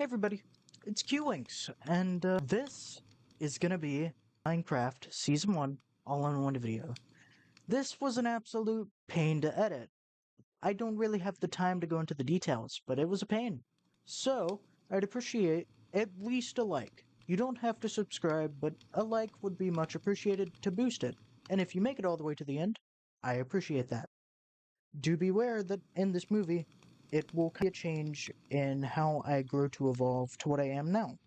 Hey everybody, it's QWinks, and this is gonna be Minecraft Season 1 all-in-one video. This was an absolute pain to edit. I don't really have the time to go into the details, but it was a pain. So, I'd appreciate at least a like. You don't have to subscribe, but a like would be much appreciated to boost it. And if you make it all the way to the end, I appreciate that. Do beware that in this movie, it will be a change in how I grow to evolve to what I am now.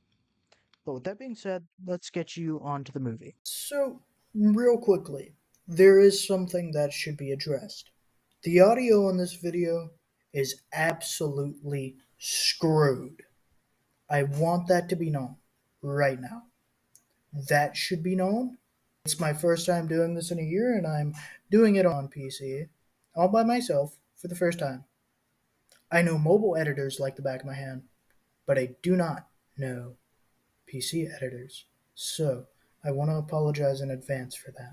But with that being said, let's get you on to the movie. So, real quickly, there is something that should be addressed. The audio in this video is absolutely screwed. I want that to be known right now. That should be known. It's my first time doing this in a year, and I'm doing it on PC, all by myself, for the first time. I know mobile editors like the back of my hand, but I do not know PC editors. So, I want to apologize in advance for that.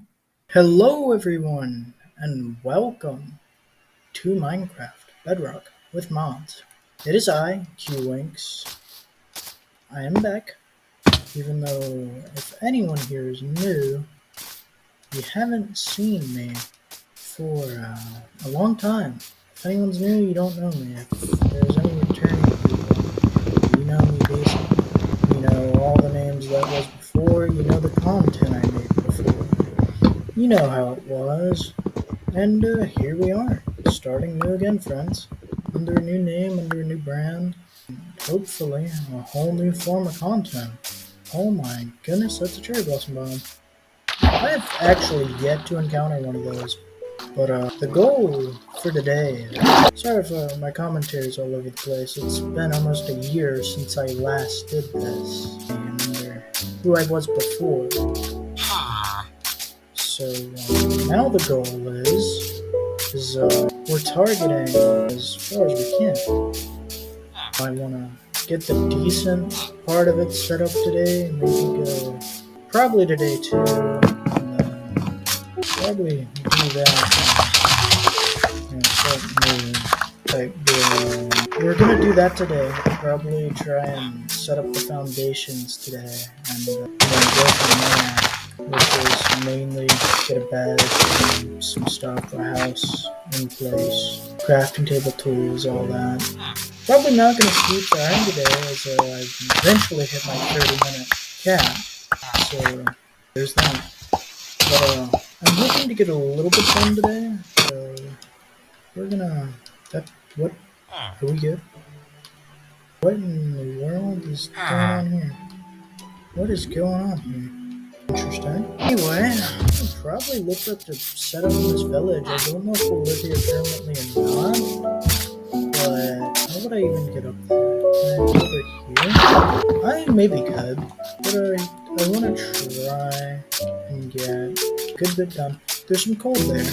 Hello, everyone, and welcome to Minecraft Bedrock with mods. It is I, QWinks. I am back, even though if anyone here is new, you haven't seen me for a long time. If anyone's new, you don't know me. If there's any returning people, you know me basically. You know all the names that was before, you know the content I made before. You know how it was. And here we are, starting new again, friends. Under a new name, under a new brand. Hopefully, a whole new form of content. Oh my goodness, that's a cherry blossom bomb. I have actually yet to encounter one of those. But the goal for today, sorry if my commentary is all over the place. It's been almost a year since I last did this. I remember who I was before. So now the goal is we're targeting as far as we can. I want to get the decent part of it set up today, maybe go probably today too, and probably do that and start new type build. We're gonna do that today. Probably try and set up the foundations today, and then go from there. Which is mainly get a bed, and some stuff, a house in place, crafting table tools, all that. Probably not going to sleep time today as I eventually hit my 30-minute cap, so there's that. But I'm hoping to get a little bit done today, so we're gonna, what, are we good? What in the world is going on here? What is going on here? Interesting. Anyway, I'll probably look up to set up in this village. I don't know if we'll live here permanently or not, but how would I even get up there? Can I go over here? I maybe could, but I want to try and get a good bit done. There's some coal there.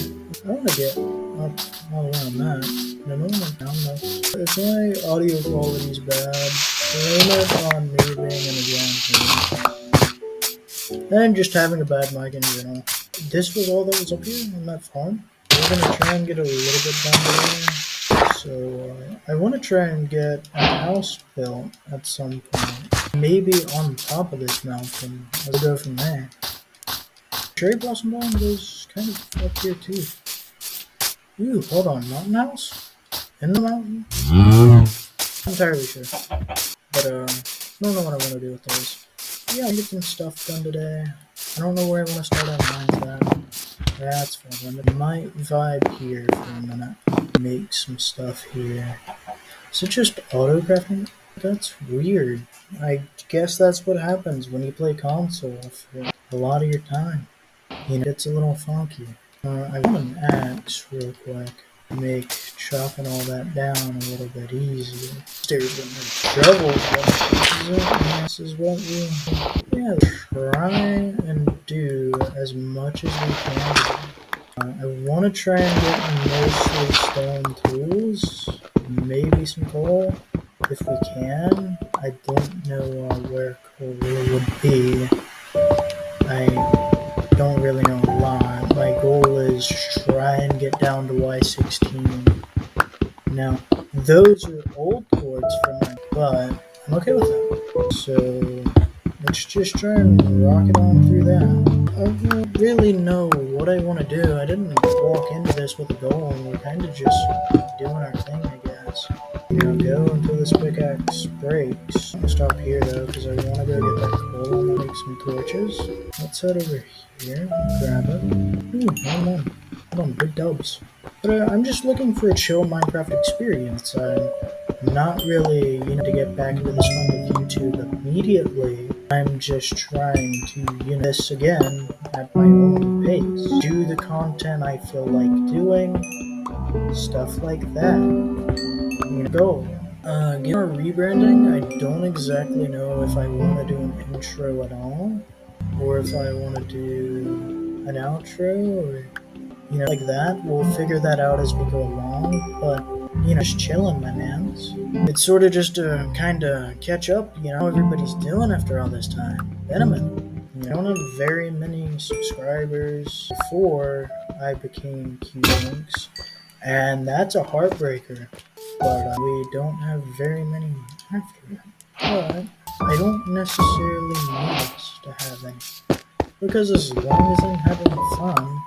I want to get up all around that. And I don't want to down though. If my audio quality is bad, blame it on me being in a ground room. And just having a bad mic in general. This was all that was up here on that farm. We're going to try and get a little bit done today. So I want to try and get a house built at some point. Maybe on top of this mountain. I'll go from there. Cherry blossom bomb goes kind of up here too. Ooh, hold on. Mountain house? In the mountain? I'm entirely sure. But I don't know what I want to do with those. Yeah, I'll get some stuff done today. I don't know where I want to start on mines at. That's fine. I might vibe here for a minute. Make some stuff here. Is it just auto-crafting? That's weird. I guess that's what happens when you play console for a lot of your time. You know, it's a little funky. I want an axe real quick. Make chopping all that down a little bit easier. Stairs with no shovels. This is what we try and do as much as we can. I want to try and get mostly stone tools, maybe some coal if we can. I don't know where coal really would be. I don't really know a lot. My goal is try and get down to Y16. Now, those are old cords from my butt. I'm okay with that. So let's just try and rock it on through that. I don't really know what I want to do. I didn't walk into this with a goal, and we're kind of just doing our thing, I guess. Go until this pickaxe breaks. I'm gonna stop here though, because I want to go get that coal and make some torches. Let's head over here, grab it. Ooh, hold on, big dubs. But I'm just looking for a chill Minecraft experience. I'm not really, to get back into the swing of YouTube immediately. I'm just trying to, this again at my own pace. Do the content I feel like doing, stuff like that. Goal. Get our rebranding. I don't exactly know if I want to do an intro at all, or if I want to do an outro, or like that. We'll figure that out as we go along, but just chilling, my mans. It's sort of just to kind of catch up, everybody's doing after all this time. Been a minute. I don't have very many subscribers before I became Q-Links, and that's a heartbreaker, but we don't have very many after that. But I don't necessarily need us to have any, because as long as I'm having fun,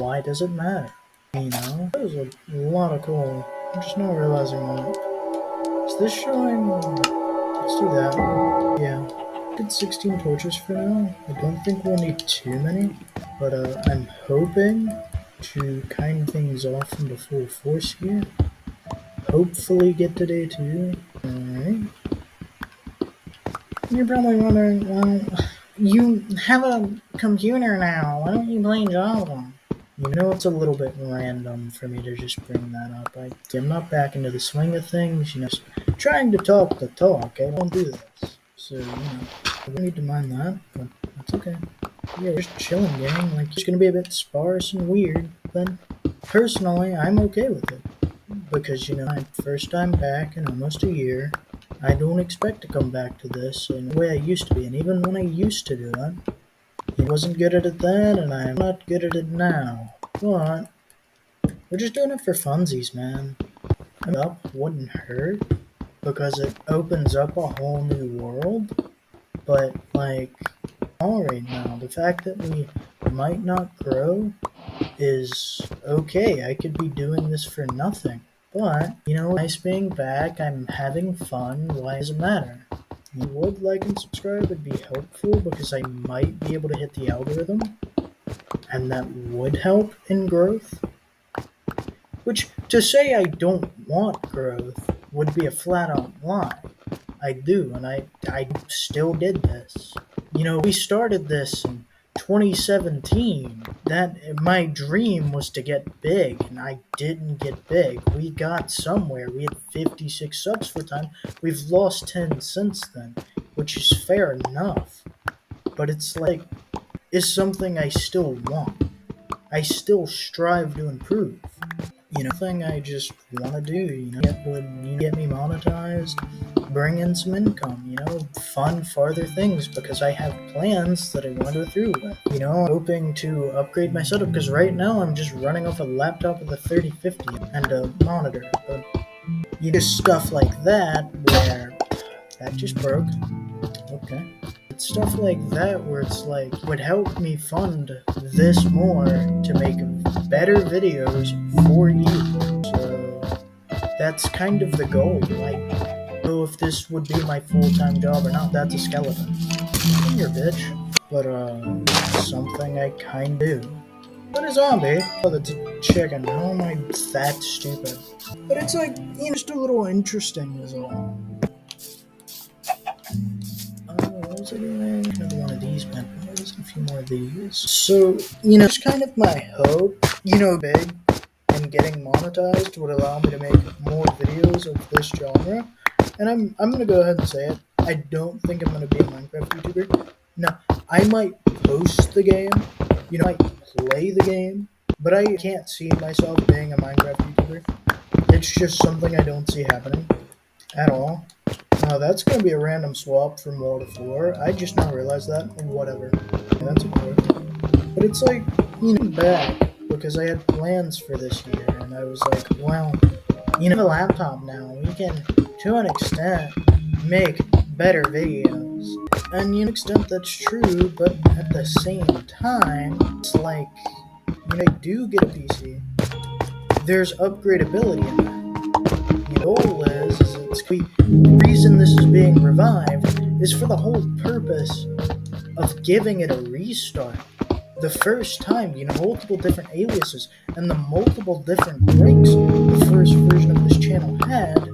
why does it matter? That was a lot of coal. I'm just not realizing that. Is this showing? Let's do that. Yeah. Did 16 torches for now. I don't think we'll need too many, but I'm hoping to kind things off into full force here. Hopefully get to day 2. Alright. You're probably wondering, well, you have a computer now. Why don't you play Java? It's a little bit random for me to just bring that up. I'm not back into the swing of things, just trying to talk the talk. I don't do this. So, I don't need to mind that, but that's okay. Yeah, just chilling, gang. It's gonna be a bit sparse and weird, but personally, I'm okay with it. Because, my first time back in almost a year, I don't expect to come back to this in the way I used to be. And even when I used to do it, I wasn't good at it then, and I'm not good at it now. But we're just doing it for funsies, man. Up wouldn't hurt, because it opens up a whole new world. But, all right now, the fact that we might not grow is okay. I could be doing this for nothing. But, nice being back, I'm having fun, why does it matter? You would like and subscribe would be helpful, because I might be able to hit the algorithm, and that would help in growth. Which, to say I don't want growth would be a flat out lie. I do, and I still did this. We started this in 2017. That my dream was to get big, and I didn't get big. We got somewhere. We had 56 subs for time. We've lost 10 since then, which is fair enough. But it's something I still want. I still strive to improve. Thing I just want to do, get me monetized, bring in some income, fund farther things, because I have plans that I want to go through with. Hoping to upgrade my setup, because right now I'm just running off a laptop with a 3050 and a monitor. But just stuff like that where that just broke. Okay. Stuff like that where it's would help me fund this more to make better videos for you. So that's kind of the goal. I don't know if this would be my full-time job or not. That's a skeleton. Come here, bitch. But something I kind of do. What a zombie? Oh, that's a chicken. How am I that stupid? But it's just a little interesting is all. What was I doing? Another one of these peppers, a few more of these. So, it's kind of my hope, big, and getting monetized would allow me to make more videos of this genre. And I'm gonna go ahead and say it. I don't think I'm gonna be a Minecraft YouTuber. No, I might post the game, I might play the game, but I can't see myself being a Minecraft YouTuber. It's just something I don't see happening at all. That's going to be a random swap from wall to floor. I just now realized that. Whatever. That's okay. But it's back, because I had plans for this year, and I was well, a laptop now. We can, to an extent, make better videos. And to an extent that's true, but at the same time, it's like, when I do get a PC, there's upgradability in that. The goal is the reason this is being revived is for the whole purpose of giving it a restart. The first time, multiple different aliases and the multiple different breaks the first version of this channel had,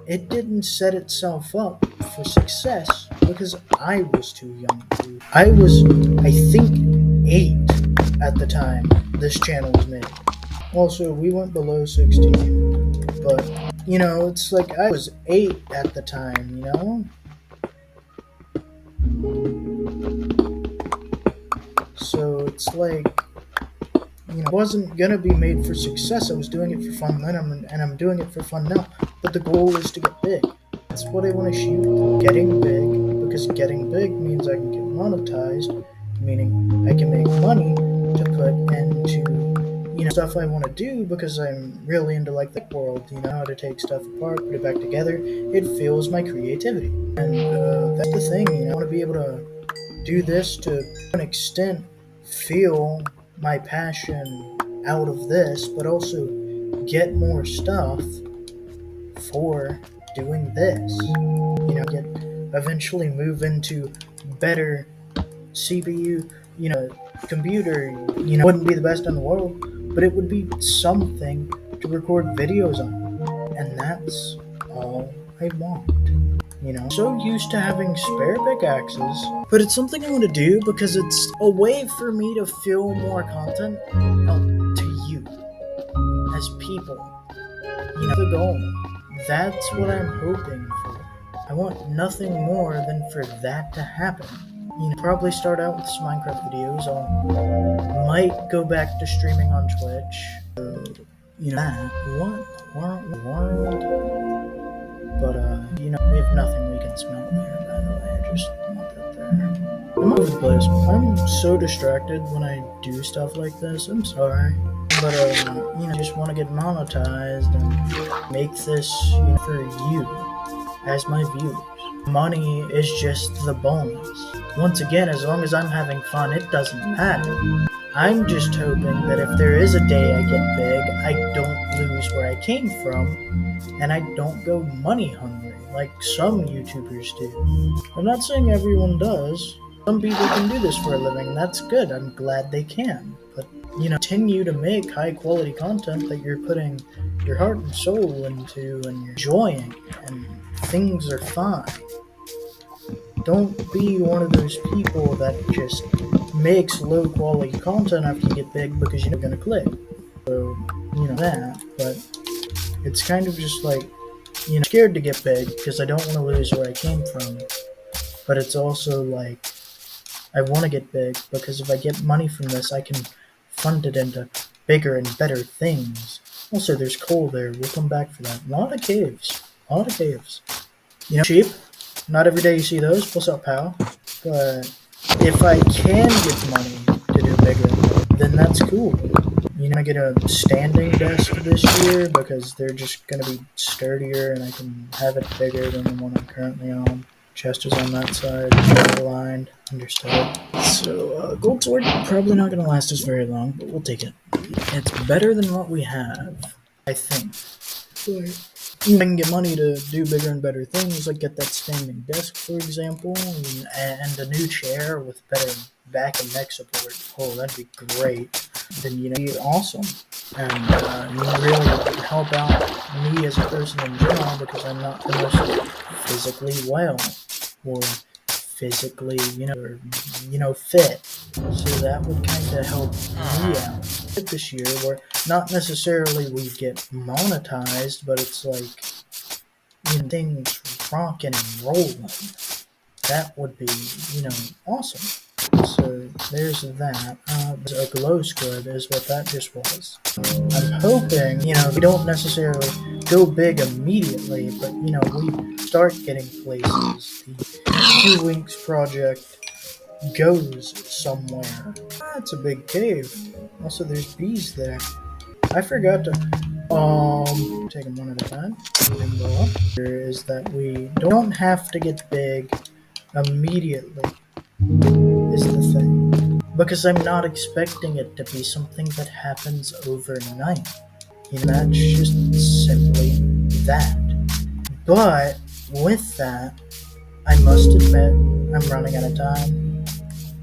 it didn't set itself up for success because I was too young. I was, I think, 8 at the time this channel was made. Also, we went below 16, but, it's like I was 8 at the time, So it's like, it wasn't gonna be made for success. I was doing it for fun then, and I'm doing it for fun now. But the goal is to get big. That's what I want to shoot. Getting big, because getting big means I can get monetized, meaning I can make money to put into, stuff I want to do because I'm really into like the world. How to take stuff apart, put it back together. It fuels my creativity, and that's the thing. I want to be able to do this to an extent feel my passion out of this, but also get more stuff for doing this. Get eventually move into better CPU, computer, wouldn't be the best in the world, but it would be something to record videos on. And that's all I want. So used to having spare pickaxes, but it's something I want to do because it's a way for me to film more content out to you as people. The goal. That's what I'm hoping for. I want nothing more than for that to happen. Probably start out with some Minecraft videos. I might go back to streaming on Twitch. That. What in the world? But, we have nothing we can smelt there, by the way. I just want that there. I'm all over the place. I'm so distracted when I do stuff like this. I'm sorry. But, I just want to get monetized and make this, for you, as my viewers. Money is just the bonus. Once again, as long as I'm having fun, it doesn't matter. I'm just hoping that if there is a day I get big, I don't lose where I came from, and I don't go money hungry like some YouTubers do. I'm not saying everyone does. Some people can do this for a living, and that's good. I'm glad they can. But, continue to make high quality content that you're putting your heart and soul into and you're enjoying, and things are fine. Don't be one of those people that just makes low quality content after you get big because you're not gonna click. So, that, but it's kind of just like, scared to get big because I don't want to lose where I came from. But it's also like, I want to get big because if I get money from this, I can fund it into bigger and better things. Also, there's coal there. We'll come back for that. A lot of caves. Sheep. Not every day you see those. What's up, pal? But if I can get money to do bigger, then that's cool. I get a standing desk this year because they're just going to be sturdier and I can have it bigger than the one I'm currently on. Chest is on that side, aligned, understood. So, gold sword, probably not going to last us very long, but we'll take it. It's better than what we have, I think. I can get money to do bigger and better things, like get that standing desk, for example, and a new chair with better back and neck support. Oh, that'd be great. Then, be awesome. And really help out me as a person in general because I'm not the most physically well or physically, fit. So that would kind of help me out this year, where not necessarily we get monetized, but it's like, things rocking and rolling. That would be, awesome. So there's that. A glow squid is what that just was. I'm hoping, we don't necessarily go big immediately, but, we start getting places. The 2 Winks project goes somewhere. That's a big cave. Also, there's bees there. I forgot to Taking one at a time. And here is that we don't have to get big immediately, is the thing. Because I'm not expecting it to be something that happens overnight. That's just simply that. But with that, I must admit, I'm running out of time.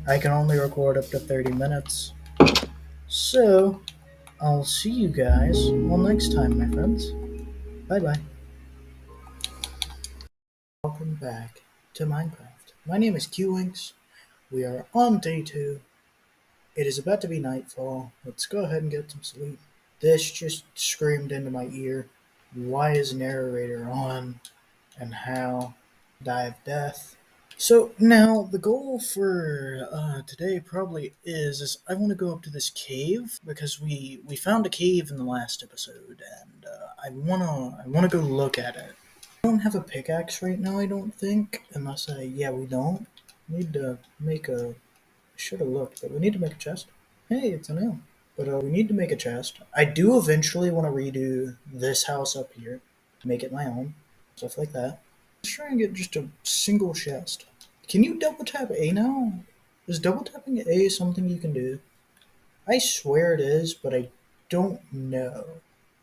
I can only record up to 30 minutes. So, I'll see you guys all next time, my friends. Bye bye. Welcome back to Minecraft. My name is QWinks. We are on day 2. It is about to be nightfall. Let's go ahead and get some sleep. This just screamed into my ear. Why is narrator on? And how? Die of death. So now the goal for today probably is I want to go up to this cave because we found a cave in the last episode and I wanna go look at it. I don't have a pickaxe right now. I don't think unless we don't need to make a. I should have looked, but we need to make a chest. Hey, it's a nail. But we need to make a chest. I do eventually want to redo this house up here, make it my own, stuff like that. Let's try and get just a single chest. Can you double tap A now? Is double tapping A something you can do? I swear it is, but I don't know.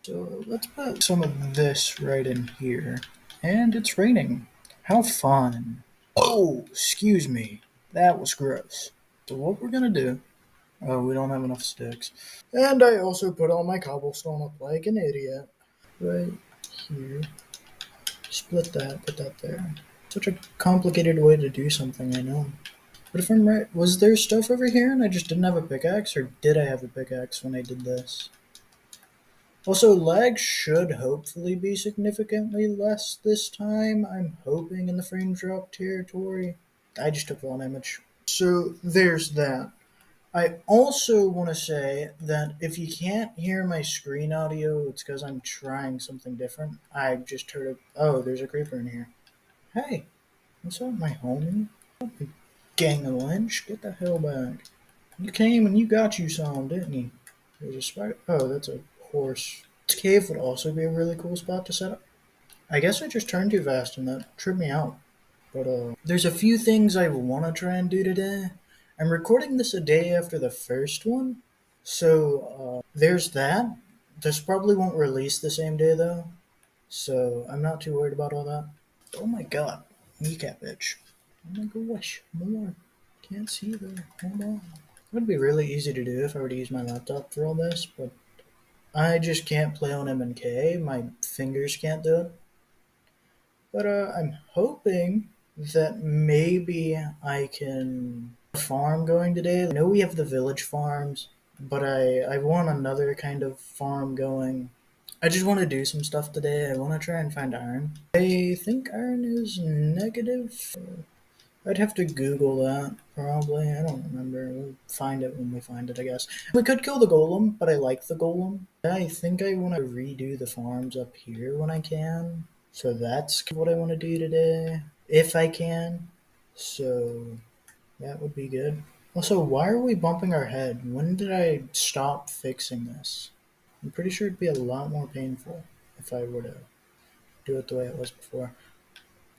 So let's put some of this right in here. And it's raining. How fun. Oh, excuse me. That was gross. So what we're gonna do. Oh, we don't have enough sticks. And I also put all my cobblestone up like an idiot. Right here. Split that, put that there. Such a complicated way to do something, I know. But if I'm right, was there stuff over here and I just didn't have a pickaxe, or did I have a pickaxe when I did this? Also, lag should hopefully be significantly less this time. I'm hoping in the frame drop territory. I just took one image. So there's that. I also want to say that if you can't hear my screen audio, it's because I'm trying something different. I just heard a. Oh, there's a creeper in here. Hey, what's up, my homie? Gang of Lynch, get the hell back. You came and you got you some, didn't you? There's a spider. Oh, that's a horse. This cave would also be a really cool spot to set up. I guess I just turned too fast and that tripped me out. But there's a few things I want to try and do today. I'm recording this a day after the first one, so there's that. This probably won't release the same day though, so I'm not too worried about all that. Oh my god, kneecap itch. Oh my gosh, more. Can't see there. Hold on. It would be really easy to do if I were to use my laptop for all this, but I just can't play on MNK. My fingers can't do it. But I'm hoping that maybe I can farm going today. I know we have the village farms, but I want another kind of farm going. I just want to do some stuff today. I want to try and find iron. I think iron is negative. I'd have to Google that, probably. I don't remember. We'll find it when we find it, I guess. We could kill the golem, but I like the golem. I think I want to redo the farms up here when I can. So that's what I want to do today, if I can. So that would be good. Also, why are we bumping our head? When did I stop fixing this? I'm pretty sure it'd be a lot more painful if I were to do it the way it was before.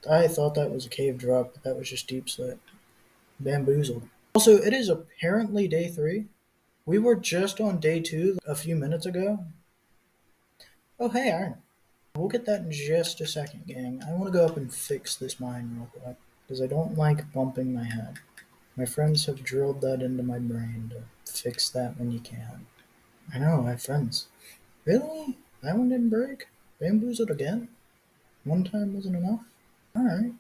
I thought that was a cave drop, but that was just deep slit. Bamboozled. Also, it is apparently day 3. We were just on day 2 a few minutes ago. Oh, hey, Iron. We'll get that in just a second, gang. I want to go up and fix this mine real quick, because I don't like bumping my head. My friends have drilled that into my brain to fix that when you can. I know, I have friends. Really? That one didn't break? Bamboozled again? One time wasn't enough? Alright.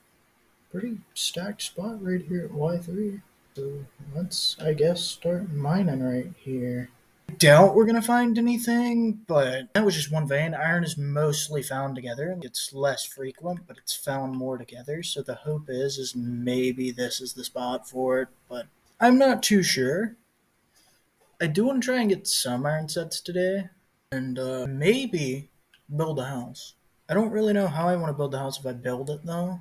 Pretty stacked spot right here at Y3. So let's, I guess, start mining right here. I doubt we're gonna find anything, but that was just one vein. Iron is mostly found together. It's less frequent, but it's found more together. So the hope is maybe this is the spot for it, but I'm not too sure. I do want to try and get some iron sets today, and maybe build a house. I don't really know how I want to build the house if I build it though.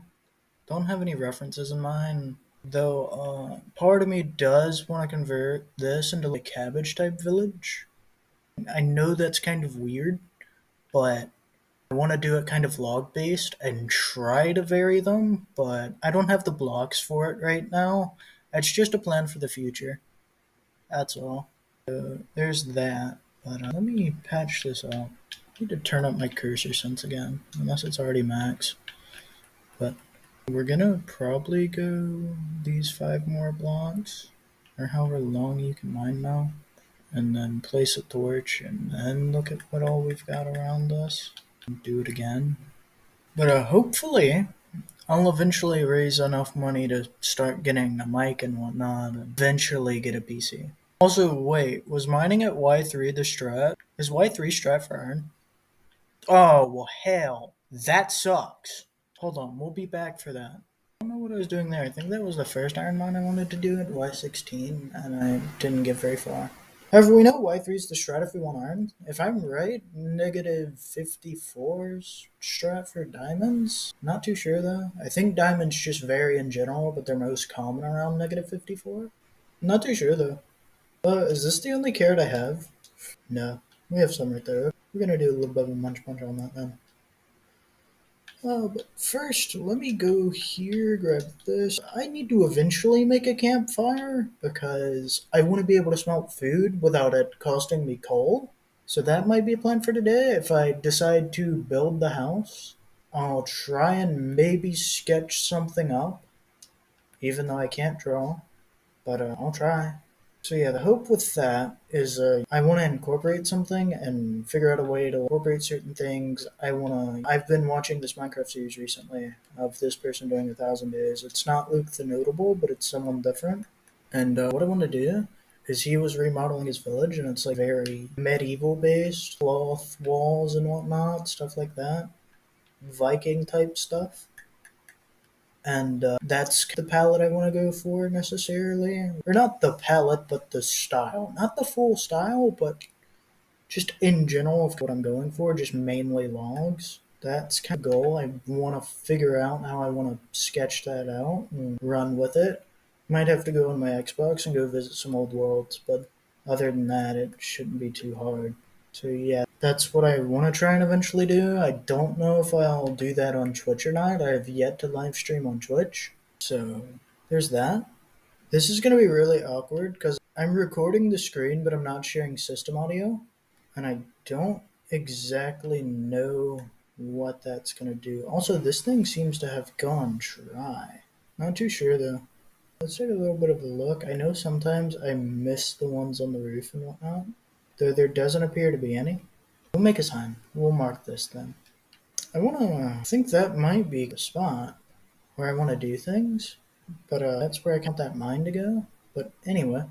Don't have any references in mind. Though part of me does want to convert this into like a cabbage type village. I know that's kind of weird, but I want to do it kind of log based and try to vary them, but I don't have the blocks for it right now. It's just a plan for the future. That's all. There's that. But let me patch this up. I need to turn up my cursor sense again, unless it's already max. But we're gonna probably go these 5 more blocks, or however long you can mine now, and then place a torch, and then look at what all we've got around us. And do it again. But hopefully, I'll eventually raise enough money to start getting a mic and whatnot, and eventually get a PC. Also, wait, was mining at Y3 the strat? Is Y3 strat for iron? Oh, well, hell. That sucks. Hold on, we'll be back for that. I don't know what I was doing there. I think that was the first iron mine I wanted to do at Y16, and I didn't get very far. However, we know Y3 is the strat if we want iron. If I'm right, negative 54's strat for diamonds? Not too sure though. I think diamonds just vary in general, but they're most common around negative 54. Not too sure though. Is this the only carrot I have? No. We have some right there. We're gonna do a little bit of a munch punch on that then. But first, let me go here, grab this. I need to eventually make a campfire because I want to be able to smelt food without it costing me coal. So that might be a plan for today. If I decide to build the house, I'll try and maybe sketch something up, even though I can't draw, but I'll try. So yeah, the hope with that is I want to incorporate something and figure out a way to incorporate certain things. I've been watching this Minecraft series recently of this person doing 1,000 days. It's not Luke the Notable, but it's someone different. And what I want to do is he was remodeling his village, and it's like very medieval based, cloth walls and whatnot, stuff like that, Viking type stuff. And that's the palette I want to go for necessarily. Or not the palette, but the style. Not the full style, but just in general of what I'm going for, just mainly logs. That's kind of goal. I want to figure out how I want to sketch that out and run with it. Might have to go on my Xbox and go visit some old worlds, but other than that, it shouldn't be too hard. So yeah, that's what I want to try and eventually do. I don't know if I'll do that on Twitch or not. I have yet to live stream on Twitch. So there's that. This is going to be really awkward because I'm recording the screen, but I'm not sharing system audio. And I don't exactly know what that's going to do. Also, this thing seems to have gone dry. Not too sure though. Let's take a little bit of a look. I know sometimes I miss the ones on the roof and whatnot, though there doesn't appear to be any. We'll make a sign. We'll mark this then. I think that might be the spot where I want to do things, but that's where I want that mine to go. But anyway,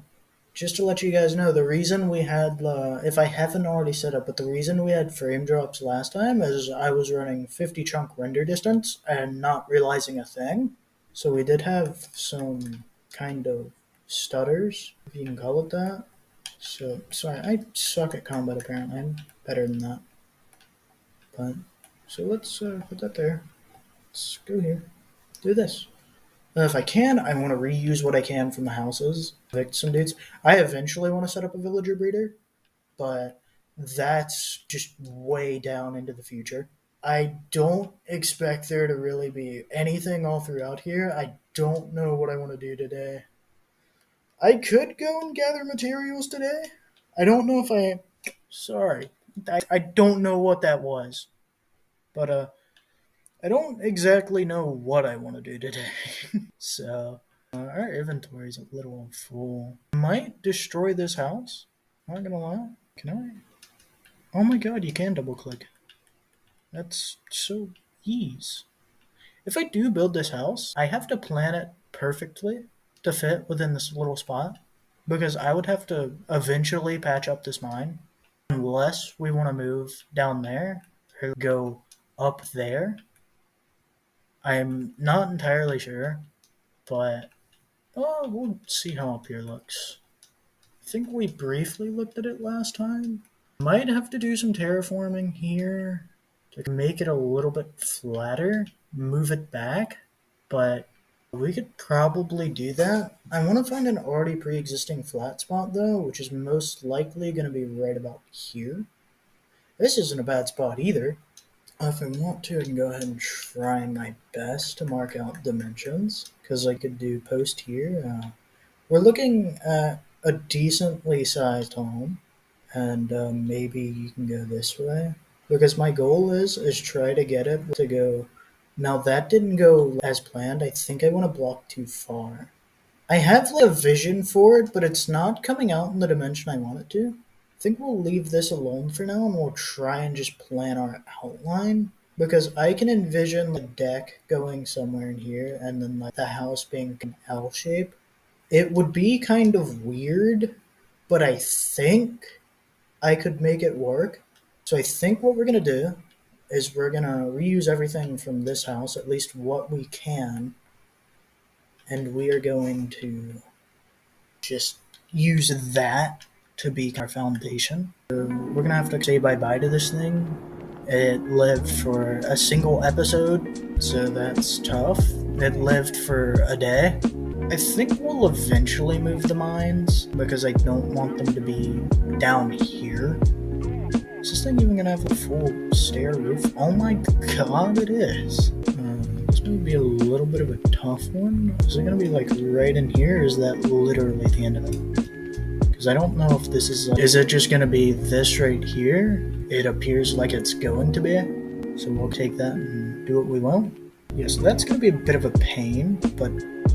just to let you guys know, the reason we had, if I haven't already said it, but the reason we had frame drops last time is I was running 50 chunk render distance and not realizing a thing. So we did have some kind of stutters, if you can call it that. So, sorry, I suck at combat apparently. I'm better than that. But, so let's put that there. Let's go here. Do this. If I can, I want to reuse what I can from the houses. Evict some dudes. I eventually want to set up a villager breeder, but that's just way down into the future. I don't expect there to really be anything all throughout here. I don't know what I want to do today. I could go and gather materials today. I don't know if I. Sorry. I don't know what that was. But I don't exactly know what I want to do today. So, our inventory's a little full. I might destroy this house. Not gonna lie. Can I? Oh my god, you can double click. That's so easy. If I do build this house, I have to plan it perfectly to fit within this little spot. Because I would have to eventually patch up this mine. Unless we want to move down there or go up there. I'm not entirely sure, but we'll see how up here looks. I think we briefly looked at it last time. Might have to do some terraforming here to make it a little bit flatter, move it back, but we could probably do that. I want to find an already pre-existing flat spot though, which is most likely going to be right about here. This isn't a bad spot either. If I want to, I can go ahead and try my best to mark out dimensions, because I could do post here. We're looking at a decently sized home, and maybe you can go this way, because my goal is try to get it to go. Now that didn't go as planned. I think I want to block too far. I have like a vision for it, but it's not coming out in the dimension I want it to. I think we'll leave this alone for now, and we'll try and just plan our outline, because I can envision the deck going somewhere in here and then like the house being an L shape. It would be kind of weird, but I think I could make it work. So I think what we're gonna do is we're gonna reuse everything from this house, at least what we can, and we are going to just use that to be our foundation. So we're gonna have to say bye bye to this thing. It lived for a single episode, so that's tough. It lived for a day. I think we'll eventually move the mines because I don't want them to be down here. Is this thing even gonna have a full stair roof? Oh my god, it is. This might be a little bit of a tough one. Is it gonna be like right in here, or is that literally the end of it? Because I don't know if this is it just gonna be this right here? It appears like it's going to be. So we'll take that and do what we will. Yeah, so that's gonna be a bit of a pain, but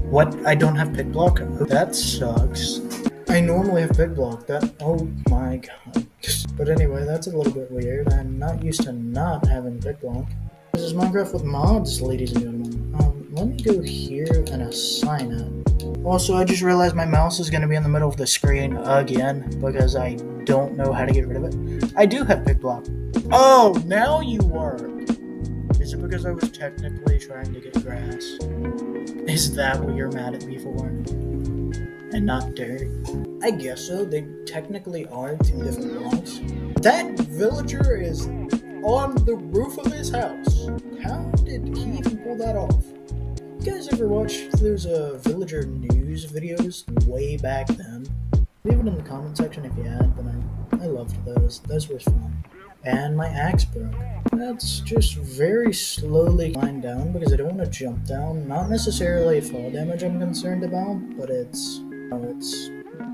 what? I don't have pick block? Oh, that sucks. I normally have pick block. Oh my god. But anyway, that's a little bit weird. I'm not used to not having pick block. This is Minecraft with mods, ladies and gentlemen. Let me go here and assign it. Also, I just realized my mouse is going to be in the middle of the screen again because I don't know how to get rid of it. I do have pick block. Oh, now you work. Is it because I was technically trying to get grass? Is that what you're mad at me for? And not dirt? I guess so. They technically are two different blocks. That villager is on the roof of his house. How did he even pull that off? You guys ever watch those villager news videos way back then? Leave it in the comment section if you had, but I loved those. Those were fun. And my axe broke. That's just very slowly climb down because I don't want to jump down. Not necessarily fall damage I'm concerned about, but it's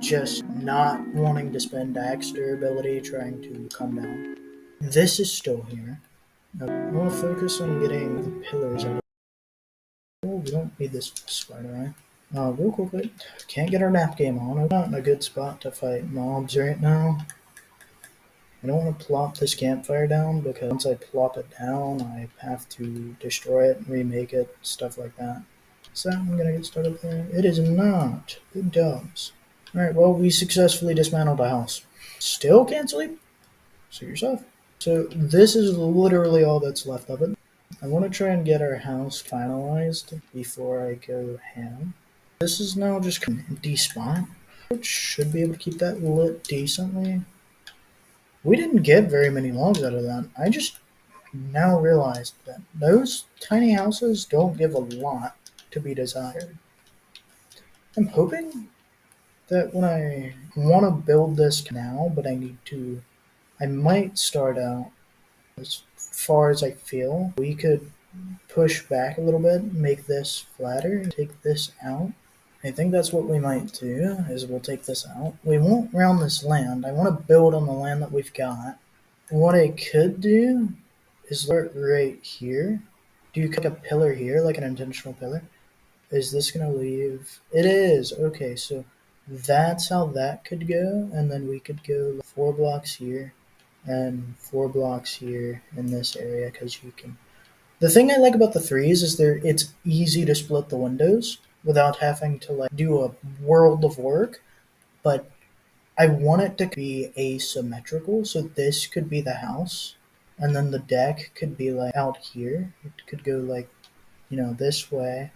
just not wanting to spend axe durability trying to come down. This is still here. I want to focus on getting the pillars out. Oh, we don't need this spider eye. Real quick, can't get our nap game on. I'm not in a good spot to fight mobs right now. I don't want to plop this campfire down because once I plop it down, I have to destroy it and remake it, stuff like that. So I'm gonna get started there. It is not. Good dubs. Alright, well, we successfully dismantled the house. Still can't sleep? Suit yourself. So this is literally all that's left of it. I want to try and get our house finalized before I go ham. This is now just an empty spot. Should be able to keep that lit decently. We didn't get very many logs out of that. I just now realized that those tiny houses don't give a lot to be desired. I'm hoping that when I want to build this now, but I might start out as far as I feel. We could push back a little bit, make this flatter, take this out. I think that's what we might do, is we'll take this out. We won't round this land. I want to build on the land that we've got. What I could do is start right here. Do like a pillar here, like an intentional pillar. Is this going to leave? It is. Okay, so that's how that could go. And then we could go 4 blocks here and 4 blocks here in this area because you can. The thing I like about the threes is it's easy to split the windows without having to like do a world of work, but I want it to be asymmetrical, so this could be the house, and then the deck could be like out here. It could go like, this way.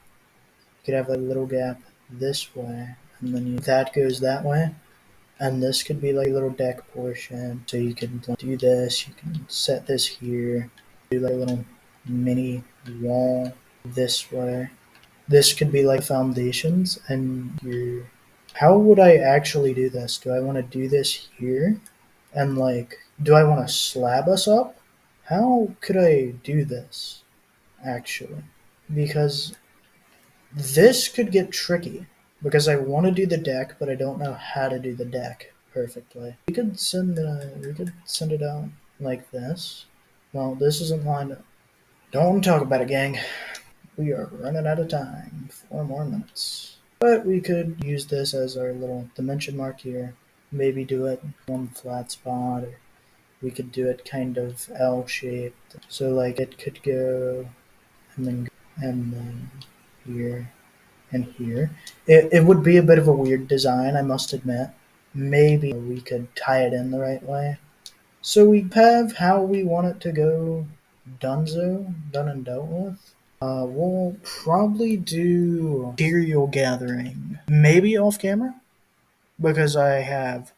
You could have a little gap this way, and then that goes that way. And this could be like a little deck portion, so you can do this. You can set this here, do like a little mini wall this way. This could be like foundations, and how would I actually do this? Do I want to do this here and like Do I want to slab us up? How could I do this, actually? Because this could get tricky. Because I want to do the deck, but I don't know how to do the deck perfectly. We could send it out like this. Well, this isn't lined up. Don't want to talk about it, gang. We are running out of time. 4 more minutes. But we could use this as our little dimension mark here. Maybe do it one flat spot, or we could do it kind of L-shaped. So like it could go and then here and here. It would be a bit of a weird design, I must admit. Maybe we could tie it in the right way. So we have how we want it to go done and dealt with. We'll probably do material gathering, maybe off camera, because I have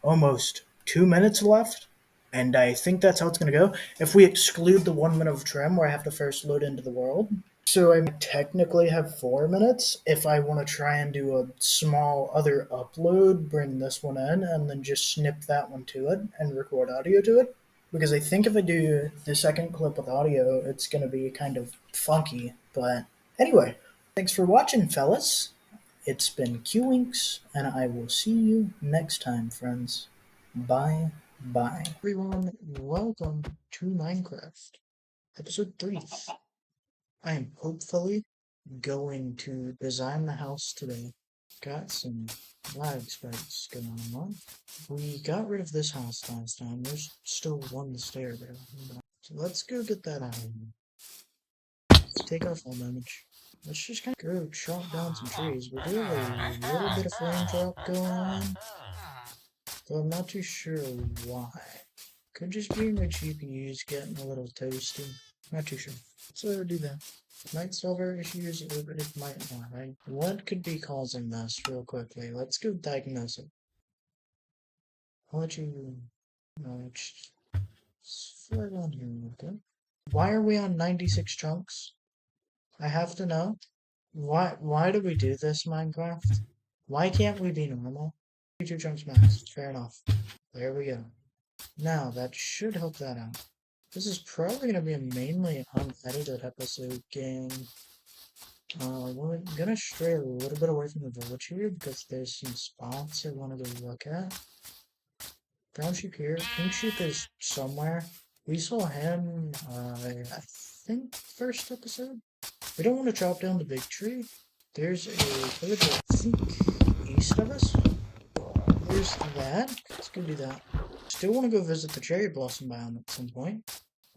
almost 2 minutes left, and I think that's how it's going to go. If we exclude the 1 minute of trim where I have to first load into the world, so I technically have 4 minutes if I want to try and do a small other upload, bring this one in, and then just snip that one to it and record audio to it. Because I think if I do the second clip with audio, it's going to be kind of funky. But anyway, thanks for watching, fellas. It's been Q-Winks, and I will see you next time, friends. Bye bye. Everyone, welcome to Minecraft, episode 3. I am hopefully going to design the house today. Got some lag spikes going on. We got rid of this house last time. There's still one stair there. So let's go get that out of here. Take off all damage. Let's just kind of go chop down some trees. We do have a little bit of flame drop going on, though I'm not too sure why. Could just be my GPU's getting a little toasty. Not too sure. So do that. Might solve our issues, or it might not, right? What could be causing this real quickly? Let's go diagnose it. I'll let you know. Flag on here real quick. Why are we on 96 chunks? I have to know. Why do we do this, Minecraft? Why can't we be normal? 2 chunks max. Fair enough. There we go. Now, that should help that out. This is probably going to be a mainly unedited episode, gang. We're going to stray a little bit away from the village here because there's some spots I wanted to look at. Brown sheep here. Pink sheep is somewhere. We saw him, I think, first episode. We don't want to chop down the big tree. There's a village, I think, east of us. There's that. Let's go do that. Still want to go visit the cherry blossom biome at some point.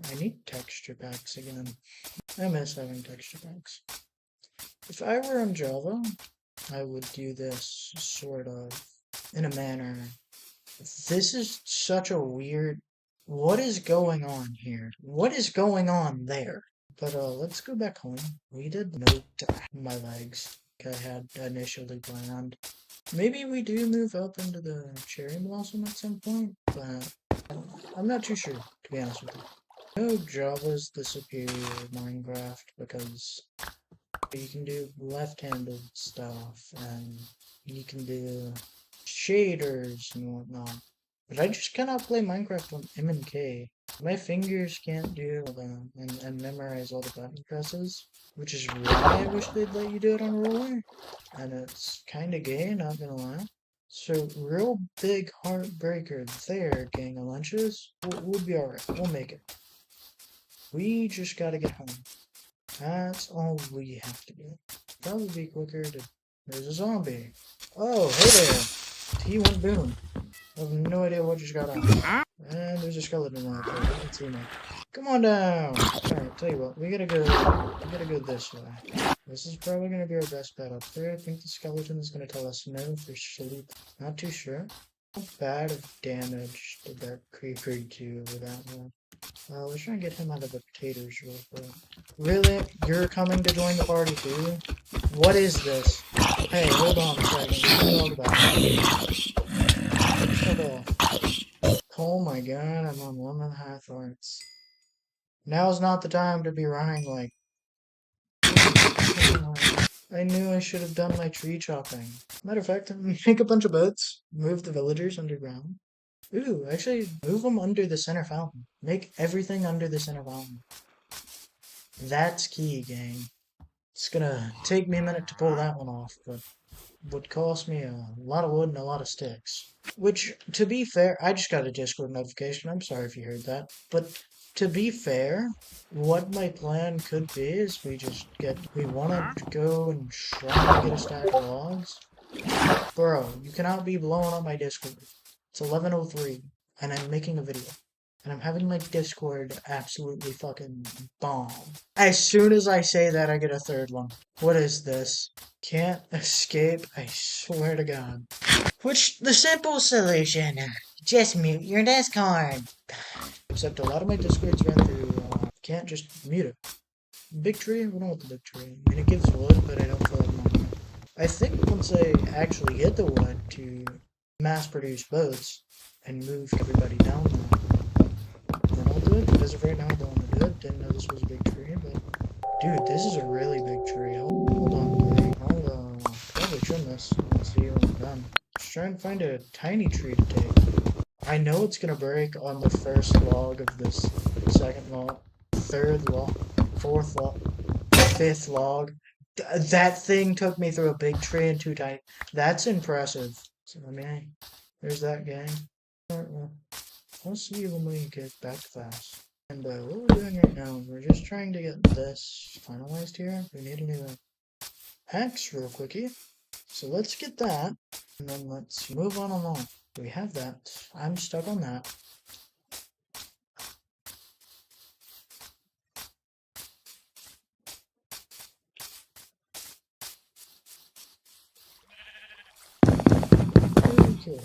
I need texture packs again. I miss having texture packs. If I were on Java, I would do this sort of in a manner. This is such a weird... What is going on here? What is going on there? But let's go back home. We did note my legs I had initially planned. Maybe we do move up into the cherry blossom at some point, but I'm not too sure, to be honest with you. No, Java's the superior Minecraft because you can do left-handed stuff and you can do shaders and whatnot. But I just cannot play Minecraft on M and K. My fingers can't do all that and memorize all the button presses, which is why I wish they'd let you do it on roller. And it's kinda gay, not gonna lie. So, real big heartbreaker there, gang of lunches. We'll be alright. We'll make it. We just gotta get home. That's all we have to do. Probably be quicker to... There's a zombie. Oh, hey there. T1 Boom. I have no idea what just got out. And there's a skeleton right there. You can see me. Come on down. Alright, tell you what. We gotta go this way. This is probably gonna be our best bet up there. I think the skeleton is gonna tell us no for sleep. Not too sure. How bad of damage did that creeper do with that one? Let's try and get him out of the potatoes real quick. Really? You're coming to join the party too? What is this? Hey, hold on a second. Shut off. Oh my god, I'm on 1.5 hearts. Now's not the time to be running like... I knew I should have done my tree chopping. Matter of fact, make a bunch of boats, move the villagers underground, Ooh, actually, move them under the center fountain. Make everything under the center fountain. That's key, gang. It's gonna take me a minute to pull that one off, but would cost me a lot of wood and a lot of sticks. Which, to be fair, I just got a Discord notification. I'm sorry if you heard that. But to be fair, what my plan could be is we want to go and try to get a stack of logs. Bro, you cannot be blowing up my Discord. It's 11:03, and I'm making a video. And I'm having my Discord absolutely fucking bomb. As soon as I say that, I get a third one. What is this? Can't escape, I swear to God. Which, the simple solution, just mute your Discord. Except a lot of my Discords ran through, can't just mute it. Big tree? We don't want the big tree. I mean, it gives wood, but I don't feel like mining it. I think once I actually get the wood to mass produce boats and move everybody down there, then I'll do it. But as of right now, I don't want to do it. Didn't know this was a big tree, but dude, this is a really big tree. Hold on, buddy. I'll probably trim this and see when I'm done. Just try and find a tiny tree to take. I know it's gonna break on the first log of this second log, third log, fourth log, fifth log. That thing took me through a big tree and two tiny. That's impressive. So I mean, there's that gang. Alright, well, I'll see you when we get back fast. And what we're doing right now, we're just trying to get this finalized here. We need a new axe real quickie. So let's get that, and then let's move on along. We have that. I'm stuck on that. Okay.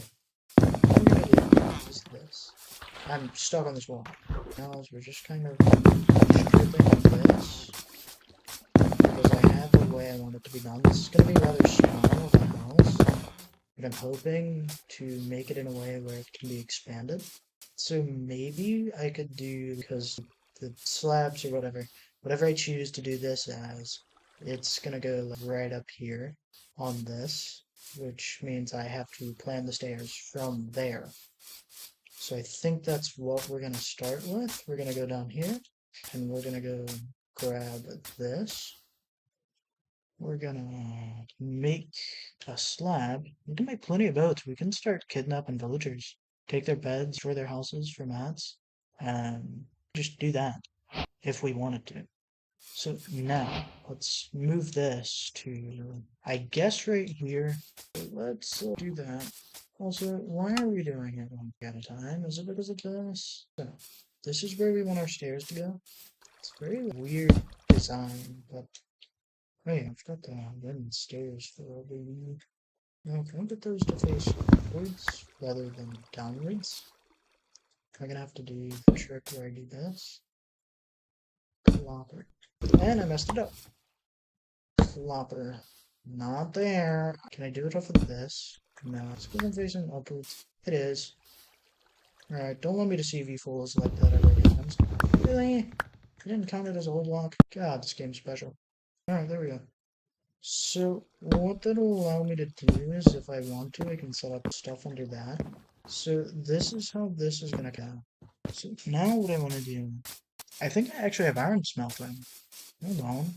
What I'm gonna do is this. I'm stuck on this wall. Now we're just kind of stripping this because I have the way I want it to be done. This is gonna be rather small of a house, but I'm hoping to make it in a way where it can be expanded. So maybe I could do, because the slabs or whatever I choose to do this as, it's gonna go like right up here on this, which means I have to plan the stairs from there. So I think that's what we're gonna start with. We're gonna go down here, and we're gonna go grab this. We're gonna make a slab. We can make plenty of boats. We can start kidnapping villagers, take their beds for their houses for mats, and just do that if we wanted to. So now let's move this to, I guess, right here. Let's do that. Also, why are we doing it one at a time? Is it because of this? So, this is where we want our stairs to go. It's a very weird design, but wait, I've got the wooden stairs for what we need. Now, can I get those to face upwards rather than downwards? I'm gonna have to do the trick where I do this. Flopper. And I messed it up. Flopper. Not there. Can I do it off of this? No, it's going facing upwards. It is. Alright, don't want me to see V-Fools like that ever again. Really? I didn't count it as a whole block? God, this game's special. Alright, there we go. So, what that'll allow me to do is, if I want to, I can set up stuff under that. So, this is how this is gonna go. So, now what I want to do, I think I actually have iron smelting. Hold on.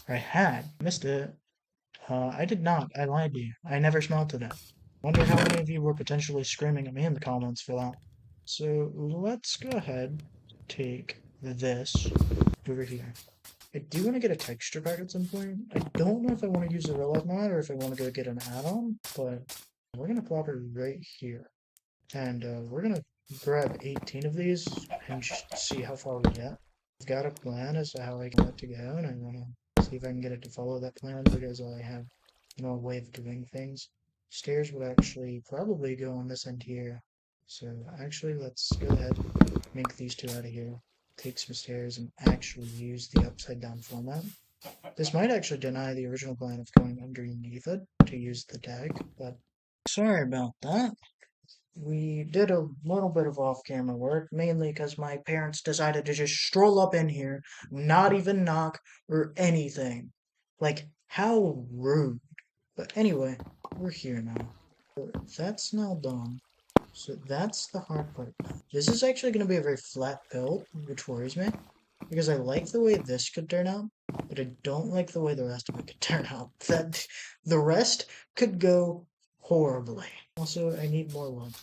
I had. Missed it. I did not. I lied to you. I never smelted it. Wonder how many of you were potentially screaming at me in the comments for that. So let's go ahead, take this over here. I do want to get a texture pack at some point. I don't know if I want to use a real life mod or if I want to go get an add-on, but we're going to plop it right here. And we're going to grab 18 of these and see how far we get. I've got a plan as to how I want it to go, and I want to see if I can get it to follow that plan because I have, a way of doing things. Stairs would actually probably go on this end here. So actually, let's go ahead, make these two out of here, take some stairs, and actually use the upside down format. This might actually deny the original plan of going underneath it to use the deck, but sorry about that. We did a little bit of off-camera work, mainly because my parents decided to just stroll up in here, not even knock or anything. Like, how rude. But anyway, we're here now. That's now done. So that's the hard part. This is actually going to be a very flat build, which worries me. Because I like the way this could turn out, but I don't like the way the rest of it could turn out. That the rest could go horribly. Also, I need more wood.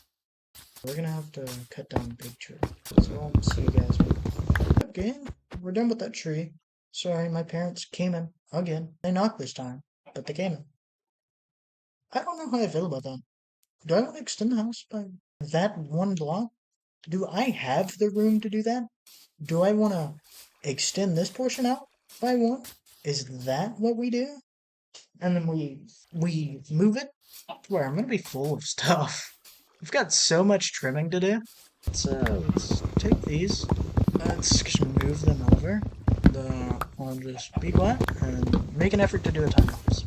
We're gonna have to cut down a big tree. So I'll see you guys. Okay, we're done with that tree. Sorry, my parents came in again. They knocked this time, but they came in. I don't know how I feel about that. Do I want to extend the house by that one block? Do I have the room to do that? Do I want to extend this portion out by one? Is that what we do? And then we move it to where I'm gonna be full of stuff. We've got so much trimming to do. Let's take these. Let's just move them over. I'll just be quiet and make an effort to do a time lapse.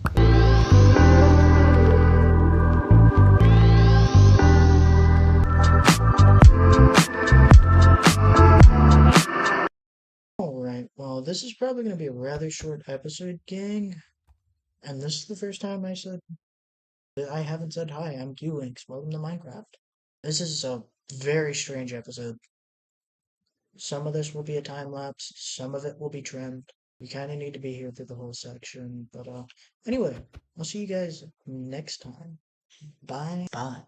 Alright, well, this is probably going to be a rather short episode, gang. And this is the first time I haven't said hi. I'm Q-Links. Welcome to Minecraft. This is a very strange episode. Some of this will be a time lapse, some of it will be trimmed. You kind of need to be here through the whole section. But anyway, I'll see you guys next time. Bye. Bye.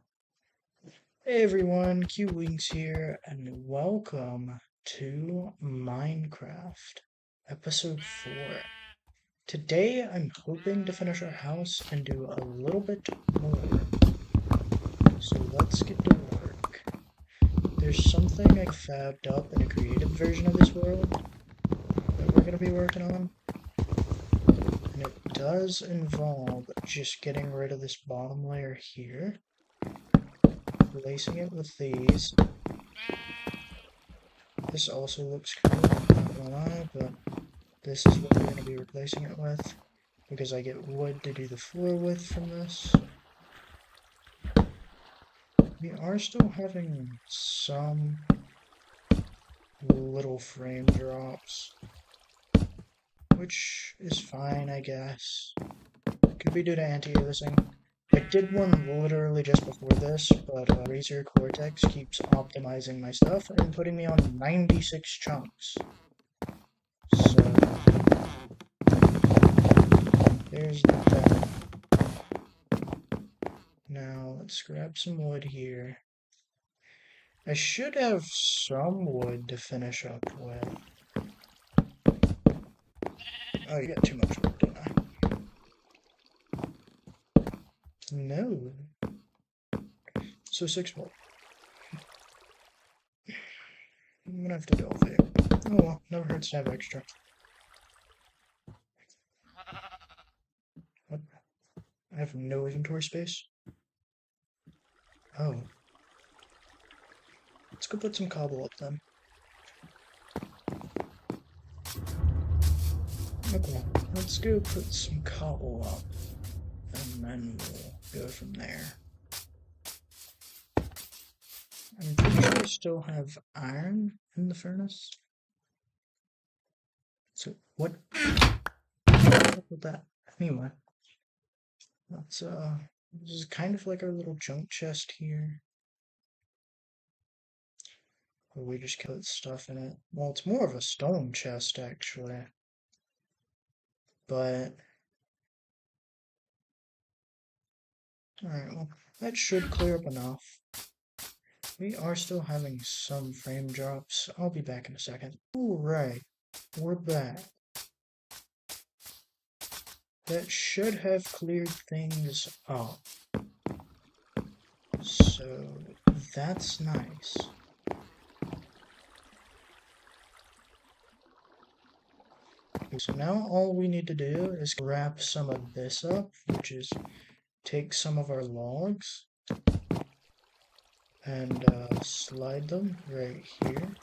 Hey everyone, Q-Links here, and welcome to Minecraft, episode 4. Today I'm hoping to finish our house and do a little bit more. So let's get to work. There's something I fabbed up in a creative version of this world that we're going to be working on. And it does involve just getting rid of this bottom layer here, replacing it with these. This also looks cool, not gonna lie, but this is what we're going to be replacing it with, because I get wood to do the floor with from this. We are still having some little frame drops, which is fine, I guess. Could be due to anti-aliasing. I did one literally just before this, but Razer Cortex keeps optimizing my stuff and putting me on 96 chunks. So there's that. Now let's grab some wood here. I should have some wood to finish up with. Oh, you got too much wood, didn't I? No. So 6 more. I'm gonna have to delve it. Oh well, never hurts to have extra. What? I have no inventory space? Oh. Let's go put some cobble up then. Okay, let's go put some cobble up, and then we'll go from there. I'm pretty sure I still have iron in the furnace. So, what? What's up with that? Anyway, that's, this is kind of like our little junk chest here. Where we just put stuff in it. Well, it's more of a stone chest, actually. But alright, well, that should clear up enough. We are still having some frame drops. I'll be back in a second. Alright, we're back. That should have cleared things up. So, that's nice. So now all we need to do is wrap some of this up, which is take some of our logs and slide them right here.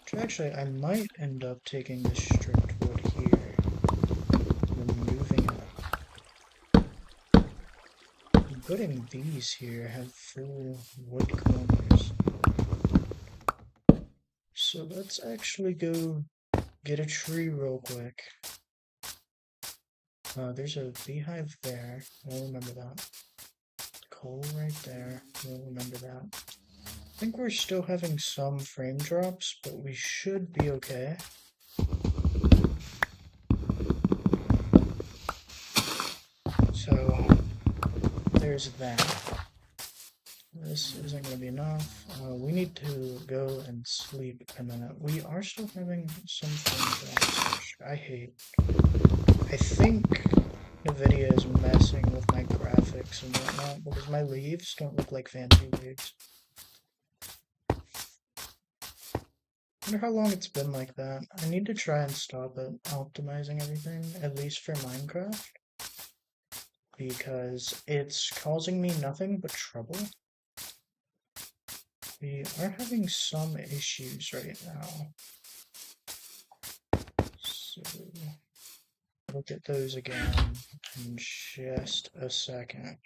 Which actually, I might end up taking this stripped wood here, removing it, and putting these here have full wood corners. So let's actually go get a tree real quick. There's a beehive there. We'll remember that. Coal right there. We'll remember that. I think we're still having some frame drops, but we should be okay. So, there's that. This isn't going to be enough. We need to go and sleep a minute. We are still having some frame drops, which I hate. I think NVIDIA is messing with my graphics and whatnot, because my leaves don't look like fancy leaves. I wonder how long it's been like that. I need to try and stop it optimizing everything, at least for Minecraft, because it's causing me nothing but trouble. We are having some issues right now. So, look at those again in just a second.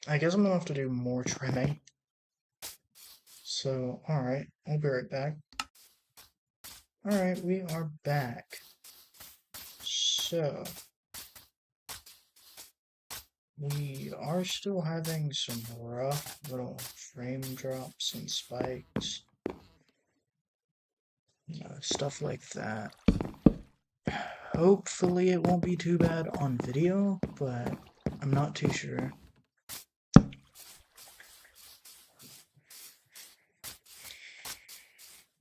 I guess I'm gonna have to do more trimming. So, alright, I'll be right back. Alright, we are back. So, we are still having some rough little frame drops and spikes. Stuff like that. Hopefully it won't be too bad on video, but I'm not too sure.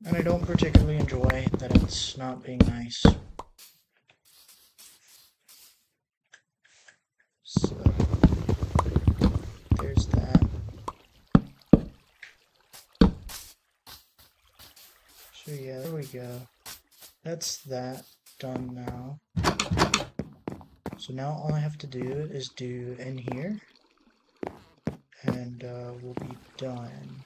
And I don't particularly enjoy that it's not being nice. So, there's that. So yeah, there we go. That's that done now. So now all I have to do is do in here, and we'll be done.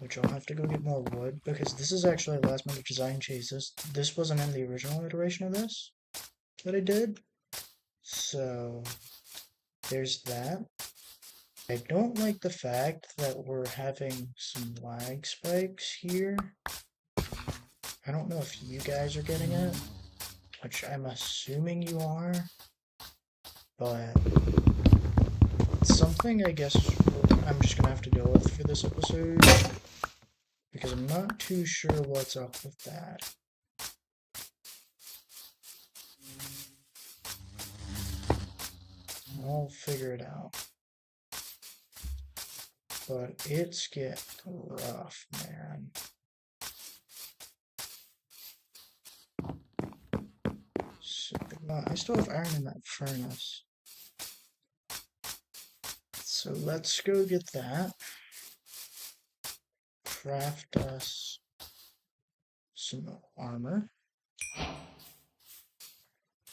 Which I'll have to go get more wood, because this is actually a last minute design change. This wasn't in the original iteration of this that I did. So there's that. I don't like the fact that we're having some lag spikes here. I don't know if you guys are getting it, which I'm assuming you are, but it's something I guess I'm just gonna have to go with for this episode, because I'm not too sure what's up with that. I'll figure it out. But it's getting rough, man. So, I still have iron in that furnace. So let's go get that. Craft us some armor.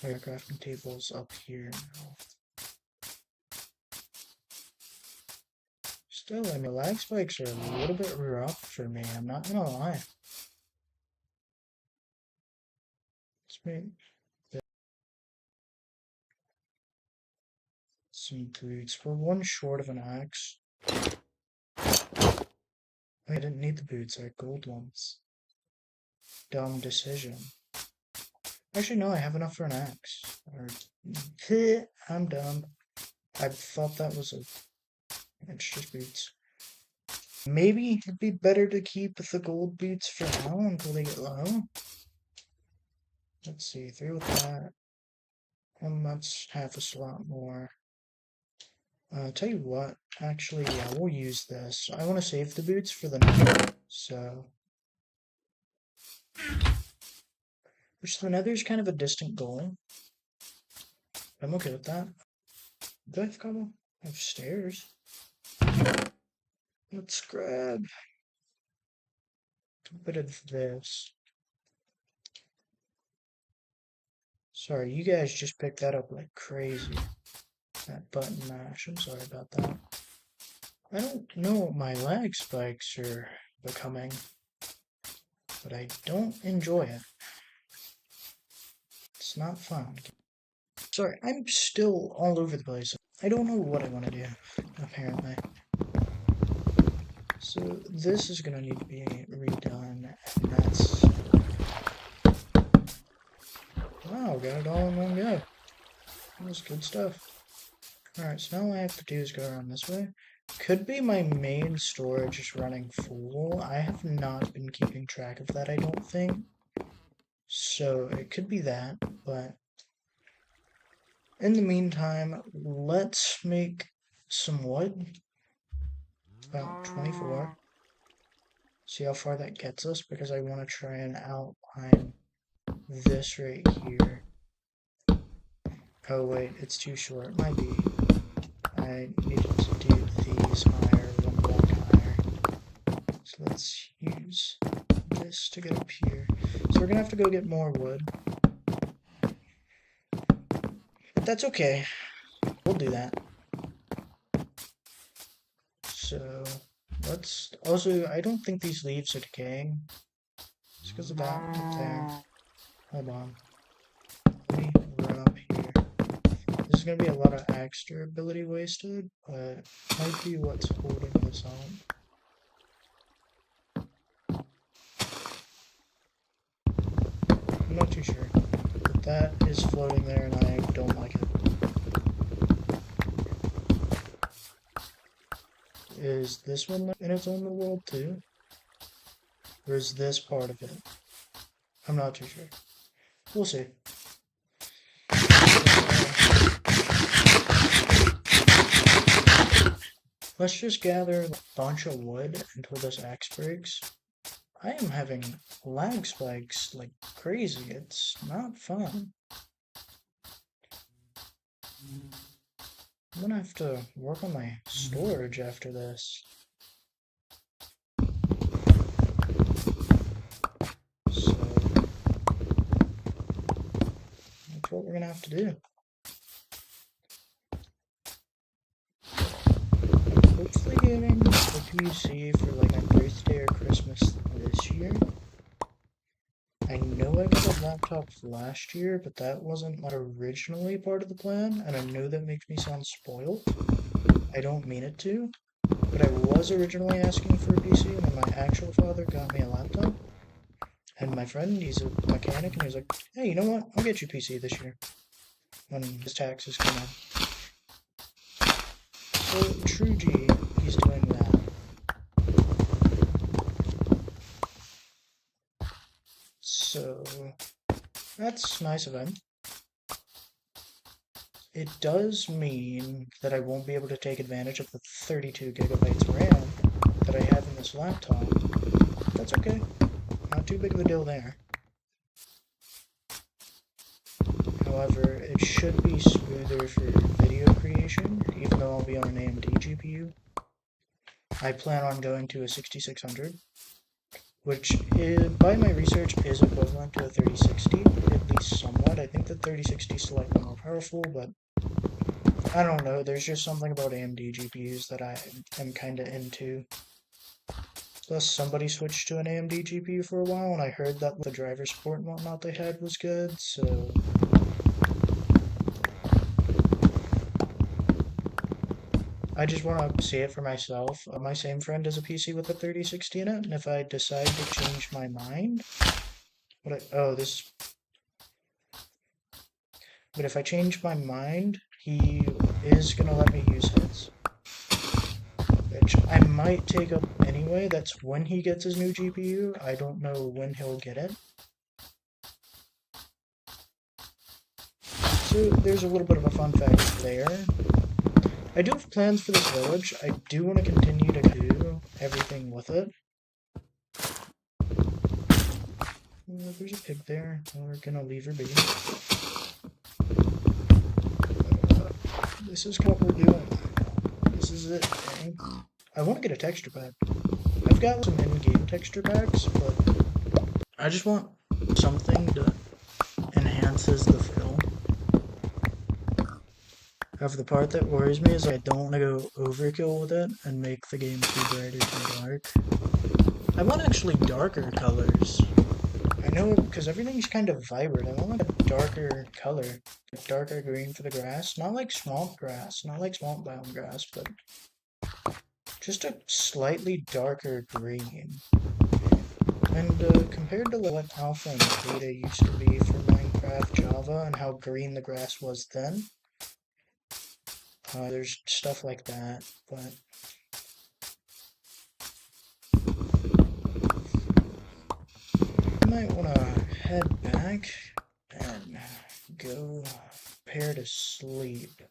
Our crafting table's up here now. Still, I mean, lag spikes are a little bit rough for me, I'm not gonna lie. Let's make some boots. We're one short of an axe. I didn't need the boots, I had gold ones. Dumb decision. Actually, no, I have enough for an axe. Or, I'm dumb. I thought that was a... It's just boots. Maybe it'd be better to keep the gold boots for now until they get low. Let's see, 3 with that. That's half a slot more. Tell you what, actually, yeah, we'll use this. I want to save the boots for the nether, so... Which the nether's kind of a distant goal. I'm okay with that. Do I have cobble? I have stairs. Let's grab a bit of this. Sorry, you guys just picked that up like crazy. That button mash, I'm sorry about that. I don't know what my lag spikes are becoming, but I don't enjoy it. It's not fun. Sorry, I'm still all over the place. I don't know what I want to do, apparently. So this is gonna need to be redone, and that's... got it all in one go. That was good stuff. Alright, so now all I have to do is go around this way. Could be my main storage is running full. I have not been keeping track of that, I don't think. So it could be that, but in the meantime, let's make some wood. About 24. See how far that gets us, because I want to try and outline this right here. Oh wait, it's too short. Might be. I needed to do these higher, one block higher. So let's use this to get up here. So we're gonna have to go get more wood. But that's okay. We'll do that. So let's also, I don't think these leaves are decaying. It's because of that up there. Hold on. Let me run up here. This is going to be a lot of axe durability wasted, but might be what's holding this on. I'm not too sure. But that is floating there and I don't like it. Is this one in its own world too? Or is this part of it? I'm not too sure. We'll see. Let's just gather a bunch of wood until this axe breaks. I am having lag spikes like crazy. It's not fun. I'm gonna have to work on my storage after this. So that's what we're gonna have to do. I'm hopefully getting a PC for like my birthday or Christmas this year. I know I got a laptop last year, but that wasn't like originally part of the plan, and I know that makes me sound spoiled. I don't mean it to, but I was originally asking for a PC, and then my actual father got me a laptop. And my friend, he's a mechanic, and he was like, hey, you know what? I'll get you a PC this year, when his taxes come in. So, True G, he's doing that. So, that's nice of him. It does mean that I won't be able to take advantage of the 32 gigabytes RAM that I have in this laptop. That's okay. Not too big of a deal there. However, it should be smoother for video creation, even though I'll be on an AMD GPU. I plan on going to a 6600, which by my research is equivalent to a 3060, at least somewhat. I think the 3060 is slightly more powerful, but I don't know, there's just something about AMD GPUs that I am kinda into. Plus, somebody switched to an AMD GPU for a while, and I heard that the driver support and whatnot they had was good, so I just want to see it for myself. My same friend has a PC with a 3060 in it, and if I decide to change my mind, but if I change my mind, he is gonna let me use his, which I might take up anyway. That's when he gets his new GPU. I don't know when he'll get it. So there's a little bit of a fun fact there. I do have plans for this village. I do want to continue to do everything with it. There's a pig there. We're gonna leave her be. This is what we're doing. This is it, okay? I want to get a texture pack. I've got some in-game texture packs, but I just want something that enhances the film. However, the part that worries me is I don't want to go overkill with it and make the game too bright or too dark. I want actually darker colors. I know, because everything's kind of vibrant. I want like a darker color. A darker green for the grass. Not like swamp grass. Not like swamp biome grass, but just a slightly darker green. And compared to what alpha and beta used to be for Minecraft Java and how green the grass was then, there's stuff like that, but I might want to head back and go prepare to sleep.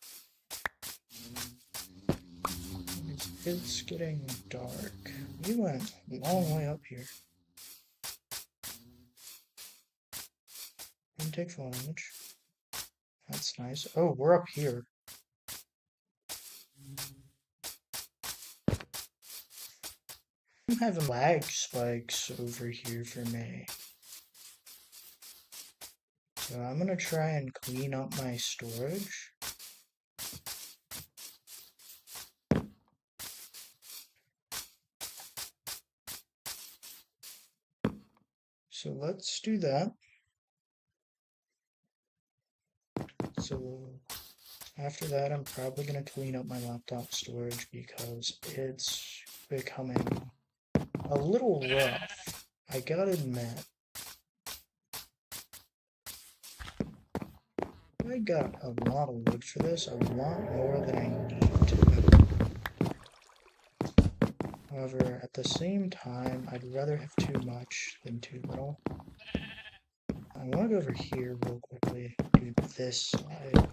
It's getting dark. We went a long way up here. Didn't take full damage. That's nice. Oh, we're up here. I'm having lag spikes over here for me. So I'm gonna try and clean up my storage. So let's do that. So after that, I'm probably gonna clean up my laptop storage because it's becoming a little rough. I gotta admit. I got a lot of wood for this, a lot more than I need to. However, at the same time, I'd rather have too much than too little. I want to go over here real quickly, do this side.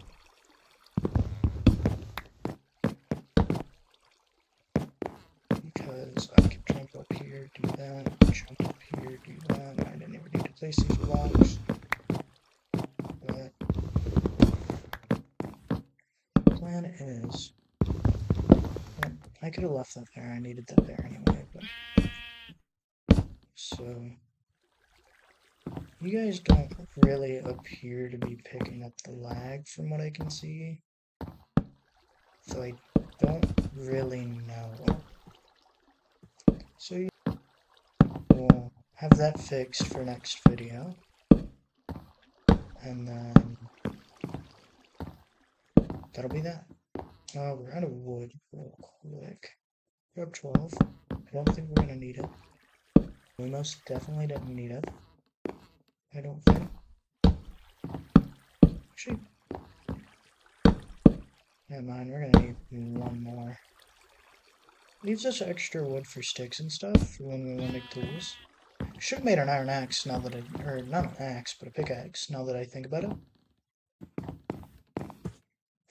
Because I can jump up here, do that, jump up here, do that. I didn't even need to place these blocks. But the plan is, I could have left that there, I needed that there anyway, but so you guys don't really appear to be picking up the lag from what I can see. So I don't really know. So we'll have that fixed for next video. And then that'll be that. We're out of wood real quick. Grab 12. I don't think we're gonna need it. We most definitely didn't need it. I don't think. Actually, never mind, we're gonna need one more. Leaves us extra wood for sticks and stuff for when we want to make tools. Should have made an iron axe now that or not an axe, but a pickaxe now that I think about it.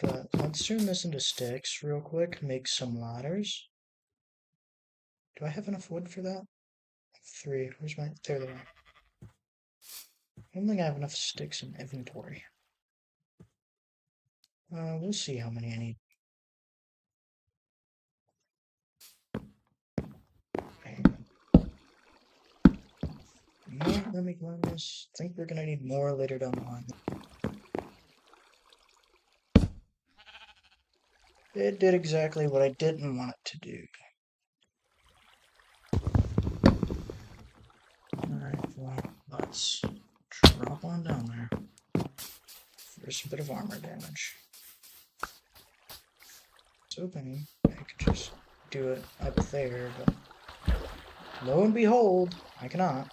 But let's turn this into sticks real quick, make some ladders. Do I have enough wood for that? 3. Where's my, there they are. I don't think I have enough sticks in inventory. We'll see how many I need. No, let me climb this. I think we're gonna need more later down the line. It did exactly what I didn't want it to do. Alright, well, let's drop on down there. First bit of armor damage. I was hoping I could just do it up there, but lo and behold, I cannot.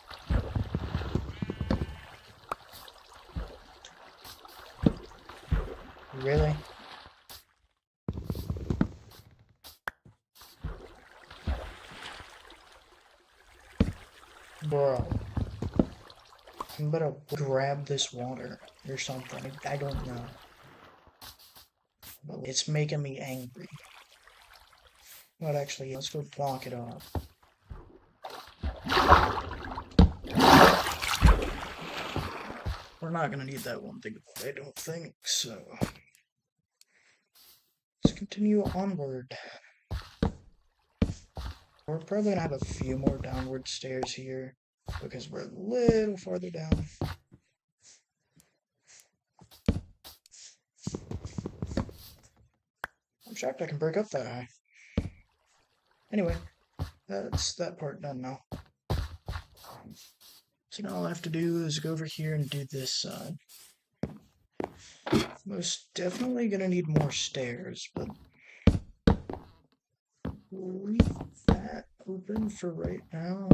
Really? Bro. I'm gonna grab this water or something. I don't know. But it's making me angry. But actually, let's go block it off. We're not gonna need that one thing, I don't think, so let's continue onward. We're probably gonna have a few more downward stairs here because we're a little farther down. I'm shocked I can break up that high. Anyway, that's that part done now. So now all I have to do is go over here and do this side. Most definitely gonna need more stairs, but we'll leave that open for right now.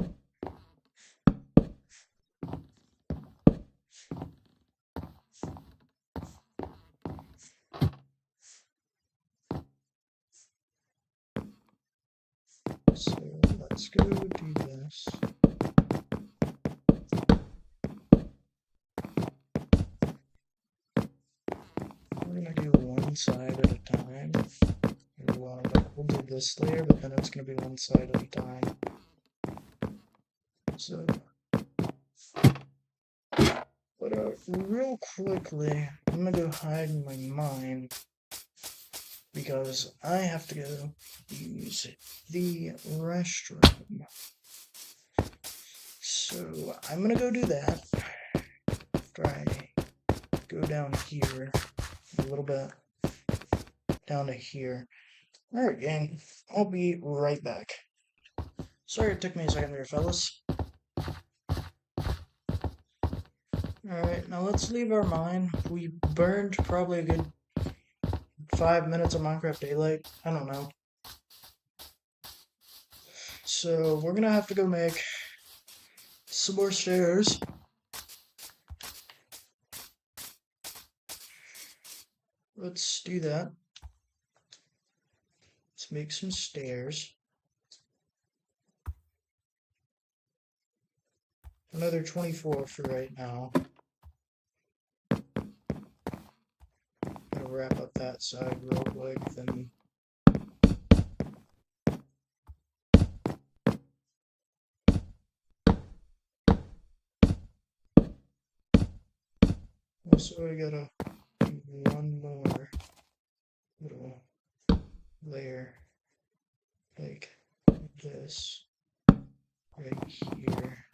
let's go do this. We're gonna do one side at a time. We'll do this layer, but then it's gonna be one side at a time. So, but real quickly, I'm gonna go hide in my mine because I have to go use the restroom. So I'm gonna go do that after I go down here a little bit, down to here. Alright, gang, I'll be right back. Sorry it took me a second there, fellas. Alright, now let's leave our mine. We burned probably a good 5 minutes of Minecraft Daylight. I don't know. So we're gonna have to go make some more stairs. Let's do that. Let's make some stairs. Another 24 for right now. Gonna wrap up that side real quick, then also I gotta do one more little layer like this right here.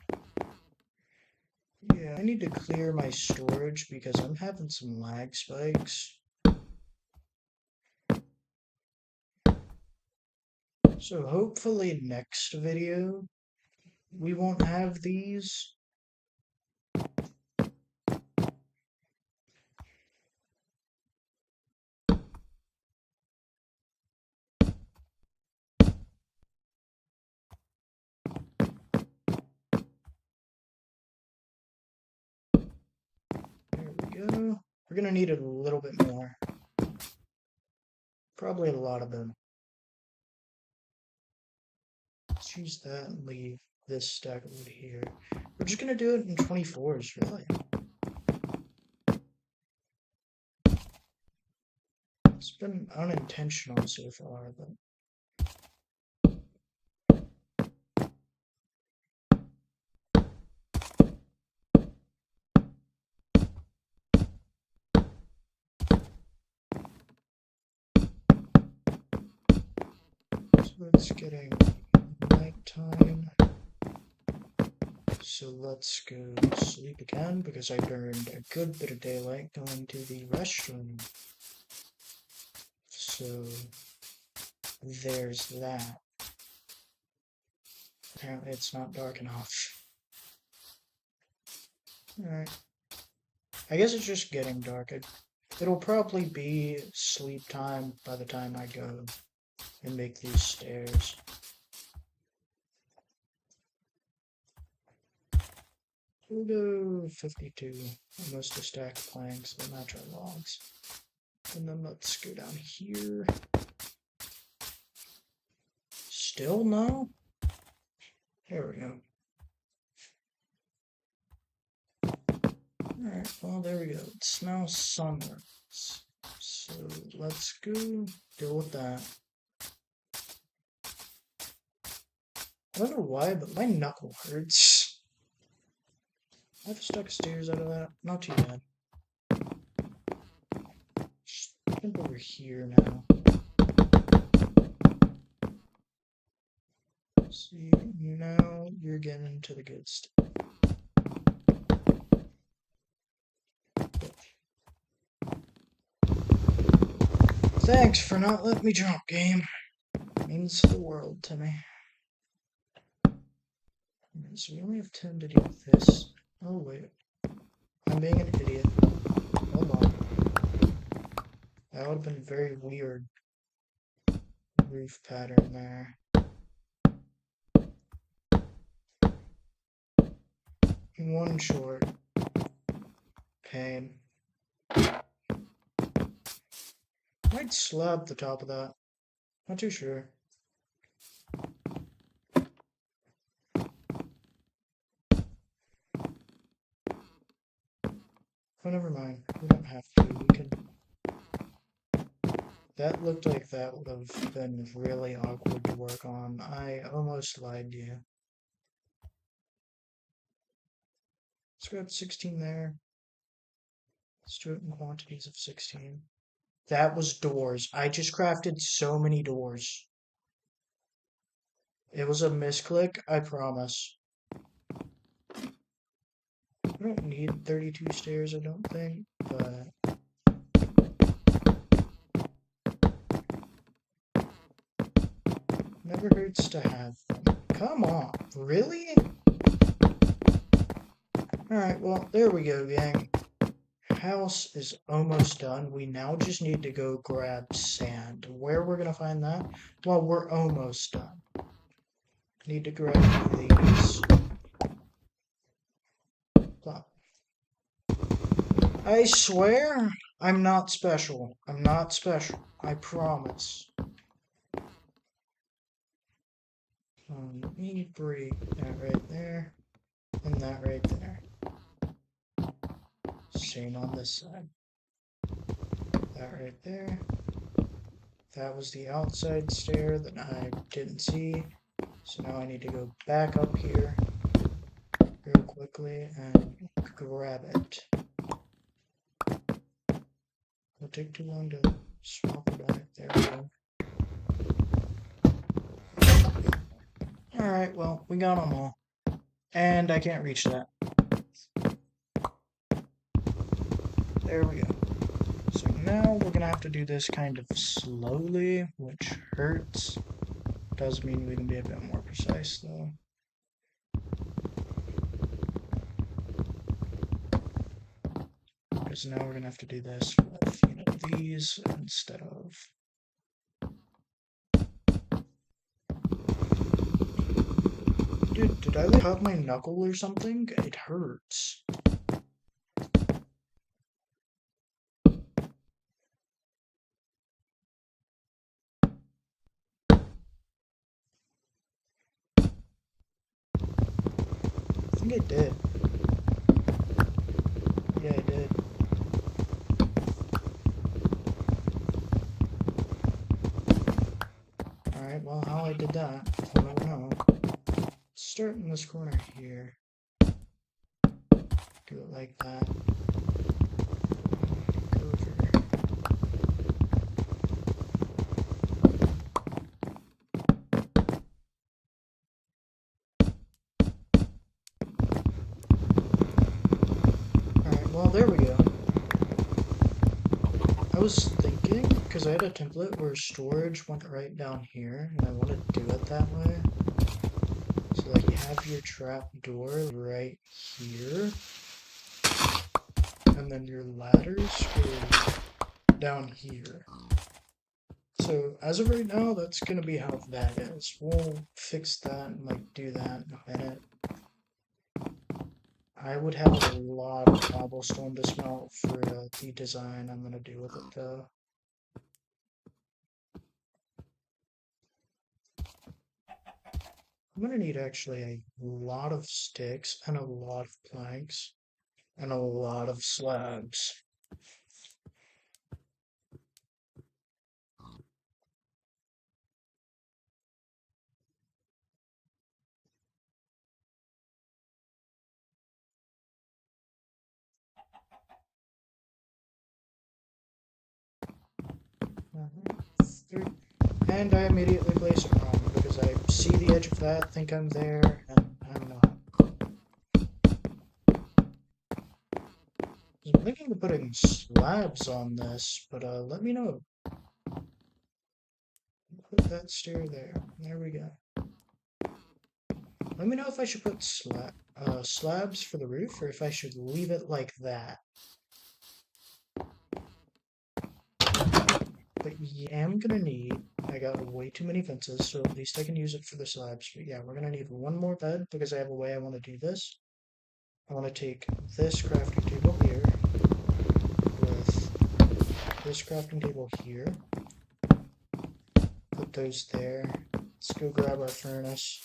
Yeah, I need to clear my storage because I'm having some lag spikes. So hopefully next video we won't have these. There we go. We're gonna need a little bit more. Probably a lot of them. Let's use that and leave this stack of wood here. We're just gonna do it in 24s, really. It's been unintentional so far, but so it's getting nighttime. So let's go sleep again because I burned a good bit of daylight going to the restroom. So there's that. Apparently it's not dark enough. Alright. I guess it's just getting dark. It'll probably be sleep time by the time I go and make these stairs. We'll go 52, almost a stack of planks that match our logs. And then let's go down here. Still no? There we go. Alright, well there we go. It's now sunrise. So let's go deal with that. I don't know why, but my knuckle hurts. I've stuck stairs out of that. Not too bad. Just jump over here now. See, now you're getting into the good stuff. Thanks for not letting me jump, game. It means the world to me. So we only have 10 to do this. Oh wait. I'm being an idiot. Hold on. That would have been very weird. Roof pattern there. One short. Pain. Might slab the top of that. Not too sure. Oh, never mind. We don't have to. We can. That looked like that would have been really awkward to work on. I almost lied to you. Let's grab 16 there. Let's do it in quantities of 16. That was doors. I just crafted so many doors. It was a misclick, I promise. I don't need 32 stairs, I don't think, but never hurts to have them. Come on, really? Alright, well, there we go, gang. House is almost done. We now just need to go grab sand. Where we're gonna find that? Well, we're almost done. Need to grab these. Plop. I swear, I'm not special. I'm not special. I promise. Let me break that right there, and that right there. Same on this side. That right there. That was the outside stair that I didn't see. So now I need to go back up here real quickly and grab it. It'll take too long to swap it back. There we go. Alright, well, we got them all. And I can't reach that. There we go. So now we're gonna have to do this kind of slowly, which hurts. Does mean we can be a bit more precise though. Because now we're gonna have to do this with, these instead of. Dude, did I cut my knuckle or something? It hurts. I think I did. Yeah, I did. Alright, well, how I did that, I don't know. Start in this corner here. Do it like that. Go over. Alright, well, there we go. I was thinking, because I had a template where storage went right down here, and I want to do it that way. So, like, you have your trap door right here, and then your ladders go down here. So, as of right now, that's going to be how that is. We'll fix that and, like, do that in a minute. I would have a lot of cobblestone to smelt for the design I'm going to do with it, though. I'm going to need actually a lot of sticks and a lot of planks and a lot of slabs. And I immediately place it wrong because I see the edge of that, think I'm there, and I'm not. I'm thinking of putting slabs on this, but let me know. Put that stair there. There we go. Let me know if I should put slabs for the roof or if I should leave it like that. But yeah, I'm gonna need, I got way too many fences, so at least I can use it for the slabs. But yeah, we're gonna need one more bed because I have a way I want to do this. I want to take this crafting table here with this crafting table here. Put those there. Let's go grab our furnace.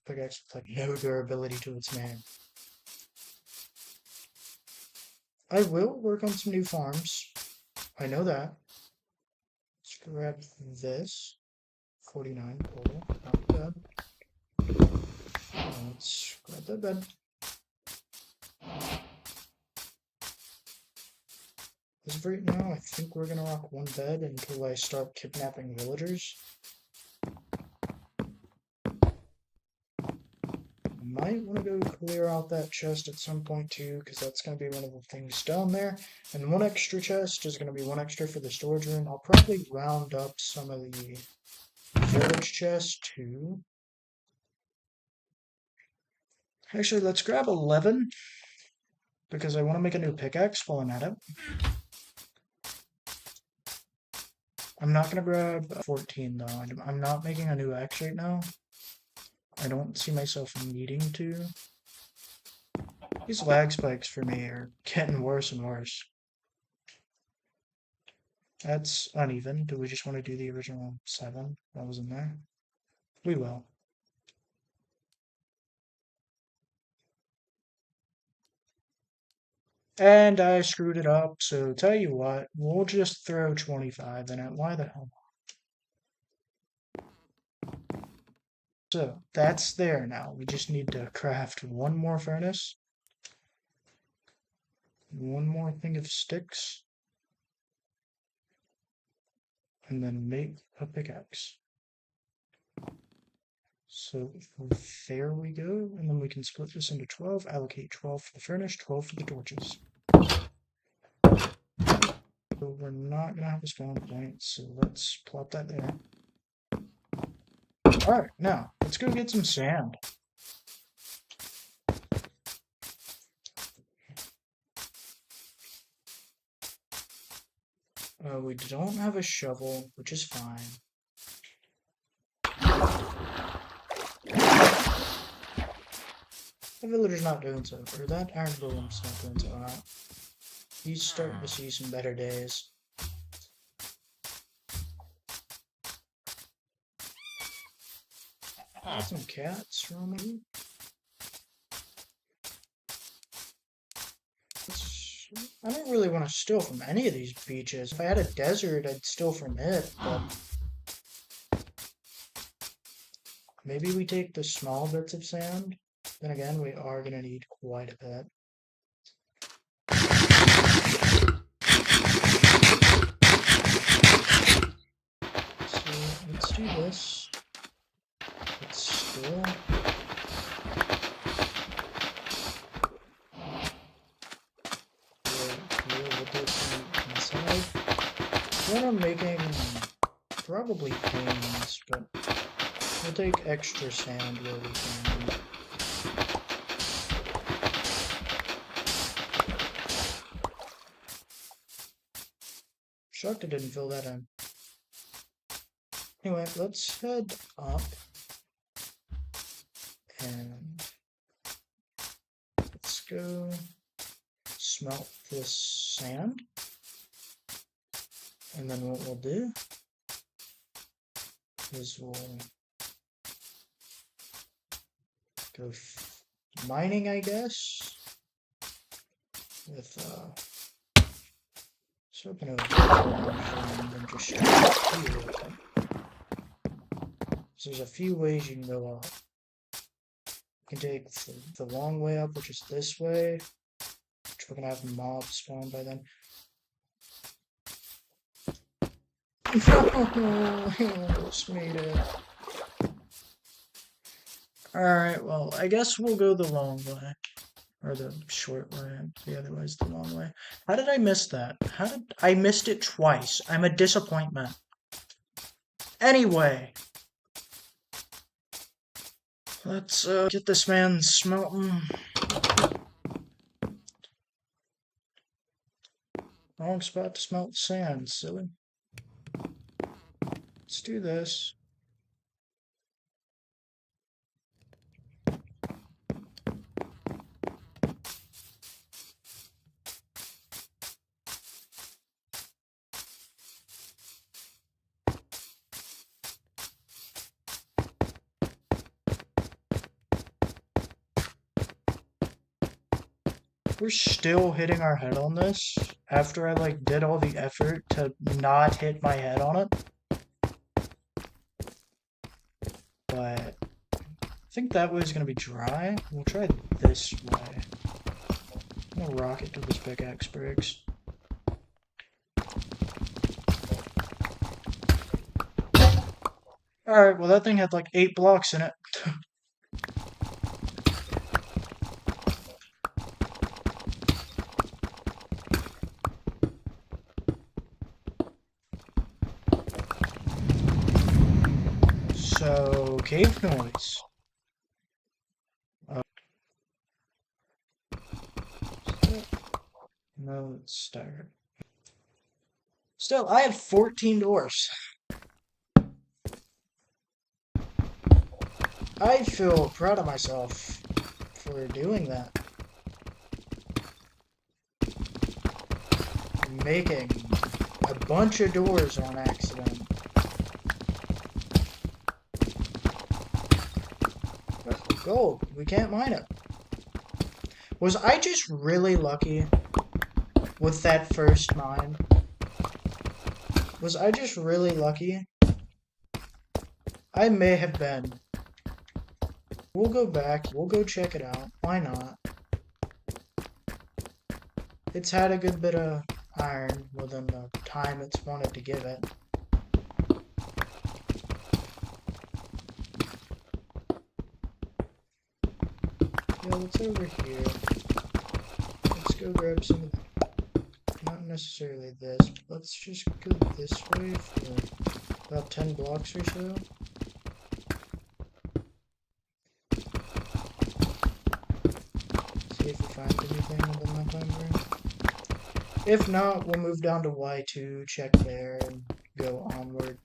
Pickaxe with like no durability to its name. I will work on some new farms. I know that. Let's grab this. 49 total. Not bad. Let's grab that bed. As of right now, I think we're gonna rock one bed until I start kidnapping villagers. Might want to go clear out that chest at some point too, because that's going to be one of the things down there. And one extra chest is going to be one extra for the storage room. I'll probably round up some of the village chests too. Actually, let's grab 11, because I want to make a new pickaxe while I'm at it. I'm not going to grab 14 though. I'm not making a new axe right now. I don't see myself needing to. These lag spikes for me are getting worse and worse. That's uneven. Do we just want to do the original 7 that was in there? We will. And I screwed it up, so tell you what, we'll just throw 25 in it. Why the hell? So, that's there now. We just need to craft one more furnace. One more thing of sticks. And then make a pickaxe. So there we go, and then we can split this into 12, allocate 12 for the furnace, 12 for the torches. So we're not going to have a spawn point, so let's plop that there. Alright, now, let's go get some sand. We don't have a shovel, which is fine. The villager's not doing so, or that iron golem's not doing so hot. He's starting to see some better days. Got some cats roaming. I don't really want to steal from any of these beaches. If I had a desert, I'd steal from it, but maybe we take the small bits of sand. Then again, we are going to need quite a bit. So let's do this. Let's still. We'll do it from inside. Then I'm making probably panes, but we'll take extra sand where we can. Shocked I didn't fill that in. Anyway, let's head up and let's go smelt this sand. And then what we'll do is we'll go mining, I guess, with so open over and then just here. So there's a few ways you can go up. You can take the long way up, which is this way, which we're gonna have mobs spawn by then. I almost made it. Alright, well, I guess we'll go the long way. Or the short way. The other way is the long way. How did I miss that? I missed it twice. I'm a disappointment. Anyway. Let's get this man smelting. Wrong spot to smelt sand, silly. Let's do this. We're still hitting our head on this after I like did all the effort to not hit my head on it. But I think that way is gonna be dry. We'll try this way. I'm gonna rock it till this pickaxe breaks. Alright, well that thing had like 8 blocks in it. So, cave noise. No, let's start. Still, I have 14 doors. I feel proud of myself for doing that. Making a bunch of doors on accident. Gold. We can't mine it. Was I just really lucky with that first mine? Was I just really lucky? I may have been. We'll go back. We'll go check it out. Why not? It's had a good bit of iron within the time it's wanted to give it. Yeah, what's over here? Let's go grab some of the, not necessarily this, but let's just go this way for about 10 blocks or so. See if we find anything within my time room. If not, we'll move down to Y2, check there, and go onward.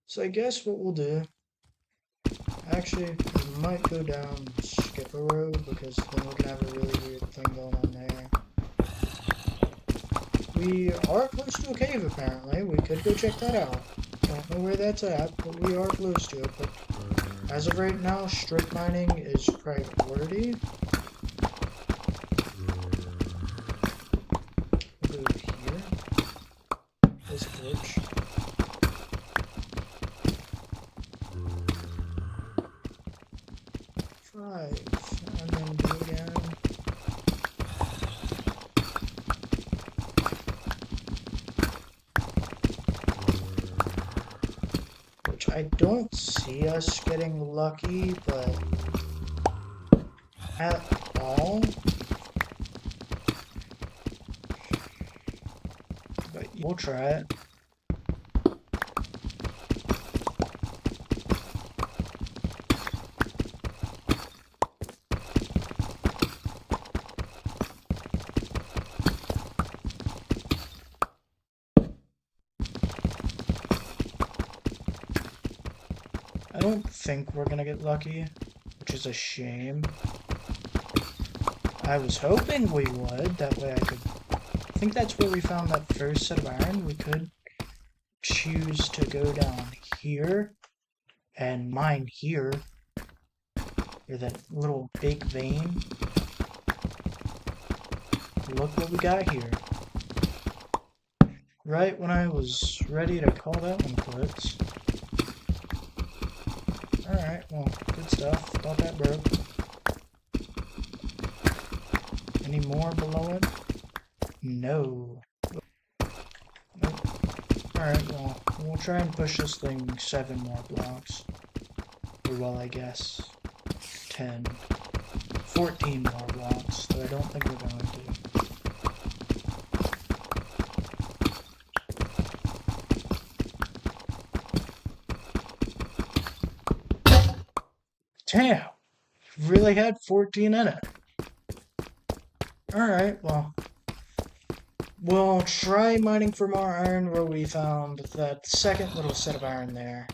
So I guess what we'll do, actually, we might go down Skipper Road, because then we're gonna have a really weird thing going on there. We are close to a cave, apparently. We could go check that out. Don't know where that's at, but we are close to it. But as of right now, strip mining is priority. We'll go here. There's a glitch. And then do it again. Which I don't see us getting lucky, but at all. But we'll try it. I don't think we're gonna get lucky, which is a shame. I was hoping we would, that way I could... I think that's where we found that first set of iron. We could choose to go down here and mine here, or that little big vein. Look what we got here. Right when I was ready to call that one quits. Alright, well, good stuff. Thought that broke. Any more below it? No. Nope. Alright, well, we'll try and push this thing 7 more blocks. Or, well, I guess 10. 14 more blocks, though I don't think we're going to. Damn! Really had 14 in it. Alright, well. We'll try mining for more iron where we found that second little set of iron there.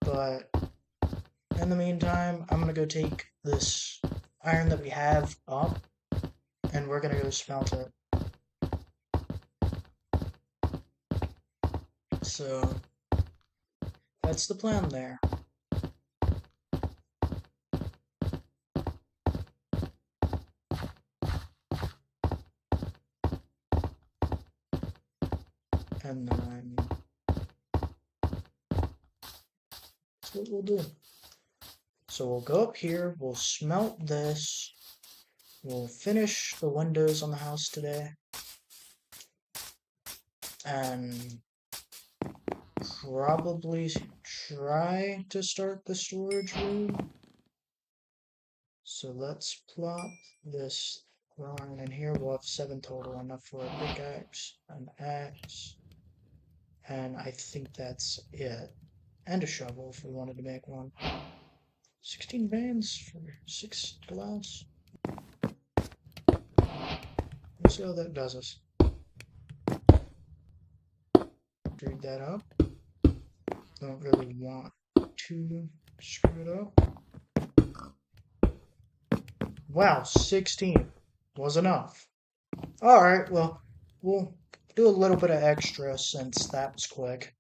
But in the meantime, I'm gonna go take this iron that we have up, and we're gonna go smelt it. So that's the plan there. And then that's what we'll do. So we'll go up here, we'll smelt this, we'll finish the windows on the house today, and probably try to start the storage room. So let's plop this iron in here. We'll have 7 total, enough for a pickaxe, an axe, and I think that's it. And a shovel if we wanted to make one. 16 veins for 6 glass. Let's see how that does us. Screwed that up. Don't really want to screw it up. Wow, 16 was enough. Alright, well, we'll do a little bit of extra since that was quick.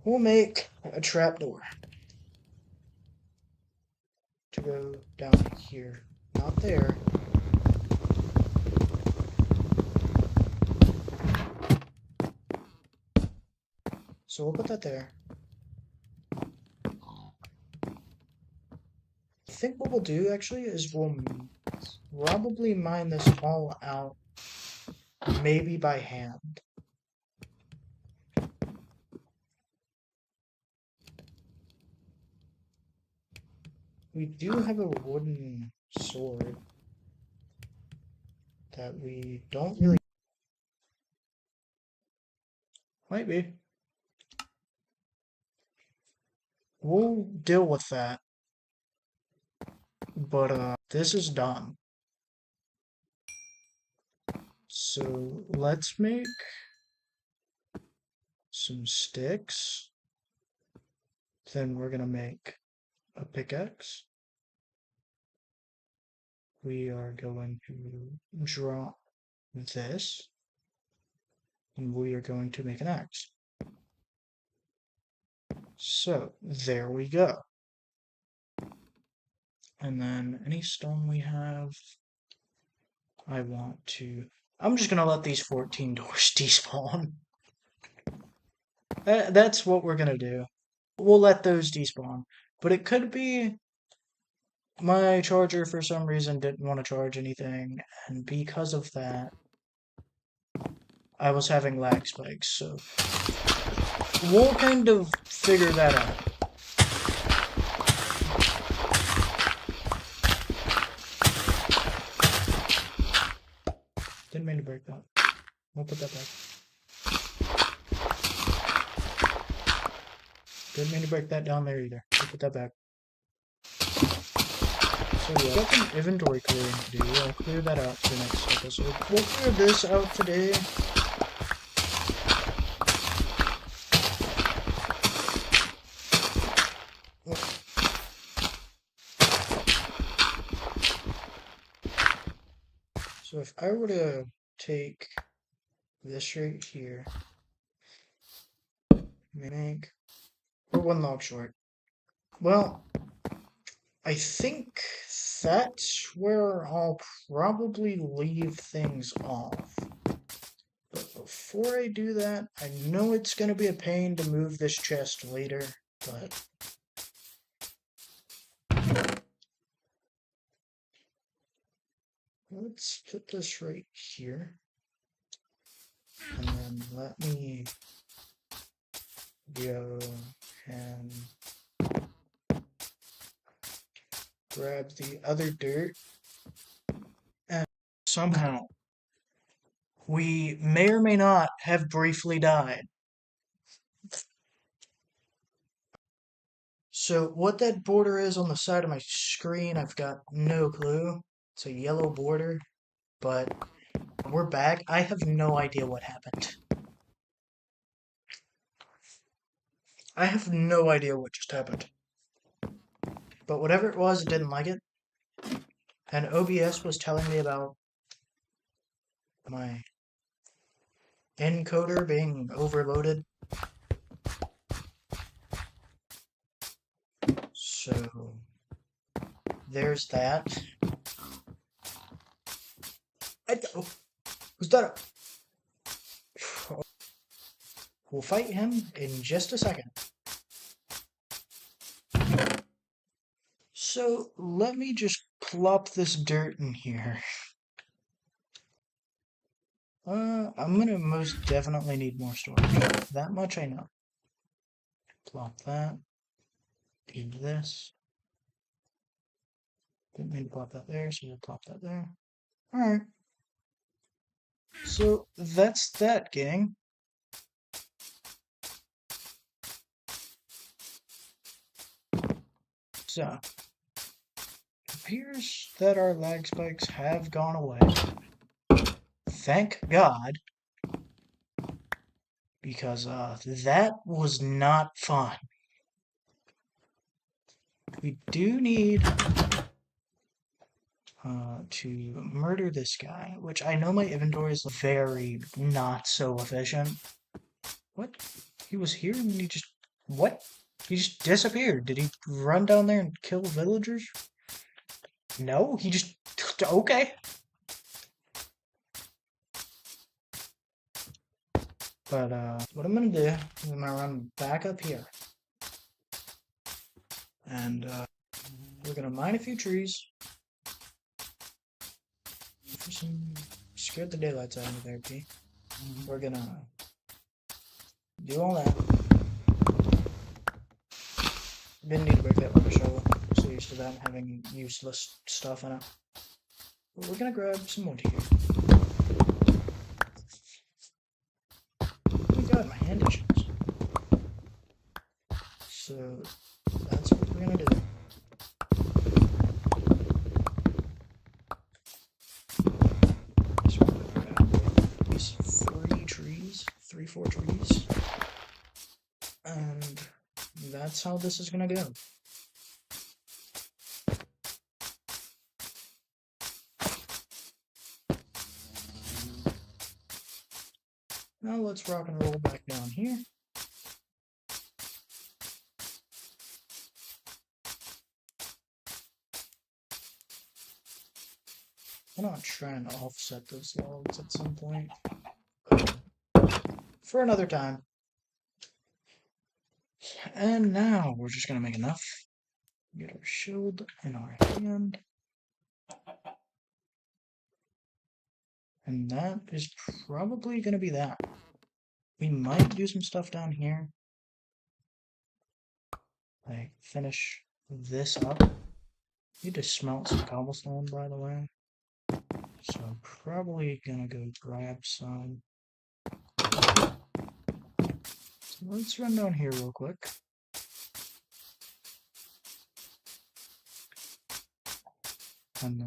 We'll make a trapdoor to go down here. Not there. So we'll put that there. I think what we'll do actually is we'll probably mine this all out, maybe by hand. We do have a wooden sword that we don't really... Might be. We'll deal with that. But this is done. So let's make some sticks. Then we're gonna make a pickaxe. We are going to drop this. And we are going to make an axe. So there we go. And then any stone we have, I'm just gonna let these 14 doors despawn. That's what we're gonna do. We'll let those despawn. But it could be my charger for some reason didn't want to charge anything, and because of that, I was having lag spikes, so we'll kind of figure that out. Didn't mean to break that. We'll put that back. Didn't mean to break that down there either. We'll put that back. So yeah, I've got some inventory clearing to do. I'll clear that out for the next episode. We'll clear this out today. So if I were to take this right here, we're 1 log short. Well, I think that's where I'll probably leave things off. But before I do that, I know it's going to be a pain to move this chest later, but let's put this right here. And then let me go and grab the other dirt. And somehow, we may or may not have briefly died. So what that border is on the side of my screen, I've got no clue. It's a yellow border, but we're back. I have no idea what happened. I have no idea what just happened. But whatever it was, it didn't like it. And OBS was telling me about my encoder being overloaded. So there's that. Who's that? We'll fight him in just a second. So let me just plop this dirt in here. I'm gonna most definitely need more storage. That much I know. Plop that. Do this. Didn't mean to plop that there, so we'll plop that there. Alright. So that's that, gang. So, it appears that our lag spikes have gone away. Thank God. Because that was not fun. We do need to murder this guy, which I know my inventory is very not so efficient. What? He was here and he just... What? He just disappeared. Did he run down there and kill villagers? No, he just... Okay. But what I'm gonna do is I'm gonna run back up here. And we're gonna mine a few trees. Scared the daylights out of me there, P. We're gonna do all that. Didn't need to break that rubber shovel. I'm so used to that having useless stuff in it. But we're gonna grab some wood here. Oh my god, my hand itches. So that's what we're gonna do. So we're gonna grab these 4 trees. And that's how this is gonna go. Now let's rock and roll back down here. I'm not trying to offset those logs at some point. For another time. And now we're just gonna make enough. Get our shield in our hand. And that is probably gonna be that. We might do some stuff down here. Like finish this up. Need to smelt some cobblestone, by the way. So I'm probably gonna go grab some. So let's run down here real quick. And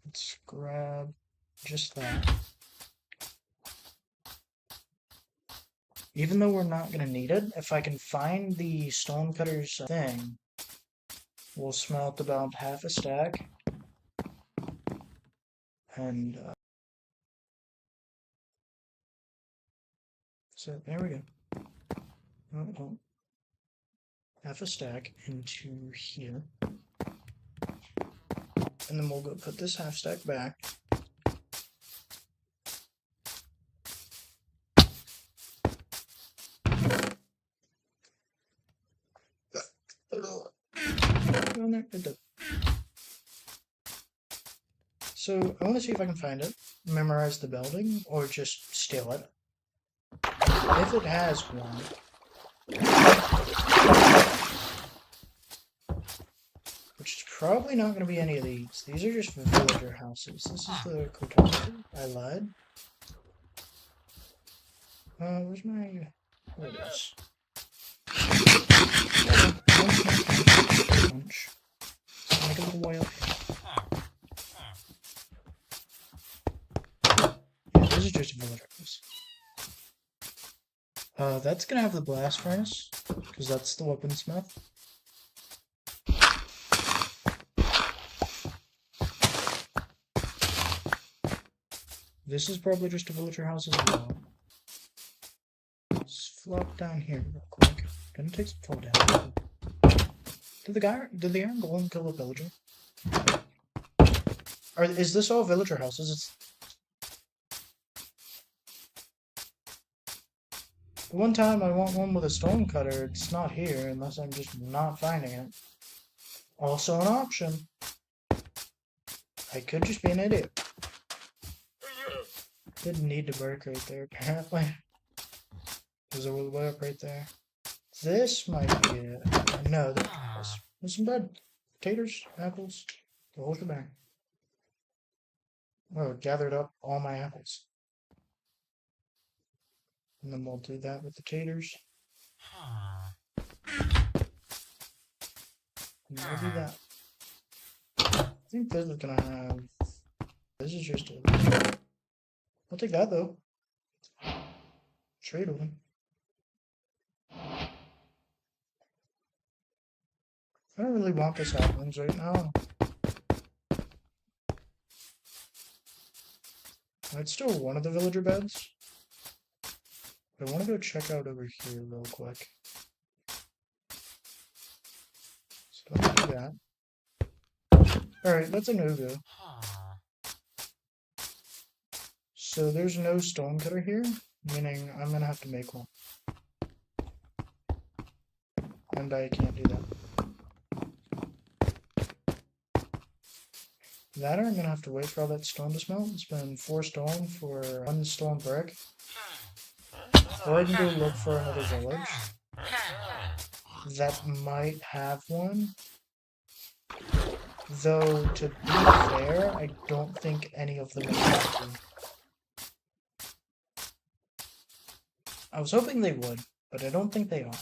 let's grab just that. Even though we're not gonna need it, if I can find the stonecutter's thing, we'll smelt about half a stack. And so there we go. Oh, half a stack into here. And then we'll go put this half stack back. Go in there. So I want to see if I can find it, memorize the building, or just steal it. If it has one, which is probably not going to be any of these. These are just villager houses. This is the cartography. I lied. Where's my... There it is. Punch. Make a little whale. Yeah, those are just villager houses. That's gonna have the blast furnace, because that's the weaponsmith. This is probably just a villager house as well. Let's flop down here real quick. Gonna take some fall damage. Did the iron golem kill a villager? Or is this all villager houses? The one time I want one with a stone cutter, it's not here unless I'm just not finding it. Also an option. I could just be an idiot. Didn't need to break right there, apparently. There's a way up right there. This might be it. No, there's some bread. Taters, apples, the whole shebang. Oh, gathered up all my apples. And then we'll do that with the taters. And we'll do that. I think this is gonna have... This is just a... I'll take that, though. Trade one. I don't really want this happenings right now. It's still one of the villager beds. I want to go check out over here real quick. So let's do that. Alright, that's a no-go. So there's no stone cutter here, meaning I'm going to have to make one. And I can't do that. That or I'm going to have to wait for all that stone to smelt. It's been 4 stone for 1 stone brick. Or I can go look for another village that might have one. Though, to be fair, I don't think any of them have one. I was hoping they would, but I don't think they are.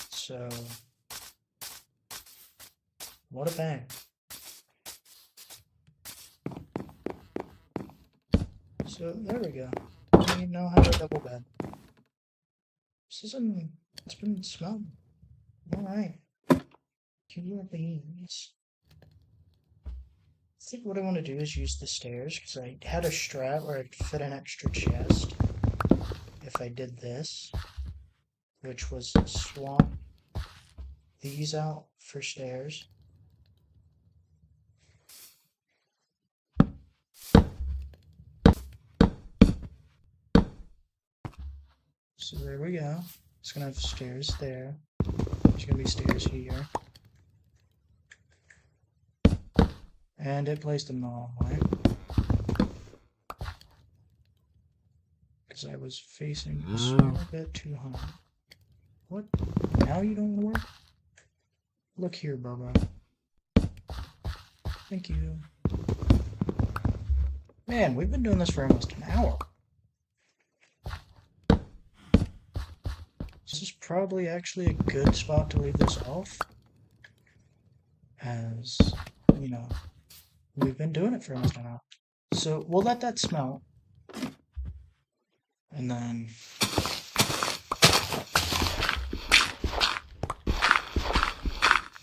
So, what a bang. So, there we go. We now have a double bed. It's been smelled. Alright. Killer beans. I think what I want to do is use the stairs, because I had a strat where I could fit an extra chest if I did this, which was swap these out for stairs. So there we go. It's going to have stairs there. There's going to be stairs here. And it placed them the wrong way. Because I was facing a small bit too high. What? Now you don't work? Look here, Bubba. Thank you. Man, we've been doing this for almost an hour. This is probably actually a good spot to leave this off. As, you know, we've been doing it for almost an hour. So we'll let that smelt. And then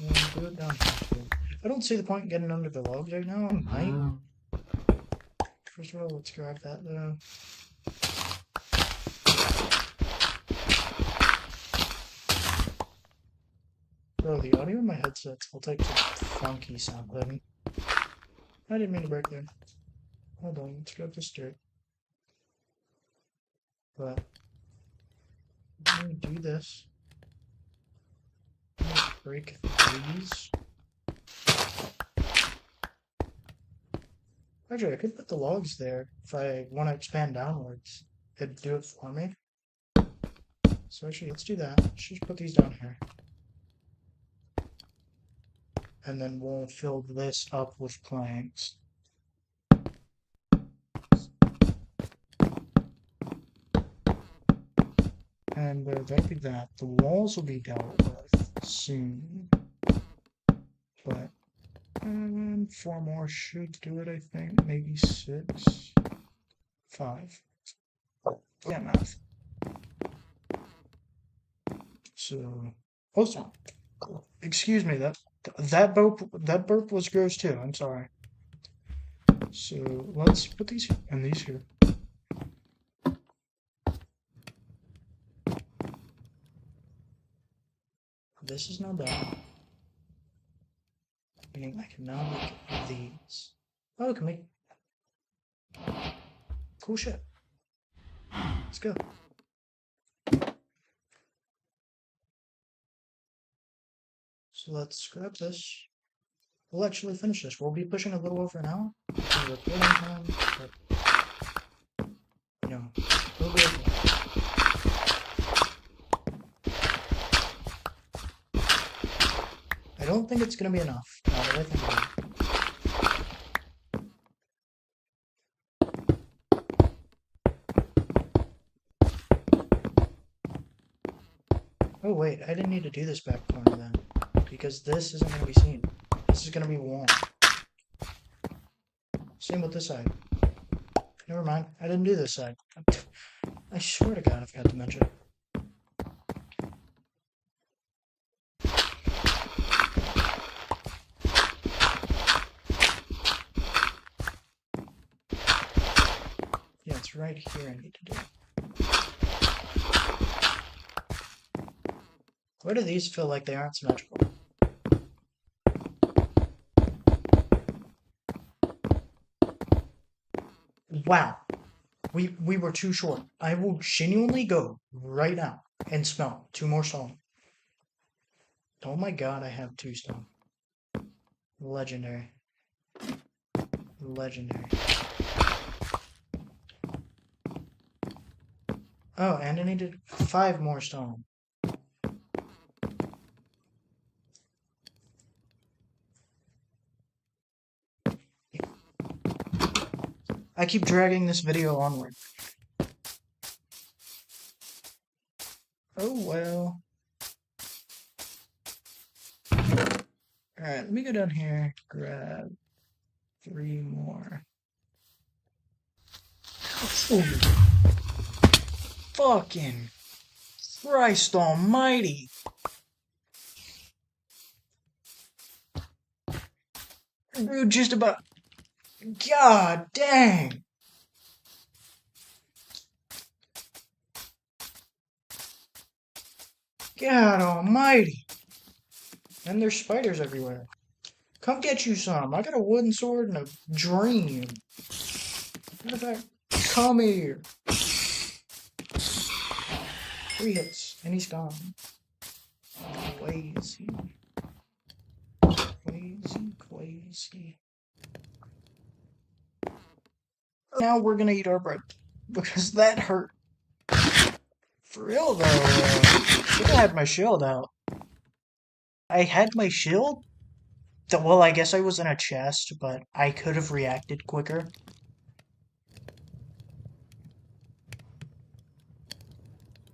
we'll do it down here. I don't see the point in getting under the logs right now. I might. First of all, let's grab that though. Bro, the audio in my headsets will take some funky sound level. I didn't mean to break there. Hold on, let's grab this dirt. But I'm gonna do this. I'm gonna break these. Actually, I could put the logs there if I want to expand downwards. It'd do it for me. So actually, let's do that. Let's just put these down here. And then we'll fill this up with planks. And that'll be that. The walls will be dealt with soon. But 4 more should do it, I think. Maybe 6. 5. Yeah, math. So, also, excuse me, that burp was gross too. I'm sorry. So let's put these and these here. This is now done. Meaning I can now make these. Oh, I can make cool shit. Let's go. So let's grab this. We'll actually finish this. We'll be pushing a little over an hour. Recording time, but, you know, we'll be okay. I don't think it's gonna be enough, now that I think about it. Oh wait, I didn't need to do this back corner then, because this isn't gonna be seen. This is gonna be warm. Same with this side. Never mind, I didn't do this side. I swear to God, I forgot to mention. Yeah, it's right here I need to do it. Why do these feel like they aren't symmetrical? Wow. We were too short. I will genuinely go right now and smell 2 more stone. Oh my God, I have 2 stone. Legendary. Legendary. Oh, and I needed 5 more stone. I keep dragging this video onward. Oh well. Alright, let me go down here, grab 3 more. Ooh. Fucking Christ almighty! Dude, just about... God dang! God almighty! And there's spiders everywhere. Come get you some. I got a wooden sword and a dream. Matter of fact, come here. 3 hits, and he's gone. Crazy. Crazy, crazy. Now we're gonna eat our bread. Because that hurt. For real though, I should have had my shield out. I had my shield? Well, I guess I was in a chest, but I could have reacted quicker.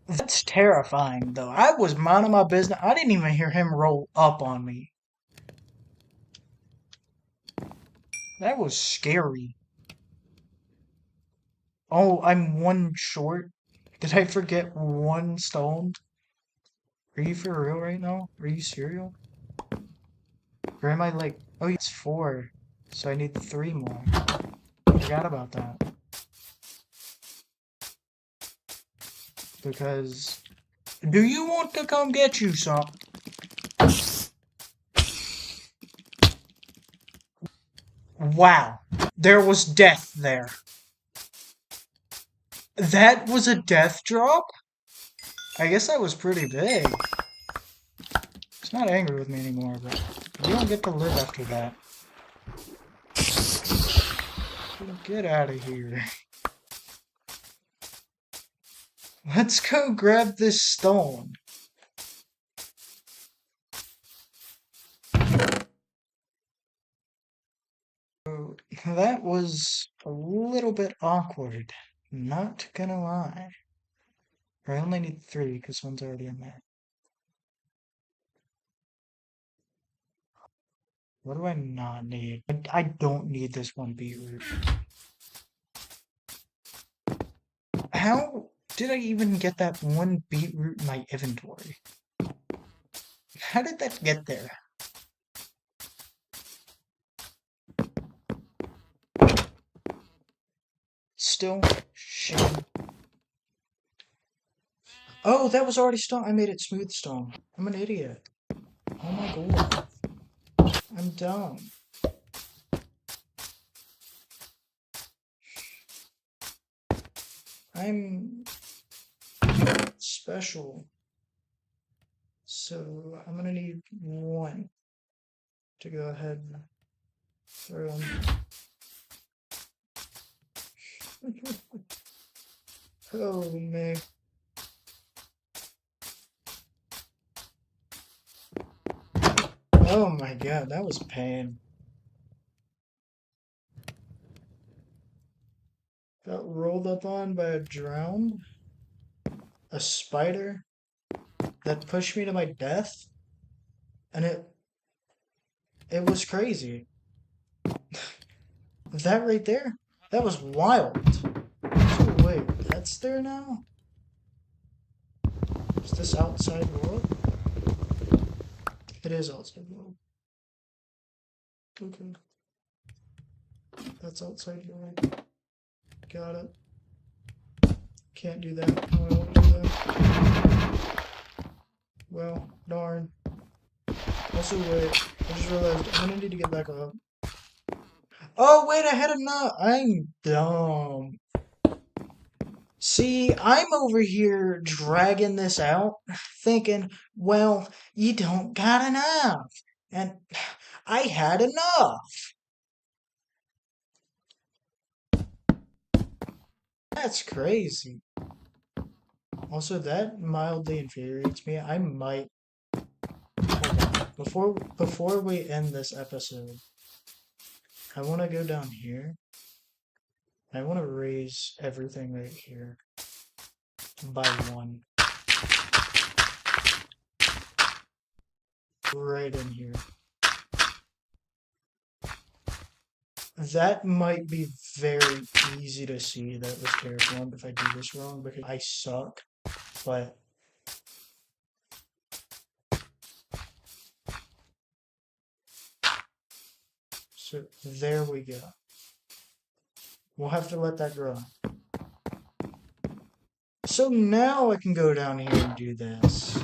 That's terrifying, though. I was minding my business. I didn't even hear him roll up on me. That was scary. Oh, I'm 1 short. Did I forget 1 stone? Are you for real right now? Are you serial? Or am I like... Oh, it's 4. So I need 3 more. Forgot about that. Because... Do you want to come get you some? Wow. There was death there. That was a death drop? I guess that was pretty big. He's not angry with me anymore, but you don't get to live after that. Get out of here. Let's go grab this stone. That was a little bit awkward. Not gonna lie. I only need 3 because 1's already in there. What do I not need? I don't need this 1 beetroot. How did I even get that 1 beetroot in my inventory? How did that get there? Still, shame. Oh, that was already stone. I made it smooth stone. I'm an idiot. Oh my god. I'm dumb. I'm special. So I'm gonna need one to go ahead and throw in. Oh man. Oh my god, that was pain. Got rolled up on by a drowned, a spider that pushed me to my death, and it was crazy. That right there, that was wild. So wait, that's there now? Is this outside world? It is outside world. Okay. That's outside world. Got it. Can't do that. No, I won't do that. Well, darn. Also, wait. I just realized I'm gonna need to get back up. Oh, wait, I had enough. I'm dumb. See, I'm over here dragging this out, thinking, well, you don't got enough. And I had enough. That's crazy. Also, that mildly infuriates me. I might. Hold on. Before we end this episode, I want to go down here. I want to raise everything right here by one. Right in here. That might be very easy to see that was terraformed if I do this wrong because I suck, but so there we go. We'll have to let that grow. So now I can go down here and do this.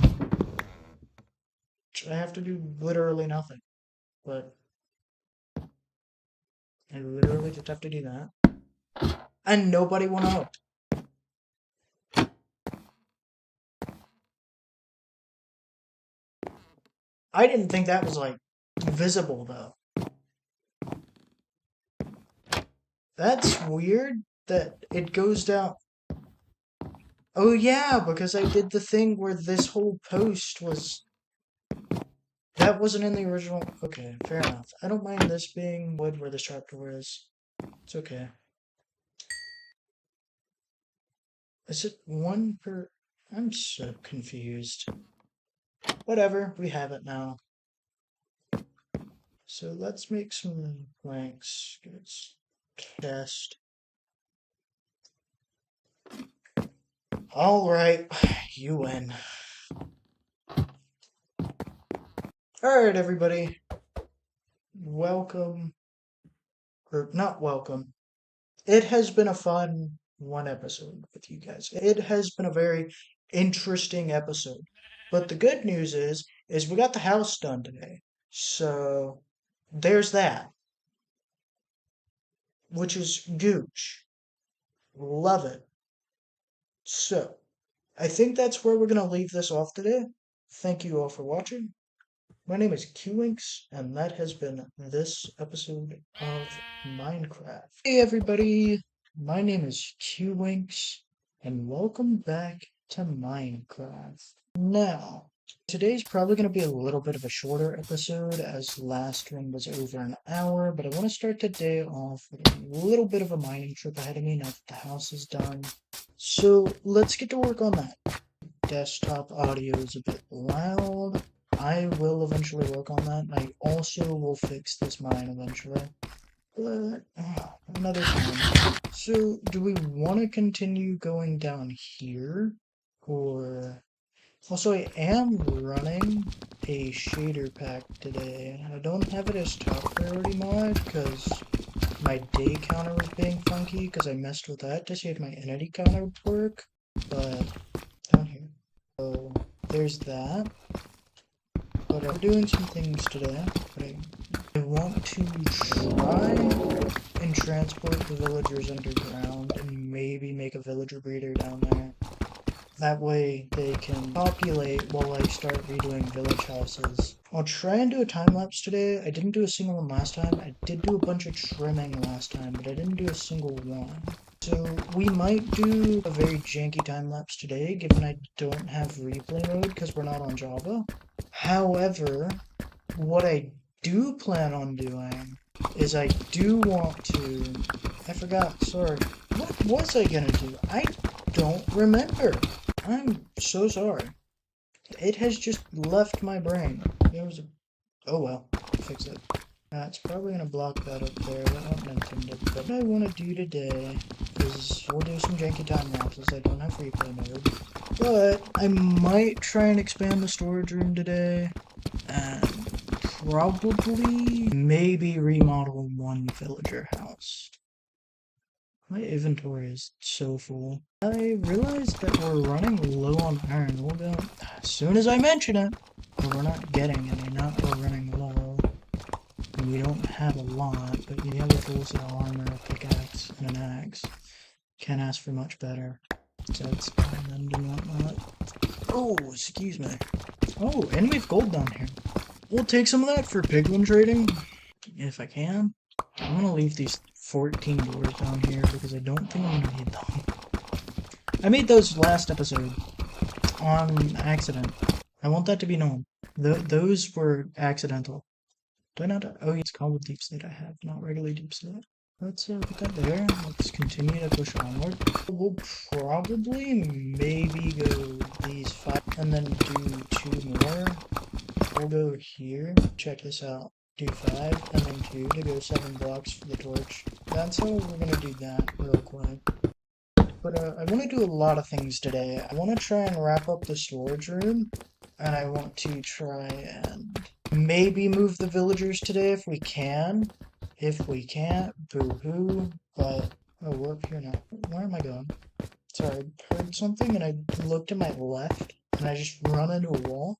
I have to do literally nothing, but I literally just have to do that. And nobody will know. I didn't think that was like visible though. That's weird that it goes down. Oh yeah, because I did the thing where this whole post was... That wasn't in the original... Okay, fair enough. I don't mind this being wood where this trapdoor is. It's okay. Is it one per... I'm so confused. Whatever, we have it now. So let's make some planks. Chest. Alright, you win. Alright, everybody. Welcome. Or not welcome. It has been a fun one episode with you guys. It has been a very interesting episode. But the good news is we got the house done today. So there's that. Which is gooch. Love it. So I think that's where we're going to leave this off today. Thank you all for watching. My name is QWinks, and that has been this episode of Minecraft. Hey everybody, my name is QWinks, and welcome back to Minecraft. Now, today's probably going to be a little bit of a shorter episode, as last one was over an hour, but I want to start today off with a little bit of a mining trip ahead of me now that the house is done. So let's get to work on that. Desktop audio is a bit loud. I will eventually work on that. I also will fix this mine eventually. But another time. So do we want to continue going down here? Or... Also, I am running a shader pack today. I don't have it as top priority mod because my day counter was being funky because I messed with that to see if my entity counter would work. But down here. So there's that. But I'm doing some things today. But I want to try and transport the villagers underground and maybe make a villager breeder down there. That way they can populate while I start redoing village houses. I'll try and do a time lapse today. I didn't do a single one last time. I did do a bunch of trimming last time, but I didn't do a single one. So we might do a very janky time lapse today, given I don't have replay mode because we're not on Java. However, what I do plan on doing is I do want to... I forgot, sorry. What was I gonna do? I don't remember. I'm so sorry. It has just left my brain. There was a... Oh well, fix it. It's probably gonna block that up there. That wasn't intended. But what I want to do today is we'll do some janky time lapses. I don't have replay mode. But I might try and expand the storage room today. And probably maybe remodel one villager house. My inventory is so full. I realized that we're running low on iron. We'll go as soon as I mention it. But we're not getting any, not we're running low. And we don't have a lot, but we have a full set of armor, a pickaxe, and an axe. Can't ask for much better. Sets, diamond, and whatnot. Oh, excuse me. Oh, and we have gold down here. We'll take some of that for piglin trading, if I can. I'm gonna leave these 14 doors down here because I don't think I'm gonna need them. I made those last episode on accident. I want that to be known. Those were accidental. Do I not? Oh, it's called deep slate I have, not regular deep slate. Let's put that there. Let's continue to push onward. We'll probably maybe go these 5 and then do 2 more. We'll go here. Check this out. Do 5 and then 2 to go 7 blocks for the torch. That's how we're gonna do that real quick. But I want to do a lot of things today. I want to try and wrap up the storage room, and I want to try and maybe move the villagers today if we can. If we can't, boo-hoo. But, oh, we're up here now. Where am I going? Sorry, I heard something and I looked to my left, and I just run into a wall.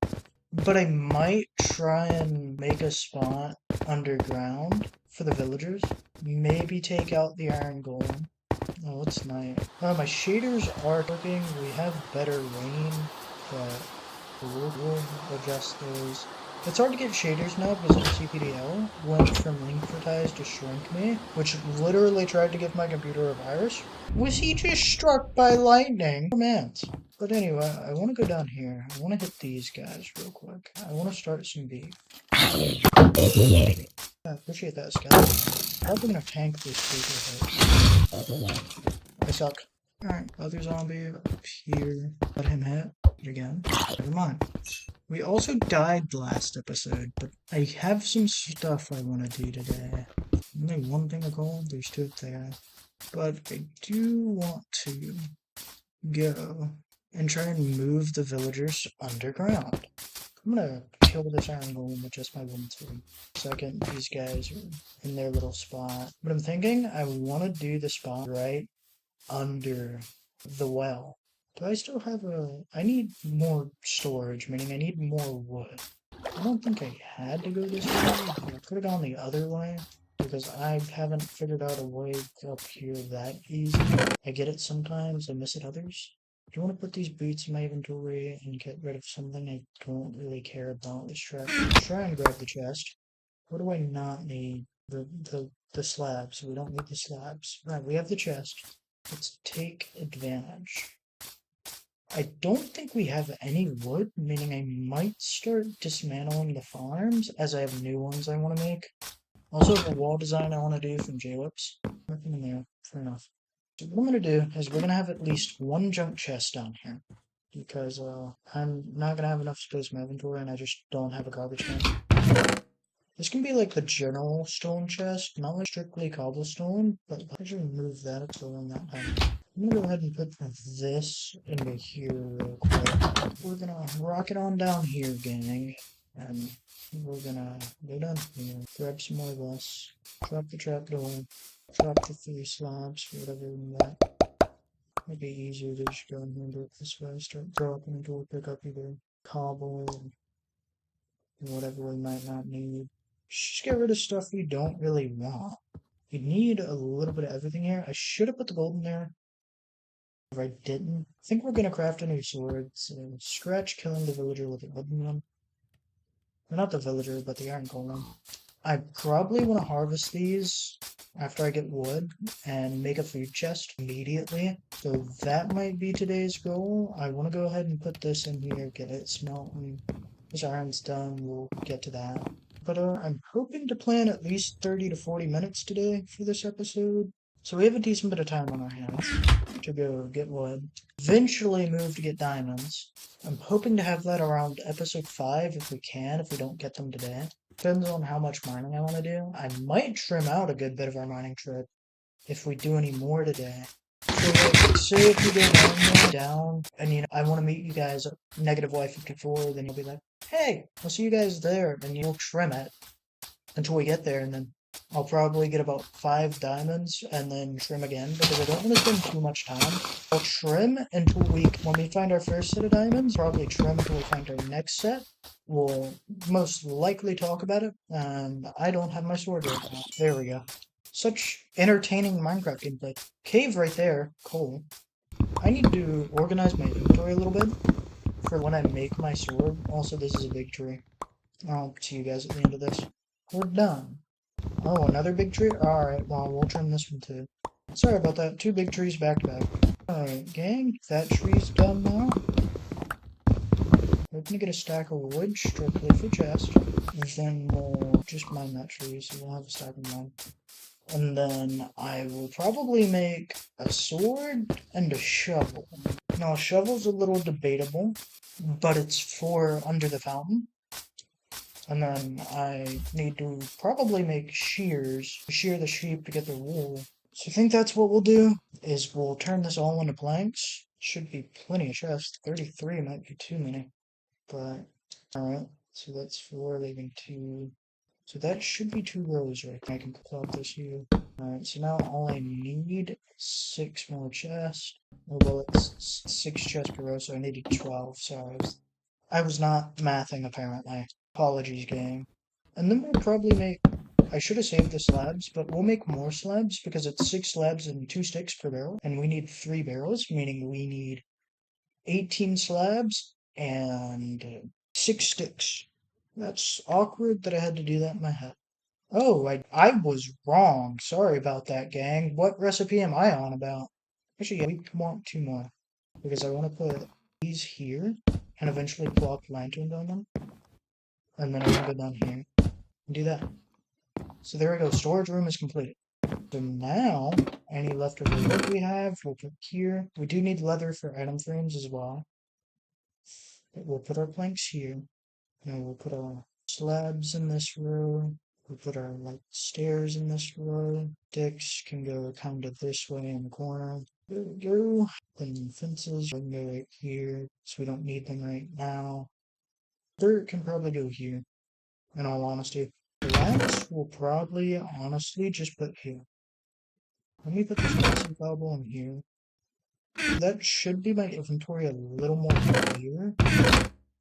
But I might try and make a spot underground for the villagers. Maybe take out the iron golem. Oh, it's night. My shaders are working. We have better rain, but we'll adjust those. It's hard to get shaders now because MCPDL went from lengthvertise to shrink me, which literally tried to give my computer a virus. Was he just struck by lightning? Romance. But anyway, I want to go down here. I want to hit these guys real quick. I want to start some beef. I appreciate that, Scott. Probably gonna tank this creeper hit. I suck. Alright, other zombie up here. Let him hit again. Never mind. We also died last episode, but I have some stuff I want to do today. Only one thing of gold, there's 2 up there. But I do want to go and try and move the villagers underground. I'm gonna kill this iron golem with just my 1-2. Second, these guys are in their little spot. But I'm thinking I want to do the spot right under the well. Do I still have I need more storage, meaning I need more wood. I don't think I had to go this way. I could have gone the other way, because I haven't figured out a way up here that easy. I get it sometimes, I miss it others. Do you want to put these boots in my inventory and get rid of something I don't really care about? Let's try and grab the chest. What do I not need? The slabs. We don't need the slabs. Right, we have the chest. Let's take advantage. I don't think we have any wood, meaning I might start dismantling the farms as I have new ones I want to make. Also have a wall design I want to do from J-Whips. Nothing in there. Fair enough. So what I'm going to do is we're going to have at least 1 junk chest down here. Because I'm not going to have enough space in my inventory and I just don't have a garbage can. This can be like the general stone chest, not like strictly cobblestone, but I'll actually move that up so I'm not having. I'm gonna go ahead and put this into here real quick. We're gonna rock it on down here, gang. And we're gonna go down here, grab some more of this, drop the trapdoor, Drop the 3 slabs, whatever that. Might be easier to just go in here and do it this way. Start dropping until we pick up either cobble or whatever we might not need. Just get rid of stuff we don't really want. You need a little bit of everything here. I should have put the gold in there. If I didn't, I think we're gonna craft a new sword. So scratch killing the villager with the wooden one. Or not the villager, but the iron golem. I probably want to harvest these after I get wood and make a food chest immediately. So that might be today's goal. I want to go ahead and put this in here, get it smelting. This iron's done, we'll get to that. But I'm hoping to plan at least 30 to 40 minutes today for this episode. So we have a decent bit of time on our hands to go get wood. Eventually move to get diamonds. I'm hoping to have that around episode 5 if we can, if we don't get them today. Depends on how much mining I want to do. I might trim out a good bit of our mining trip if we do any more today. So like, say if we go down, and I want to meet you guys at negative Y54, then you'll be like, hey, I'll see you guys there, and you'll trim it until we get there, and then I'll probably get about 5 diamonds and then trim again because I don't want to spend too much time. I'll trim until when we find our first set of diamonds, probably trim until we find our next set. We'll most likely talk about it. I don't have my sword right now. There we go. Such entertaining Minecraft gameplay. Cave right there. Cool. I need to organize my inventory a little bit for when I make my sword. Also, this is a big tree. I'll see you guys at the end of this. We're done. Oh, another big tree? Alright, well, we'll trim this one too. Sorry about that. 2 big trees back to back. Alright, gang, that tree's done now. We're gonna get a stack of wood strictly for chest. And then we'll just mine that tree, so we'll have a stack of mine. And then I will probably make a sword and a shovel. Now, a shovel's a little debatable, but it's for under the fountain. And then I need to probably make shears to shear the sheep to get their wool. So I think that's what we'll do, is we'll turn this all into planks. Should be plenty of chests. 33 might be too many. But, alright, so that's 4, leaving 2. So that should be 2 rows, right? I can plot this here. Alright, so now all I need is 6 more chests. Oh, well, it's 6 chests per row, so I needed 12. Sorry, I was not mathing, apparently. Apologies, gang. And then we'll probably make... I should have saved the slabs, but we'll make more slabs because it's 6 slabs and 2 sticks per barrel. And we need 3 barrels, meaning we need 18 slabs and 6 sticks. That's awkward that I had to do that in my head. Oh, I was wrong. Sorry about that, gang. What recipe am I on about? Actually, yeah, we want 2 more. Because I want to put these here and eventually plop lanterns on them. And then I'm going to go down here and do that. So there we go. Storage room is completed. So now, any leftover wood we have, we'll put here. We do need leather for item frames as well. But we'll put our planks here. And we'll put our slabs in this row. We'll put our stairs in this row. Sticks can go kind of this way in the corner. There we go. Then fences can go right here, so we don't need them right now. Dirt can probably go here, in all honesty. Glass will probably, honestly, just put here. Let me put this glassing cobble in here. That should be my inventory a little more clear.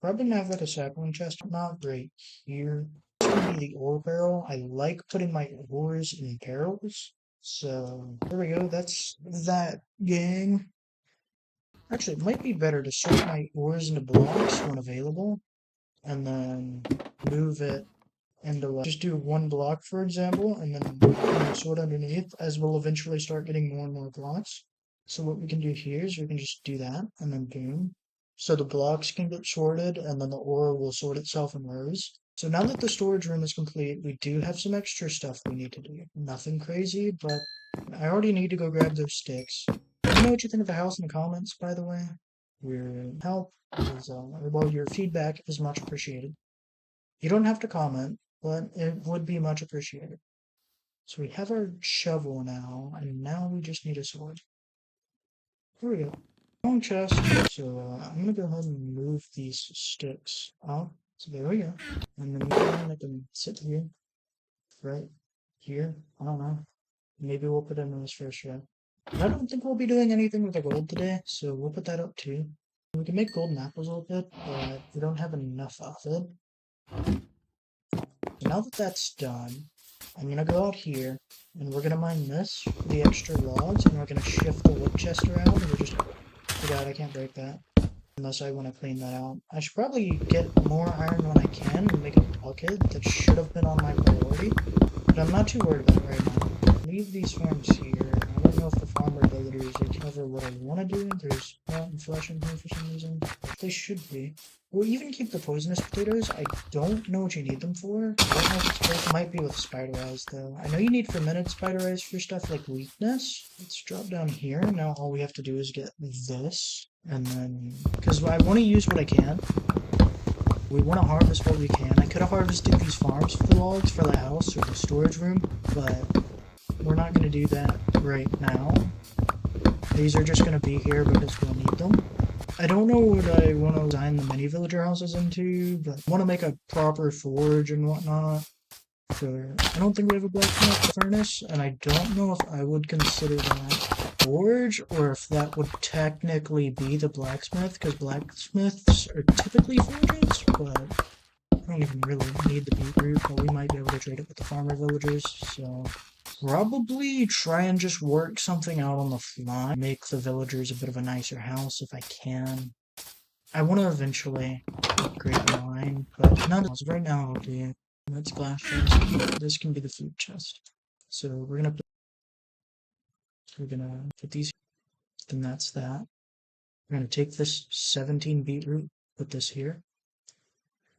Probably gonna have a sapling chest, not right here. This is gonna be the ore barrel. I like putting my ores in barrels. So, there we go. That's that, gang. Actually, it might be better to sort my ores into blocks when available, and then move it into just do 1 block, for example, and then sort underneath, as we'll eventually start getting more and more blocks. So what we can do here is we can just do that, and then boom. So the blocks can get sorted, and then the ore will sort itself in rows. So now that the storage room is complete, we do have some extra stuff we need to do. Nothing crazy, but I already need to go grab those sticks. Let me know what you think of the house in the comments, by the way. Your help is, well, your feedback is much appreciated. You don't have to comment, but it would be much appreciated. So we have our shovel now, and now we just need a sword. Here we go. Long chest. So I'm gonna go ahead and move these sticks up. So there we go. And then I can sit here, right here. I don't know. Maybe we'll put it in this first row. I don't think we'll be doing anything with the gold today, so we'll put that up too. We can make golden apples a little bit, but we don't have enough of it. So now that that's done, I'm gonna go out here, and we're gonna mine this for the extra logs, and we're gonna shift the wood chest around, and we're just... Oh god, I can't break that. Unless I want to clean that out. I should probably get more iron when I can and make a bucket. That should have been on my priority, but I'm not too worried about it right now. Leave these farms here. I don't know if the farmer villagers will cover what I want to do. There's rotten flesh in here for some reason. They should be. We'll even keep the poisonous potatoes. I don't know what you need them for. I don't know if it's supposed to... might be with spider eyes though. I know you need fermented spider eyes for stuff like weakness. Let's drop down here. Now all we have to do is get this. And then, because I want to use what I can. We want to harvest what we can. I could have harvested these farms for the logs for the house or the storage room, but we're not going to do that right now. These are just going to be here because we'll need them. I don't know what I want to design the mini villager houses into, but I want to make a proper forge and whatnot. I don't think we have a blacksmith furnace, and I don't know if I would consider that forge, or if that would technically be the blacksmith, because blacksmiths are typically forges, but I don't even really need the beetroot, but we might be able to trade it with the farmer villagers, so probably try and just work something out on the fly, make the villagers a bit of a nicer house if I can. I want to eventually upgrade mine, but not as right now. I'll do that's glass chest. This can be the food chest. So we're gonna put these. Then that's that. We're gonna take this 17 beetroot, put this here.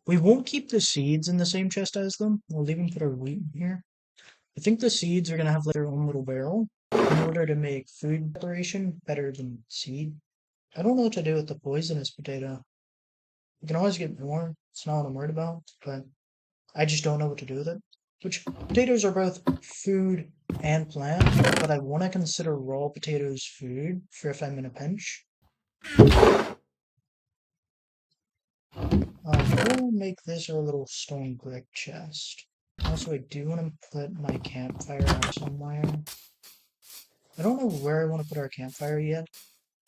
We won't keep the seeds in the same chest as them. We'll even put our wheat in here. I think the seeds are gonna have their own little barrel in order to make food preparation better than seed. I don't know what to do with the poisonous potato. You can always get more. It's not what I'm worried about, but I just don't know what to do with it. Which potatoes are both food and plant, but I want to consider raw potatoes food for if I'm in a pinch. We'll make this our little stone brick chest. Also, I do want to put my campfire out somewhere. I don't know where I want to put our campfire yet.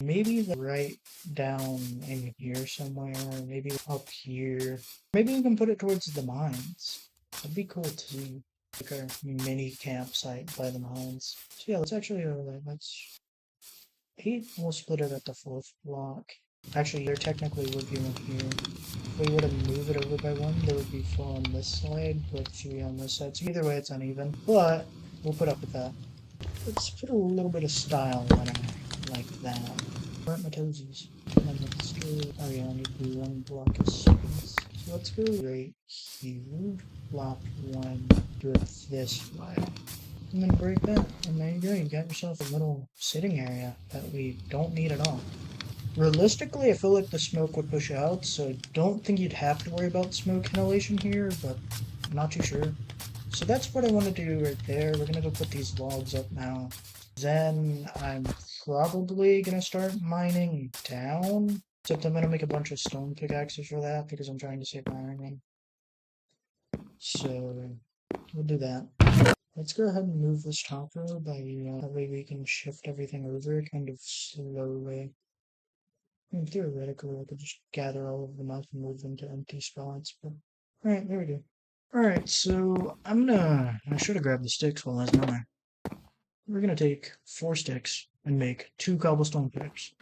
Maybe right down in here somewhere, maybe up here. Maybe we can put it towards the mines. That'd be cool to see. Like our mini campsite by the mines. So yeah, let's actually let's 8. We'll split it at the 4th block. Actually, there technically would be one here. If we were to move it over by 1, there would be 4 on this side, but 3 on this side. So either way, it's uneven. But we'll put up with that. Let's put a little bit of style on it, like that. Where are my toesies? And then let's go. Oh yeah, I need to do 1 block of space. So let's go right here. Block 1. Do it this way. And then break that. And there you go. You got yourself a little sitting area that we don't need at all. Realistically, I feel like the smoke would push out, so I don't think you'd have to worry about smoke inhalation here, but I'm not too sure. So that's what I want to do right there. We're gonna go put these logs up now. Then I'm probably gonna start mining down. Except I'm gonna make a bunch of stone pickaxes for that because I'm trying to save my iron. So we'll do that. Let's go ahead and move this top row by that way we can shift everything over kind of slowly. I mean, theoretically, I could just gather all of them up and move them to empty spots, but alright, there we go. Alright, so I should have grabbed the sticks while I was down there. We're gonna take 4 sticks and make 2 cobblestone picks.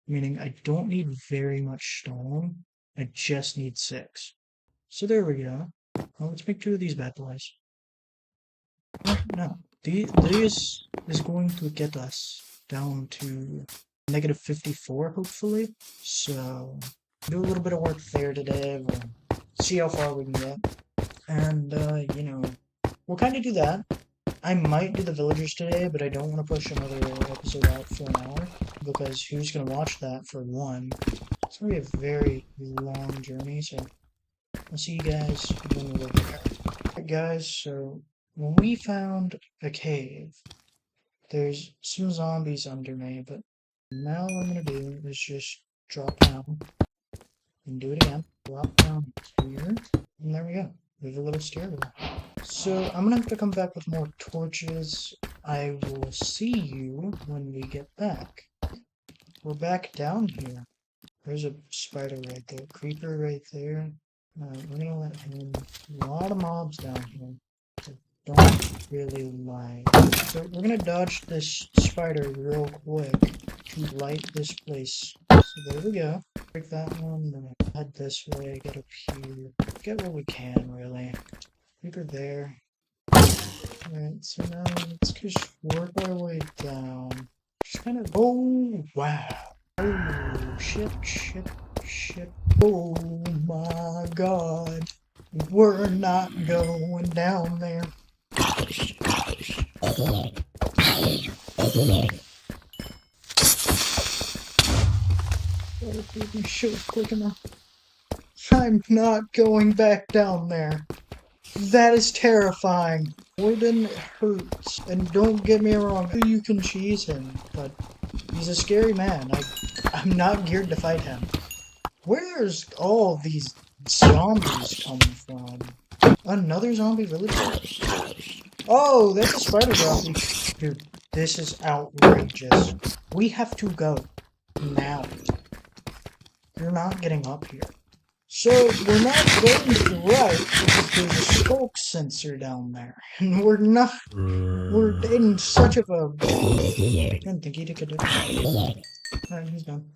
Meaning I don't need very much stone, I just need 6. So there we go. Well, let's make 2 of these bad boys. No, this is going to get us down to negative 54, hopefully. So, do a little bit of work there today. We'll see how far we can get. And, we'll kind of do that. I might do the villagers today, but I don't want to push another episode out for an hour. Because who's going to watch that for 1? It's going to be a very long journey, so I'll see you guys when we're there. Alright guys, so we found a cave. There's some zombies under me, but now what I'm going to do is just drop down and do it again. Drop down here, and there we go. There's a little stairwell. So I'm gonna have to come back with more torches. I will see you when we get back. We're back down here. There's a spider right there, creeper right there. We're gonna let him. A lot of mobs down here. I don't really like. So we're gonna dodge this spider real quick to light this place. So there we go. Break that one. Then head this way. Get up here. Get what we can really. Creeper there. Alright, so now let's just work our way down. Just kind of. Oh wow. Oh, shit, shit, shit. Oh my god. We're not going down there. Gotta keep my shit quick enough. I'm not going back down there. That is terrifying. Warden hurts, and don't get me wrong, you can cheese him, but he's a scary man. I'm not geared to fight him. Where's all these zombies coming from? Another zombie villager? Oh, that's a spider zombie. Dude, this is outrageous. We have to go. Now. You're not getting up here. So, we're not going to the right because there's a skulk sensor down there. And we're in such of a... I didn't think he could do it. Alright, he's done.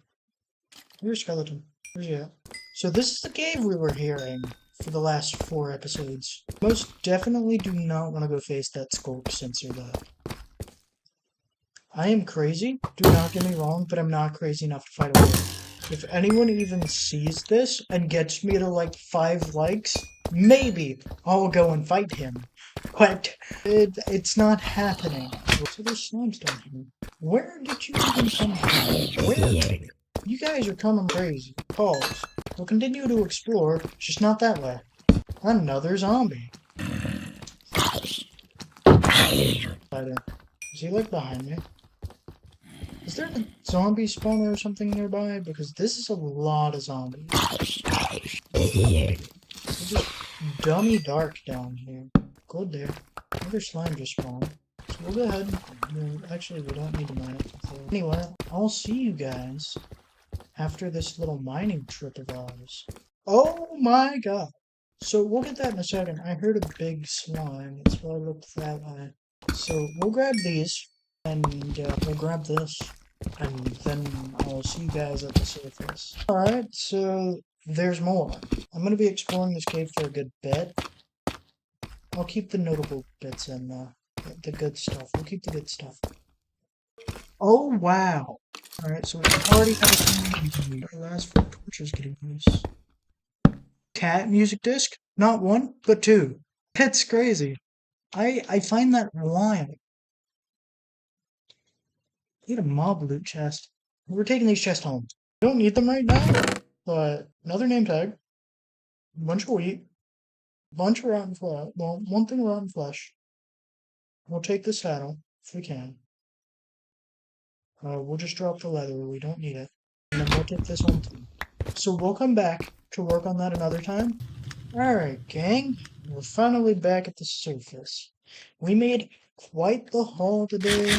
You're a skeleton. Where's he at? So this is the cave we were hearing for the last 4 episodes. Most definitely do not want to go face that skulk sensor though. I am crazy, do not get me wrong, but I'm not crazy enough to fight a wolf. If anyone even sees this and gets me to like 5 likes, maybe I'll go and fight him. But it's not happening. So there's slimes down here. Where did you even come from? Where? You guys are coming crazy. Pause. We'll continue to explore, just not that way. Another zombie. Is he like behind me? Is there a zombie spawner or something nearby? Because this is a lot of zombies. It's just dummy dark down here. Go there. Another slime just spawned. So we'll go ahead. Actually, we don't need to mine it. So anyway, I'll see you guys after this little mining trip of ours. Oh my god. So we'll get that in a second. I heard a big slime. It's probably looked that way. So we'll grab these, and we'll grab this, and then I'll see you guys at the surface. Alright, so there's more. I'm going to be exploring this cave for a good bit. I'll keep the notable bits in the good stuff. We'll keep the good stuff. Oh wow. Alright, so we already have a last 4 torches getting loose. Cat music disc? Not 1, but 2. It's crazy. I find that wild. Need a mob loot chest. We're taking these chests home. Don't need them right now, but another name tag, bunch of wheat, bunch of rotten flesh. Well, 1 thing of rotten flesh. We'll take the saddle if we can. We'll just drop the leather. We don't need it. And then we'll take this one too. So we'll come back to work on that another time. Alright, gang. We're finally back at the surface. We made quite the haul today,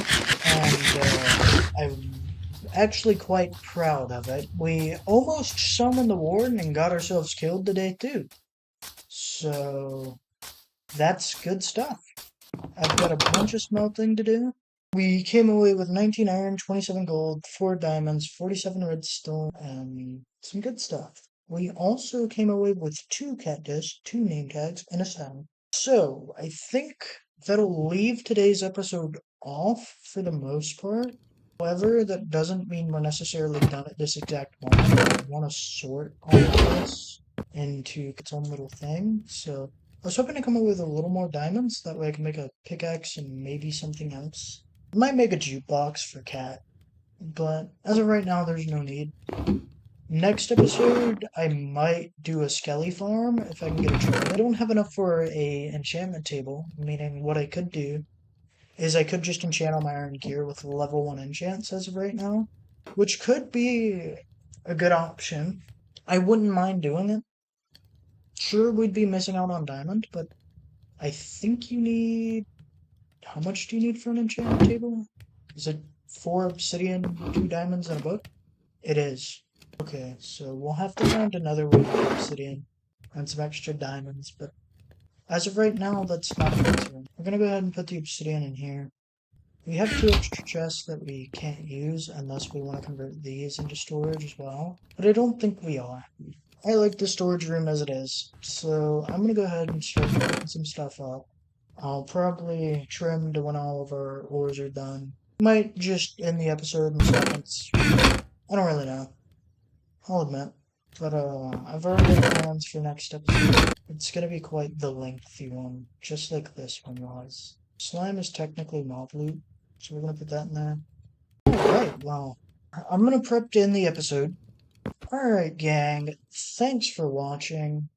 and I'm actually quite proud of it. We almost summoned the warden and got ourselves killed today too. So that's good stuff. I've got a bunch of smelting to do. We came away with 19 iron, 27 gold, 4 diamonds, 47 redstone, and some good stuff. We also came away with 2 cat discs, 2 name tags, and a sound. So I think that'll leave today's episode off for the most part. However, that doesn't mean we're necessarily done at this exact moment. I want to sort all of this into its own little thing. So I was hoping to come up with a little more diamonds. That way I can make a pickaxe and maybe something else. I might make a jukebox for Cat, but as of right now, there's no need. Next episode, I might do a skelly farm if I can get a trade. I don't have enough for a enchantment table, meaning what I could do is I could just enchant all my iron gear with level 1 enchants as of right now, which could be a good option. I wouldn't mind doing it. Sure, we'd be missing out on diamond, but I think you need... How much do you need for an enchantment table? Is it 4 obsidian, 2 diamonds, and a book? It is. Okay, so we'll have to find another way to get obsidian and some extra diamonds, but as of right now, that's not a concern. We're gonna go ahead and put the obsidian in here. We have 2 extra chests that we can't use unless we want to convert these into storage as well, but I don't think we are. I like the storage room as it is, so I'm gonna go ahead and start picking some stuff up. I'll probably trim to when all of our ores are done. Might just end the episode in seconds. I don't really know. I'll admit. But I've already got plans for next episode. It's gonna be quite the lengthy one, just like this one was. Slime is technically mob loot, so we're gonna put that in there. Alright, well, I'm gonna prep to end the episode. Alright, gang, thanks for watching.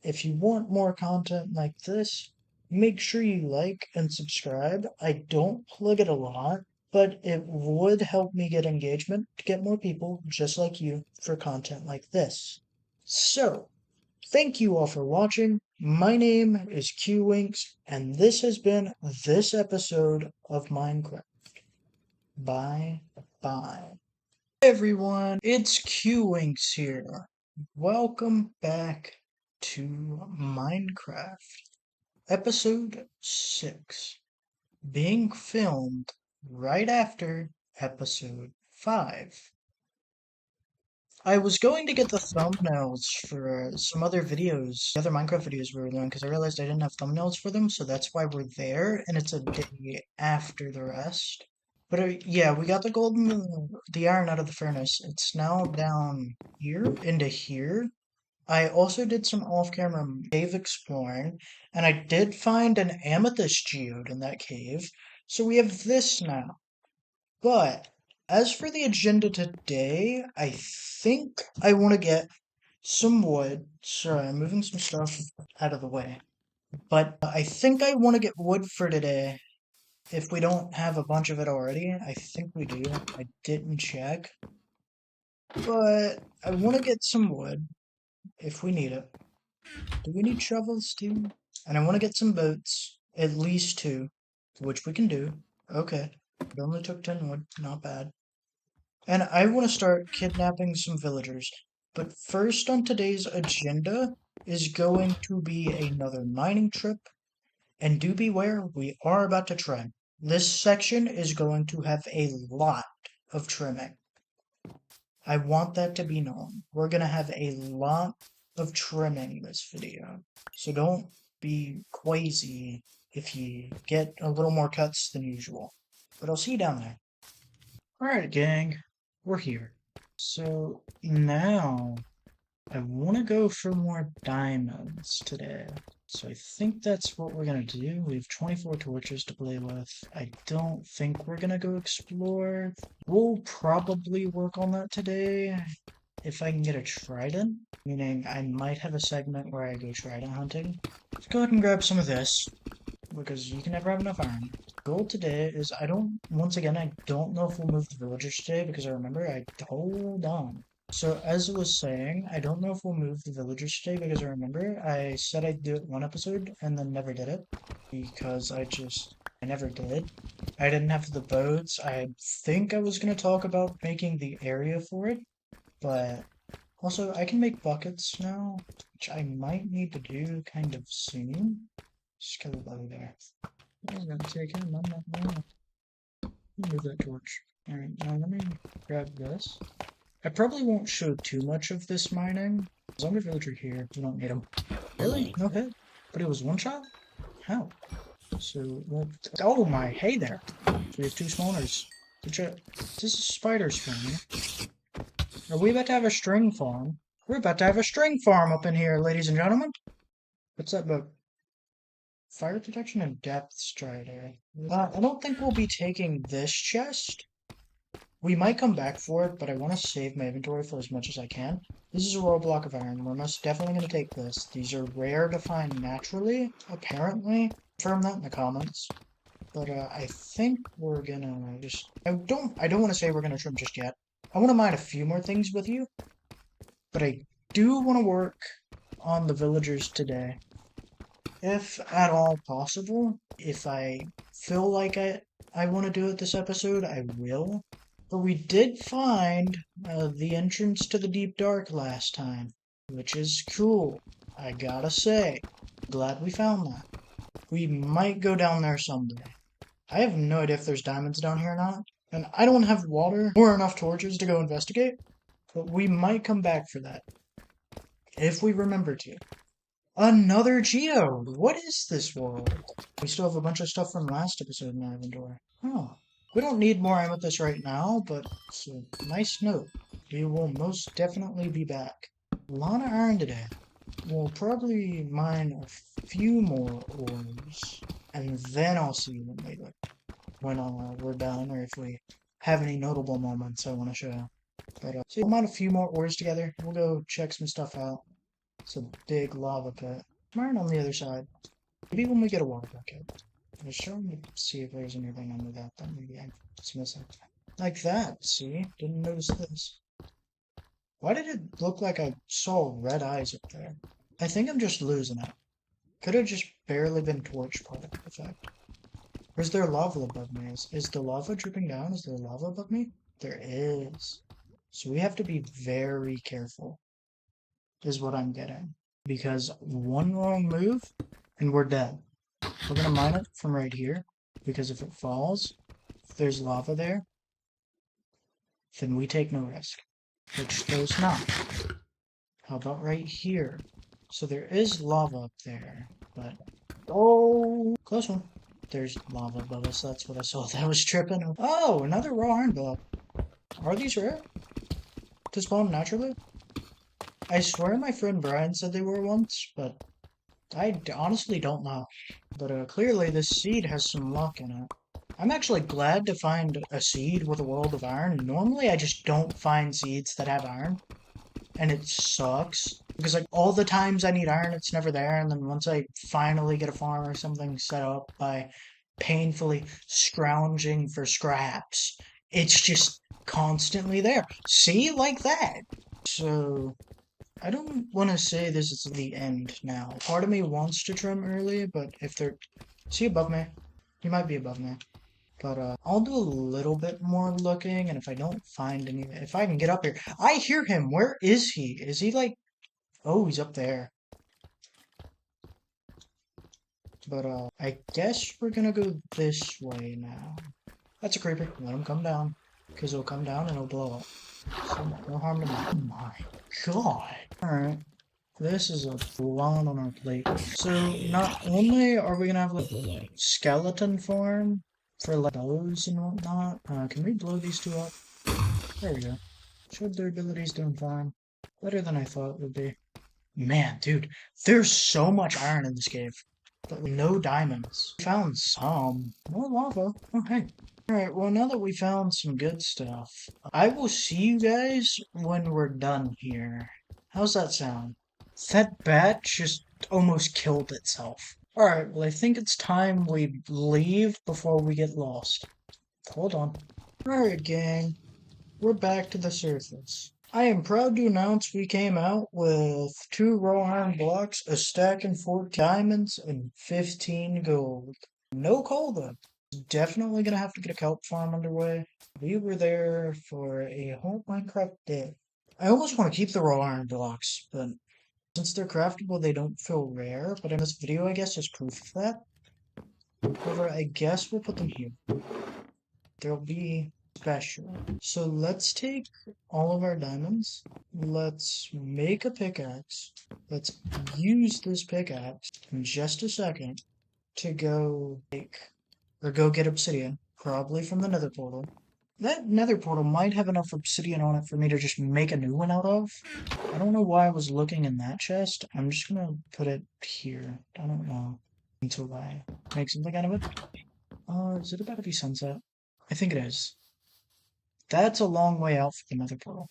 If you want more content like this, make sure you like and subscribe. I don't plug it a lot, but it would help me get engagement to get more people just like you for content like this. So, thank you all for watching. My name is QWinks, and this has been this episode of Minecraft. Bye bye. Hey everyone, it's QWinks here. Welcome back to Minecraft. Episode 6. Being filmed right after episode 5. I was going to get the thumbnails for some other videos, the other Minecraft videos we were doing, because I realized I didn't have thumbnails for them, so that's why we're there, and it's a day after the rest. But yeah, we got the iron out of the furnace. It's now down here, into here. I also did some off-camera cave exploring, and I did find an amethyst geode in that cave, so we have this now. But as for the agenda today, I think I want to get some wood. Sorry, I'm moving some stuff out of the way. But I think I want to get wood for today. If we don't have a bunch of it already, I think we do. I didn't check. But I want to get some wood if we need it. Do we need shovels too? And I want to get some boats, at least 2, which we can do. Okay, it only took 10 wood, not bad. And I want to start kidnapping some villagers. But first on today's agenda is going to be another mining trip. And do beware, we are about to trim. This section is going to have a lot of trimming. I want that to be known. We're going to have a lot of trimming this video. So don't be crazy if you get a little more cuts than usual. But I'll see you down there. Alright, gang. We're here. So now I want to go for more diamonds today. So I think that's what we're going to do. We have 24 torches to play with. I don't think we're going to go explore. We'll probably work on that today if I can get a trident. Meaning I might have a segment where I go trident hunting. Let's go ahead and grab some of this, because you can never have enough iron. Goal today is once again, I don't know if we'll move the villagers today, because I remember hold on. So as I was saying, I don't know if we'll move the villagers today, because I remember I said I'd do it one episode and then never did it, because I never did. I didn't have the boats. I think I was going to talk about making the area for it, but also I can make buckets now, which I might need to do kind of soon. Just get it over there. I'm gonna take him. Move that torch. Alright, now let me grab this. I probably won't show too much of this mining. Zombie villager here. We don't need him. Really? No hit? But it was one shot? How? So, oh my, hey there. So we have 2 spawners. This is spider spawn. Are we about to have a string farm? We're about to have a string farm up in here, ladies and gentlemen. What's that about? Fire protection and depth strider. I don't think we'll be taking this chest. We might come back for it, but I want to save my inventory for as much as I can. This is a raw block of iron. We're most definitely going to take this. These are rare to find naturally, apparently. Confirm that in the comments. But I think we're gonna just... I don't want to say we're gonna trim just yet. I want to mine a few more things with you. But I do want to work on the villagers today. if at all possible. If I feel like I want to do it this episode, I will. But we did find the entrance to the Deep Dark last time, which is cool. I gotta say, glad we found that. We might go down there someday. I have no idea if there's diamonds down here or not, and I don't have water or enough torches to go investigate, but we might come back for that, if we remember to. Another geode! What is this world? We still have a bunch of stuff from last episode in our inventory. Oh. We don't need more amethyst right now, but it's a nice note. We will most definitely be back. A lot of iron today. We'll probably mine a few more ores, and then I'll see you later when we're done, or if we have any notable moments I want to show. But so we'll mine a few more ores together. We'll go check some stuff out. It's a big lava pit. Iron on the other side. Maybe when we get a water bucket. I was trying to see if there's anything under that maybe it's missing. Like that, see? Didn't notice this. Why did it look like I saw red eyes up there? I think I'm just losing it. Could have just barely been torch part of the effect. Or is there lava above me? Is the lava dripping down? Is there lava above me? There is. So we have to be very careful, is what I'm getting. Because one wrong move, and we're dead. We're gonna mine it from right here, because if it falls, if there's lava there, then we take no risk. Which there's not. How about right here? So there is lava up there, but... Oh! Close one. There's lava above us, that's what I saw that was tripping. Oh, another raw iron block. Are these rare? To spawn naturally? I swear my friend Brian said they were once, but I honestly don't know. But clearly this seed has some luck in it. I'm actually glad to find a seed with a world of iron. Normally I just don't find seeds that have iron. And it sucks. Because like all the times I need iron, it's never there. And then once I finally get a farm or something set up by painfully scrounging for scraps, it's just constantly there. See? Like that. So... I don't want to say this is the end now. Part of me wants to trim early, but if they're... See above me? He might be above me. But I'll do a little bit more looking, and if I don't find any... If I can get up here... I hear him! Where is he? Is he like... Oh, he's up there. But I guess we're gonna go this way now. That's a creeper. Let him come down. Because he'll come down and he'll blow up. So no harm to me. Oh my god. Alright. This is a lot on our plate. So not only are we gonna have like a skeleton farm for like bows and whatnot. Can we blow these two up? There we go. Showed their abilities doing fine. Better than I thought it would be. Man, dude, there's so much iron in this cave. But no diamonds. We found some. More lava. Oh, hey. Alright, well now that we found some good stuff, I will see you guys when we're done here. How's that sound? That bat just almost killed itself. Alright, well I think it's time we leave before we get lost. Hold on. Alright gang, we're back to the surface. I am proud to announce we came out with 2 raw iron blocks, a stack and 14 diamonds, and 15 gold. No coal though. Definitely gonna have to get a kelp farm underway. We were there for a whole Minecraft day. I almost want to keep the raw iron blocks, but since they're craftable, they don't feel rare. But in this video, I guess, is proof of that. However, I guess we'll put them here. They'll be special. So let's take all of our diamonds. Let's make a pickaxe. Let's use this pickaxe in just a second to go go get obsidian, probably from the nether portal. That nether portal might have enough obsidian on it for me to just make a new one out of. I don't know why I was looking in that chest. I'm just gonna put it here. I don't know. Until I make something out of it. Is it about to be sunset? I think it is. That's a long way out for the nether portal.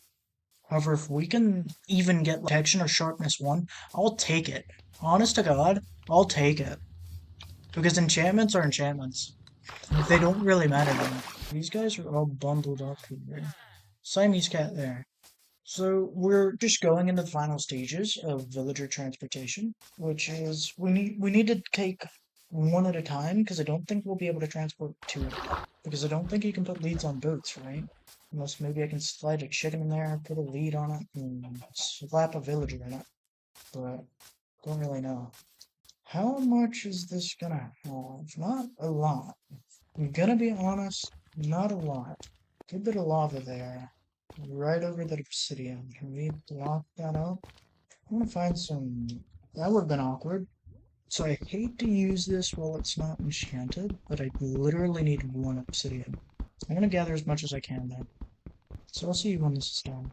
However, if we can even get protection or sharpness 1, I'll take it. Honest to God, I'll take it. Because enchantments are enchantments. They don't really matter to me. These guys are all bundled up here. Siamese cat there. So we're just going into the final stages of villager transportation, which is we need to take one at a time because I don't think we'll be able to transport two at a time. Because I don't think you can put leads on boats, right? Unless maybe I can slide a chicken in there, put a lead on it, and slap a villager in it. But don't really know. How much is this gonna have? Not a lot. I'm gonna be honest, not a lot. Good bit of lava there. Right over that obsidian. Can we block that up? I want to find some... That would have been awkward. So I hate to use this while it's not enchanted, but I literally need one obsidian. I'm gonna gather as much as I can there. So I'll see you when this is done.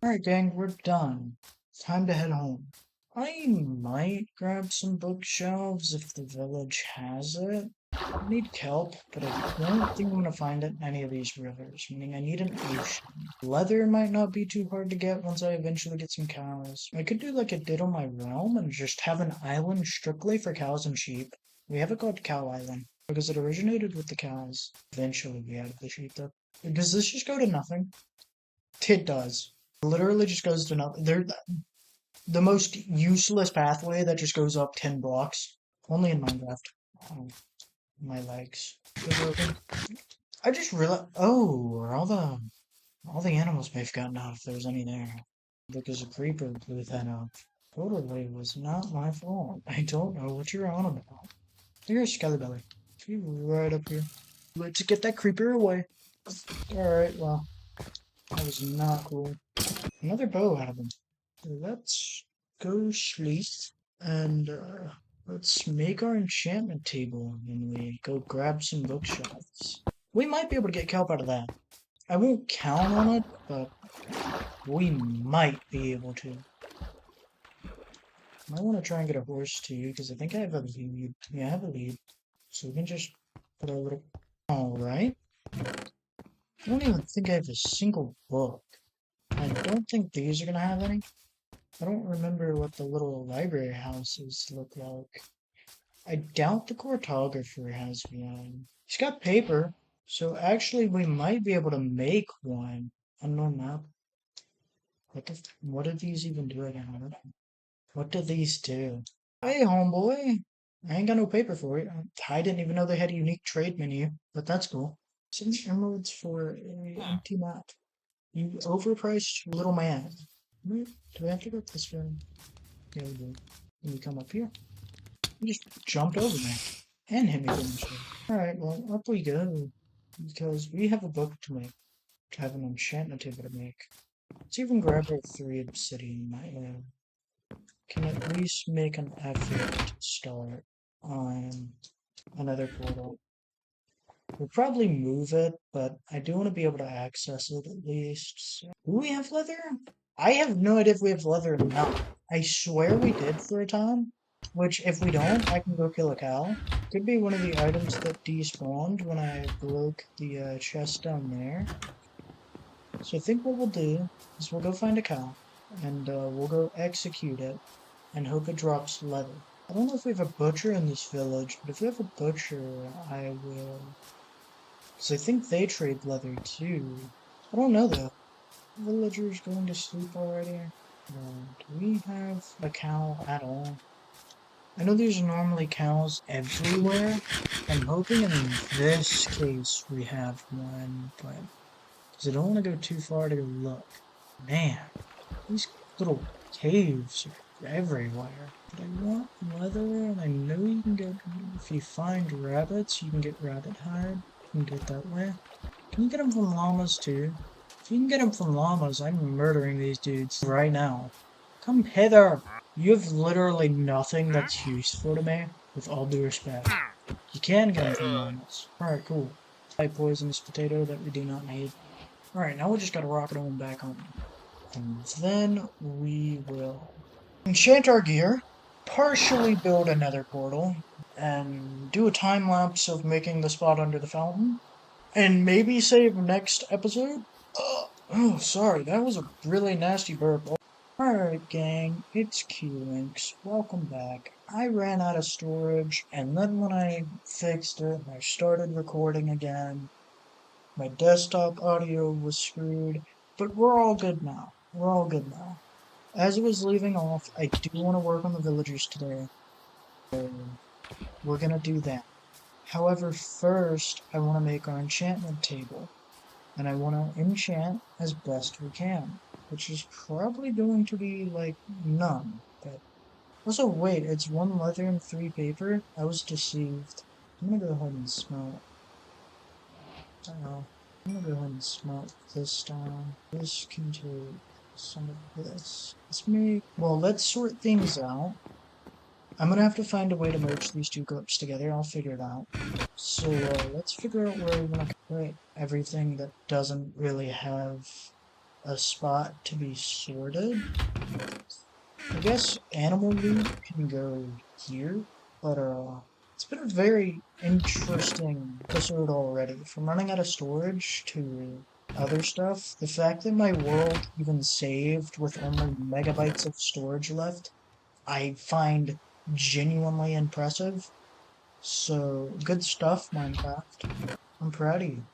Alright gang, we're done. Time to head home. I might grab some bookshelves if the village has it. I need kelp, but I don't think I'm gonna find it in any of these rivers, meaning I need an ocean. Leather might not be too hard to get once I eventually get some cows. I could do like I did on my realm and just have an island strictly for cows and sheep. We have it called Cow Island because it originated with the cows. Eventually we added the sheep though. Does this just go to nothing? It does. It literally just goes to nothing. They're the most useless pathway that just goes up 10 blocks. Only in Minecraft. Oh, my legs. I just realized. Oh, are all the animals may have gotten out if there's any there. Because a creeper blew that up. Totally was not my fault. I don't know what you're on about. Here's Skellybelly. Be right up here. Let's get that creeper away. Alright, well. That was not cool. Another bow happened. Let's go sleep and let's make our enchantment table and we go grab some bookshelves. We might be able to get kelp out of that. I won't count on it, but we might be able to. I want to try and get a horse too, because I think I have a lead. Yeah, I have a lead. So we can just put our little... Alright. I don't even think I have a single book. I don't think these are going to have any. I don't remember what the little library houses look like. I doubt the cartographer has one. He's got paper, so actually we might be able to make one. Unknown map. What do these even do again? What do these do? Hey, homeboy. I ain't got no paper for you. I didn't even know they had a unique trade menu, but that's cool. 6 emeralds for an empty map. You overpriced little man. Do we have to go this way? Yeah, we do. Can you come up here? You just jumped over me and hit me with the shoulder. Alright, well, up we go. Because we have a book to make. To have an enchantment table to make. Let's even grab our 3 obsidian. Can at least make an effort to start on another portal. We'll probably move it, but I do want to be able to access it at least. So. Do we have leather? I have no idea if we have leather or not. I swear we did for a time. Which, if we don't, I can go kill a cow. Could be one of the items that despawned when I broke the chest down there. So I think what we'll do is we'll go find a cow. And we'll go execute it. And hope it drops leather. I don't know if we have a butcher in this village, but if we have a butcher, I will... Because I think they trade leather too. I don't know though. Villagers going to sleep already? Do we have a cow at all? I know there's normally cows everywhere. I'm hoping in this case we have one, but because I don't want to go too far to look. Man, these little caves are everywhere. But I want leather, and I know you can get, if you find rabbits, you can get rabbit hide. You can get that way. Can you get them from llamas too? If you can get them from llamas, I'm murdering these dudes right now. Come hither! You have literally nothing that's useful to me, with all due respect. You can get them from llamas. Alright, cool. High poisonous potato that we do not need. Alright, now we just gotta rocket on back home. And then we will enchant our gear, partially build another portal, and do a time lapse of making the spot under the fountain, and maybe save next episode. Oh, sorry, that was a really nasty burp. Alright gang, it's Q-Links. Welcome back. I ran out of storage, and then when I fixed it, I started recording again. My desktop audio was screwed, but we're all good now. We're all good now. As I was leaving off, I do want to work on the villagers today, so we're gonna do that. However, first, I want to make our enchantment table, and I want to enchant as best we can, which is probably going to be like none, but also, wait, it's 1 leather and 3 paper? I was deceived. I'm gonna go ahead and smelt. I don't know. I'm gonna go ahead and smelt this down. This can take some of this. Let's sort things out. I'm gonna have to find a way to merge these two groups together. I'll figure it out. So, let's figure out where we're gonna put everything that doesn't really have a spot to be sorted. I guess animal loot can go here, but it's been a very interesting episode already. From running out of storage to other stuff, the fact that my world even saved with only megabytes of storage left, I find genuinely impressive. So, good stuff, Minecraft. I'm proud of you.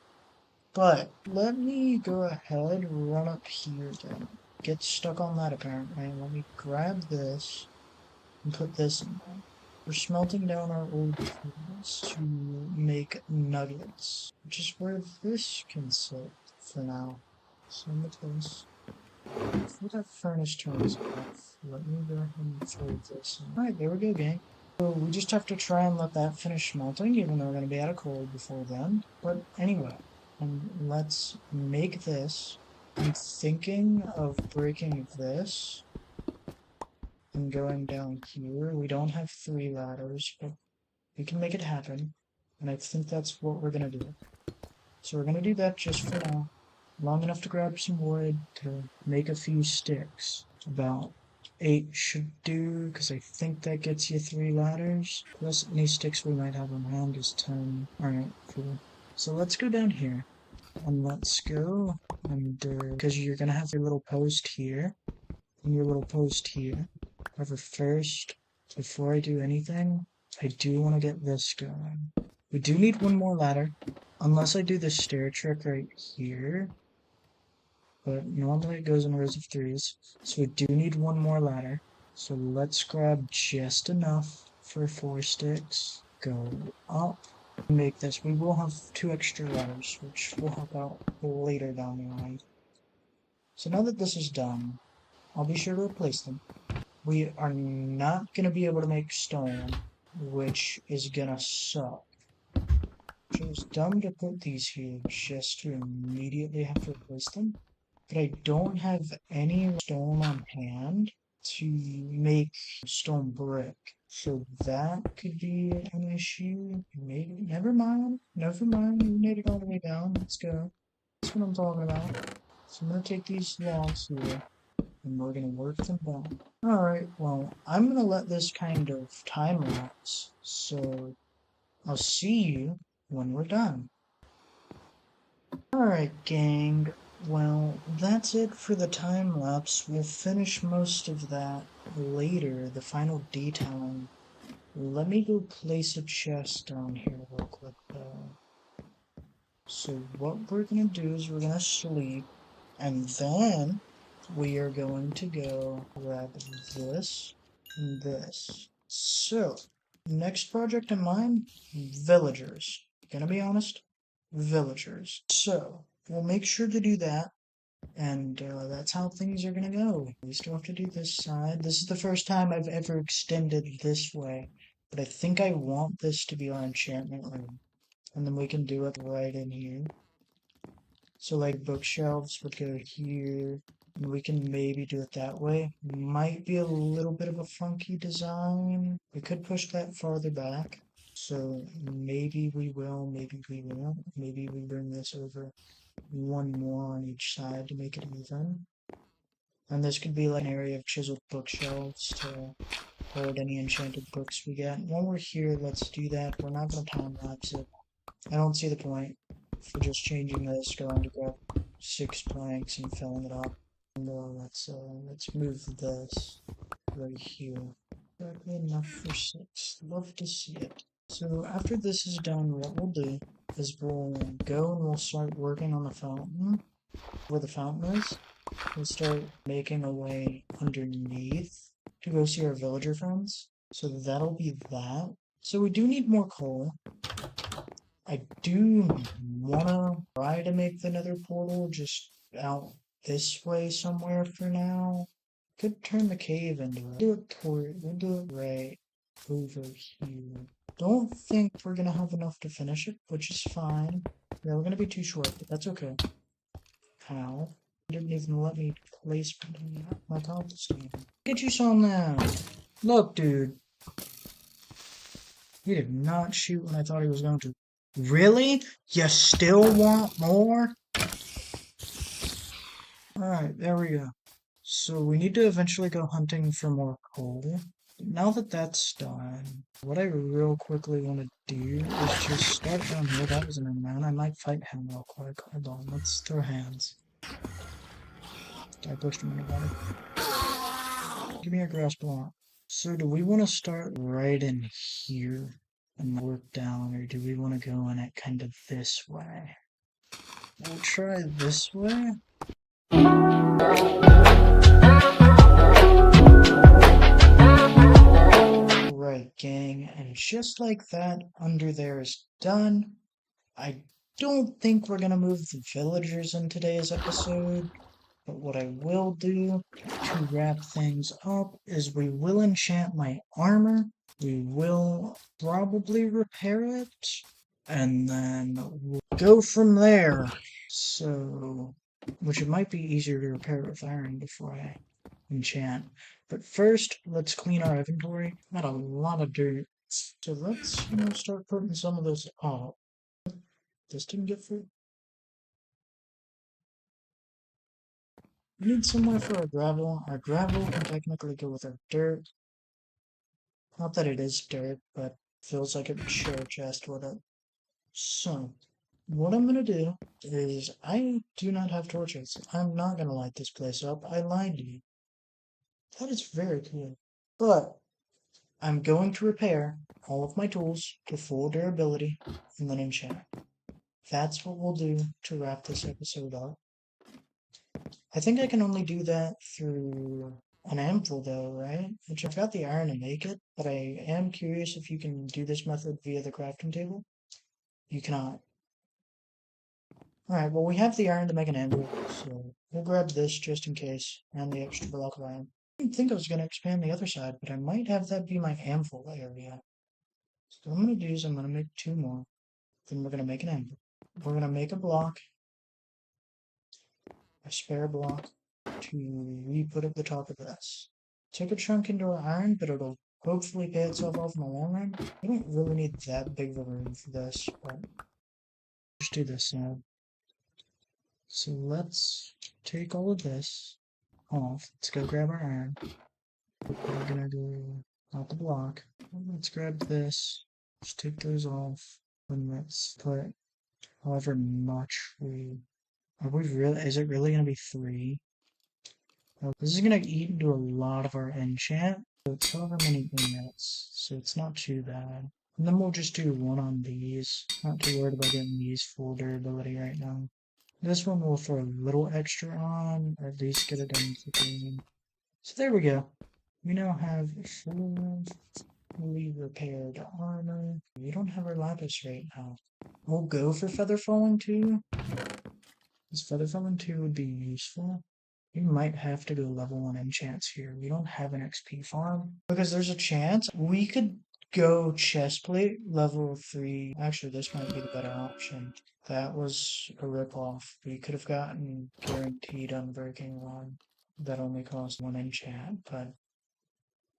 But let me go ahead, run up here then. Get stuck on that apparently. Let me grab this and put this in there. We're smelting down our old tools to make nuggets, which is where this can sit for now. Same with this. Before that furnace turns off, let me go ahead and throw this in. Alright, there we go, gang. So we just have to try and let that finish smelting, even though we're going to be out of coal before then. But anyway, let's make this. I'm thinking of breaking this and going down here. We don't have 3 ladders, but we can make it happen. And I think that's what we're going to do. So we're going to do that just for now. Long enough to grab some wood to make a few sticks. About 8 should do, because I think that gets you 3 ladders. Plus any sticks we might have on hand is 10. Alright, cool. So let's go down here. And let's go, and because you're going to have your little post here, and your little post here. However, first, before I do anything, I do want to get this going. We do need 1 more ladder, unless I do the stair trick right here. But normally it goes in rows of 3s, so we do need 1 more ladder. So let's grab just enough for 4 sticks. Go up. Make this. We will have 2 extra ladders, which will help out later down the line. So now that this is done, I'll be sure to replace them. We are not going to be able to make stone, which is going to suck. It was dumb to put these here just to immediately have to replace them. But I don't have any stone on hand to make stone brick. So that could be an issue. Maybe, never mind, we made it all the way down. Let's go. That's what I'm talking about. So I'm going to take these logs here, and we're going to work them down. Alright, well, I'm going to let this kind of time lapse, so I'll see you when we're done. Alright, gang. Well, that's it for the time lapse. We'll finish most of that later, the final detailing. Let me go place a chest down here real quick, though. So what we're gonna do is we're gonna sleep, and then we are going to go grab this and this. So, next project in mind, villagers. Gonna be honest, villagers. So, we'll make sure to do that, and that's how things are gonna go. We still have to do this side. This is the first time I've ever extended this way, but I think I want this to be our enchantment room, and then we can do it right in here. So like bookshelves would go here, and we can maybe do it that way. Might be a little bit of a funky design. We could push that farther back. So maybe we will, maybe we won't. Maybe we bring this over 1 more on each side to make it even. And this could be like an area of chiseled bookshelves to hold any enchanted books we get. When we're here, let's do that. We're not going to time lapse it. I don't see the point for just changing this, going to grab 6 planks and filling it up. And let's move this right here. Exactly enough for 6. Love to see it. So after this is done, what we'll do is we'll go and we'll start working on the fountain. Where the fountain is, we'll start making a way underneath to go see our villager friends. So that'll be that. So we do need more coal. I do wanna try to make the nether portal just out this way somewhere for now. Could turn the cave into it. We'll do it right over here. Don't think we're gonna have enough to finish it, which is fine. Yeah, we're gonna be too short, but that's okay. How? Didn't even let me place my cobblestone. Get you some now. Look, dude. He did not shoot when I thought he was going to. Really? You still want more? Alright, there we go. So we need to eventually go hunting for more coal. Now that that's done, what I real quickly want to do is just start down here. That was an unknown. I might fight him real quick. Hold on, let's throw hands. I pushed him in the water. Give me a grass block. So do we want to start right in here and work down, or do we want to go in it kind of this way? We'll try this way. Right, gang, and just like that, under there is done. I don't think we're gonna move the villagers in today's episode. But what I will do to wrap things up is we will enchant my armor. We will probably repair it. And then we'll go from there. So, which it might be easier to repair with iron before I enchant. But first, let's clean our inventory. Got a lot of dirt. So let's, start putting some of those. Oh, this didn't get through. We need somewhere for our gravel. Our gravel can technically go with our dirt. Not that it is dirt, but feels like it would share a chest with it. So, what I'm gonna do is I do not have torches. I'm not gonna light this place up. I lied to you. That is very cool. But I'm going to repair all of my tools to full durability and then enchant. That's what we'll do to wrap this episode up. I think I can only do that through an anvil though, right? Which I've got the iron to make it, but I am curious if you can do this method via the crafting table. You cannot. Alright, well we have the iron to make an anvil, so we'll grab this just in case, and the extra block of iron. I didn't think I was going to expand the other side, but I might have that be my anvil area. So what I'm going to do is I'm going to make 2 more, then we're going to make an anvil. We're going to make a block, a spare block, to re-put at the top of this. Take a chunk into our iron, but it'll hopefully pay itself off in the long run. We don't really need that big of a room for this, but just do this now. So let's take all of this off. Let's go grab our iron. We're gonna go out the block. Let's grab this. Just take those off. And let's put however much we... Are we really... Is it really gonna be 3? This is gonna eat into a lot of our enchant. So it's however many units, so it's not too bad. And then we'll just do 1 on these. Not too worried about getting these full durability right now. This one we'll throw a little extra on, or at least get it done quickly. So there we go. We now have fully repaired armor. We don't have our lapis right now. We'll go for feather falling 2. This feather falling 2 would be useful. We might have to go level 1 enchants here. We don't have an XP farm. Because there's a chance we could go chestplate level 3. Actually, this might be the better option. That was a ripoff. We could have gotten guaranteed unbreaking 1. That only cost 1 enchant, but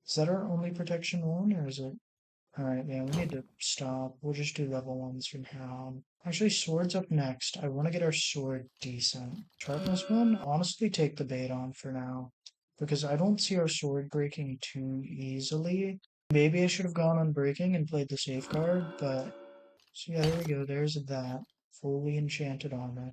is that our only protection 1, or is it? Alright, yeah, we need to stop. We'll just do level 1s from here on. Actually, sword's up next. I want to get our sword decent. Sharpness 1? Honestly, take the bait on for now. Because I don't see our sword breaking too easily. Maybe I should have gone on breaking and played the safeguard, but... So yeah, there we go. There's that. Fully enchanted armor.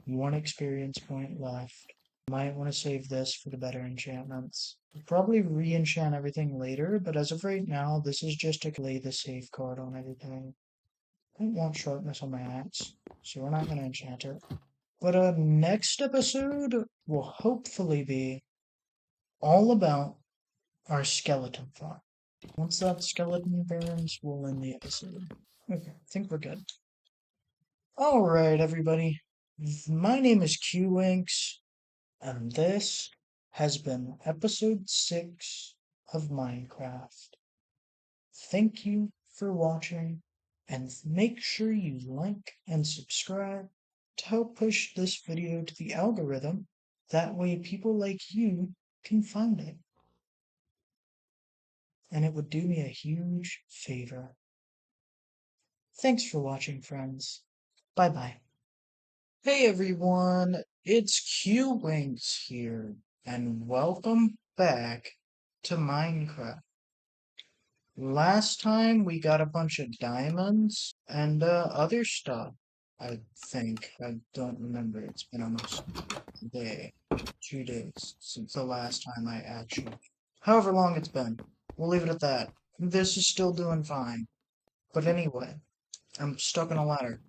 1 experience point left. Might want to save this for the better enchantments. We'll probably re-enchant everything later, but as of right now, this is just to lay the safeguard on everything. I don't want sharpness on my axe, so we're not going to enchant it. But next episode will hopefully be all about our skeleton farm. Once that skeleton burns, we'll end the episode. Okay, I think we're good. Alright, everybody. My name is QWinks, and this has been episode 6 of Minecraft. Thank you for watching, and make sure you like and subscribe to help push this video to the algorithm. That way people like you can find it. And it would do me a huge favor. Thanks for watching, friends. Bye bye. Hey everyone, it's QWinks here, and welcome back to Minecraft. Last time we got a bunch of diamonds and other stuff, I think. I don't remember. It's been almost a day, 2 days since the last time I actually. However long it's been, we'll leave it at that. This is still doing fine. But anyway, I'm stuck on a ladder.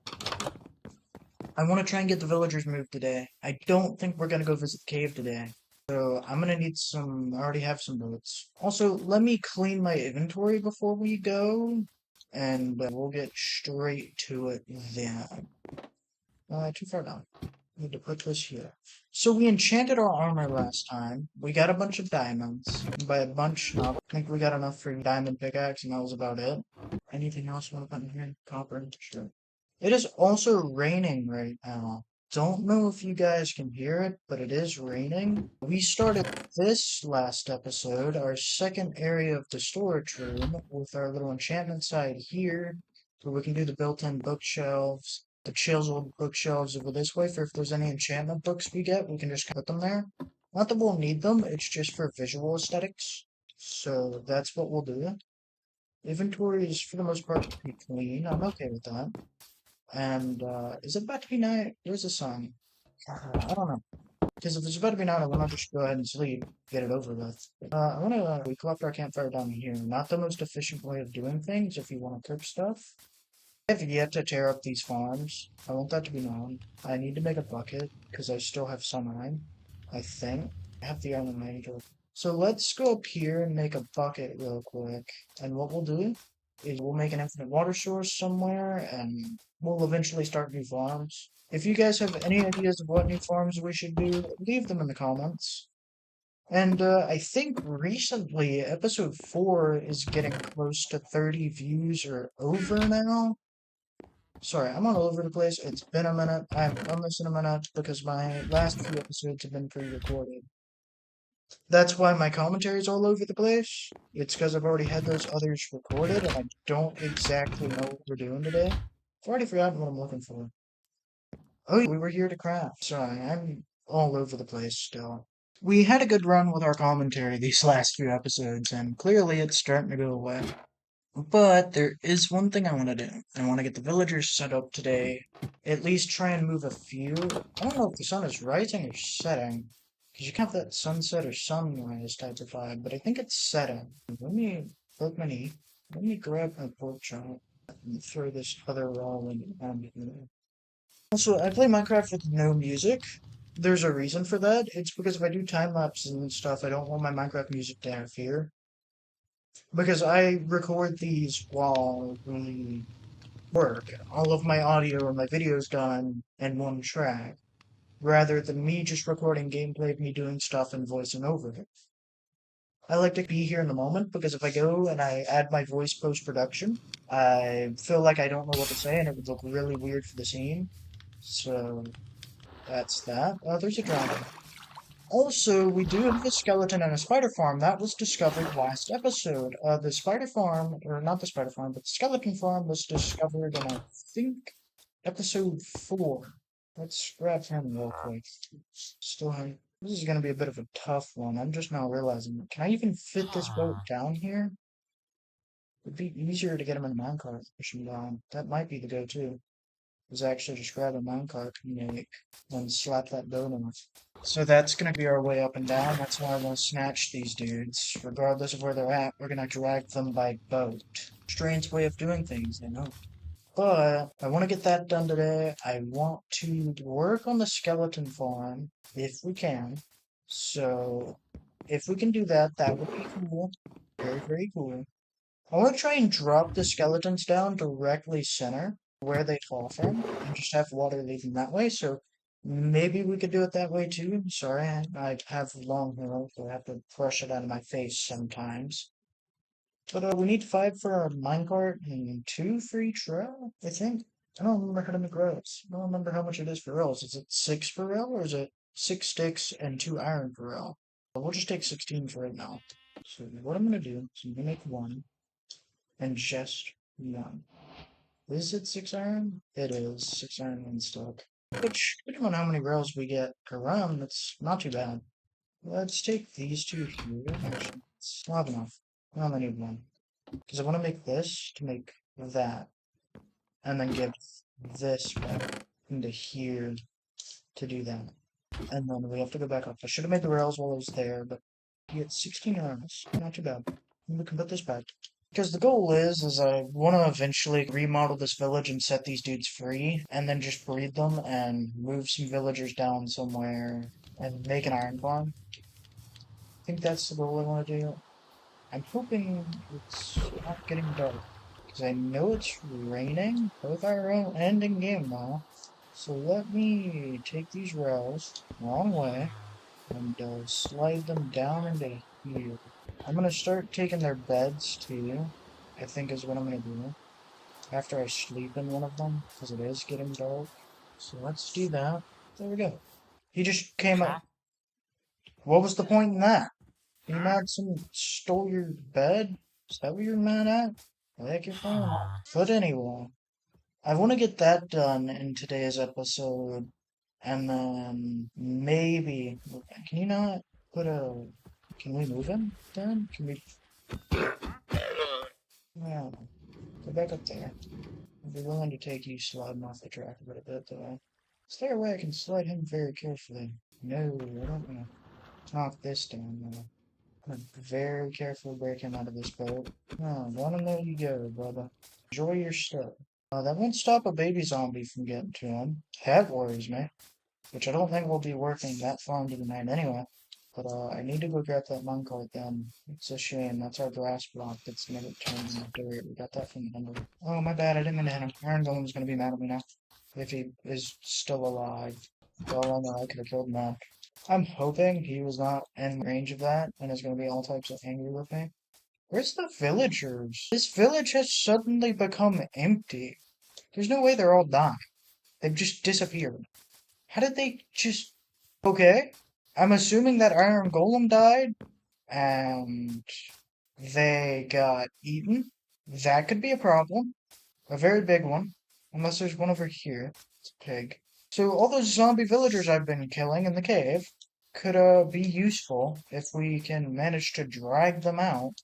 I want to try and get the villagers moved today. I don't think we're going to go visit the cave today. So I'm going to need some, I already have some boots. Also, let me clean my inventory before we go, and we'll get straight to it then. Too far down. Need to put this here. So we enchanted our armor last time. We got a bunch of diamonds. By a bunch, no, I think we got enough for a diamond pickaxe, and that was about it. Anything else you want to put in here? Copper? Sure. It is also raining right now. Don't know if you guys can hear it, but it is raining. We started this last episode, our second area of the storage room, with our little enchantment side here, where we can do the built-in bookshelves, the chiseled bookshelves over this way, for if there's any enchantment books we get, we can just put them there. Not that we'll need them, it's just for visual aesthetics. So that's what we'll do. Inventory is, for the most part, pretty clean. I'm okay with that. And, is it about to be night? Where's the sun? I don't know. Because if it's about to be night, I want to just go ahead and sleep, get it over with. I want to, we collect our campfire down here. Not the most efficient way of doing things if you want to cook stuff. I have yet to tear up these farms. I want that to be known. I need to make a bucket, because I still have some iron. I think. I have the iron major. So let's go up here and make a bucket real quick. And what we'll do is we'll make an infinite water source somewhere, and we'll eventually start new farms. If you guys have any ideas of what new farms we should do, leave them in the comments. And I think recently, episode 4 is getting close to 30 views or over now. Sorry, I'm all over the place. It's been a minute. I'm missing a minute because my last few episodes have been pre-recorded. That's why my commentary is all over the place. It's because I've already had those others recorded and I don't exactly know what we're doing today. I've already forgotten what I'm looking for. Oh, we were here to craft. Sorry, I'm all over the place still. We had a good run with our commentary these last few episodes, and clearly it's starting to go away. But there is one thing I want to do. I want to get the villagers set up today. At least try and move a few. I don't know if the sun is rising or setting. Because you can have that sunset or sunrise type of vibe, but I think it's setting. Let me let me grab my pork chop and throw this other roll in here. Also, I play Minecraft with no music. There's a reason for that. It's because if I do time lapses and stuff, I don't want my Minecraft music to interfere. Because I record these while we work. All of my audio and my video's done in one track, rather than me just recording gameplay of me doing stuff and voicing over it. I like to be here in the moment because if I go and I add my voice post-production, I feel like I don't know what to say and it would look really weird for the scene. So that's that. There's a dragon. Also, we do have a skeleton and a spider farm. That was discovered last episode. The spider farm, or not the spider farm, but the skeleton farm was discovered in, I think, episode 4. Let's grab him real quick. Still have... This is going to be a bit of a tough one. I'm just now realizing. Can I even fit this boat down here? It'd be easier to get him in a minecart push him down. That might be the go-to. is actually just grab a minecart and slap that boat on. So that's gonna be our way up and down. That's why I want to snatch these dudes. Regardless of where they're at, we're gonna drag them by boat. Strange way of doing things, I know. But I want to get that done today. I want to work on the skeleton farm if we can. So if we can do that, that would be cool. Very, very cool. I want to try and drop the skeletons down directly center where they fall from and just have water leaving that way. So maybe we could do it that way too. Sorry, I have long hair, so I have to brush it out of my face sometimes. But we need 5 for our minecart and 2 for each rail, I think. I don't remember how to make rails. I don't remember how much it is for rails. Is it 6 per rail or is it 6 sticks and 2 iron per rail? But we'll just take 16 for right now. So what I'm gonna do is I'm gonna make 1 and just 1. Is it 6 iron? It is 6 iron, 1 stick. Which, depending on how many rails we get per run, that's not too bad. Let's take these 2 here. Actually, it's not enough. I only need 1. Because I want to make this to make that. And then give this back into here to do that. And then we have to go back up. I should have made the rails while I was there, but you get 16 rails. Not too bad. And we can put this back. Because the goal is I want to eventually remodel this village and set these dudes free, and then just breed them and move some villagers down somewhere and make an iron farm. I think that's the goal I want to do. I'm hoping it's not getting dark, because I know it's raining, both IRL and in game now. So let me take these rails the wrong way and slide them down into here. I'm gonna start taking their beds too, I think is what I'm gonna do, after I sleep in one of them, because it is getting dark. So let's do that. There we go. He just came up. What was the point in that? You mad someone stole your bed? Is that what you're mad at? I think you're fine. But anyway, I want to get that done in today's episode, and then maybe, can you not put a, can we move him then? Can we, yeah, go back up there. I'd be willing to take you sliding off the track a bit though. Is there a way I can slide him very carefully? No, I don't want to knock this down though. I'm very careful breaking out of this boat. Oh, down and there you go, brother. Enjoy your step. That won't stop a baby zombie from getting to him. That worries me. Which I don't think will be working that far into the night anyway. But I need to go grab that minecart then. It's a shame. That's our grass block that's never turned into dirt. We got that from the number. Oh, my bad. I didn't mean to hit him. Iron Golem's gonna be mad at me now. If he is still alive. For all I know, I could have killed him now. I'm hoping he was not in range of that and is going to be all types of angry with me. Where's the villagers? This village has suddenly become empty. There's no way they're all dying. They've just disappeared. How did they just... Okay. I'm assuming that Iron Golem died and they got eaten. That could be a problem. A very big one. Unless there's one over here. It's a pig. So all those zombie villagers I've been killing in the cave could be useful if we can manage to drag them out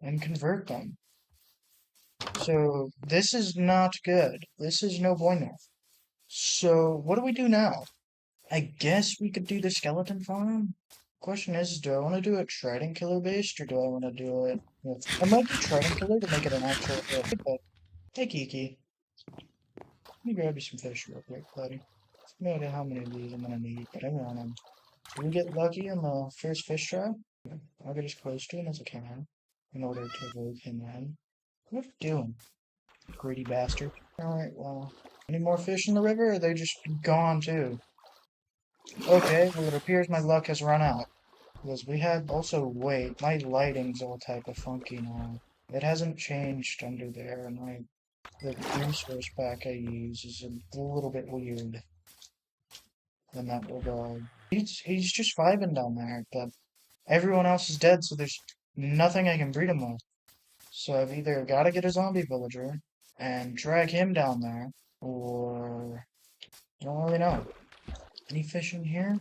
and convert them. So this is not good. This is no bueno. So what do we do now? I guess we could do the skeleton farm. Question is, do I want to do it Trident Killer based or do I want to do it with... I might do Trident Killer to make it an actual hit, but hey Kiki. Let me grab you some fish real quick, buddy. No idea how many of these I'm gonna need, but I want them. If we get lucky on the first fish trap, I'll get as close to him as I can in order to avoid him in. What are you doing, greedy bastard? Alright, well, any more fish in the river, or are they just gone too? Okay, well it appears my luck has run out. Because we had also, wait, my lighting's all type of funky now. It hasn't changed under there, and the resource pack I use is a little bit weird in that regard. He's just vibing down there, but everyone else is dead, so there's nothing I can breed him with. So I've either got to get a zombie villager and drag him down there, or I don't really know. Any fish in here?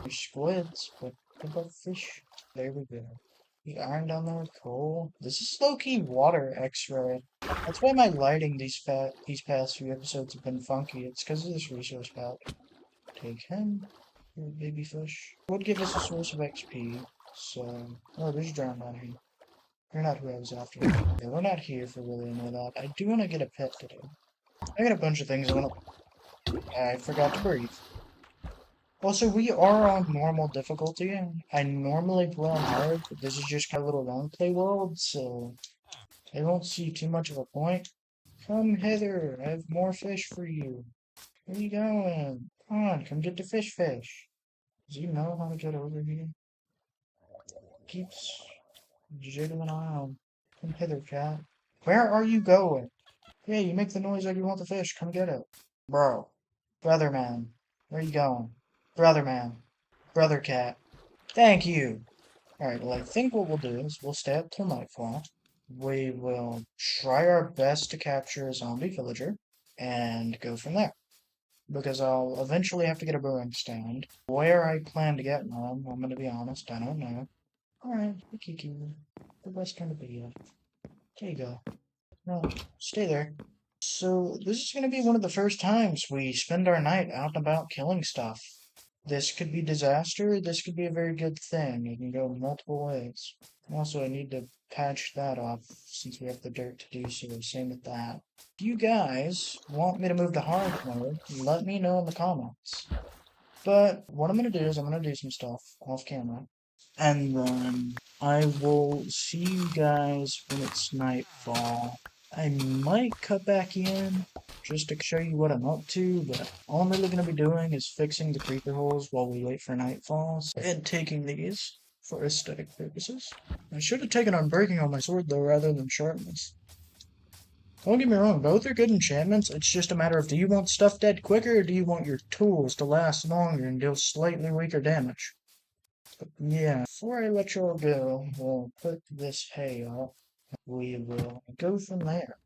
There's squids, but what about fish? There we go. The iron down there with coal. This is low-key water X-ray. That's why my lighting these past few episodes have been funky. It's because of this resource pack. Take him. Little baby fish. Would give us a source of XP. So, oh, there's drowned down here. You're not who I was after. Yeah, we're not here for really any of that. I do want to get a pet today. I got a bunch of things I want to. I forgot to breathe. Also, we are on normal difficulty. I normally play on hard, but this is just kind of a little long play world, so I don't see too much of a point. Come hither, I have more fish for you. Where you going? Come on, come get the fish. Does he know how to get over here? Keeps jiggling around. Come hither, cat. Where are you going? Yeah, you make the noise like you want the fish. Come get it. Bro. Brother man. Where you going? Brother man. Brother cat. Thank you. Alright, well I think what we'll do is we'll stay up till nightfall. We will try our best to capture a zombie villager and go from there. Because I'll eventually have to get a brewing stand. Where I plan to get one, I'm gonna be honest, I don't know. Alright, Kiki, the best time to be at. There you go. No, stay there. So, this is gonna be one of the first times we spend our night out and about killing stuff. This could be disaster, this could be a very good thing. It can go multiple ways. Also, I need to patch that off since we have the dirt to do so. Same with that. If you guys want me to move to hard mode, let me know in the comments. But what I'm gonna do is I'm gonna do some stuff off camera. And then I will see you guys when it's nightfall. I might cut back in just to show you what I'm up to, but all I'm really going to be doing is fixing the creeper holes while we wait for nightfall and taking these for aesthetic purposes. I should have taken on breaking on my sword though rather than sharpness. Don't get me wrong, both are good enchantments. It's just a matter of do you want stuff dead quicker or do you want your tools to last longer and deal slightly weaker damage? But yeah, before I let you all go, we'll put this hay up. We will go from there.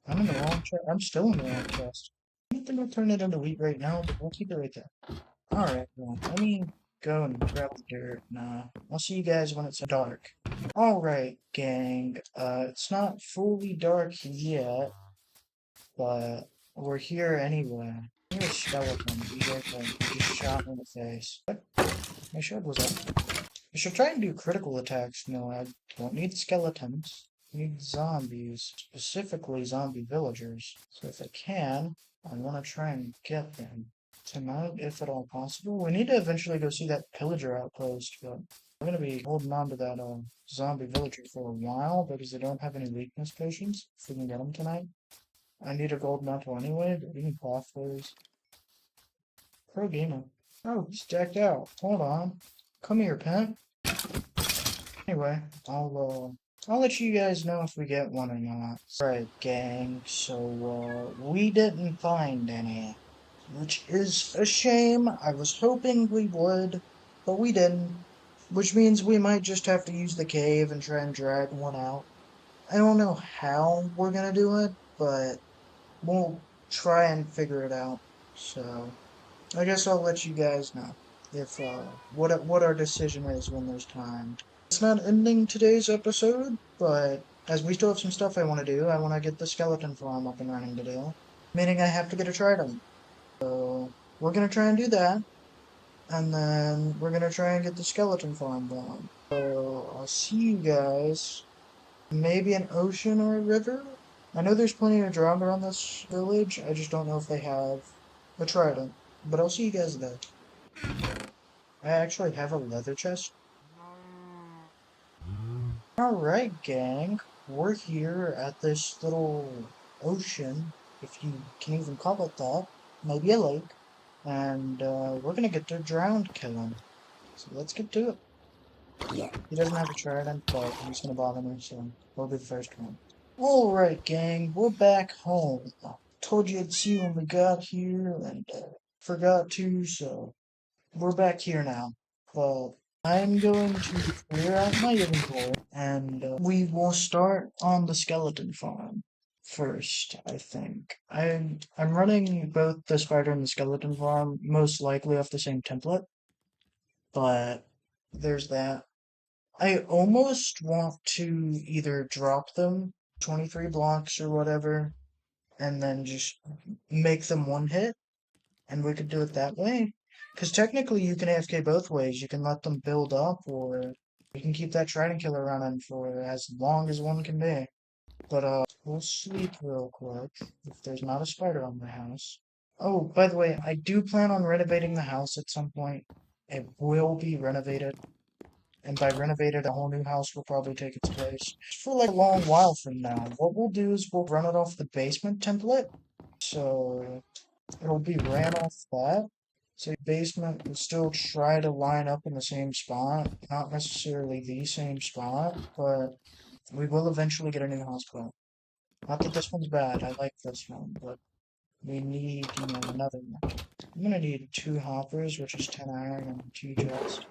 I'm in the wrong chest. I'm still in the wrong chest. I don't think I'll turn it into wheat right now, but we'll keep it right there. Alright, well, let me go and grab the dirt. Nah, I'll see you guys when it's dark. Alright, gang. It's not fully dark yet, but we're here anyway. You're a skeleton. You just shot me in the face. What? My shield was up. I should try and do critical attacks. No, I don't need skeletons. I need zombies, specifically zombie villagers. So if I can, I want to try and get them tonight, if at all possible. We need to eventually go see that pillager outpost, but I'm going to be holding on to that zombie villager for a while because they don't have any weakness potions. If we can get them tonight. I need a gold mantle anyway, but we can cloth those. Pro gamer. Oh, he's decked out. Hold on. Come here, Pent. Anyway, I'll let you guys know if we get one or not. Right, gang, so, we didn't find any, which is a shame. I was hoping we would, but we didn't, which means we might just have to use the cave and try and drag one out. I don't know how we're gonna do it, but we'll try and figure it out, so I guess I'll let you guys know if, what our decision is when there's time. It's not ending today's episode, but as we still have some stuff I want to do, I want to get the skeleton farm up and running today. Meaning I have to get a trident. So we're going to try and do that. And then we're going to try and get the skeleton farm going. So I'll see you guys. Maybe an ocean or a river? I know there's plenty of drown around this village. I just don't know if they have a trident. But I'll see you guys there. I actually have a leather chest. Alright, gang. We're here at this little ocean, if you can even call it that. Maybe a lake. And we're gonna get to drowned killing. So let's get to it. He doesn't have a trident, but he's gonna bother me, so we'll be the first one. Alright, gang. We're back home. Told you I'd see you when we got here, and forgot to, so we're back here now. But I'm going to clear out my inventory, and we will start on the skeleton farm first, I think. I'm running both the spider and the skeleton farm, most likely off the same template, but there's that. I almost want to either drop them 23 blocks or whatever, and then just make them one hit, and we could do it that way. Because technically you can AFK both ways. You can let them build up, or you can keep that Trident Killer running for as long as one can be. But we'll sleep real quick if there's not a spider on my house. Oh, by the way, I do plan on renovating the house at some point. It will be renovated. And by renovated, a whole new house will probably take its place. For like a long while from now, what we'll do is we'll run it off the basement template. So it'll be ran off that. So basement will still try to line up in the same spot. Not necessarily the same spot, but we will eventually get a new house built. Not that this one's bad, I like this one, but we need, another one. I'm gonna need 2 hoppers, which is 10 iron, and 2 chests.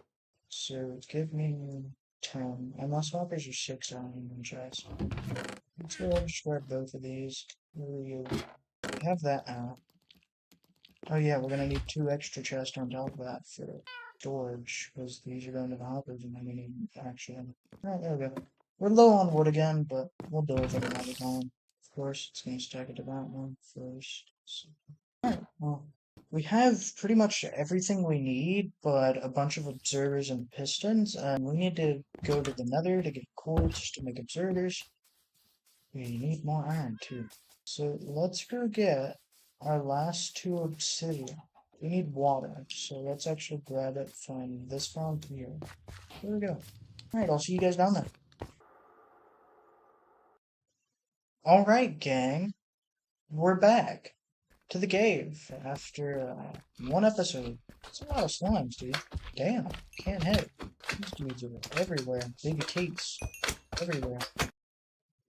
So give me 10. And less hoppers are 6 iron and chest. Let's go and just grab both of these. We have that now. Oh yeah, we're gonna need 2 extra chests on top of that for storage, because these are going to the hoppers and then we need action. Alright, there we go. We're low on wood again, but we'll deal with it another time. Of course, it's gonna stack it to that one first. So, alright, well, we have pretty much everything we need, but a bunch of observers and pistons, and we need to go to the nether to get quartz to make observers. We need more iron too. So let's go get our last 2 obsidian. We need water, so let's actually grab it from this farm here. There we go. Alright, I'll see you guys down there. Alright, gang. We're back to the cave after 1 episode. It's a lot of slimes, dude. Damn, can't hit. These dudes are everywhere. Big cakes everywhere.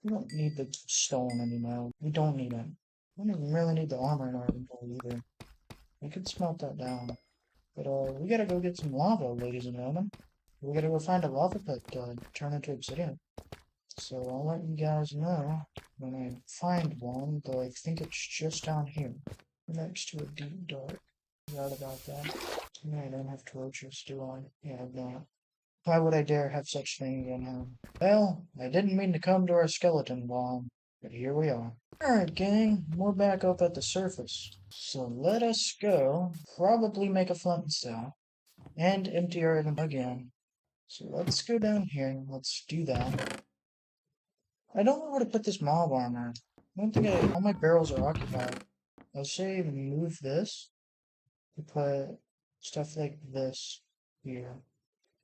We don't need the stone anymore. We don't need it. We don't even really need the armor in our inventory either. We could smelt that down. But we gotta go get some lava, ladies and gentlemen. We gotta go find a lava pit to turn into obsidian. So I'll let you guys know when I find one, though I think it's just down here. Next to a deep dark. Forgot about that. Yeah, I don't have torches, do I? Yeah, I don't. Why would I dare have such thing again? Well, I didn't mean to come to our skeleton bomb, but here we are. Alright, gang, we're back up at the surface. So let us go, probably make a flint and steel, and empty our item again. So let's go down here and let's do that. I don't know where to put this mob armor. I don't think all my barrels are occupied. I'll say move this to put stuff like this here.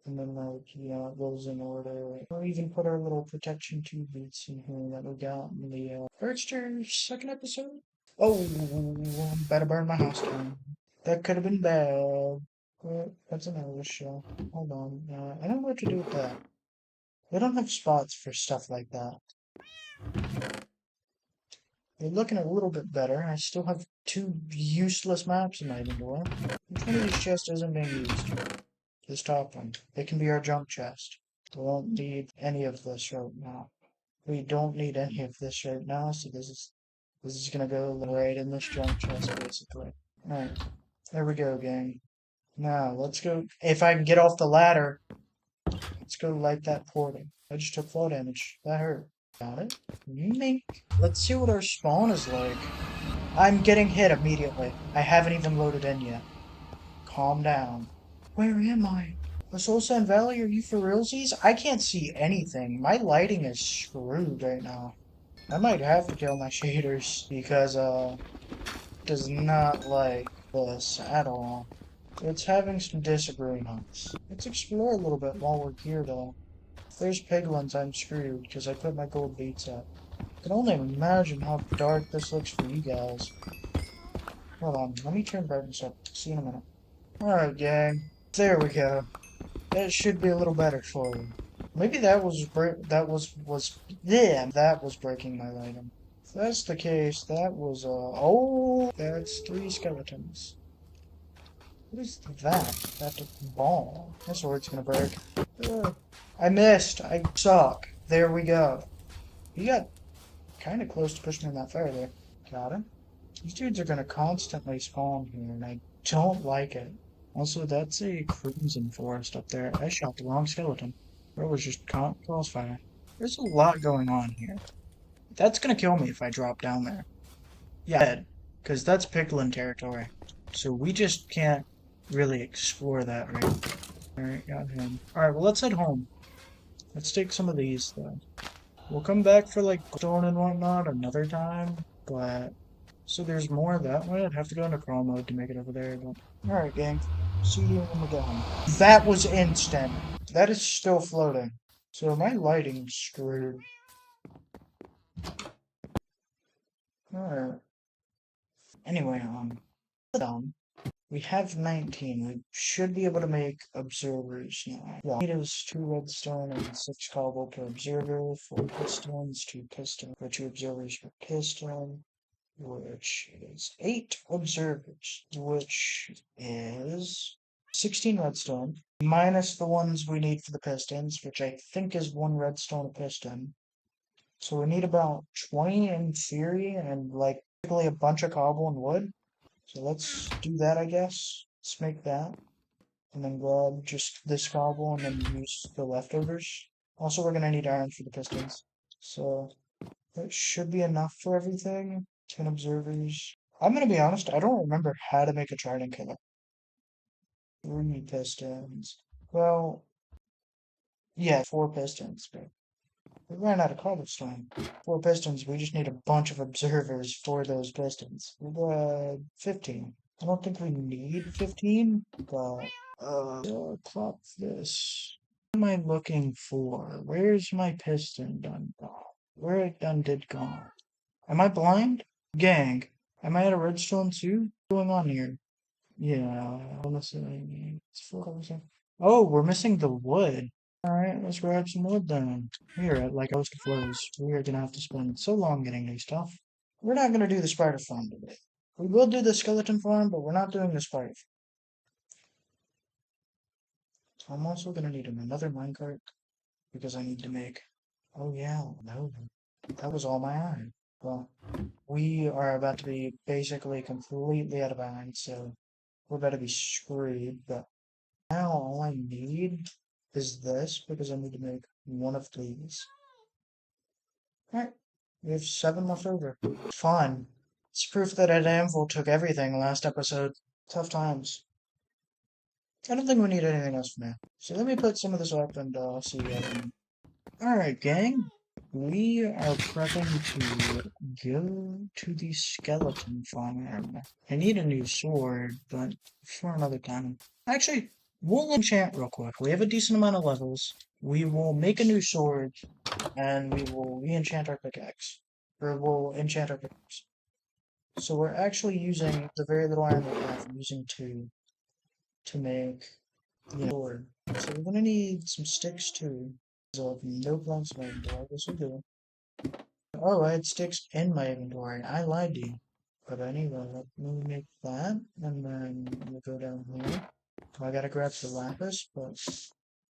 And then, like, it goes in order. Or even put our little protection 2 boots in here that we got in the first or second episode. Oh, I'm about to burn my house down. That could have been bad. But that's another show. Hold on. I don't know what to do with that. We don't have spots for stuff like that. They're looking a little bit better. I still have 2 useless maps in my inventory. Which one of these chests isn't being used? This top one. It can be our junk chest. We don't need any of this right now. We don't need any of this right now, so this is gonna go right in this junk chest, basically. Alright. There we go, gang. Now, let's go. If I can get off the ladder, let's go light that portal. I just took fall damage. That hurt. Got it? Mink. Let's see what our spawn is like. I'm getting hit immediately. I haven't even loaded in yet. Calm down. Where am I? The Soul Sand Valley, are you for realsies? I can't see anything. My lighting is screwed right now. I might have to kill my shaders because, does not like this at all. It's having some disagreements. Let's explore a little bit while we're here, though. If there's piglins, I'm screwed because I put my gold beats up. I can only imagine how dark this looks for you guys. Hold on, let me turn brightness up. See you in a minute. Alright, gang. There we go. That should be a little better for you. Maybe that was breaking my lighting. If that's the case, that was oh, that's 3 skeletons. What is that? That's a ball. That sword's gonna break. I missed. I suck. There we go. You got kind of close to pushing me in that fire there. Got him. These dudes are gonna constantly spawn here, and I don't like it. Also, that's a crimson forest up there. I shot the wrong skeleton. It was just crossfire. There's a lot going on here. That's gonna kill me if I drop down there. Yeah, because that's Piglin territory. So we just can't really explore that right. Alright, got him. Alright, well let's head home. Let's take some of these though. We'll come back for like stone and whatnot another time, but so there's more that way. I'd have to go into crawl mode to make it over there, but alright gang. See you when we get home. That was instant. That is still floating. So my lighting's screwed. Alright. Anyway, done. We have 19. We should be able to make observers now. Yeah. It is 2 redstone and 6 cobble per observer, 4 pistons, 2 pistons for 2 observers per piston, which is 8 observers, which is 16 redstone, minus the ones we need for the pistons, which I think is 1 redstone a piston. So we need about 20 in theory, and like basically a bunch of cobble and wood. So let's do that, I guess. Let's make that. And then grab just this cobble and then use the leftovers. Also, we're going to need iron for the pistons. So that should be enough for everything. 10 observers. I'm going to be honest, I don't remember how to make a trident killer. 3 pistons. Well, yeah, 4 pistons. But we ran out of cobblestone. 4 pistons, we just need a bunch of observers for those pistons. We got 15. I don't think we need 15, but plop this. What am I looking for? Where's my piston done? Where it done did gone? Am I blind? Gang, am I at a redstone too? What's going on here? Yeah, honestly, it's 4%. Oh, we're missing the wood. Alright, let's grab some wood then. Here at like Host of Flows, we are gonna have to spend so long getting new stuff. We're not gonna do the spider farm today. We will do the skeleton farm, but we're not doing the spider farm. I'm also gonna need another minecart because I need to make. Oh yeah, no, that was all my iron. Well, we are about to be basically completely out of iron, so we're about to be screwed. But now all I need is this because I need to make one of these. Alright, we have 7 left over. Fun. It's proof that Ed Anvil took everything last episode. Tough times. I don't think we need anything else for now. So let me put some of this up and see you guys in. Alright, gang. We are prepping to go to the skeleton farm. I need a new sword, but for another time. Actually, we'll enchant real quick. We have a decent amount of levels. We will make a new sword, and we will re-enchant our pickaxe. Or we'll enchant our pickaxe. So we're actually using the very little iron we have, using 2 to make the sword. So we're gonna need some sticks too. So no planks in my inventory, I guess we do. Oh, I had sticks in my inventory. I lied to you. But anyway, let me make that, and then we'll go down here. I gotta grab the lapis, but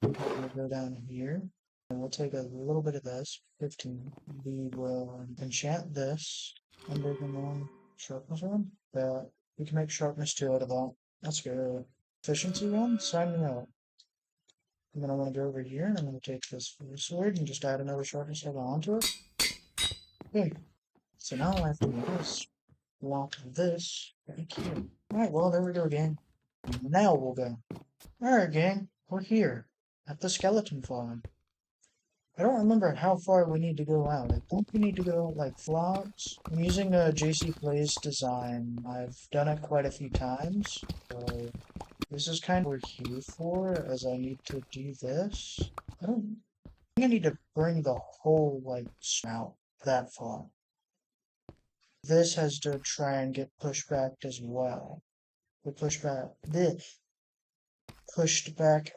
we'll go down here. And we'll take a little bit of this, 15. We will enchant this, and we're gonna sharpness 1. But we can make sharpness 2 out of that. That's good. Efficiency 1? Sign me up. And then I'm going to go over here and I'm going to take this sword and just add another sharpness level onto it. Okay. So now all I have to do is block this right here. Alright, well, there we go again. Now we'll go. Alright, gang. We're here at the skeleton farm. I don't remember how far we need to go out. I think we need to go like vlogs. I'm using a JC Plays design. I've done it quite a few times. So this is kind of what we're here for, as I need to do this. I think I need to bring the whole, like, snout that far. This has to try and get pushed back as well. Pushed back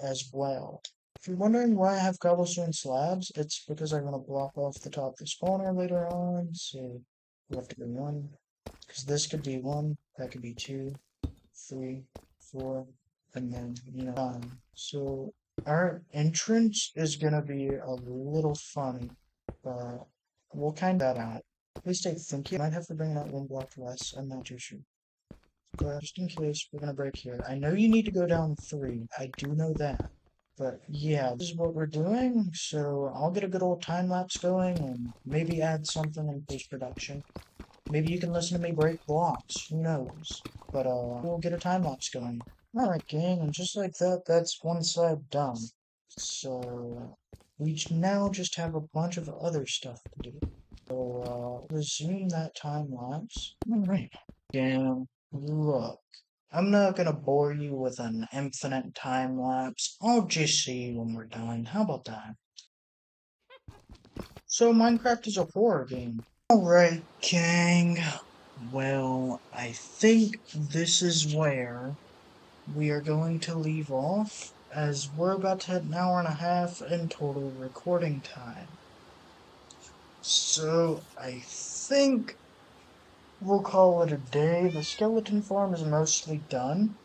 as well. If you're wondering why I have cobblestone slabs, it's because I'm going to block off the top of the spawner later on, so we have to go 1. Because this could be 1, that could be 2, 3, 4, and then, 9. So our entrance is gonna be a little funny, but we'll kind that out. At least I think you might have to bring that 1 block less. I'm not too sure. But just in case, we're gonna break here. I know you need to go down 3. I do know that. But yeah, this is what we're doing. So I'll get a good old time lapse going and maybe add something in post production. Maybe you can listen to me break blocks. Who knows? But we'll get a time lapse going. Alright, gang, and just like that, that's one side done. So we now just have a bunch of other stuff to do. So resume that time lapse. Alright. Gang, look. I'm not gonna bore you with an infinite time lapse. I'll just see you when we're done. How about that? So Minecraft is a horror game. Alright, gang. Well, I think this is where we are going to leave off, as we're about to hit an hour and a half in total recording time. So I think we'll call it a day. The skeleton farm is mostly done.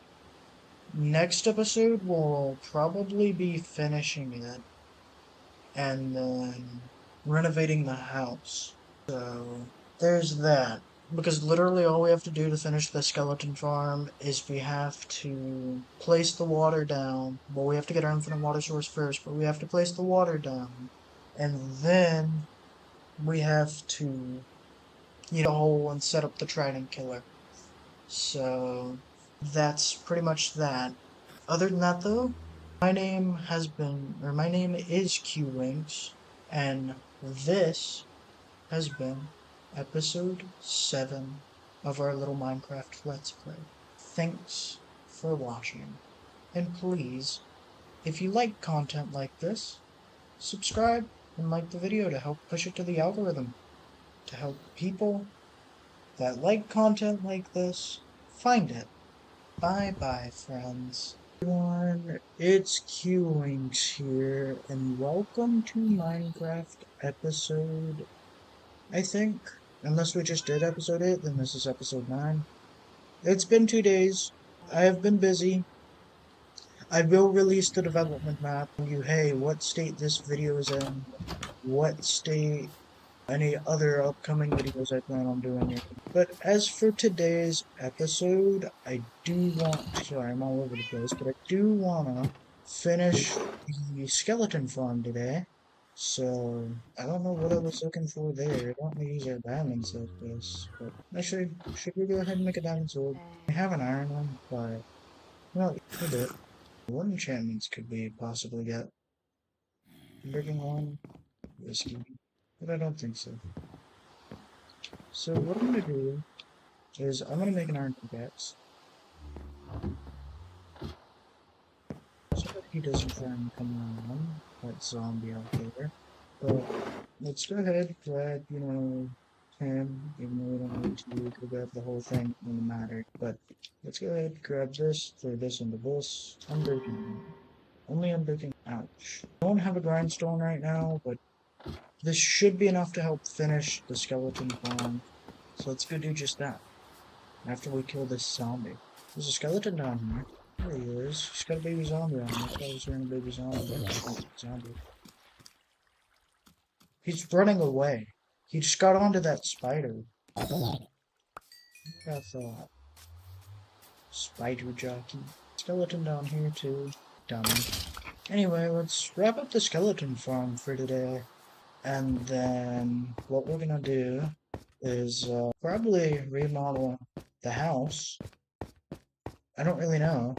Next episode, we'll probably be finishing it and then renovating the house. So there's that. Because literally all we have to do to finish the skeleton farm is we have to place the water down. Well, we have to get our infinite water source first, but we have to place the water down. And then we have to, a hole and set up the trident killer. So that's pretty much that. Other than that, though, my name is QWinks, and this has been episode 7 of our little Minecraft Let's Play. Thanks for watching, and please, if you like content like this, subscribe and like the video to help push it to the algorithm, to help people that like content like this find it. Bye bye, friends. Everyone, it's QWinks here, and welcome to Minecraft episode, I think. Unless we just did episode 8, then this is episode 9. It's been 2 days. I have been busy. I will release the development map. You, hey, what state this video is in, what state any other upcoming videos I plan on doing here. But as for today's episode, I do want to, sorry, I'm all over the place, but I do want to finish the skeleton farm today. So, I don't know what I was looking for there. I don't want to use our diamonds like this, but should we go ahead and make a diamond sword? I have an iron one, but, well, we'll do it. What enchantments could we possibly get? Breaking one, whiskey, but I don't think so. So what I'm gonna do is I'm gonna make an iron pickaxe so that he doesn't try and come around that zombie out there. But let's go ahead, grab, him, even though we don't need to go grab the whole thing, it doesn't matter. But let's go ahead, grab this, throw this into this. Unbreaking. Only unbreaking. Ouch. I don't have a grindstone right now, but this should be enough to help finish the skeleton farm. So let's go do just that. After we kill this zombie. There's a skeleton down here. There he is. He's got a baby zombie on him. That's why he's wearing a baby zombie. He's running away. He just got onto that spider. I thought. Spider jockey. Skeleton down here too. Dummy. Anyway, let's wrap up the skeleton farm for today. And then what we're gonna do is probably remodel the house. I don't really know.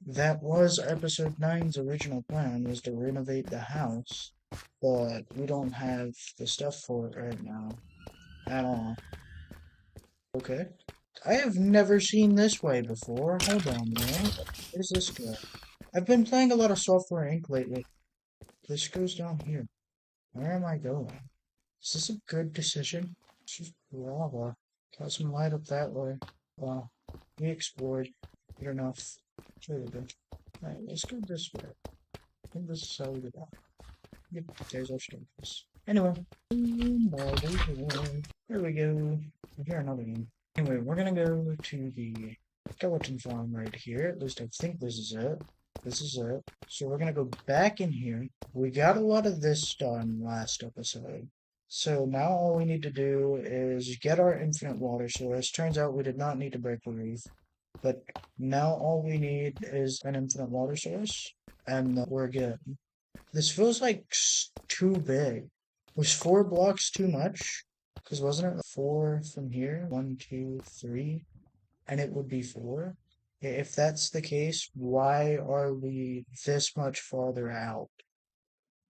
That was episode 9's original plan, was to renovate the house, but we don't have the stuff for it right now. At all. Okay. I have never seen this way before. Hold on, man. Where does this go? I've been playing a lot of Software Inc. lately. This goes down here. Where am I going? Is this a good decision? It's just lava. Got some light up that way. Wow. We explored. Good enough. There we go. Alright, let's go this way. I think this is how we do that. Yep, there's our staircase. Anyway. There we go. We hear another one. Anyway, we're gonna go to the skeleton farm right here. At least I think this is it. This is it. So we're gonna go back in here. We got a lot of this done last episode. So now all we need to do is get our infinite water source. Turns out we did not need to break the reef. But now all we need is an infinite water source, and we're good. This feels like too big. Was 4 blocks too much? Because wasn't it 4 from here? 1, 2, 3, and it would be 4? If that's the case, why are we this much farther out?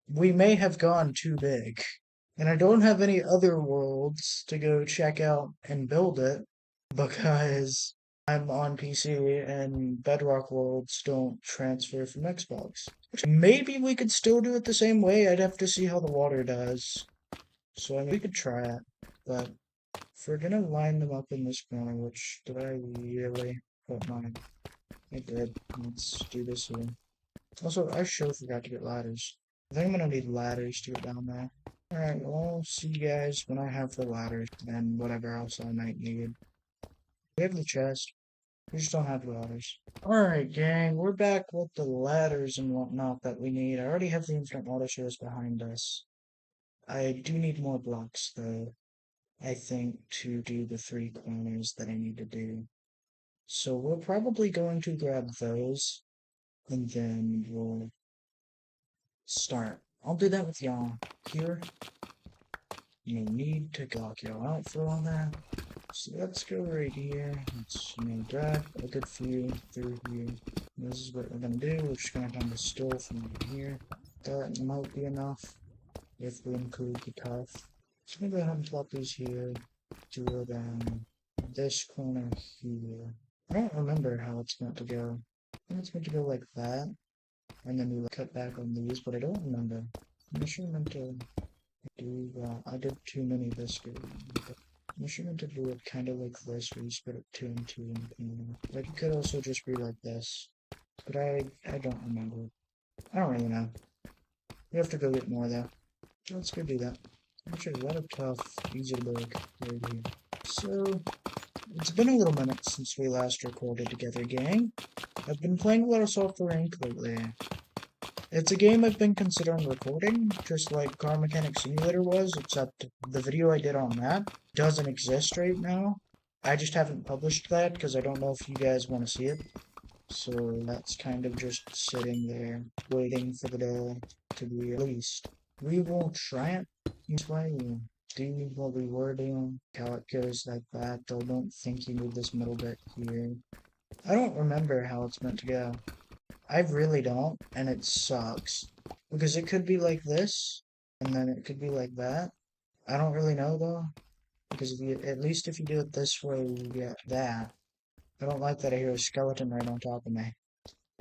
We may have gone too big. And I don't have any other worlds to go check out and build it because I'm on PC and Bedrock worlds don't transfer from Xbox. Which maybe we could still do it the same way. I'd have to see how the water does. So I mean, we could try it. But if we're gonna line them up in this corner, which did I really put mine? I did. Let's do this here. Also, I sure forgot to get ladders. I think I'm gonna need ladders to get down there. Alright, well, I'll see you guys when I have the ladders and whatever else I might need. We have the chest. We just don't have the ladders. Alright, gang, we're back with the ladders and whatnot that we need. I already have the infinite water source behind us. I do need more blocks, though, I think, to do the 3 corners that I need to do. So we're probably going to grab those, and then we'll start. I'll do that with y'all here. No need to block y'all out for all that. So let's go right here. Let's drag a good few through here. This is what we're gonna do. We're just gonna kind of still from here. That might be enough if we include the tough. So I'm gonna go ahead and plop these here. Drill down this corner here. I don't remember how it's meant to go. I think it's meant to go like that. And then we cut back on these, but I don't remember. I'm not sure I meant to do that. I did too many this game. I'm sure meant to do it kind of like this, where you split it 2 and 2 and like it could also just be like this. But I don't remember. I don't really know. We have to go get more though. Let's go do that. Actually, a lot of tough, easy to build right here. So it's been a little minute since we last recorded together, gang. I've been playing a lot of Software Inc. lately. It's a game I've been considering recording, just like Car Mechanic Simulator was, except the video I did on that doesn't exist right now. I just haven't published that because I don't know if you guys want to see it. So that's kind of just sitting there, waiting for the day to be released. We will try it this way, do what we were doing, how it goes like that, though don't think you need this middle bit here. I don't remember how it's meant to go. I really don't, and it sucks. Because it could be like this, and then it could be like that. I don't really know though. Because if you, at least if you do it this way, you get that. I don't like that I hear a skeleton right on top of me.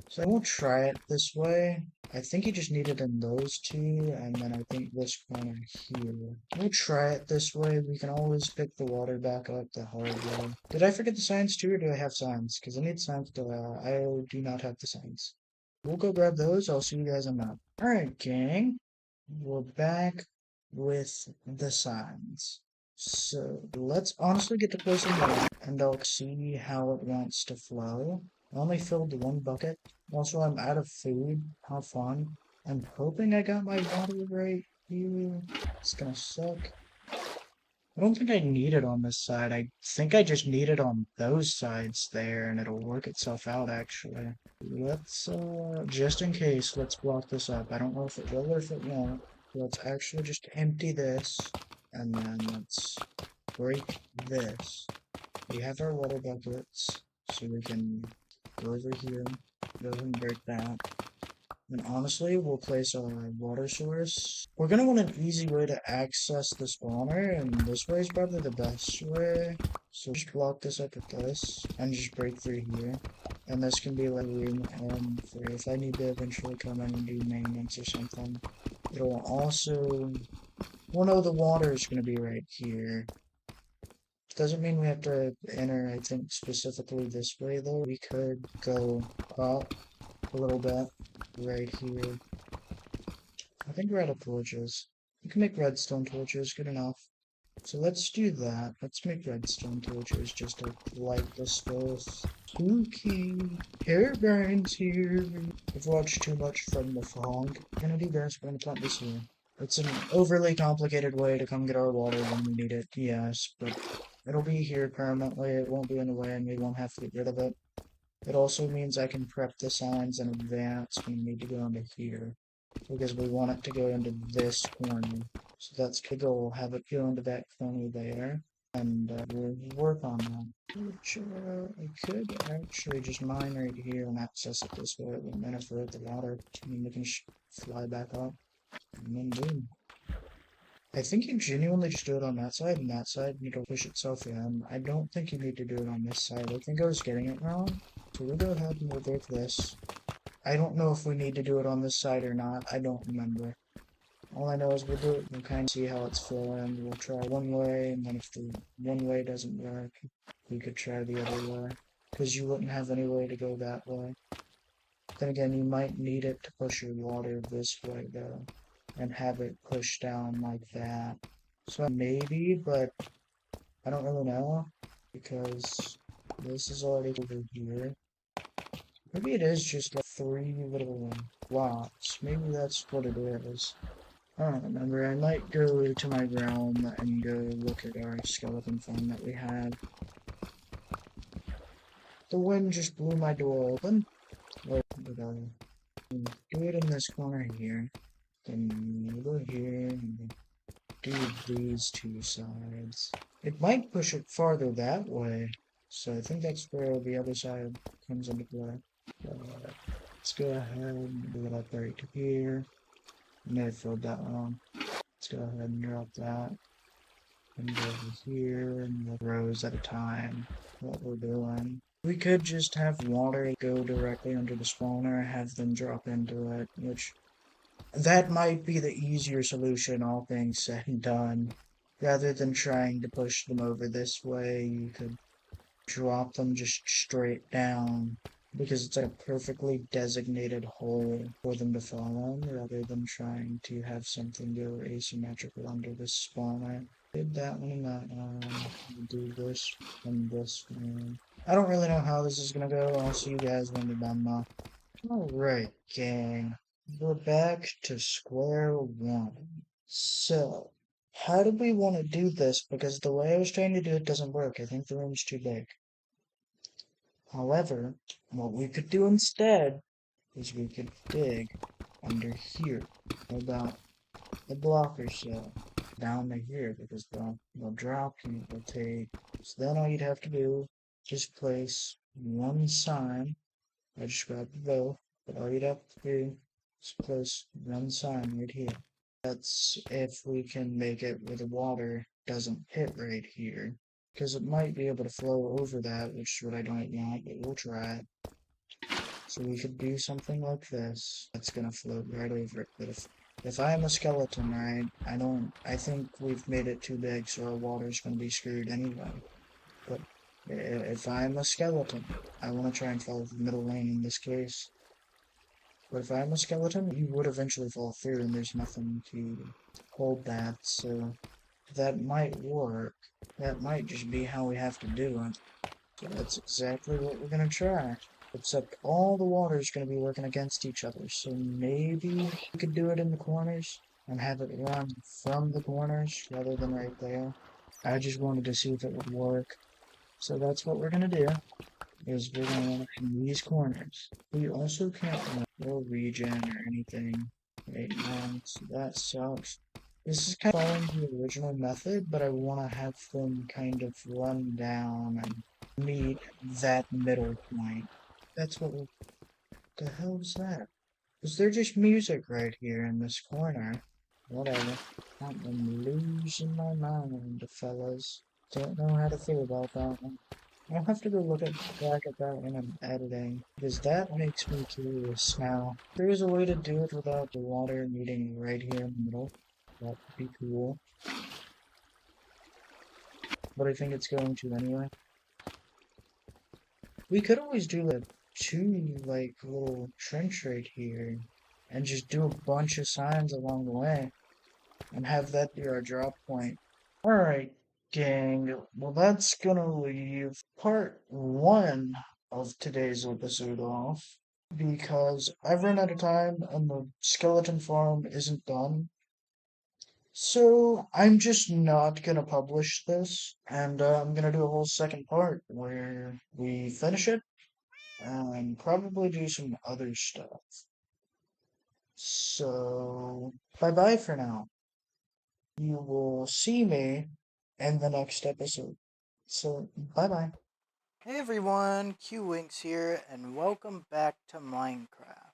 So I will try it this way. I think you just need it in those two, and then I think this corner here. We'll try it this way. We can always pick the water back up the hard way. Did I forget the signs too, or do I have signs? Because I need signs to, I do not have the signs. We'll go grab those. I'll see you guys in a minute. Alright, gang. We're back with the signs. So let's honestly get to placing one, and I'll see how it wants to flow. I only filled 1 bucket. Also, I'm out of food. How fun. I'm hoping I got my water right here. It's gonna suck. I don't think I need it on this side. I think I just need it on those sides there, and it'll work itself out, actually. Let's, just in case, let's block this up. I don't know if it will or if it won't. Let's actually just empty this, and then let's break this. We have our water buckets, so we can go over here, go ahead and break that. And honestly, we'll place our water source. We're gonna want an easy way to access the spawner, and this way is probably the best way. So just block this up with this, and just break through here. And this can be like room for if I need to eventually come in and do maintenance or something. It'll also, well no, the water is gonna be right here. Doesn't mean we have to enter, I think, specifically this way though. We could go up a little bit right here. I think we're out of torches. We can make redstone torches, good enough. So let's do that. Let's make redstone torches just to light the stuff. Okay. Hairburns here. I've watched too much from the fog. I'm gonna do this, we're gonna plant this here. It's an overly complicated way to come get our water when we need it, yes, but it'll be here permanently, it won't be in the way, and we won't have to get rid of it. It also means I can prep the signs in advance when we need to go into here, because we want it to go into this corner. So that's the goal, have it go into that corner there, and we'll work on that. Which, I could actually just mine right here and access it this way, and then if we're at the water, we can fly back up, and then boom. I think you genuinely just do it on that side and that side, and it'll push itself in. I don't think you need to do it on this side. I think I was getting it wrong. So we'll go ahead and we'll break this. I don't know if we need to do it on this side or not. I don't remember. All I know is we'll do it, we'll kind of see how it's flowing. We'll try one way, and then if the one way doesn't work, we could try the other way. Because you wouldn't have any way to go that way. Then again, you might need it to push your water this way, though, and have it push down like that. So maybe, but I don't really know, because this is already over here. Maybe it is just like three little blocks. Maybe that's what it is. I don't remember. I might go to my realm and go look at our skeleton farm that we have. The wind just blew my door open. Wait, do it in this corner here. Then go here and do these two sides. It might push it farther that way. So I think that's where the other side comes into play. Let's go ahead and do it up right here. I may have filled that wrong. Let's go ahead and drop that. And go over here and the rows at a time. What we're doing. We could just have water go directly under the spawner, have them drop into it, which that might be the easier solution, all things said and done. Rather than trying to push them over this way, you could drop them just straight down, because it's like a perfectly designated hole for them to fall in, rather than trying to have something go asymmetrical under this spawner. Did that one and that one. Do this and this one. I don't really know how this is gonna go. I'll see you guys when we're done though. Alright, gang. We're back to square one. So, how do we want to do this? Because the way I was trying to do it doesn't work. I think the room's too big. However, what we could do instead is we could dig under here, about a block or so, down to here, because they'll drop and it will take. So then all you'd have to do is place one sign. I just grabbed both, but all you'd have to do is place one sign right here. That's if we can make it where the water doesn't hit right here. Because it might be able to flow over that, which is what I don't want, but we'll try it. So we could do something like this. That's gonna float right over it. But if I'm a skeleton, right, I think we've made it too big, so our water's gonna be screwed anyway. But if I'm a skeleton, I want to try and follow the middle lane in this case. But if I'm a skeleton, you would eventually fall through, and there's nothing to hold that, so that might work. That might just be how we have to do it. So that's exactly what we're gonna try. Except all the water is gonna be working against each other, so maybe we could do it in the corners and have it run from the corners rather than right there. I just wanted to see if it would work. So that's what we're gonna do, is we're gonna run it from these corners. We also can't run regen or anything right now, so that sucks. This is kind of following the original method, but I want to have them kind of run down and meet that middle point. That's what the hell is that? Is there just music right here in this corner? Whatever. I'm losing my mind, fellas. Don't know how to feel about that one. I'll have to go look back at that when I'm editing, because that makes me curious now. If there is a way to do it without the water meeting right here in the middle, that would be cool. But I think it's going to anyway. We could always do like two little trench right here, and just do a bunch of signs along the way, and have that be our drop point. Alright, gang. Well, that's gonna leave part one of today's episode off, because I've run out of time and the skeleton farm isn't done. So I'm just not gonna publish this, and I'm gonna do a whole second part where we finish it, and probably do some other stuff. So, bye bye for now. You will see me in the next episode. So, bye bye. Hey everyone, Q Winks here, and welcome back to Minecraft.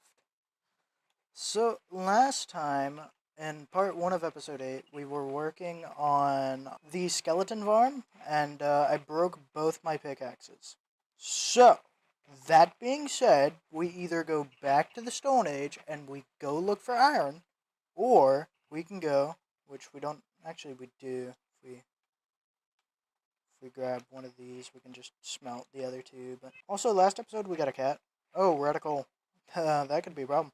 So, last time, in part 1 of episode 8, we were working on the skeleton farm, and I broke both my pickaxes. So, that being said, we either go back to the Stone Age and we go look for iron, or we can go, which we don't, actually we do, if we grab one of these, we can just smelt the other two. But also, last episode we got a cat. Oh, we're out of coal. That could be a problem.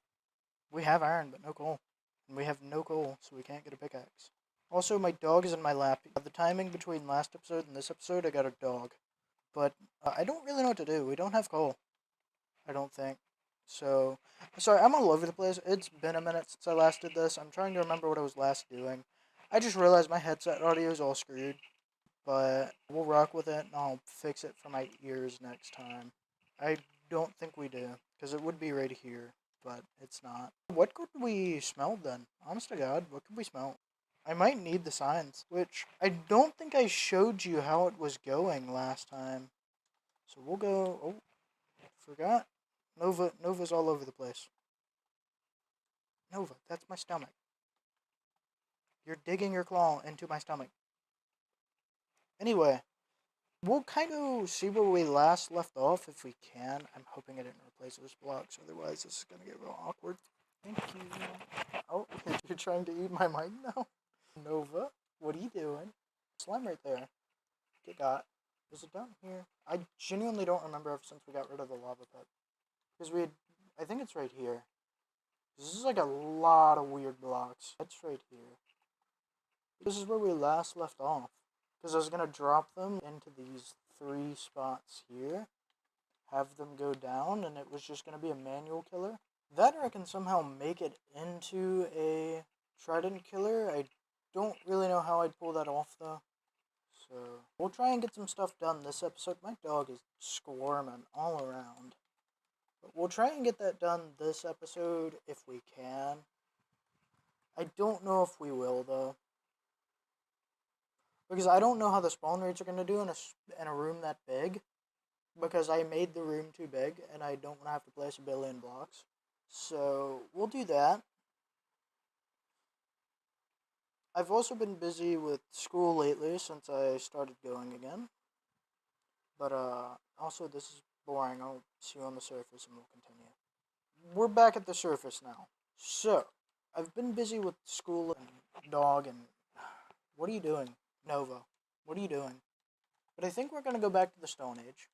We have iron, but no coal. And we have no coal, so we can't get a pickaxe. Also, my dog is in my lap. The timing between last episode and this episode, I got a dog. But I don't really know what to do. We don't have coal. I don't think. So, sorry, I'm all over the place. It's been a minute since I last did this. I'm trying to remember what I was last doing. I just realized my headset audio is all screwed. But we'll rock with it, and I'll fix it for my ears next time. I don't think we do, because it would be right here, but it's not. What could we smelt then? Honest to God, what could we smelt? I might need the signs, which I don't think I showed you how it was going last time. So we'll go. Oh, forgot. Nova's all over the place. Nova, that's my stomach. You're digging your claw into my stomach. Anyway, we'll kind of see where we last left off if we can. I'm hoping I didn't replace those blocks, otherwise this is going to get real awkward. Thank you. Oh, you're trying to eat my mic now? Nova, what are you doing? Slime right there. Get got. Is it down here? I genuinely don't remember ever since we got rid of the lava pit. Because we had, I think it's right here. This is like a lot of weird blocks. It's right here. This is where we last left off. Because I was going to drop them into these 3 spots here, have them go down, and it was just going to be a manual killer. That or I can somehow make it into a trident killer. I don't really know how I'd pull that off though. So we'll try and get some stuff done this episode. My dog is squirming all around. But we'll try and get that done this episode if we can. I don't know if we will though. Because I don't know how the spawn rates are going to do in a room that big. Because I made the room too big and I don't want to have to place a billion blocks. So we'll do that. I've also been busy with school lately since I started going again. But also this is boring. I'll see you on the surface and we'll continue. We're back at the surface now. So, I've been busy with school and dog and... What are you doing, Nova? What are you doing? But I think we're going to go back to the Stone Age.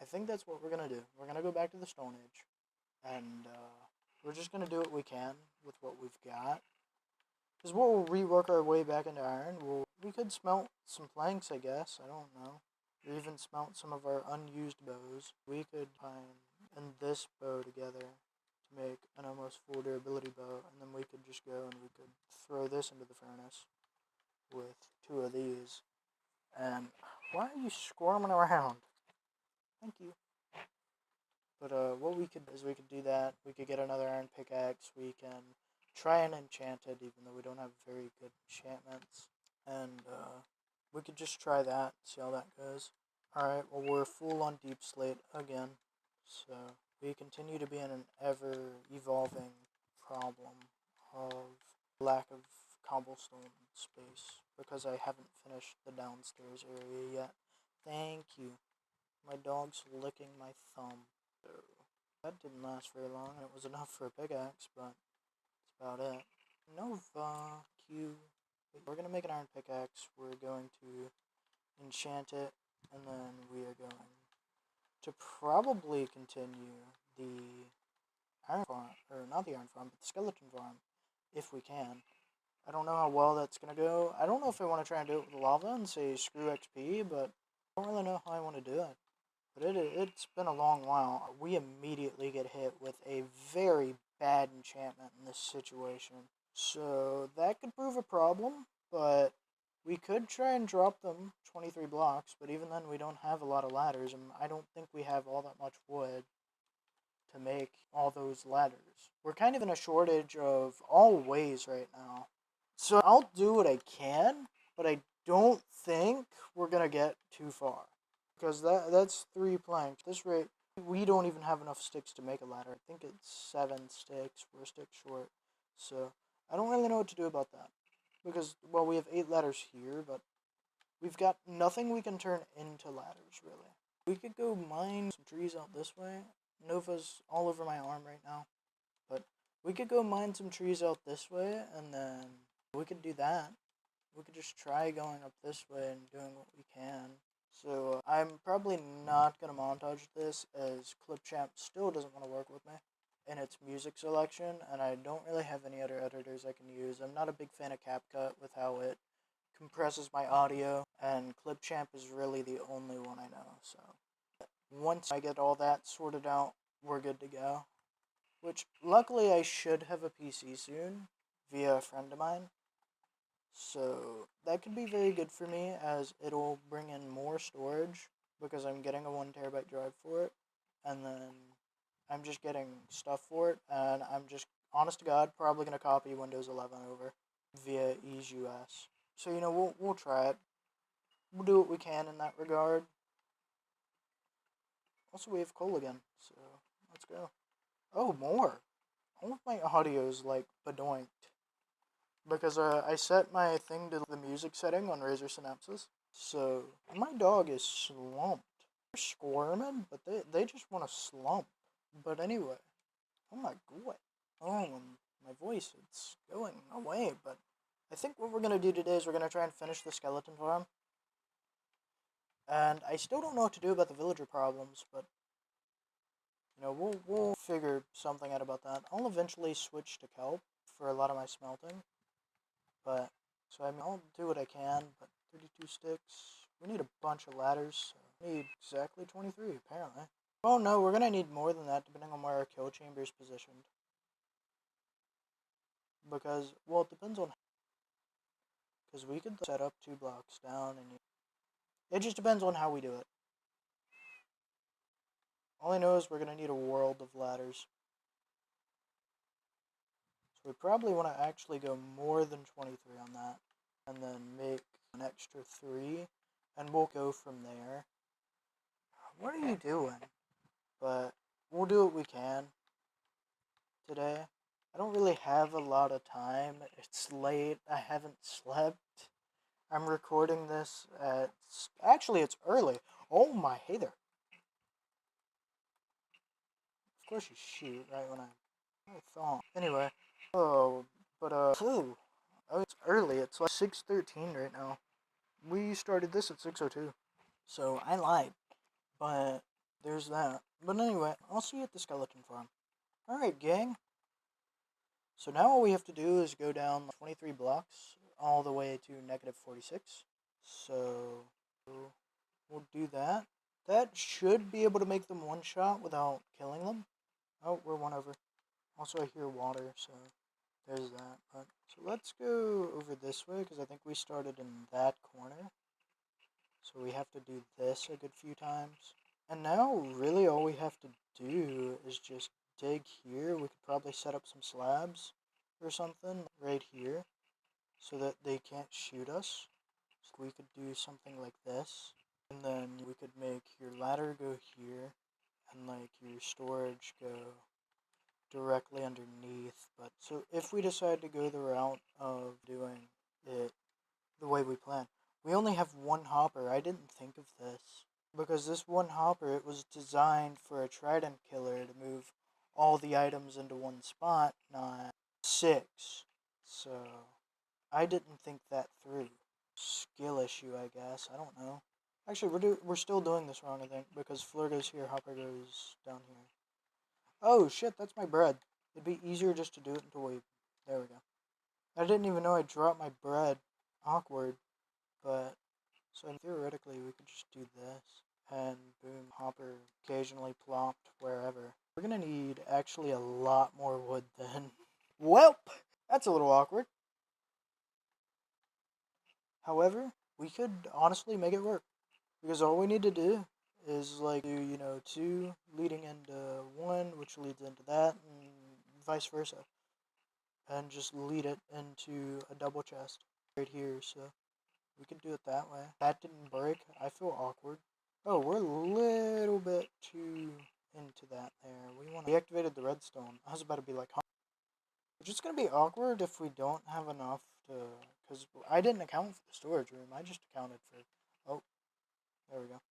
I think that's what we're going to do. We're going to go back to the Stone Age. And we're just going to do what we can with what we've got. Because we'll rework our way back into iron. We could smelt some planks, I guess. I don't know. Or even smelt some of our unused bows. We could find and this bow together to make an almost full durability bow. And then we could just go and we could throw this into the furnace with 2 of these. And why are you squirming around? Thank you. But what we could is we could do that. We could get another iron pickaxe. We can try and enchant it, even though we don't have very good enchantments. And we could just try that, see how that goes. Alright, well we're full on deep slate again. So we continue to be in an ever-evolving problem of lack of cobblestone space. Because I haven't finished the downstairs area yet. Thank you. My dog's licking my thumb. So that didn't last very long, and it was enough for a pickaxe, but that's about it. Nova Q. We're going to make an iron pickaxe. We're going to enchant it, and then we are going to probably continue the iron farm, or not the iron farm, but the skeleton farm, if we can. I don't know how well that's going to go. I don't know if I want to try and do it with lava and say screw XP, but I don't really know how I want to do it. But it's been a long while. We immediately get hit with a very bad enchantment in this situation. So that could prove a problem, but we could try and drop them 23 blocks, but even then we don't have a lot of ladders, and I don't think we have all that much wood. to make all those ladders. We're kind of in a shortage of all ways right now. So I'll do what I can, but I don't think we're gonna get too far. Because that's 3 planks. This rate, we don't even have enough sticks to make a ladder. I think it's 7 sticks. We're a stick short. So I don't really know what to do about that. Because, well, we have 8 ladders here, but we've got nothing we can turn into ladders, really. We could go mine some trees out this way. Nova's all over my arm right now. But we could go mine some trees out this way, and then we could do that. We could just try going up this way and doing what we can. So I'm probably not going to montage this, as Clipchamp still doesn't want to work with me in its music selection, and I don't really have any other editors I can use. I'm not a big fan of CapCut with how it compresses my audio, and Clipchamp is really the only one I know. So once I get all that sorted out, we're good to go. Which, luckily, I should have a PC soon via a friend of mine. So that could be very good for me, as it'll bring in more storage because I'm getting a 1 TB drive for it, and then I'm just getting stuff for it, and I'm just, honest to God, probably going to copy Windows 11 over via EaseUS. So, we'll try it. We'll do what we can in that regard. Also, we have coal again, so let's go. Oh, more! All of my audio is, bedoinked. Because I set my thing to the music setting on Razer Synapses. So my dog is slumped. They're squirming, but they just want to slump. But anyway, oh my god. Oh, my voice, it's going away. But I think what we're going to do today is we're going to try and finish the skeleton farm. And I still don't know what to do about the villager problems, but we'll figure something out about that. I'll eventually switch to kelp for a lot of my smelting. But, so I'll do what I can, but 32 sticks. We need a bunch of ladders, so we need exactly 23, apparently. Oh no, we're gonna need more than that, depending on where our kill chamber is positioned. Because, well, it depends on, because we could set up 2 blocks down, and it just depends on how we do it. All I know is we're gonna need a world of ladders. So we probably want to actually go more than 23 on that, and then make an extra 3, and we'll go from there. What are you doing? But we'll do what we can today. I don't really have a lot of time. It's late. I haven't slept. I'm recording this at... Actually, it's early. Oh my, hey there. Of course you shoot right when I thought. Anyway. Oh, but, oh, it's early. It's like 6:13 right now. We started this at 6:02. So, I lied. But, there's that. But anyway, I'll see you at the skeleton farm. Alright, gang. So now all we have to do is go down 23 blocks all the way to -46. So we'll do that. That should be able to make them one shot without killing them. Oh, we're one over. Also, I hear water, so there's that. But so let's go over this way, because I think we started in that corner. So we have to do this a good few times. And now, really, all we have to do is just dig here. We could probably set up some slabs or something right here so that they can't shoot us. So we could do something like this. And then we could make your ladder go here and like your storage go directly underneath. But so if we decide to go the route of doing it the way we plan, we only have one hopper. I didn't think of this. Because this one hopper, it was designed for a trident killer to move all the items into one spot, not 6. So, I didn't think that through. Skill issue, I guess. I don't know. Actually, we're still doing this wrong, I think, because Fleur goes here, hopper goes down here. Oh, shit, that's my bread. It'd be easier just to do it until we... There we go. I didn't even know I dropped my bread. Awkward. But, so theoretically, we could just do this. And boom, hopper occasionally plopped wherever. We're gonna need actually a lot more wood then. Welp! That's a little awkward. However, we could honestly make it work. Because all we need to do is like do, two leading into one, which leads into that, and vice versa. And just lead it into a double chest right here, so we can do it that way. That didn't break. I feel awkward. Oh, we're a little bit too into that there. We activated the redstone. I was about to be like, huh? It's just gonna be awkward if we don't have enough to, because I didn't account for the storage room. I just accounted for, oh, there we go.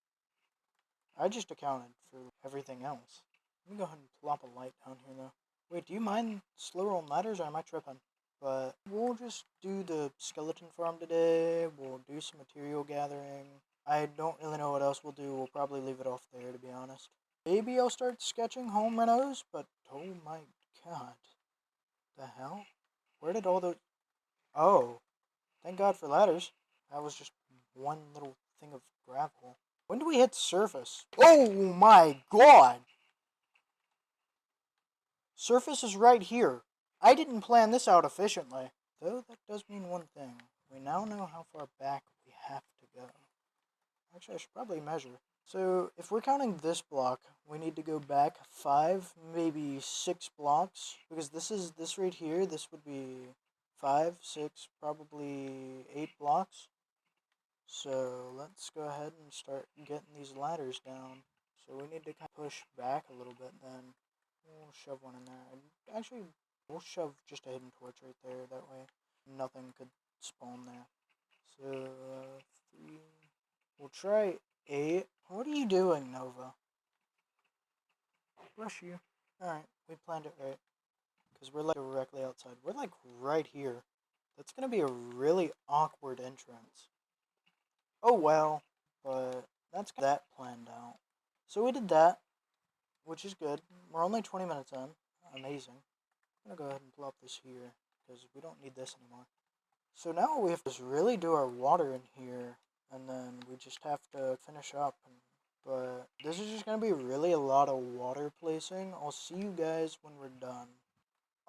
I just accounted for everything else. Let me go ahead and plop a light down here though. Wait, do you mind slow rolling ladders or am I tripping? But we'll just do the skeleton farm today. We'll do some material gathering. I don't really know what else we'll do. We'll probably leave it off there, to be honest. Maybe I'll start sketching home renos, but oh my god. The hell? Where did all those... Oh, thank god for ladders. That was just one little thing of gravel. When do we hit surface? Oh my god! Surface is right here. I didn't plan this out efficiently. Though that does mean one thing. We now know how far back we have to go. Actually, I should probably measure. So, if we're counting this block, we need to go back 5, maybe 6 blocks. Because this right here, this would be 5, 6, probably 8 blocks. So, let's go ahead and start getting these ladders down. So, we need to kind of push back a little bit then. We'll shove one in there. Actually, we'll shove just a hidden torch right there. That way, nothing could spawn there. So, 3. We'll try 8. What are you doing, Nova? Bless you. Alright, we planned it right. Because we're like directly outside. We're like right here. That's going to be a really awkward entrance. Oh well. But that's that planned out. So we did that, which is good. We're only 20 minutes in. Amazing. I'm going to go ahead and plop this here, because we don't need this anymore. So now we have to just really do our water in here, and then we just have to finish up. But this is just going to be really a lot of water placing. I'll see you guys when we're done.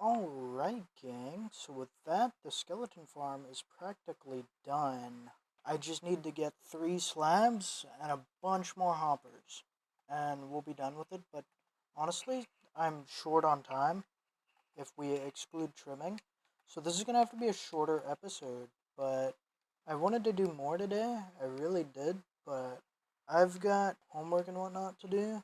Alright, gang. So with that, the skeleton farm is practically done. I just need to get 3 slabs and a bunch more hoppers, and we'll be done with it. But honestly, I'm short on time if we exclude trimming. So this is going to have to be a shorter episode, but I wanted to do more today. I really did, but I've got homework and whatnot to do.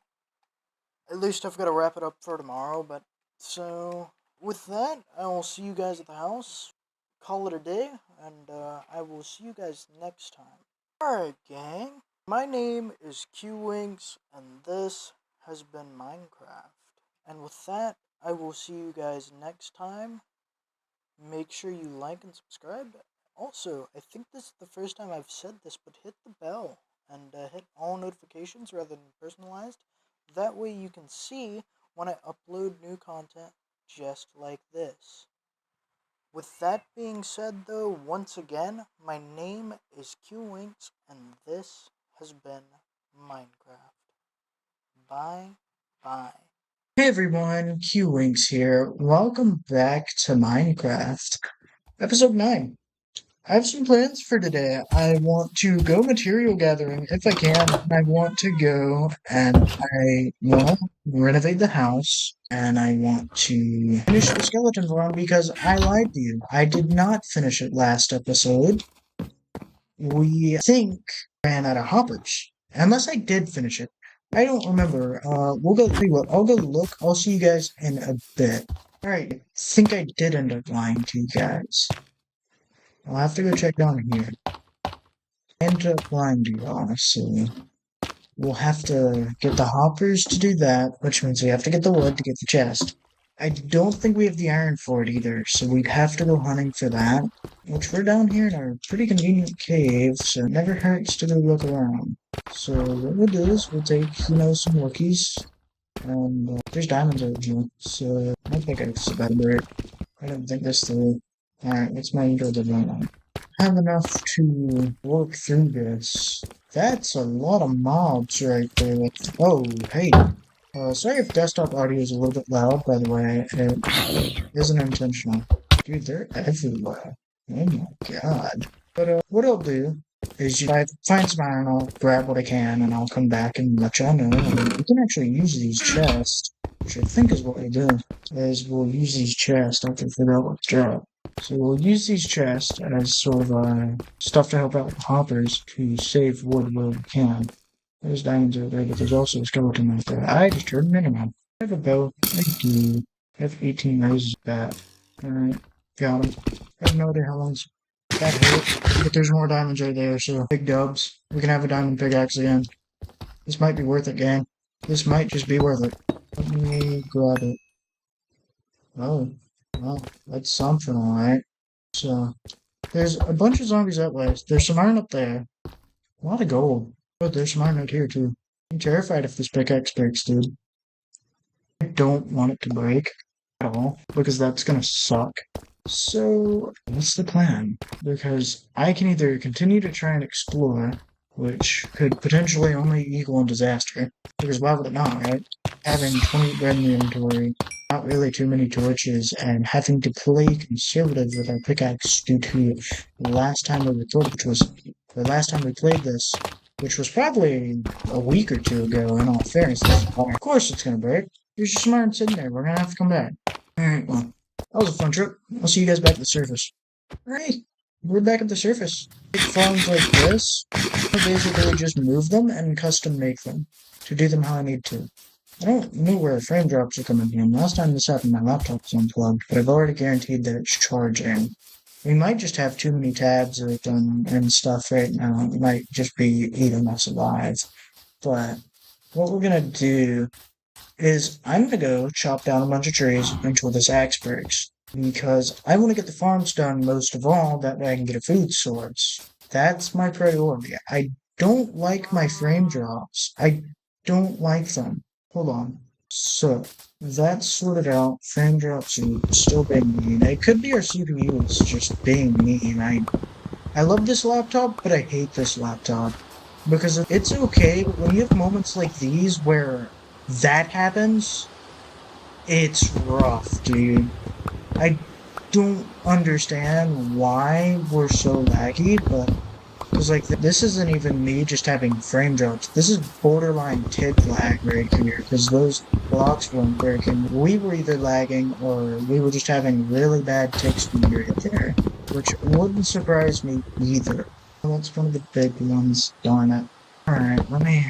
At least I've got to wrap it up for tomorrow, but so with that, I will see you guys at the house. Call it a day, and I will see you guys next time. Alright, gang. My name is QWinks, and this has been Minecraft. And with that, I will see you guys next time. Make sure you like and subscribe. Also, I think this is the first time I've said this, but hit the bell and hit all notifications rather than personalized. That way you can see when I upload new content just like this. With that being said though, once again, my name is QWinks, and this has been Minecraft. Bye bye. Hey everyone, QWinks here. Welcome back to Minecraft. Episode 9. I have some plans for today. I want to go material gathering if I can. I want to go and I want to renovate the house. And I want to finish the skeleton farm because I lied to you. I did not finish it last episode. We think ran out of hoppers. Unless I did finish it. I don't remember. We'll go see what. I'll go look. I'll see you guys in a bit. Alright, I think I did end up lying to you guys. I'll have to go check down here. I ended up lying to you, honestly. We'll have to get the hoppers to do that, which means we have to get the wood to get the chest. I don't think we have the iron for it either, so we'd have to go hunting for that. Which we're down here in our pretty convenient cave, so it never hurts to go look around. So what we'll do is we'll take, some rookies, and there's diamonds over here, so I think it's about a break. I don't think this through. Alright, let's mind go to the one. Have enough to work through this. That's a lot of mobs right there. Oh, hey. Sorry if desktop audio is a little bit loud, by the way. It isn't intentional. Dude, they're everywhere. Oh my god. But, what I'll do is if I find some iron, I'll grab what I can, and I'll come back and let y'all know. And we can actually use these chests, which I think is what we do, is we'll use these chests after we figure out what's drop. So we'll use these chests as sort of stuff to help out with hoppers to save wood where we can. There's diamonds over there, but there's also a skeleton right there. I just heard an enemy. I have a bow. I do. I have 18 roses back. Alright, got him. I have no idea how long that hurt, but there's more diamonds right there, so big dubs. We can have a diamond pickaxe again. This might be worth it, gang. This might just be worth it. Let me grab it. Oh, well, that's something, alright. So, there's a bunch of zombies that way. There's some iron up there. A lot of gold. But there's some iron right here, too. I'm terrified if this pickaxe breaks, dude. I don't want it to break at all, because that's gonna suck. So, what's the plan? Because I can either continue to try and explore, which could potentially only equal a disaster, because why would it not, right? Having 20 bread in the inventory, not really too many torches, and having to play conservative with our pickaxe due to the last time we recorded, which was the last time we played this, which was probably a week or two ago, in all fairness. Of course it's gonna break. There's just some iron sitting there. We're gonna have to come back. Alright, well, that was a fun trip. I'll see you guys back at the surface. Alright, we're back at the surface. Big farms like this, I basically just move them and custom make them to do them how I need to. I don't know where frame drops are coming in. Last time this happened, my laptop was unplugged, but I've already guaranteed that it's charging. We might just have too many tabs open and stuff right now. It might just be eating us alive. But what we're gonna do is I'm gonna go chop down a bunch of trees until this axe breaks. Because I want to get the farms done most of all, that way I can get a food source. That's my priority. I don't like my frame drops. I don't like them. Hold on. So, that's sorted out. Frame drops are still being mean. It could be our CPU is just being mean. I love this laptop, but I hate this laptop. Because it's okay, but when you have moments like these where that happens, it's rough, dude. I don't understand why we're so laggy, but because like this isn't even me just having frame drops. This is borderline tick lag right here because those blocks weren't breaking. We were either lagging or we were just having really bad tick speed right there, which wouldn't surprise me either. Well, that's one of the big ones. Darn it. All right, let me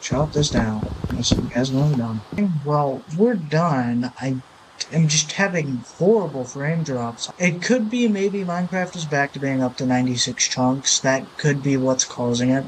chop this down. So you guys know I'm done. Well, we're done. I'm just having horrible frame drops. It could be maybe Minecraft is back to being up to 96 chunks. That could be what's causing it.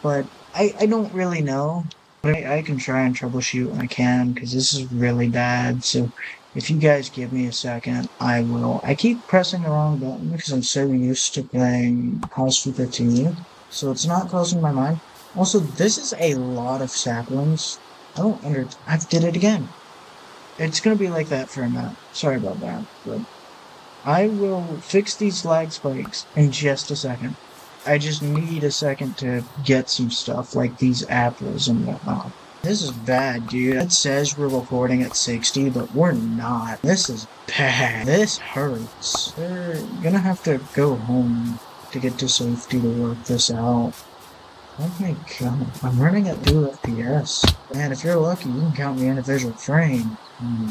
But I don't really know. But I can try and troubleshoot when I can, because this is really bad. So if you guys give me a second, I will. I keep pressing the wrong button because I'm so used to playing House Flipper 2. So it's not crossing my mind. Also, this is a lot of saplings. I did it again. It's gonna be like that for a minute. Sorry about that, but I will fix these lag spikes in just a second. I just need a second to get some stuff like these apples and whatnot. This is bad, dude. It says we're recording at 60, but we're not. This is bad. This hurts. We're gonna have to go home to get to safety to work this out. Oh my god, I'm running at 2 FPS. Man, if you're lucky, you can count the individual frame.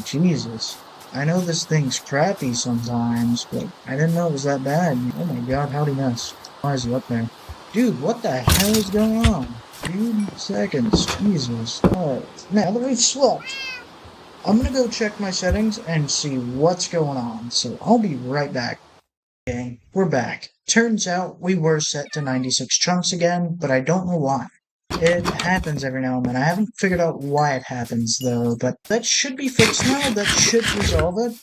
Jesus. I know this thing's crappy sometimes, but I didn't know it was that bad. Oh my god, how'd he miss? Why is he up there? Dude, what the hell is going on? 2 seconds, Jesus. Alright, now that we've swapped, I'm gonna go check my settings and see what's going on, so I'll be right back. Okay, we're back. Turns out we were set to 96 chunks again, but I don't know why. It happens every now and then. I haven't figured out why it happens though, but that should be fixed now. That should resolve it.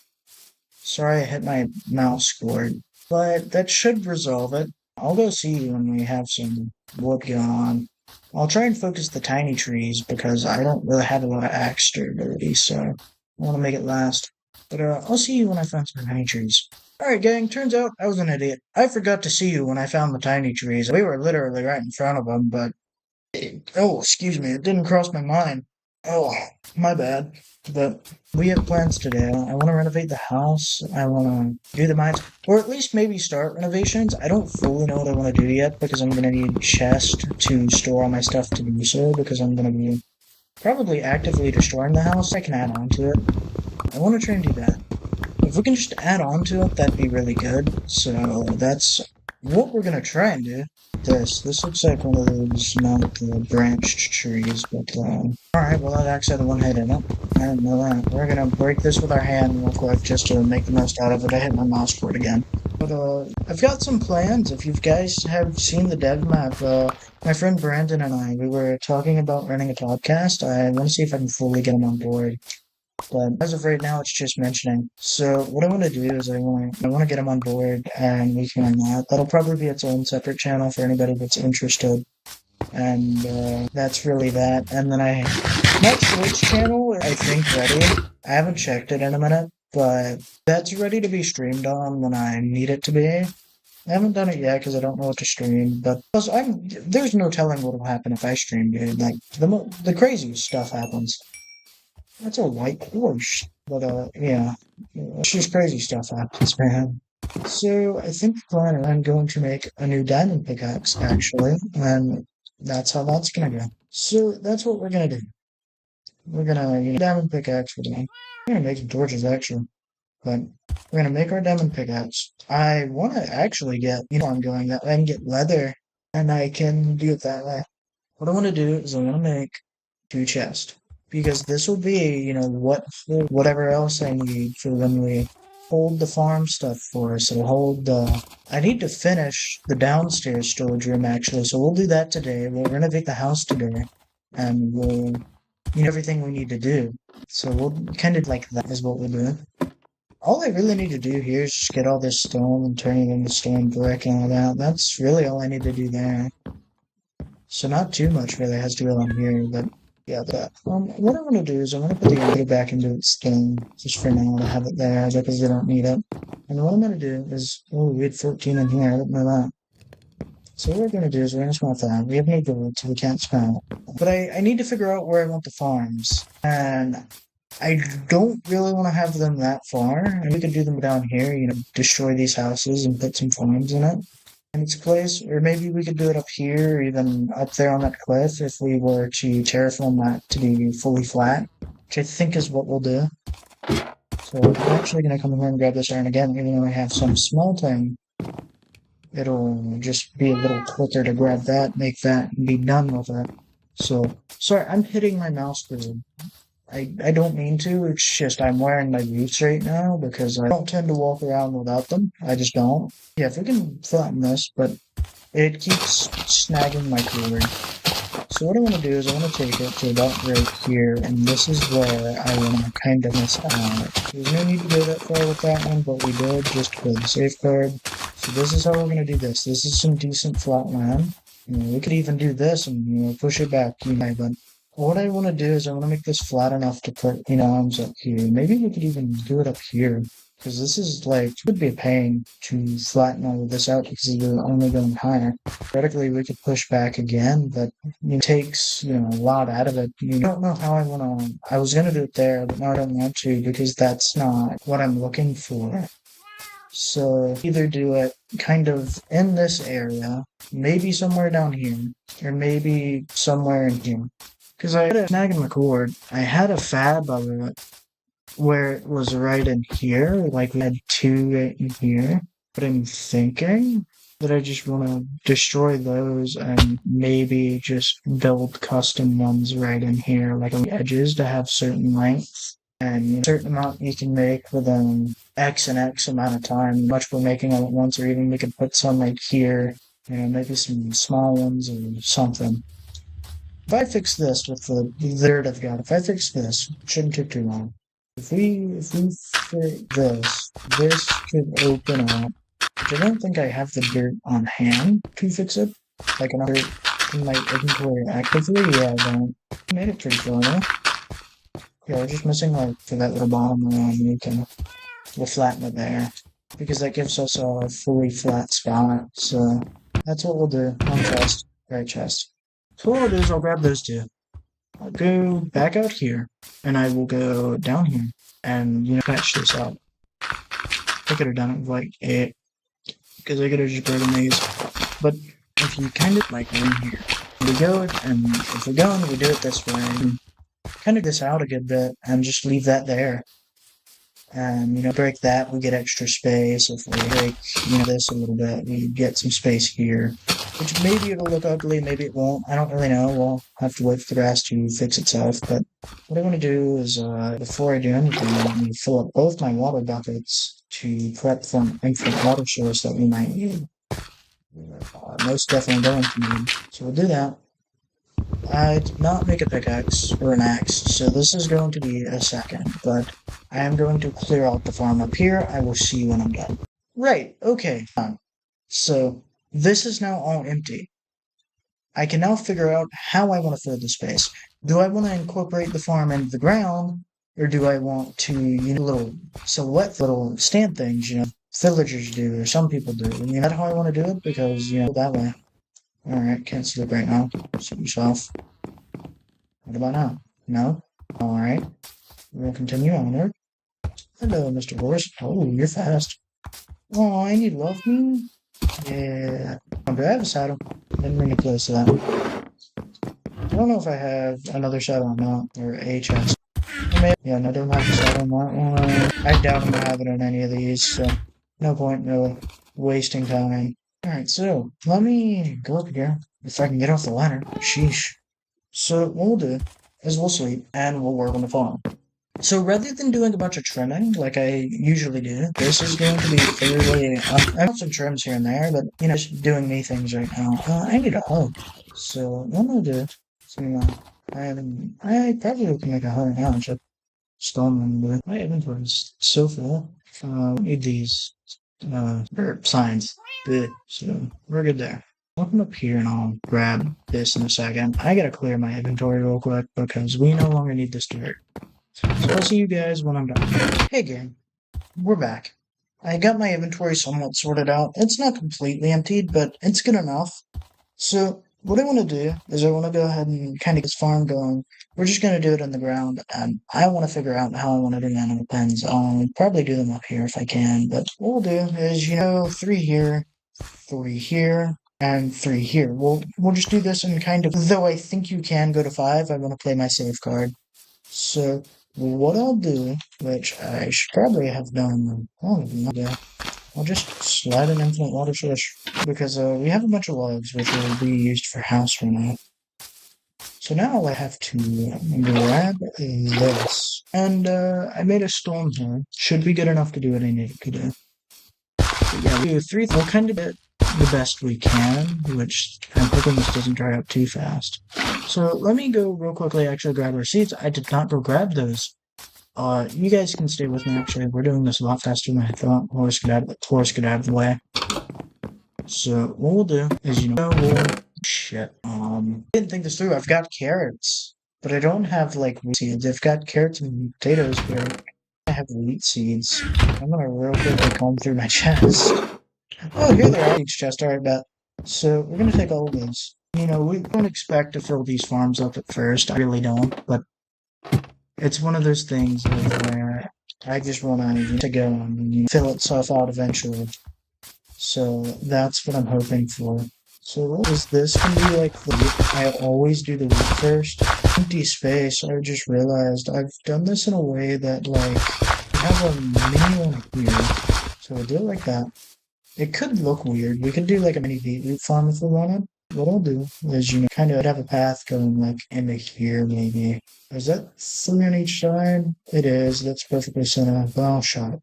Sorry I hit my mouse cord, but that should resolve it. I'll go see you when we have some wood going on. I'll try and focus the tiny trees because I don't really have a lot of axe durability, so I want to make it last. But I'll see you when I find some tiny trees. Alright gang, turns out I was an idiot. I forgot to see you when I found the tiny trees. We were literally right in front of them, but oh, excuse me, it didn't cross my mind. Oh, my bad. But we have plans today. I want to renovate the house. I want to do the mines, or at least maybe start renovations. I don't fully know what I want to do yet because I'm going to need a chest to store all my stuff to do so because I'm going to be probably actively destroying the house. I can add on to it. I want to try and do that. If we can just add on to it, that'd be really good. So that's what we're going to try and do. This looks like one of those not branched trees, but alright, well that actually had one hit in it. I didn't know that. We're gonna break this with our hand real quick just to make the most out of it. I hit my mouse cord again. But I've got some plans. If you guys have seen the dev map, my friend Brandon and I, we were talking about running a podcast. I want to see if I can fully get him on board. But as of right now, it's just mentioning. So what I want to do is I want to get him on board, and we can that'll probably be its own separate channel for anybody that's interested. And that's really that. And then my Twitch channel, I think ready. I haven't checked it in a minute, but that's ready to be streamed on when I need it to be. I haven't done it yet because I don't know what to stream, but plus there's no telling what will happen if I stream, dude. Like the craziest stuff happens. That's a white horse. But, yeah. It's just crazy stuff happens, man. So, I think the plan is I'm going to make a new diamond pickaxe, actually. And that's how that's gonna go. So, that's what we're gonna do. We're gonna, diamond pickaxe with me. We're gonna make some torches, actually. But, we're gonna make our diamond pickaxe. I wanna actually get, I'm going that way. I can get leather, and I can do it that way. What I wanna do is I'm gonna make 2 chests because this will be, whatever else I need for when we hold the farm stuff for us. It'll hold I need to finish the downstairs storage room actually, so we'll do that today. We'll renovate the house today, and we'll, everything we need to do. So we'll kind of like that is what we'll do. All I really need to do here is just get all this stone and turn it into stone brick and all that. That's really all I need to do there. So not too much really has to go on here, but yeah, that. What I'm gonna do is I'm gonna put the ender back into its thing just for now to have it there because we don't need it. And what I'm gonna do is, oh, we had 14 in here. I didn't know that. So what we're gonna do is we're gonna smelt that. We have no gold, so we can't smelt. But I need to figure out where I want the farms, and I don't really want to have them that far. And we could do them down here. Destroy these houses and put some farms in it. In its place, or maybe we could do it up here, or even up there on that cliff if we were to terraform that to be fully flat, which I think is what we'll do. So I'm actually going to come here and grab this iron again, even though I have some smelting. It'll just be a little quicker to grab that, make that, and be done with it. So, sorry, I'm hitting my mouse with I don't mean to, it's just I'm wearing my boots right now because I don't tend to walk around without them. I just don't. Yeah, if we can flatten this, but it keeps snagging my cord. So what I want to do is I want to take it to about right here, and this is where I want to kind of miss out. There's no need to go that far with that one, but we did just for the safeguard. So this is how we're going to do this. This is some decent flat land. We could even do this and push it back, but what I want to do is I want to make this flat enough to put, arms up here. Maybe we could even do it up here. Because this is it would be a pain to flatten all of this out because you're only going higher. Theoretically, we could push back again, but it takes, a lot out of it. I don't know how I was going to do it there, but now I don't want to because that's not what I'm looking for. So either do it kind of in this area, maybe somewhere down here, or maybe somewhere in here. Because I had a snag in my cord. I had a fab of it where it was right in here. Like we had 2 right in here. But I'm thinking that I just want to destroy those and maybe just build custom ones right in here, like on the edges to have certain lengths. And a certain amount you can make within X and X amount of time. Much we're making all at once, or even we could put some right here. Maybe some small ones or something. If I fix this with the dirt I've got, if I fix this, it shouldn't take too long. If we fix this could open up, which I don't think I have the dirt on hand to fix it. Like enough dirt in my inventory actively, yeah, I don't. I made it pretty far now. Yeah, we're just missing for that little bottom one, we'll flatten it there. Because that gives us a fully flat spot, so that's what we'll do. One chest, right chest. So what I'll do is I'll grab those 2. I'll go back out here, and I will go down here, and, patch this out. I could have done it with, like, 8, because I could have just broken these. But if you kind of, like, in here, we go, and if we're going, we do it this way. Kind of this out a good bit, and just leave that there. And, break that, we get extra space. If we break, this a little bit, we get some space here. Which maybe it'll look ugly, maybe it won't. I don't really know. We'll have to wait for the grass to fix itself. But what I want to do is, before I do anything, I'm going to fill up both my water buckets to prep for an infinite water source that we might need. Most definitely going to need. So we'll do that. I did not make a pickaxe or an axe, so this is going to be a second, but I am going to clear out the farm up here. I will see you when I'm done. Right, okay, done. So this is now all empty. I can now figure out how I want to fill the space. Do I want to incorporate the farm into the ground, or do I want to, little silhouette, little stand things, villagers do, or some people do. And that's how I want to do it, because, that way. Alright, can't sleep right now. Suit yourself. What about now? No? Alright. We'll continue onward. Hello, Mr. Horse. Oh, you're fast. Oh, and you love me? Yeah. Do I have a saddle? Didn't bring it close to that. I don't know if I have another saddle or not, or a chest. Yeah, no, I don't have a saddle on that one. I doubt I'm gonna have it on any of these, so no point really wasting time. Alright, so let me go up here. If I can get off the ladder. Sheesh. So what we'll do is we'll sleep and we'll work on the farm. So rather than doing a bunch of trimming like I usually do, this is going to be fairly... I have some trims here and there, but, just doing me things right now. I need a hug. So what I'm going to do is, I probably can make a hug now. Just stolen, but my inventory is so full. Need these signs. Good. So we're good there. I'll come up here and I'll grab this in a second. I gotta clear my inventory real quick because we no longer need this dirt. So I'll see you guys when I'm done. Hey gang, we're back. I got my inventory somewhat sorted out. It's not completely emptied, but it's good enough. So what I want to do is I want to go ahead and kind of get this farm going. We're just going to do it in the ground, and I want to figure out how I want to do animal pens. I'll probably do them up here if I can, but what we'll do is, 3 here, 3 here, and 3 here. We'll just do this in kind of, though I think you can go to 5, I want to play my safe card. So what I'll do, which I should probably have done long ago, I'll just slide an infinite water source, because we have a bunch of logs which will be used for house for now. So now I have to grab this, and I made a storm here. Should be good enough to do what I need to do. But yeah, we do 3, we'll kind of get the best we can, which I'm hoping this doesn't dry up too fast. So let me go real quickly actually grab our seeds. I did not go grab those. You guys can stay with me, actually. We're doing this a lot faster than I thought. Horse, get out of the way. So, what we'll do is, shit. I didn't think this through. I've got carrots, but I don't have, wheat seeds. I've got carrots and potatoes here. I have wheat seeds. I'm gonna real quickly comb through my chest. Oh, here they are. Each chest, alright, bet. So, we're gonna take all of these. We don't expect to fill these farms up at first. I really don't, but it's one of those things where I just want to go and fill itself out eventually. So that's what I'm hoping for. So what is this going to be like? I always do the wheat first. Empty space. I just realized I've done this in a way that I have a mini one here. So we'll do it like that. It could look weird. We could do a mini beetroot farm if we wanted. What I'll do is, kind of have a path going into here maybe. Is that 3 on each side? It is. That's perfectly center. Well shot.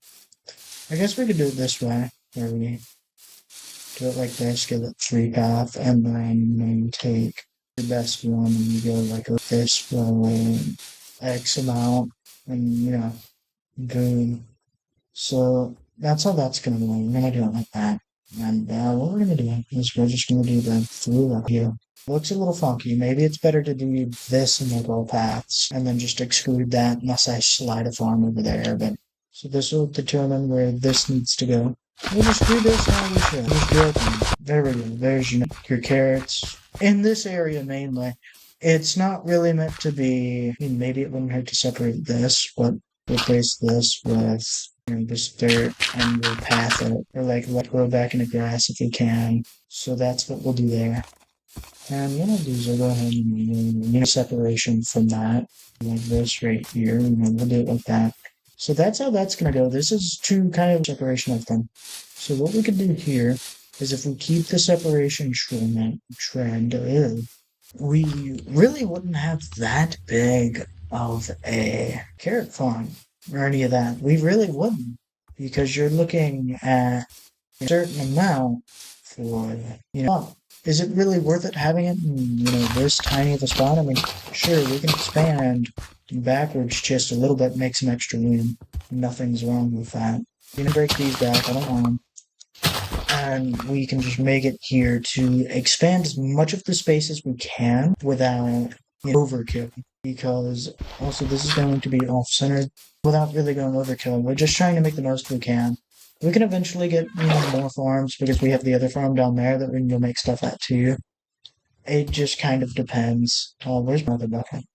I guess we could do it this way, where we do it like this, get it 3 path, and then take the best one and you go like this way, X amount, and boom. So that's how that's gonna go. We're gonna do it like that. And what we're gonna do is we're just gonna do the through up here. Looks a little funky. Maybe it's better to do this in all paths and then just exclude that unless I slide a farm over there. But so this will determine where this needs to go. We'll just do this how we should. Just do it. There we go. There's your carrots. In this area mainly, It's not really meant to be, I mean, maybe it wouldn't hurt to separate this, but replace this with this dirt and we'll path it, or like let grow back into grass if we can. So that's what we'll do there. And what I'll do is I'll go ahead and separation from that, like this right here, we'll do it like that. So that's how that's gonna go. This is two kind of separation of them. So what we could do here is if we keep the separation trend, we really wouldn't have that big of a carrot farm or any of that. We really wouldn't, because you're looking at a certain amount for, is it really worth it having it in, this tiny of a spot? I mean, sure, we can expand backwards just a little bit, make some extra room. Nothing's wrong with that. You can break these back, I don't want them. And we can just make it here to expand as much of the space as we can without overkill. Because also this is going to be off-centered without really going overkill. We're just trying to make the most we can. We can eventually get more farms because we have the other farm down there that we can go make stuff at too. It just kind of depends. Oh, where's my other bucket?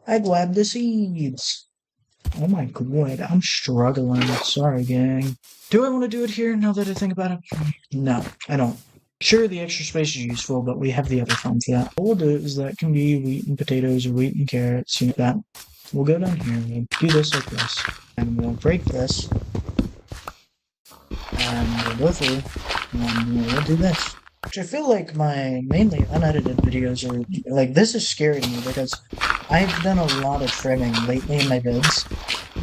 I grabbed the seeds. Oh my god, I'm struggling. Sorry, gang. Do I want to do it here now that I think about it? No, I don't. Sure, the extra space is useful, but we have the other farm for that. What we'll do is that can be wheat and potatoes or wheat and carrots, that. We'll go down here and we'll do this like this. And we'll break this. And we'll go through. And we'll do this. Which I feel like my mainly unedited videos are, like, this is scary to me because I've done a lot of trimming lately in my vids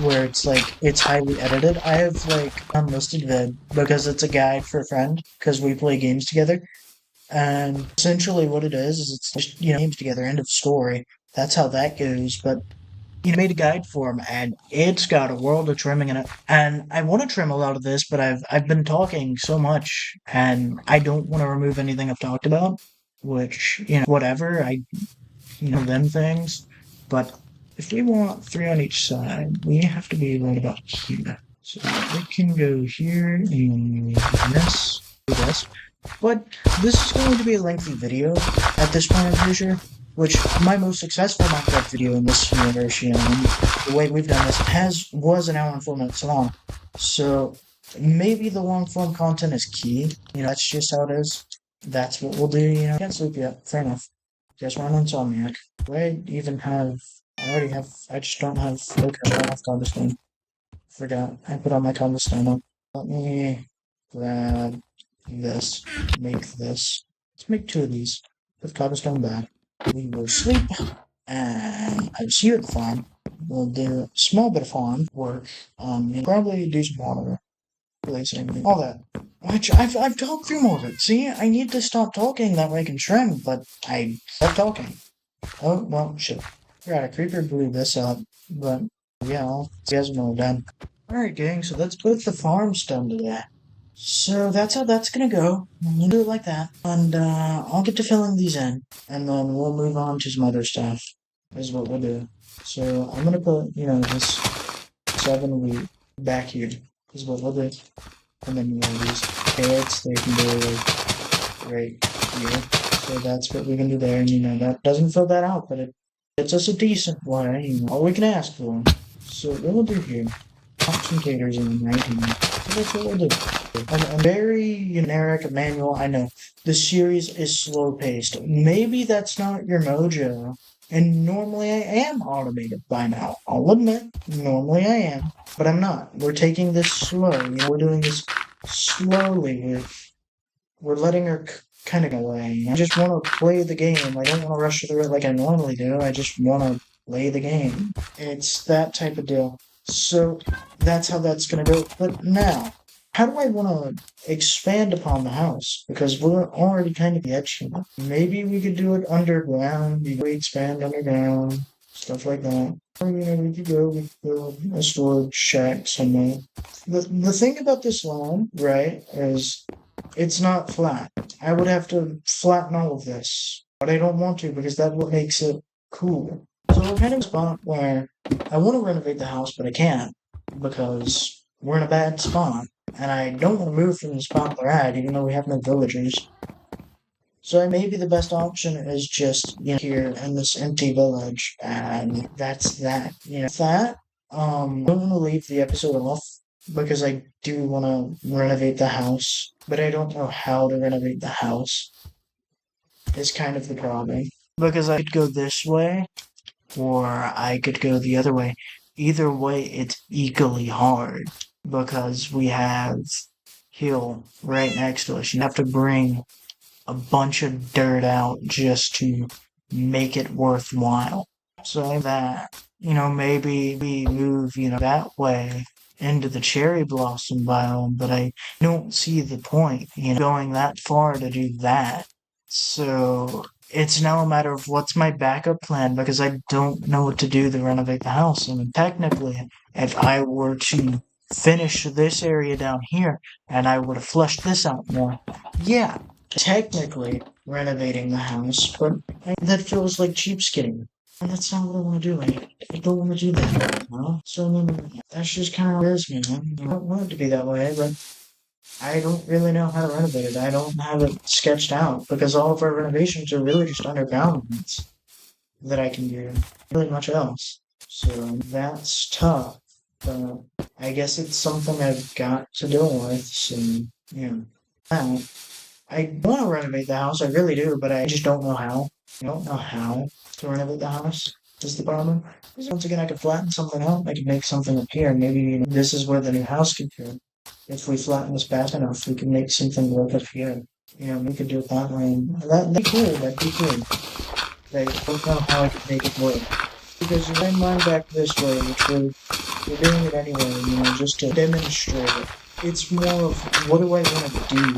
where it's like, it's highly edited. I have like unlisted vid because it's a guide for a friend because we play games together. And essentially what it is it's just, games together, end of story. That's how that goes. But made a guide for him, and it's got a world of trimming in it. And I want to trim a lot of this, but I've been talking so much, and I don't want to remove anything I've talked about. Which whatever them things. But if we want 3 on each side, we have to be right about here. So we can go here and this. But this is going to be a lengthy video at this point, I'm pretty sure. Which my most successful Minecraft video in this universe, the way we've done this was an hour and 4 minutes long. So maybe the long form content is key. That's just how it is. That's what we'll do. Can't sleep yet. Fair enough. Guess we're an insomniac. Do I even have? I just don't have. Okay, I don't have cobblestone. Forgot. I put on my cobblestone on. Let me grab this. Make this. Let's make 2 of these. Put cobblestone back. We will sleep, and I'll see you at the farm. We'll do a small bit of farm work. Probably do some water, placing, all that. Which I've talked through more of it. See, I need to stop talking that way I can trim, but I stopped talking. Oh well, shit. Right, a creeper blew this up, but yeah, I'll see you guys when we're done. Alright, gang, so let's put the farms done today. So that's how that's gonna go. We'll do it like that. And I'll get to filling these in. And then we'll move on to some other stuff. Is what we'll do. So I'm gonna put, this 7 wheat back here. Is what we'll do. And then these carrots, they can go like right here. So that's what we can do there. And that doesn't fill that out, but it gets us a decent way. All we can ask for. So what we'll do here. Pop some taters in right here. So that's what we'll do. I'm very generic manual. I know the series is slow paced. Maybe that's not your mojo. And normally I am automated by now. I'll admit, normally I am, but I'm not. We're taking this slow. We're doing this slowly. We're letting her kind of go away. I just want to play the game. I don't want to rush through it like I normally do. I just want to play the game. It's that type of deal. So that's how that's gonna go. But now, how do I want to expand upon the house? Because we're already kind of edgy. Maybe we could do it underground. We expand underground, stuff like that. Or, we could build a storage shack somewhere. The thing about this lawn, right, is it's not flat. I would have to flatten all of this, but I don't want to because that's what makes it cool. So we're kind of a spot where I want to renovate the house, but I can't because we're in a bad spot. And I don't want to move from the spot we're at, even though we have no villagers. So maybe the best option is just, here in this empty village, and that's that. I don't want to leave the episode off because I do want to renovate the house, but I don't know how to renovate the house. Is kind of the problem. Because I could go this way, or I could go the other way. Either way, it's equally hard because we have hill right next to us. You have to bring a bunch of dirt out just to make it worthwhile. So that, maybe we move, that way into the cherry blossom biome, but I don't see the point, going that far to do that. So it's now a matter of what's my backup plan because I don't know what to do to renovate the house. I mean, technically, if I were to finish this area down here and I were to flush this out more, yeah, technically renovating the house, but that feels like cheapskating. And that's not what I want to do. I don't want to do that. So I mean, that's just kind of how it is, man. I don't want it to be that way, but I don't really know how to renovate it. I don't have it sketched out because all of our renovations are really just underground ones that I can do. Really much else. So that's tough. But I guess it's something I've got to deal with. So, yeah. I want to renovate the house, I really do, but I just don't know how. I don't know how to renovate the house. Is the problem? Because once again, I could flatten something out. I could make something appear. Maybe this is where the new house could go. If we flatten this back enough, we can make something work up here. We could do it that way. That'd be cool. That'd be cool. I don't know how I could make it work. Because if I mine back this way, which we're doing it anyway, just to demonstrate it. It's more of what do I want to do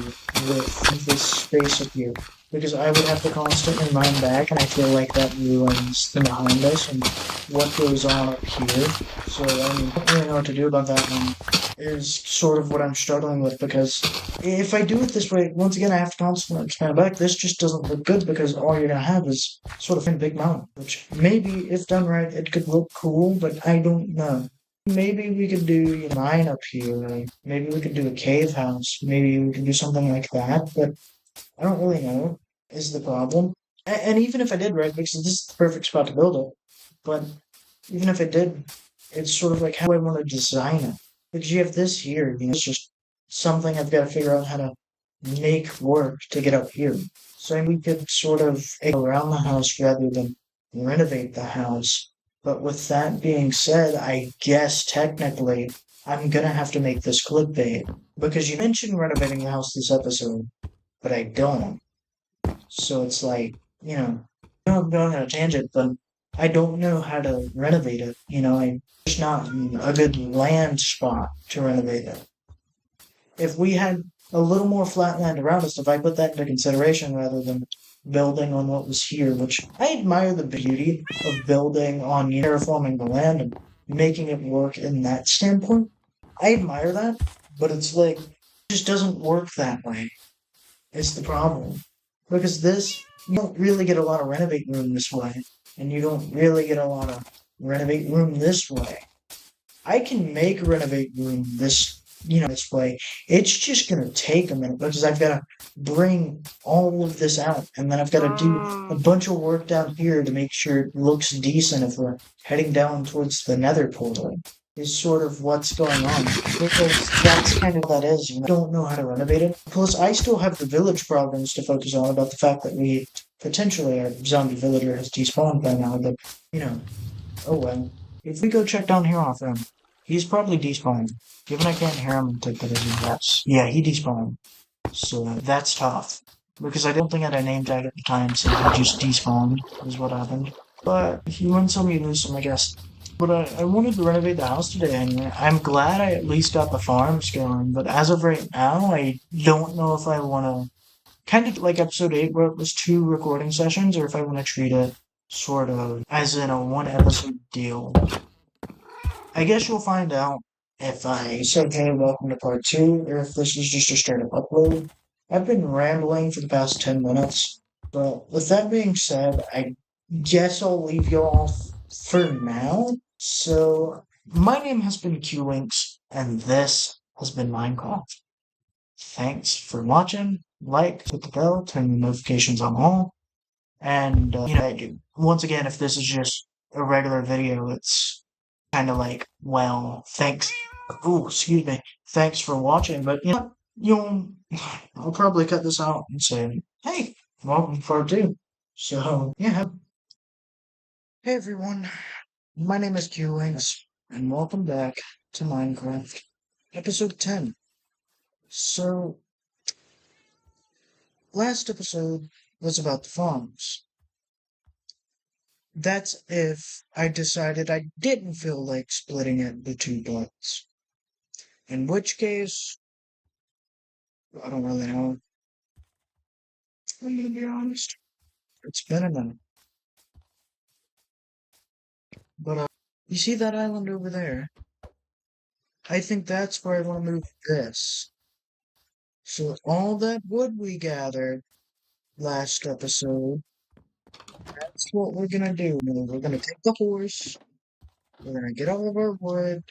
with this space up here? Because I would have to constantly mine back, and I feel like that ruins the behind us and what goes on up here. So I don't really know what to do about that one. Is sort of what I'm struggling with because if I do it this way, once again, I have to constantly expand back. This just doesn't look good because all you're gonna have is sort of a big mountain, which maybe if done right, it could look cool, but I don't know. Maybe we could do a mine up here. Maybe we could do a cave house. Maybe we could do something like that. But I don't really know. Is the problem? And even if I did, right, because this is the perfect spot to build it. But even if I did, it's sort of like how I want to design it. Because you have this here. It's just something I've got to figure out how to make work to get up here. So we could sort of go around the house rather than renovate the house. But with that being said, I guess technically I'm gonna have to make this clickbait because you mentioned renovating the house this episode, but I don't. So it's like, I'm going on a tangent, but I don't know how to renovate it. There's not a good land spot to renovate it. If we had a little more flat land around us, if I put that into consideration rather than building on what was here, which I admire the beauty of building on terraforming the land and making it work in that standpoint. I admire that, but it's like it just doesn't work that way. It's the problem. Because this you don't really get a lot of renovate room this way, and you don't really get a lot of renovate room this way. I can make renovate room this way. It's just gonna take a minute because I've got to bring all of this out, and then I've got to do a bunch of work down here to make sure it looks decent if we're heading down towards the nether portal. Is sort of what's going on because that's kind of what that is. I don't know how to renovate it. Plus, I still have the village problems to focus on about the fact that we potentially our zombie villager has despawned by now. But oh well. If we go check down here off him, he's probably despawned. Given I can't hear him, take that as a yes. Yeah, he despawned. So that's tough. Because I don't think I had a name tag at the time, so he just despawned, is what happened. But if you win some, you lose some, I guess. But I wanted to renovate the house today anyway. I'm glad I at least got the farms going, but as of right now, I don't know if I want to, kind of like episode 8 where it was 2 recording sessions, or if I want to treat it sort of as in a 1 episode deal. I guess you'll find out if I said, hey, welcome to part 2, or if this is just a straight up upload. I've been rambling for the past 10 minutes, but with that being said, I guess I'll leave you all for now. So, my name has been QLinks, and this has been Minecraft. Thanks for watching. Like, hit the bell, turn the notifications on all. And, once again, if this is just a regular video, it's kind of like, well, thanks. Ooh, excuse me. Thanks for watching. But, I'll probably cut this out and say, hey, welcome to part 2. So, yeah. Hey, everyone. My name is QWings, and welcome back to Minecraft, episode 10. So, last episode was about the farms. That's if I decided I didn't feel like splitting it into 2 parts. In which case, I don't really know. I'm gonna be honest. It's been a minute. But, you see that island over there? I think that's where I want to move this. So all that wood we gathered last episode, that's what we're gonna do. We're gonna take the horse, we're gonna get all of our wood,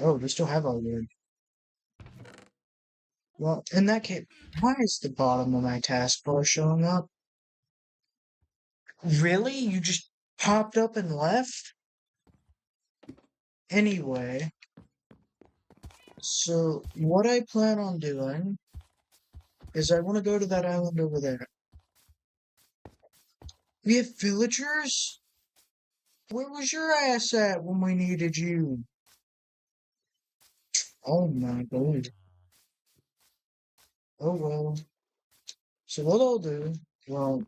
oh, we still have our wood. Well, in that case, why is the bottom of my taskbar showing up? Really? You just popped up and left? Anyway, so what I plan on doing is I want to go to that island over there. We have villagers? Where was your ass at when we needed you? Oh my god. Oh well. So what I'll do, well,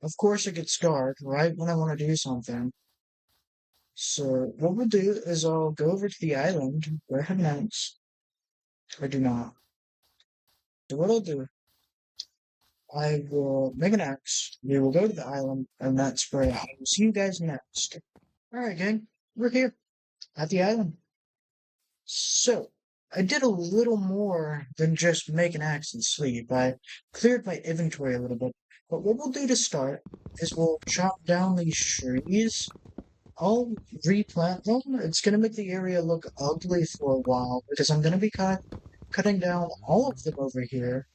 of course it gets dark right when I want to do something. So what we'll do is I'll go over to the island where I have an axe. I do not. So what I'll do, I will make an axe. We will go to the island, and that's where I will see you guys next. Alright, gang. We're here at the island. So, I did a little more than just make an axe and sleep. I cleared my inventory a little bit. But what we'll do to start is we'll chop down these trees. I'll replant them. It's going to make the area look ugly for a while because I'm going to be cutting down all of them over here.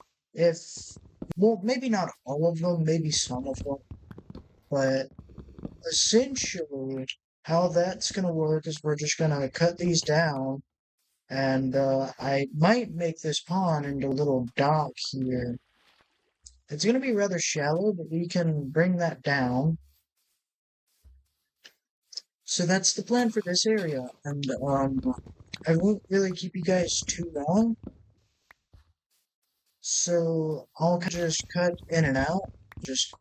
Well, maybe not all of them, maybe some of them. But essentially, how that's going to work is we're just going to cut these down. And I might make this pond into a little dock here. It's going to be rather shallow, but we can bring that down. So that's the plan for this area. And I won't really keep you guys too long. So I'll just cut in and out, just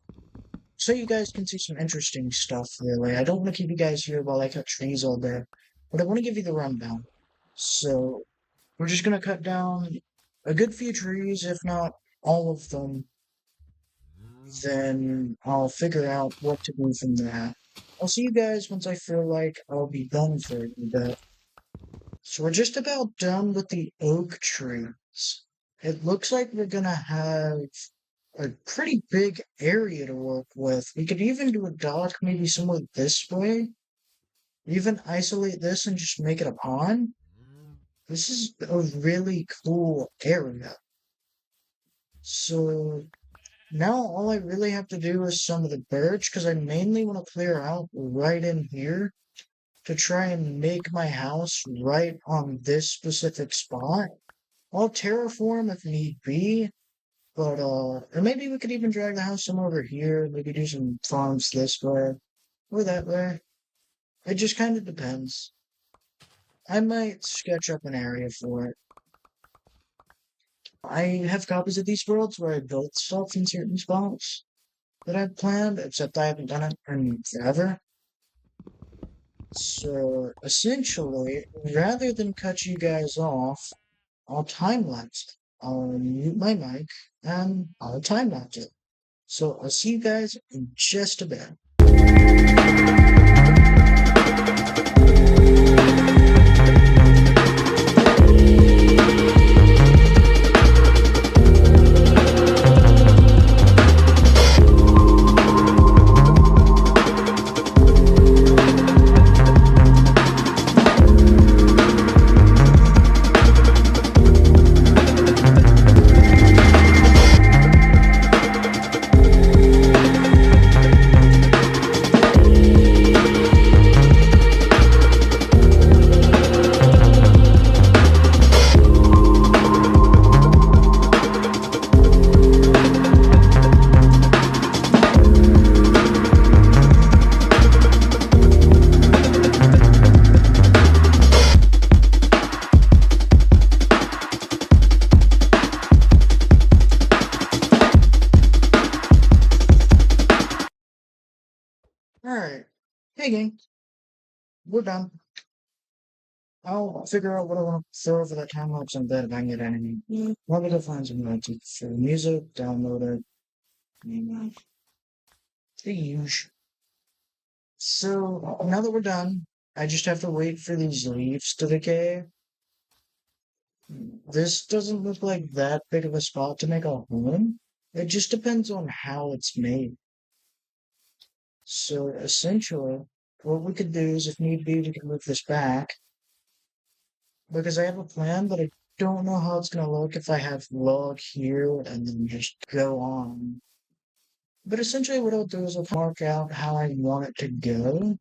so you guys can see some interesting stuff, really. I don't want to keep you guys here while I cut trees all day, but I want to give you the rundown. So we're just going to cut down a good few trees, if not all of them. Then I'll figure out what to do from there. I'll see you guys once I feel like I'll be done for a bit. So we're just about done with the oak trees. It looks like we're going to have a pretty big area to work with. We could even do a dock maybe somewhere this way. Even isolate this and just make it a pond. This is a really cool area. So now all I really have to do is some of the birch, because I mainly want to clear out right in here to try and make my house right on this specific spot. I'll terraform if need be, but or maybe we could even drag the house some over here, maybe do some farms this way or that way. It just kind of depends. I might sketch up an area for it. I have copies of these worlds where I built stuff in certain spots that I've planned, except I haven't done it in forever. So, essentially, rather than cut you guys off, I'll time-lapse it. I'll mute my mic, and I'll time-lapse it. So, I'll see you guys in just a bit. Alright. Hey gang, we're done. I'll figure out what I want to throw for that time lapse in bed if I can get anything. Let me go find some music for music, download it, and the usual. So now that we're done, I just have to wait for these leaves to decay. This doesn't look like that big of a spot to make a home. It just depends on how it's made. So essentially, what we could do is, if need be, we can move this back because I have a plan, but I don't know how it's gonna look if I have log here and then just go on. But essentially, what I'll do is I'll mark out how I want it to go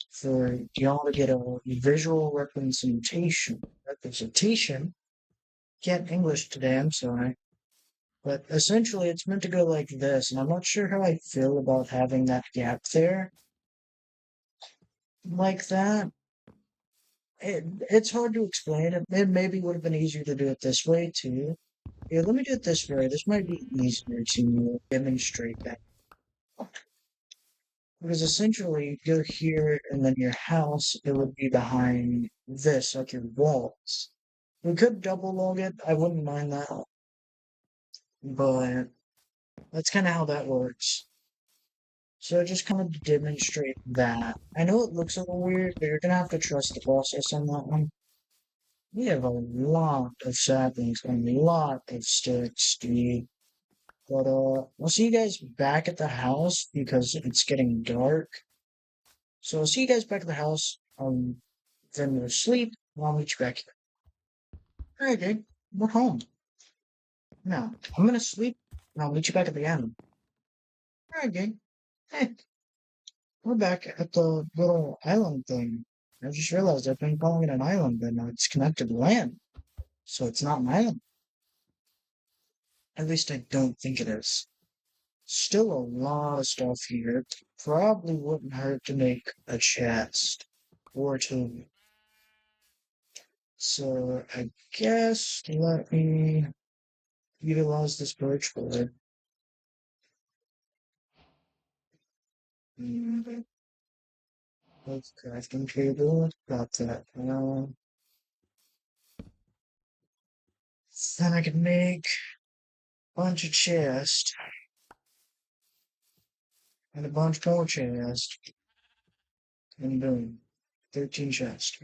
for y'all to get a visual representation. Representation? Can't English today, I'm sorry. But essentially, it's meant to go like this, and I'm not sure how I feel about having that gap there. Like that. It's hard to explain. It maybe would have been easier to do it this way, too. Yeah, let me do it this way. This might be easier to demonstrate that. Because essentially, you go here, and then your house, it would be behind this, like your walls. We could double log it. I wouldn't mind that. But that's kind of how that works. So just kind of demonstrate that. I know it looks a little weird, but you're gonna have to trust the process on that one. We have a lot of saplings and a lot of sticks, dude. But I'll see you guys back at the house because it's getting dark. So I'll see you guys back at the house. Then we'll sleep. I'll meet you back here. Alright, dude. We're home. Now, I'm gonna sleep and I'll meet you back at the end. Alright, dude. Hey, we're back at the little island thing. I just realized I've been calling it an island, but now it's connected to land. So it's not an island. At least I don't think it is. Still a lot of stuff here. Probably wouldn't hurt to make a chest or two. So I guess let me utilize this birch board. Let's crafting table. Got that. Then I can make a bunch of chests and a bunch more chests. And boom. 13 chests.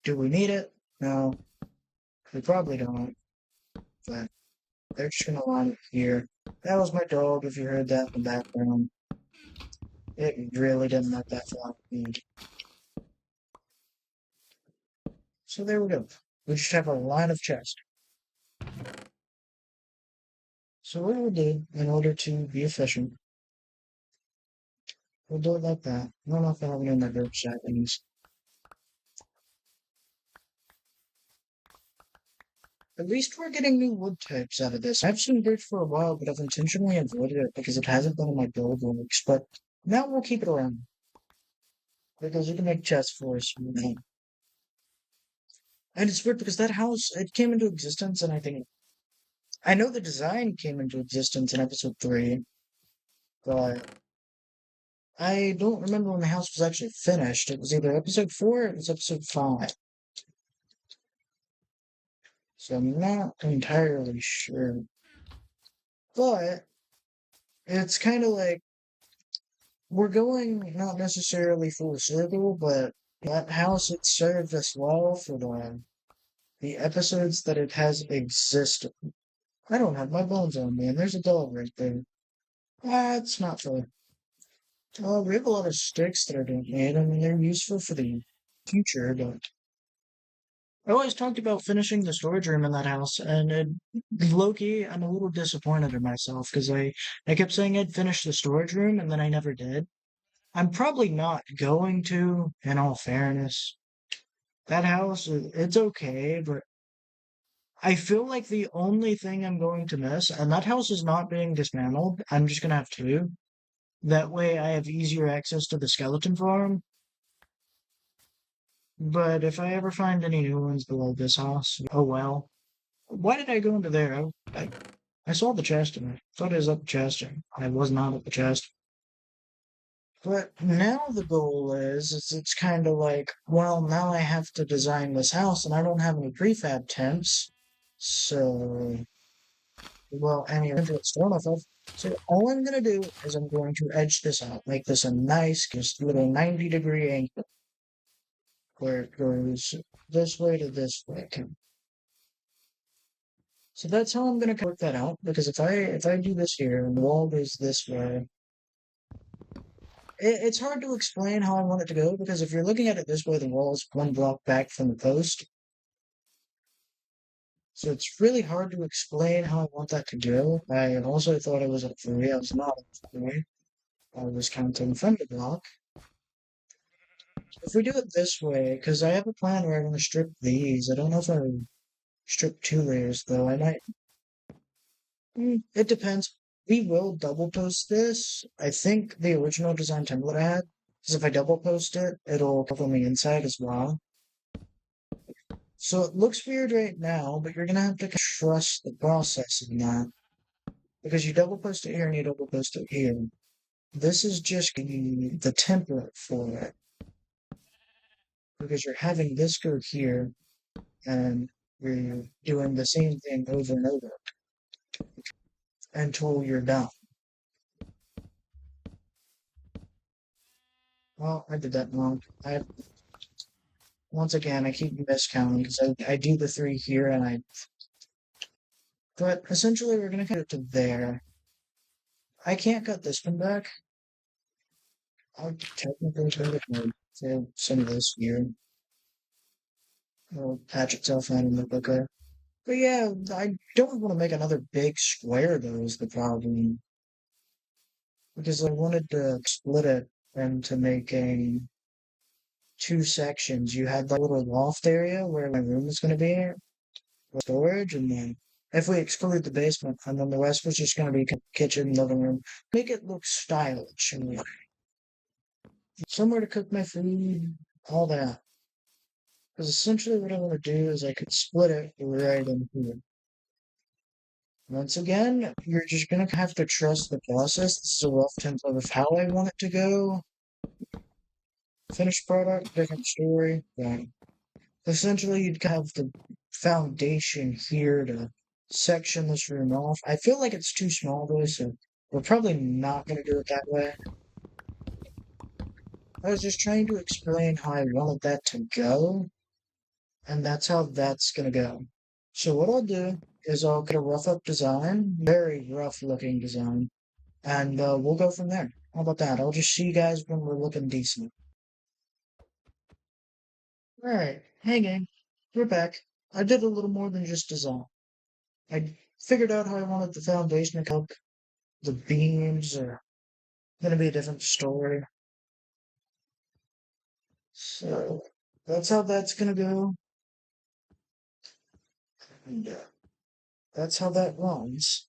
Do we need it? No. We probably don't. But they're just gonna line it here. That was my dog, if you heard that in the background. It really didn't like that fly. So there we go. We just have a line of chests. So what we'll do, in order to be efficient, we'll do it like that. I don't know if I have any in my dirt settings. At least we're getting new wood types out of this. I've seen dirt for a while, but I've intentionally avoided it because it hasn't been in my build works. But now we'll keep it around. Because you can make chests for us. And it's weird because that house, it came into existence, and I know the design came into existence in episode 3, but I don't remember when the house was actually finished. It was either episode 4 or it was episode 5. So I'm not entirely sure. But it's kind of like we're going not necessarily full circle, but that house, it served us well for the episodes that it has existed. I don't have my bones on me, and there's a dog right there. That's not fair. We have a lot of sticks that I don't need. I mean, they're useful for the future, but I always talked about finishing the storage room in that house, and low-key, I'm a little disappointed in myself because I kept saying I'd finish the storage room, and then I never did. I'm probably not going to, in all fairness. That house, it's okay, but I feel like the only thing I'm going to miss, and that house is not being dismantled, I'm just gonna have two. That way I have easier access to the skeleton farm. But if I ever find any new ones below this house, oh well. Why did I go into there? I saw the chest and I thought it was up the chest. And I was not at the chest. But now the goal is it's kind of like, well, now I have to design this house and I don't have any prefab temps. So, well, any influence stone off of. So all I'm going to do is I'm going to edge this out, make this a nice, just little 90-degree angle where it goes this way to this way. So that's how I'm going to work that out, because if I do this here and the wall goes this way, it's hard to explain how I want it to go, because if you're looking at it this way, the wall is one block back from the post. So it's really hard to explain how I want that to go. I also thought it was a 3. I was not a 3. I was counting from the block. If we do it this way, because I have a plan where I want to strip these. I don't know if I strip 2 layers, though. I might. It depends. We will double post this. I think the original design template I had is if I double post it, it'll cover me inside as well. So it looks weird right now, but you're gonna have to trust the process in that. Because you double post it here and you double post it here. This is just the template for it. Because you're having this go here and you're doing the same thing over and over until you're done. Well, I did that wrong. Once again, I keep miscounting because I do the 3 here but essentially we're gonna cut it to there. I can't cut this one back. I'll technically cut it for some of this here. It'll patch itself in and look okay. But yeah, I don't want to make another big square though is the problem. Because I wanted to split it into making 2 sections. You had the little loft area where my room is going to be, storage, and then if we exclude the basement, and then the rest was just going to be kitchen, living room, make it look stylish and somewhere to cook my food, all that. Because essentially what I want to do is I could split it right in here. Once again, you're just going to have to trust the process. This is a rough template of how I want it to go. Finished product, different story. Right. Essentially, you'd have the foundation here to section this room off. I feel like it's too small though, so we're probably not going to do it that way. I was just trying to explain how I wanted that to go, and that's how that's going to go. So what I'll do is I'll get a rough up design, very rough looking design, and we'll go from there. How about that? I'll just see you guys when we're looking decent. Alright, hey gang, we're back. I did a little more than just design. I figured out how I wanted the foundation to cook. The beams are gonna be a different story. So that's how that's gonna go. And that's how that runs.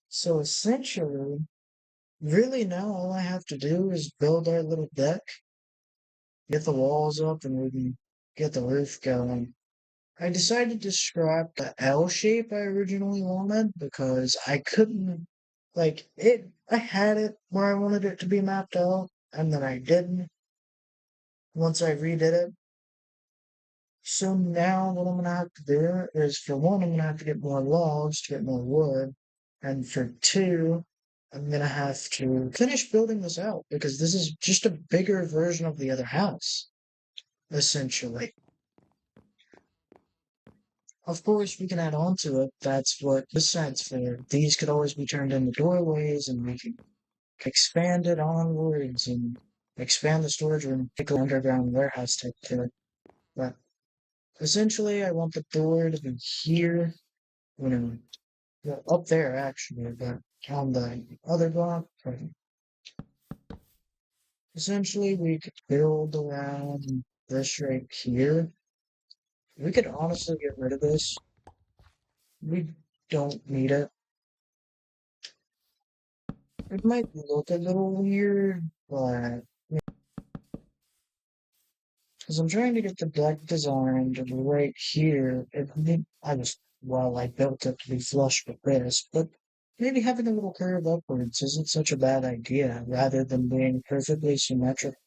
So essentially, really now all I have to do is build our little deck, get the walls up, and we can get the roof going. I decided to scrap the L shape I originally wanted because I couldn't, like, I had it where I wanted it to be mapped out, and then I didn't once I redid it. So now what I'm gonna have to do is, for one, I'm gonna have to get more logs to get more wood, and for two, I'm gonna have to finish building this out because this is just a bigger version of the other house, essentially. Of course, we can add on to it. That's what this side's for. These could always be turned into doorways, and we can expand it onwards and expand the storage room, take an underground warehouse type to it. But essentially, I want the door to be here, you know, well, up there actually, but on the other block. But essentially, we could build around this right here. We could honestly get rid of this. We don't need it. It might look a little weird, but because I'm trying to get the deck designed right here, I built it to be flush with this, but maybe having a little curve upwards isn't such a bad idea, rather than being perfectly symmetrical.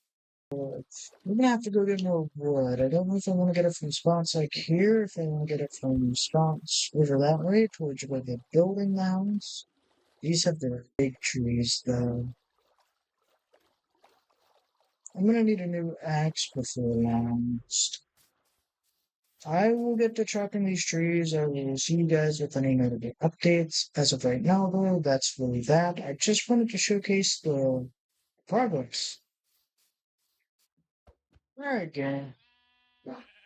I'm gonna have to go get more wood. I don't know if I want to get it from spots like here, if I want to get it from spots over that way, towards where they're building the house. These have their big trees, though. I'm gonna need a new axe before long. I will get to chopping these trees. I will see you guys with any notable updates. As of right now, though, that's really that. I just wanted to showcase the progress. Alright, gang.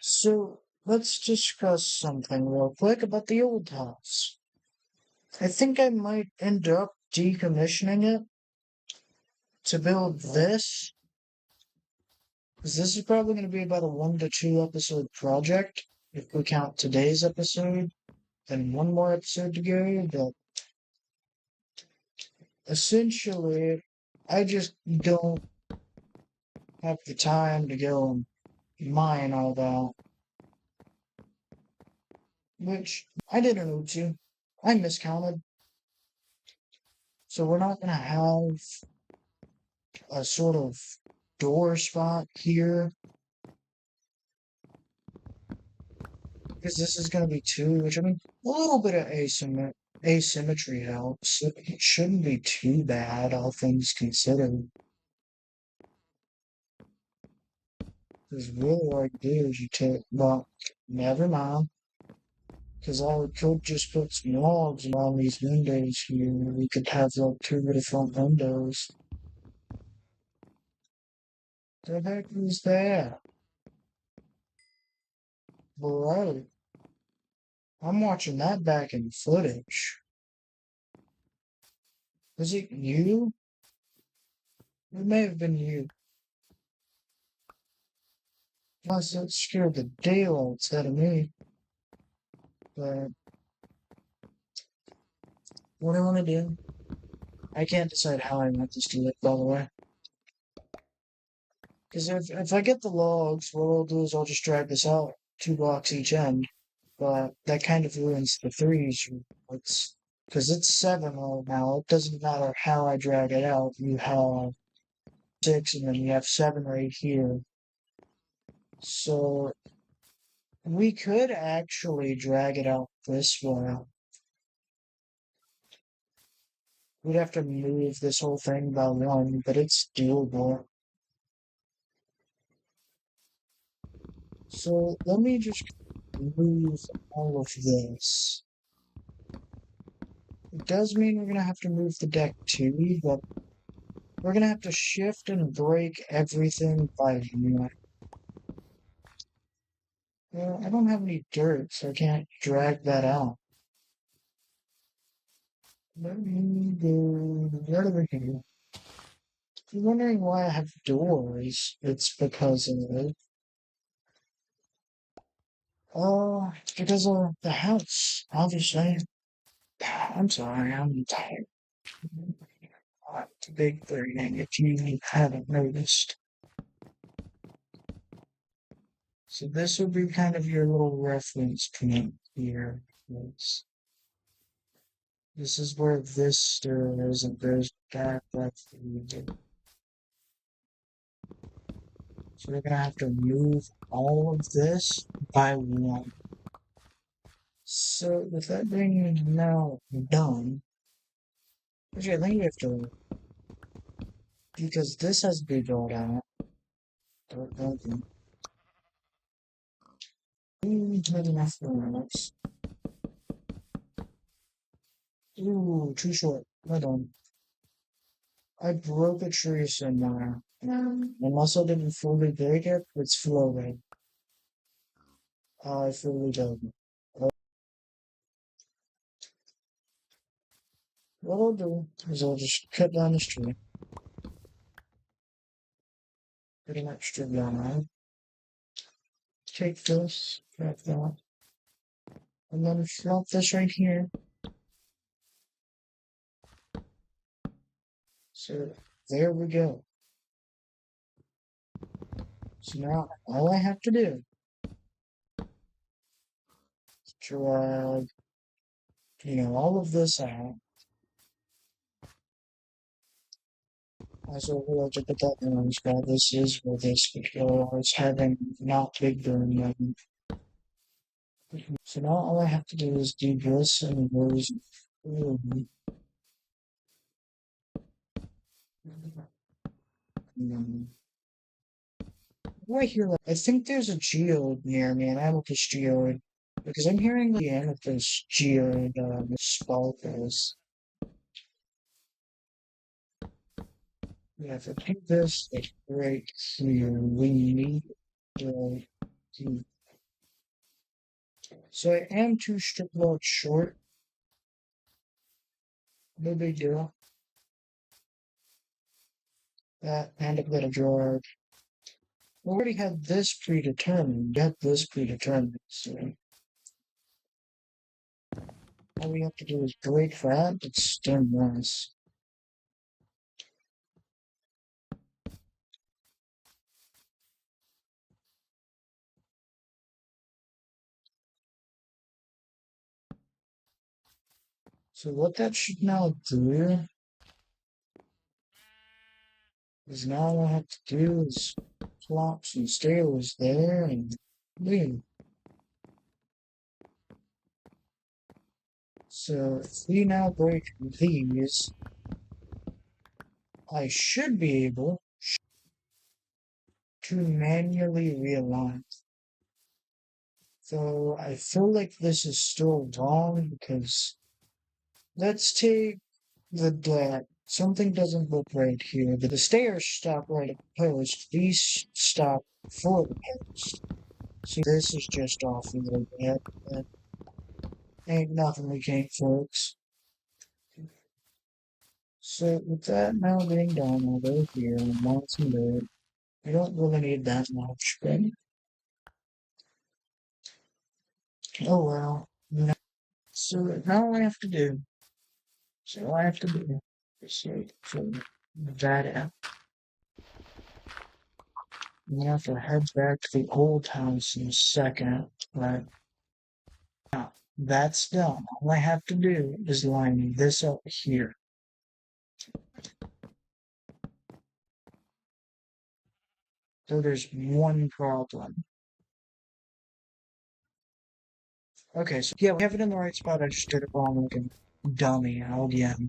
So, let's discuss something real quick about the old house. I think I might end up decommissioning it to build this, because this is probably going to be about a 1 to 2 episode project, if we count today's episode, then one more episode to go, but essentially, I just don't have the time to go and mine all that, which I didn't know to. I miscounted. So we're not going to have a sort of door spot here, because this is going to be two, which I mean, a little bit of asymmetry helps. It shouldn't be too bad, all things considered. Because really all I do is you take, well, never mind. Because I could just put some logs around these windows here. We could have like 2 different windows. The heck is that? Bro, I'm watching that back in footage. Was it you? It may have been you. Plus, that scared the daylights out of me. But what I want to do, I can't decide how I want this to look, by the way. Because if I get the logs, what I'll do is I'll just drag this out 2 blocks each end. But that kind of ruins the threes. It's because it's 7 right now. It doesn't matter how I drag it out. You have 6, and then you have 7 right here. So we could actually drag it out this way. We'd have to move this whole thing by 1, but it's doable. So let me just move all of this. It does mean we're gonna have to move the deck too, but we're gonna have to shift and break everything by 1. Well, I don't have any dirt, so I can't drag that out. Let me go right over here. If you're wondering why I have doors, it's because of it. Oh, it's because of the house, obviously. I'm sorry, I'm tired. It's a big thing if you haven't noticed. So this would be kind of your little reference point here. This is where this stair is, and there's back that through. So we're gonna have to move all of this by 1. So with that being now done, actually I think we have to, because this has to be built out. Maybe enough for Ooh, too short. Hold on. I broke a tree somewhere. My muscle didn't fully break it, it's floating. I fully don't. What I'll do is I'll just cut down this tree. Pretty much straight down, right? Take this, drop that, and then flop this right here. So there we go. So now all I have to do is drag, all of this out. Also, we like to put that in the spot. This is where this is having not big burn yet. So now all I have to do is do this and those. Right here, I think there's a geode near me, and I look this geode because I'm hearing the end of this geode sparkles. Yeah, if I take this like right here, we need to. So I am 2 strip loads short. No big deal. That and a bit of drawer. We already had this predetermined. Get this predetermined. So all we have to do is break that. It's still nice. So what that should now do is now all I have to do is plop some stairs there and leave. So if we now break these, I should be able to manually realign. So I feel like this is still wrong because let's take the deck. Something doesn't look right here. The stairs stop right at the post. These stop before the post. So this is just off a little bit, but ain't nothing we can't fix. So with that now being done, I'll go here and mount some dirt. I don't really need that much, but oh well. No. So now all I have to do. So all I have to do is so that out. I'm gonna have to head back to the old house in a second, but now that's done. All I have to do is line this up here. So there's one problem. Okay, so yeah, we have it in the right spot. I just did it wrong like a dummy again.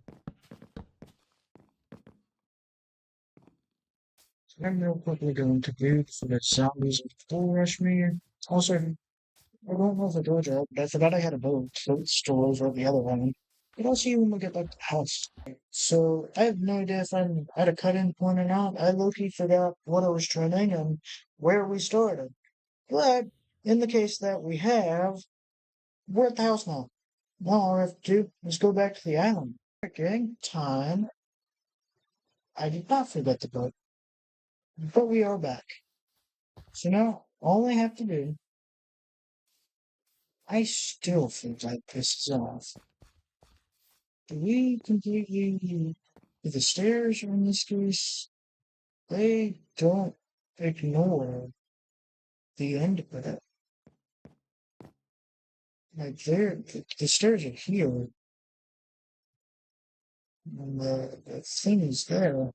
So I'm real quickly going to do for the zombies and full rush me. Also, I don't know if I told you, but I forgot I had a boat. So it's still over at the other one. But I'll see you when we get back to the house. So I have no idea if I'm at a cut-in point or not. I low-key forgot what I was training and where we started. But in the case that we have, we're at the house now. Now all I have to do is go back to the island. Okay, time. I did not forget the boat, but we are back. So now all I have to do, I still feel like this is off. Do we completely, the stairs in this case, they don't ignore the end of it. Like the stairs are here, and the thing is there.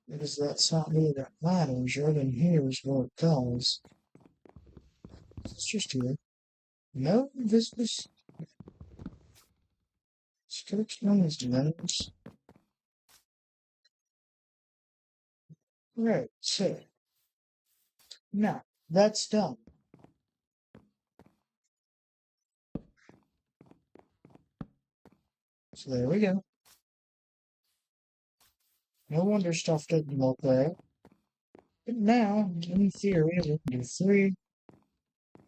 Because that's not really that matters. Right in here is where it goes. It's just here. No, this still explains dimensions. Right, so now that's done. So there we go. No wonder stuff didn't look right. But now, in theory, we can do 3.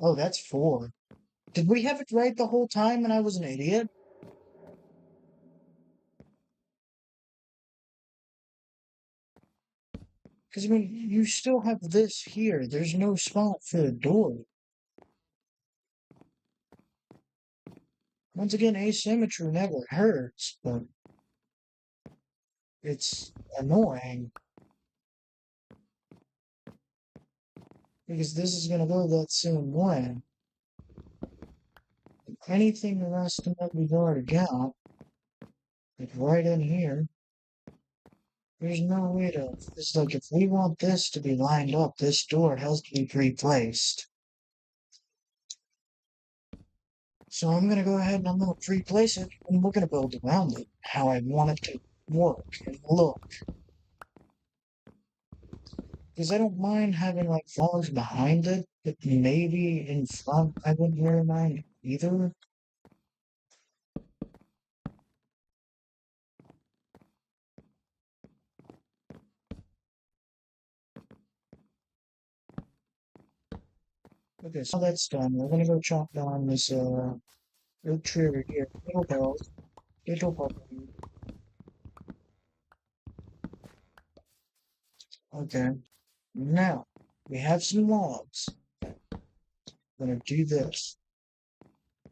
Oh, that's 4. Did we have it right the whole time and I was an idiot? Because, I mean, you still have this here. There's no spot for the door. Once again, asymmetry never hurts, but it's annoying. Because this is going to go that same way. Anything less than what we've already got like right in here. There's no way to. It's like if we want this to be lined up, this door has to be pre-placed. So I'm gonna go ahead and I'm gonna pre-place it, and we're gonna build around it how I want it to work and look. Because I don't mind having like walls behind it, but maybe in front I wouldn't really mind either. Okay, so that's done. We're gonna go chop down this oak tree over here. Little bells, little puppy. Okay. Now we have some logs. I'm gonna do this.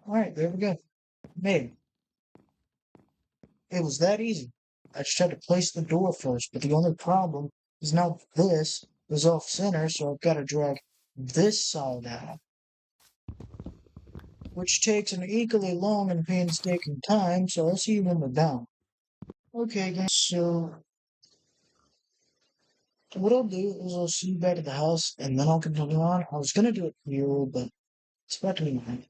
Alright, there we go. Made. It was that easy. I just had to place the door first, but the only problem is now this is off center, so I've got to drag this side out, which takes an equally long and painstaking time, so I'll see you when we're done. Okay, guys, so what I'll do is I'll see you back at the house, and then I'll continue on. I was gonna do it here, but it's about to be mine.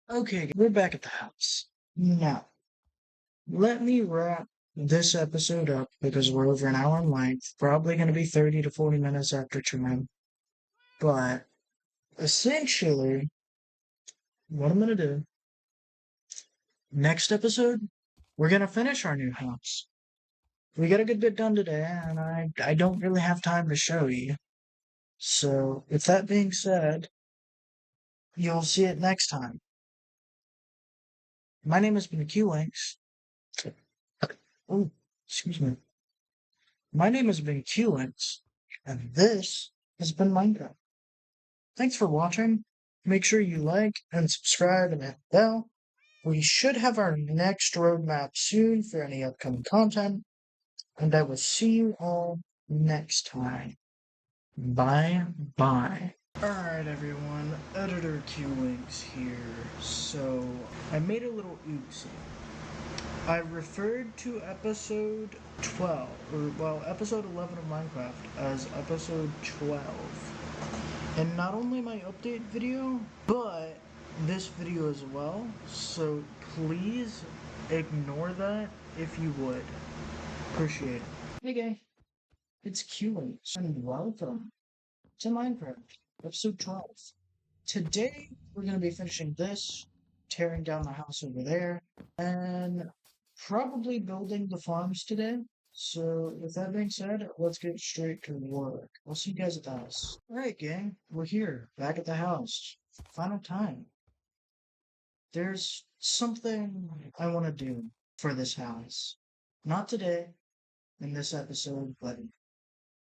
Okay, we're back at the house. Now, let me wrap this episode up because we're over an hour in length. Probably going to be 30 to 40 minutes after trim. But essentially, what I'm going to do next episode, we're going to finish our new house. We got a good bit done today, and I don't really have time to show you. So, with that being said, you'll see it next time. My name has been QLinks. Oh, excuse me. My name has been QLinks, and this has been Minecraft. Thanks for watching. Make sure you like and subscribe and hit the bell. We should have our next roadmap soon for any upcoming content. And I will see you all next time. Bye bye. Alright everyone, Editor QLinks here. So, I made a little oopsie. I referred to episode 12, or well, episode 11 of Minecraft as episode 12. And not only my update video, but this video as well. So please ignore that if you would. Appreciate it. Hey gang, it's QLinks and welcome to Minecraft, episode 12. Today we're going to be finishing this, tearing down the house over there, and probably building the farms today. So, with that being said, let's get straight to work. I'll see you guys at the house. Alright, gang, we're here, back at the house. Final time. There's something I want to do for this house. Not today, in this episode, but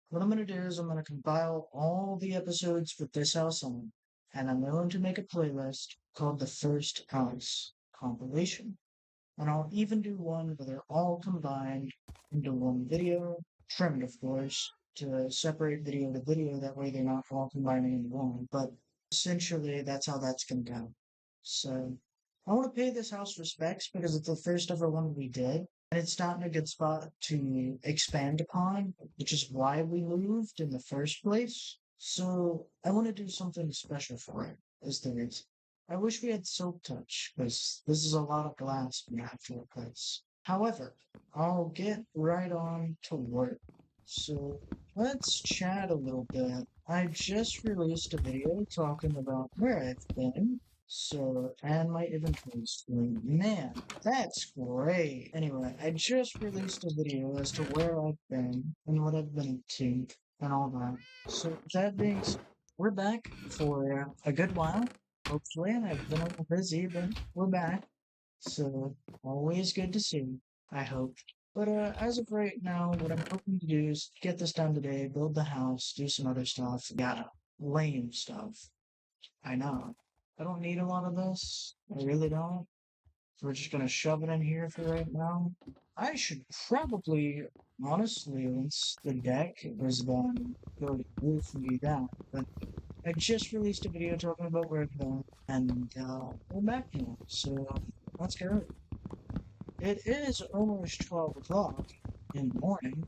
what I'm going to do is I'm going to compile all the episodes with this house on, and I'm going to make a playlist called The First House Compilation. And I'll even do one where they're all combined into one video, trimmed of course, to separate video to video, that way they're not all combining into one. But essentially, that's how that's gonna go. So, I want to pay this house respects because it's the first ever one we did, and it's not in a good spot to expand upon, which is why we moved in the first place. So, I want to do something special for it, is the reason. I wish we had Silk Touch, because this is a lot of glass we have to replace. However, I'll get right on to work. So, let's chat a little bit. I just released a video talking about where I've been. So, and my inventory screen. Man, that's great. Anyway, I just released a video as to where I've been and what I've been to and all that. So, that being said, we're back for a good while. Hopefully, I've been a little busy, but we're back. So, always good to see, I hope. But as of right now, what I'm hoping to do is get this done today, build the house, do some other stuff. Yeah, lame stuff. I know. I don't need a lot of this. I really don't. We're just gonna shove it in here for right now. I should probably, honestly, once the deck is done, go to the roof and do that. But I just released a video talking about where I've been, and we're back now, so let's go. It is almost 12 o'clock in the morning,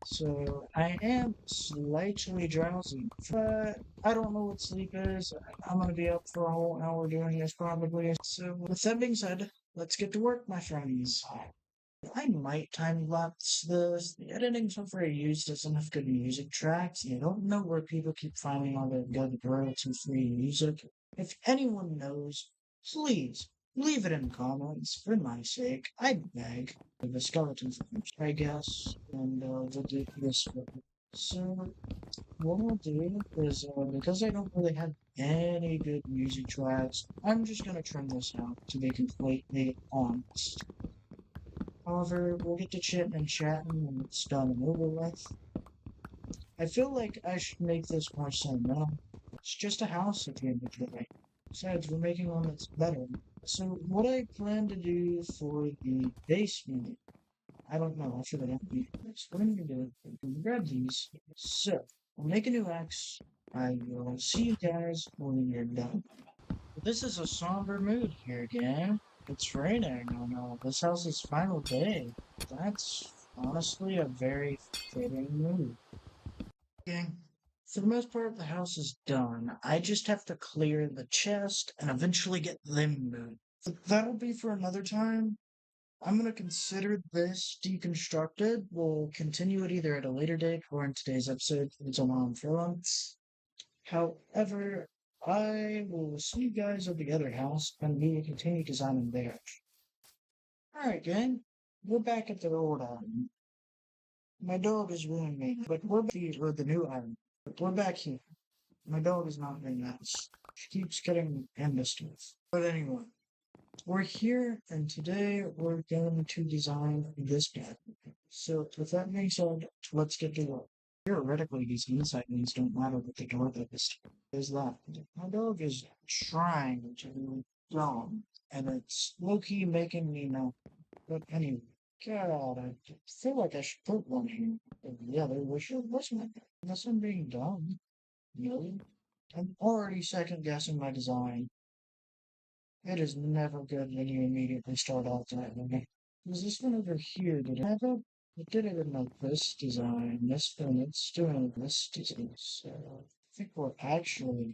so I am slightly drowsy. But I don't know what sleep is. I'm gonna be up for a whole hour doing this probably. So with that being said, let's get to work, my friends. I might time lapse this. The editing software I use doesn't have good music tracks. I don't know where people keep finding all the good royalty-free music. If anyone knows, please leave it in the comments. For my sake, I beg. The skeleton first, I guess, and we'll do this one. So what I'll do is, because I don't really have any good music tracks, I'm just gonna trim this out to be completely honest. However, we'll get to chitting and chatting when it's done and over with. I feel like I should make this more sentimental. It's just a house at the end of the day. Besides, we're making one that's better. So, what I plan to do for the basement, I don't know. I should have done this. What I'm gonna do, I'm gonna grab these. So, I'll make a new axe. I will see you guys when you're done. This is a somber mood here, gang. It's raining on this house's final day. That's honestly a very fitting mood. Gang, for the most part, the house is done. I just have to clear the chest and eventually get them moved. But that'll be for another time. I'm gonna consider this deconstructed. We'll continue it either at a later date or in today's episode. It's on my freelance. However, I will see you guys at the other house and we will continue designing there. Alright, gang. We're back at the old island. My dog is ruining me, but we're back here, the new island. But we're back here. My dog is not very nice. She keeps getting into stuff. But anyway, we're here and today we're going to design this bed. So with that being said, let's get to work. Theoretically, these inside things don't matter with the door is. Is that my dog is trying to dumb, and it's low-key making me know. But anyway, God, I feel like I should put one here. Yeah, there was sure wasn't it? Unless I'm being dumb. No. I'm already second guessing my design. It is never good when you immediately start out that way. Is this one over here? Did it have it? It did it in like this design. This one, it's doing this design. So I think we're actually,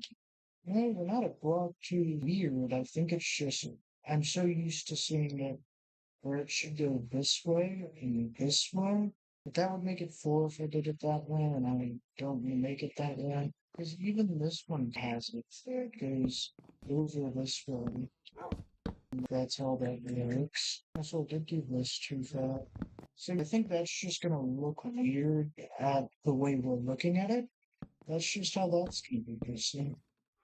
no, we're not a block too weird. I think it's just, I'm so used to seeing it where it should go this way and this way. But that would make it four if I did it that way, and I don't make it that way. Because even this one has it. It goes over this way. That's how that works. Also, did give this too fat. So I think that's just gonna look weird at the way we're looking at it. That's just how that's gonna be perceived.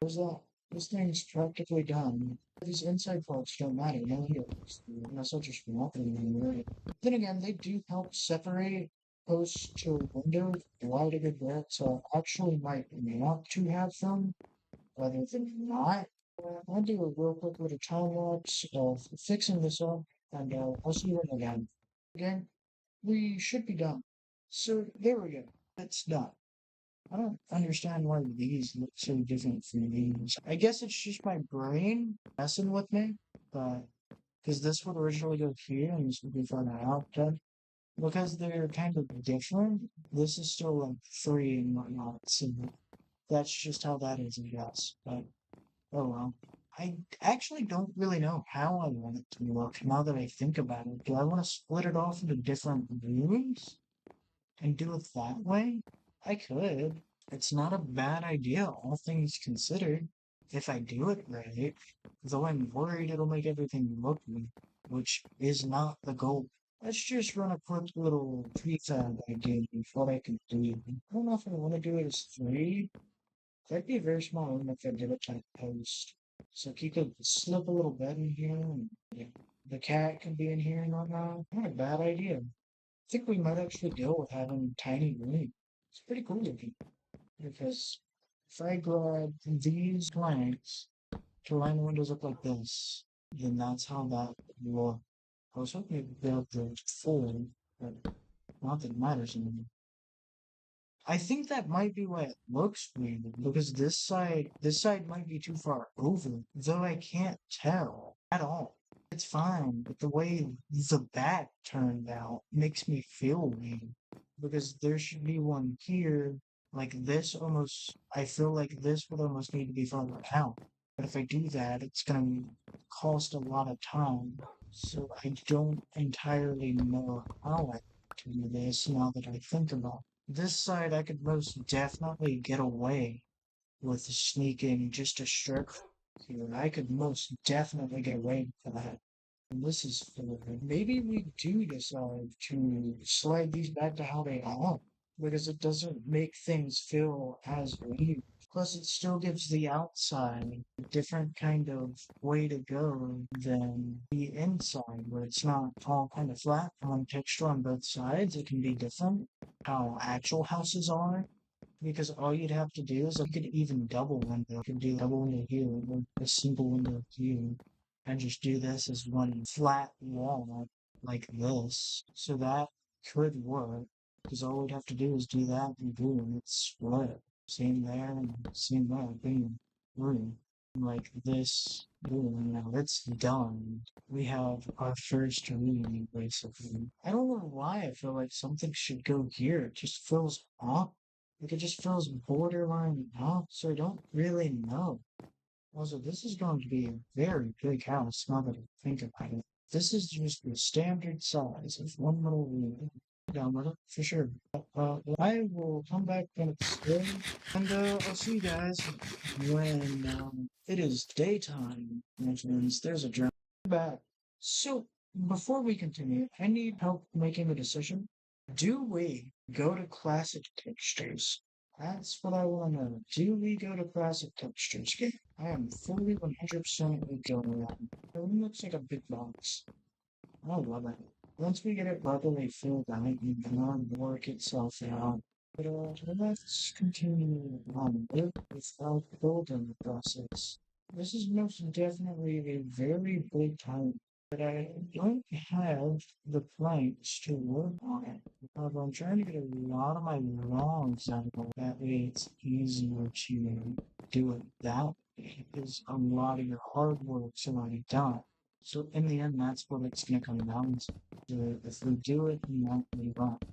There's that. This thing's practically done. These inside parts don't matter. No here. Unless I just want them anyway. Then again, they do help separate post to window quite a good bit, so I actually might want to have them rather than not. I'll do a real quick little time lapse of fixing this up, and I'll see you when we're done. Again, we should be done. So there we go. It's done. I don't understand why these look so different from these. I guess it's just my brain messing with me, but because this would originally go here and this would be further out, but because they're kind of different, this is still like free and whatnot. So that's just how that is, I guess. But oh well. I actually don't really know how I want it to look now that I think about it. Do I want to split it off into different rooms and do it that way? I could. It's not a bad idea, all things considered, if I do it right. Though I'm worried it'll make everything look weird, which is not the goal. Let's just run a quick little prefab idea of what I can do. I don't know if I want to do it as three. That'd be a very small room if I did it like post. So if you could slip a little bed in here and yeah, the cat can be in here and whatnot. Not a bad idea. I think we might actually go with having a tiny room. It's pretty cool looking. Because if I grab these planks to line the windows up like this, then that's how that would look. I was hoping to build the full, but not that it matters anymore. I think that might be why it looks weird, because this side might be too far over, though I can't tell at all. It's fine, but the way the back turned out makes me feel weird. Because there should be one here, like this almost, I feel like this would almost need to be further out. But if I do that, it's gonna cost a lot of time. So I don't entirely know how I can do this now that I think about it. This side I could most definitely get away with sneaking just a strip here. I could most definitely get away with that. And this is for maybe we do decide to slide these back to how they are because it doesn't make things feel as weird. Plus, it still gives the outside a different kind of way to go than the inside, where it's not all kind of flat on texture on both sides. It can be different how actual houses are because all you'd have to do is you could even double window. You could do double window here or a single window here and just do this as one flat wall like this. So that could work because all we'd have to do is do that and boom, it's split. Same there and same there, boom, boom. Like this, boom, now it's done. We have our first reading basically. I don't know why I feel like something should go here. It just feels off. Like it just feels borderline off, so I don't really know. Also, this is going to be a very big house now that I think about it. This is just the standard size of one little room. Down with it, for sure. I will come back when it's good, and I'll see you guys when it is daytime, which means there's a drone back. So, before we continue, I need help making a decision. Do we go to classic textures? That's what I want to know. Do we go to classic textures? Okay, I am fully 100% going with that. It looks like a big box. I love it. Once we get it properly filled out, you can work itself out. But let's continue on without building the process. This is most definitely a very big time, but I don't have the planks to work on it. However, I'm trying to get a lot of my wrongs out of it. That way it's easier to do it that way, because a lot of your hard work's already done. So in the end, that's what it's going to come down to. So if we do it and not leave up,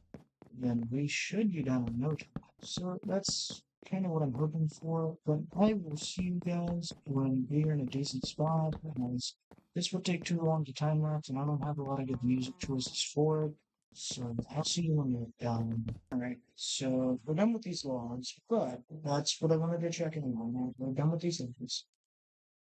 then we should be done in no time. So that's kind of what I'm hoping for. But I will see you guys when we're in a decent spot. Because this will take too long to time lapse, and I don't have a lot of good music choices for it. So I'll see you when we're done. Alright, so we're done with these logs, but that's what I wanted to check in on. We're done with these things.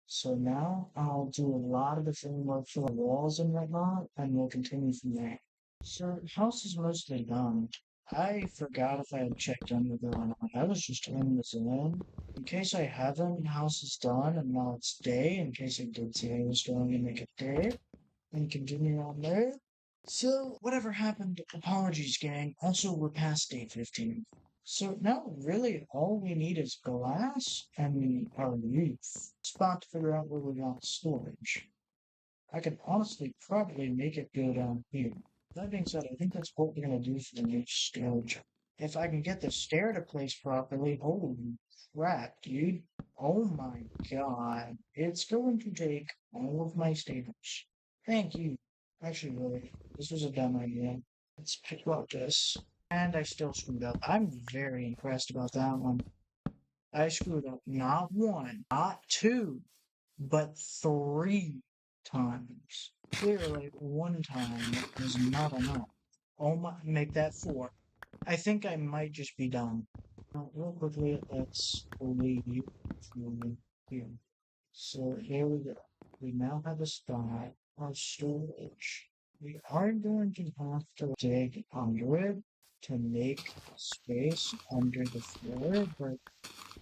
So now I'll do a lot of the framework for the walls and whatnot, and we'll continue from there. So house is mostly done. I forgot if I had checked under there or not. I was just in the zone. In case I haven't, house is done, and now it's day. In case I did say I was going to make it day, and continue on there. So, whatever happened, apologies, gang. Also, we're past day 15. So now, really, all we need is glass and our roof. Spot to figure out where we got storage. I could honestly probably make it go down here. That being said, I think that's what we're gonna do for the new storage. If I can get the stair to place properly, holy crap, dude. Oh my god. It's going to take all of my stairs. Thank you. Actually, really, this was a dumb idea. Let's pick up this. And I still screwed up. I'm very impressed about that one. I screwed up not one, not two, but three times. Clearly, one time was not enough. Oh my, make that four. I think I might just be done. Real quickly, let's leave from here. So here we go. We now have a spot of storage. We are going to have to dig under it to make space under the floor, but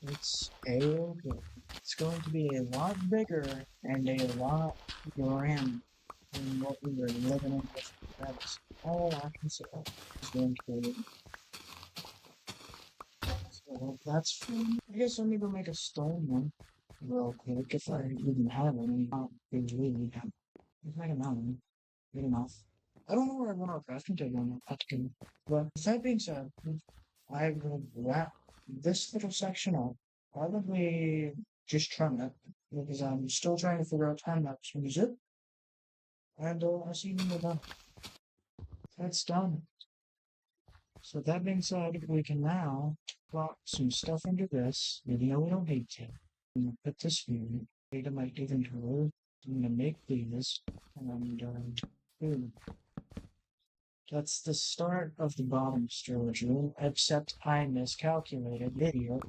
it's a-okay. It's going to be a lot bigger and a lot grand than what we were living in before. That's all I can say. It's going to be. So that's fine. I guess I'll need to make a stone one real quick if I even have any. Not really have. Let's make a mountain. Good enough. I don't know where I want our crafting table on that to but with that being said, I will wrap this little section up. Probably just trim it because I'm still trying to figure out time lapse music. And I see you done. That's done. So that being said, we can now plop some stuff into this, even though we don't need to. I'm gonna put this here. Data might even grow. I'm gonna make these, and boom. That's the start of the bottom storage room, except I miscalculated video.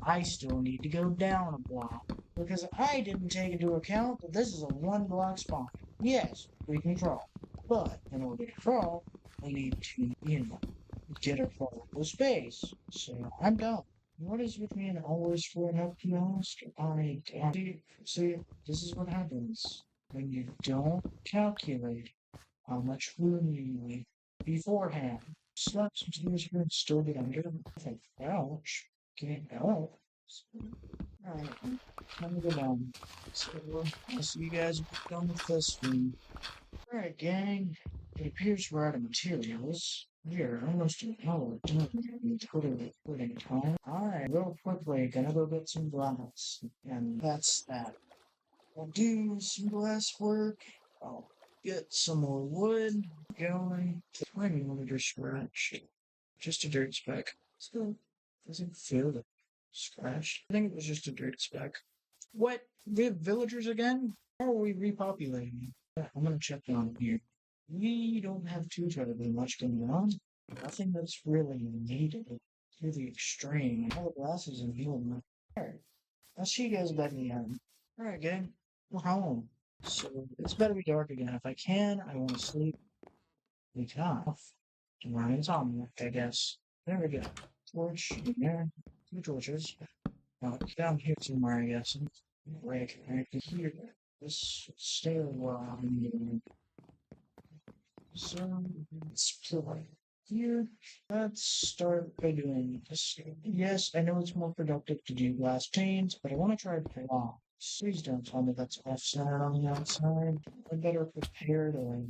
I still need to go down a block, because I didn't take into account that this is a one block spawn. Yes, we can crawl, but in order to crawl, we need to, get a crawlable space. So I'm done. What is with me and always screwing up, to be honest? See, this is what happens when you don't calculate how much room you need beforehand. Slap some things here and still get under them. I think, ouch, can't help. Alright, time to go down. So, I'll see you guys done with this one. Alright, gang. It appears we're out of materials. We're almost an hour done with Twitter recording time. Alright, real quickly, gonna go get some glass. And that's that. I'll do some glass work. I'll get some more wood going. 20 millimeter scratch. Just a dirt speck. Still doesn't feel the scratch. I think it was just a dirt speck. What? We have villagers again? How are we repopulating? Yeah, I'm gonna check on here. We don't have too terribly much going on. Nothing that's really needed to the extreme. All the glasses and healing. Alright. I'll see you guys back in the end. Alright, gang. We're home. So it's better be dark again. If I can, I want to sleep. We can off. Tomorrow insomnia, I guess. There we go. Torch in there. Two torches. Down here somewhere, I guess. Right here. This stairwell. So let's play here. Let's start by doing this. Yes, I know it's more productive to do glass panes, but I want to try to play off. Please don't tell me that's offset on the outside. I better prepare to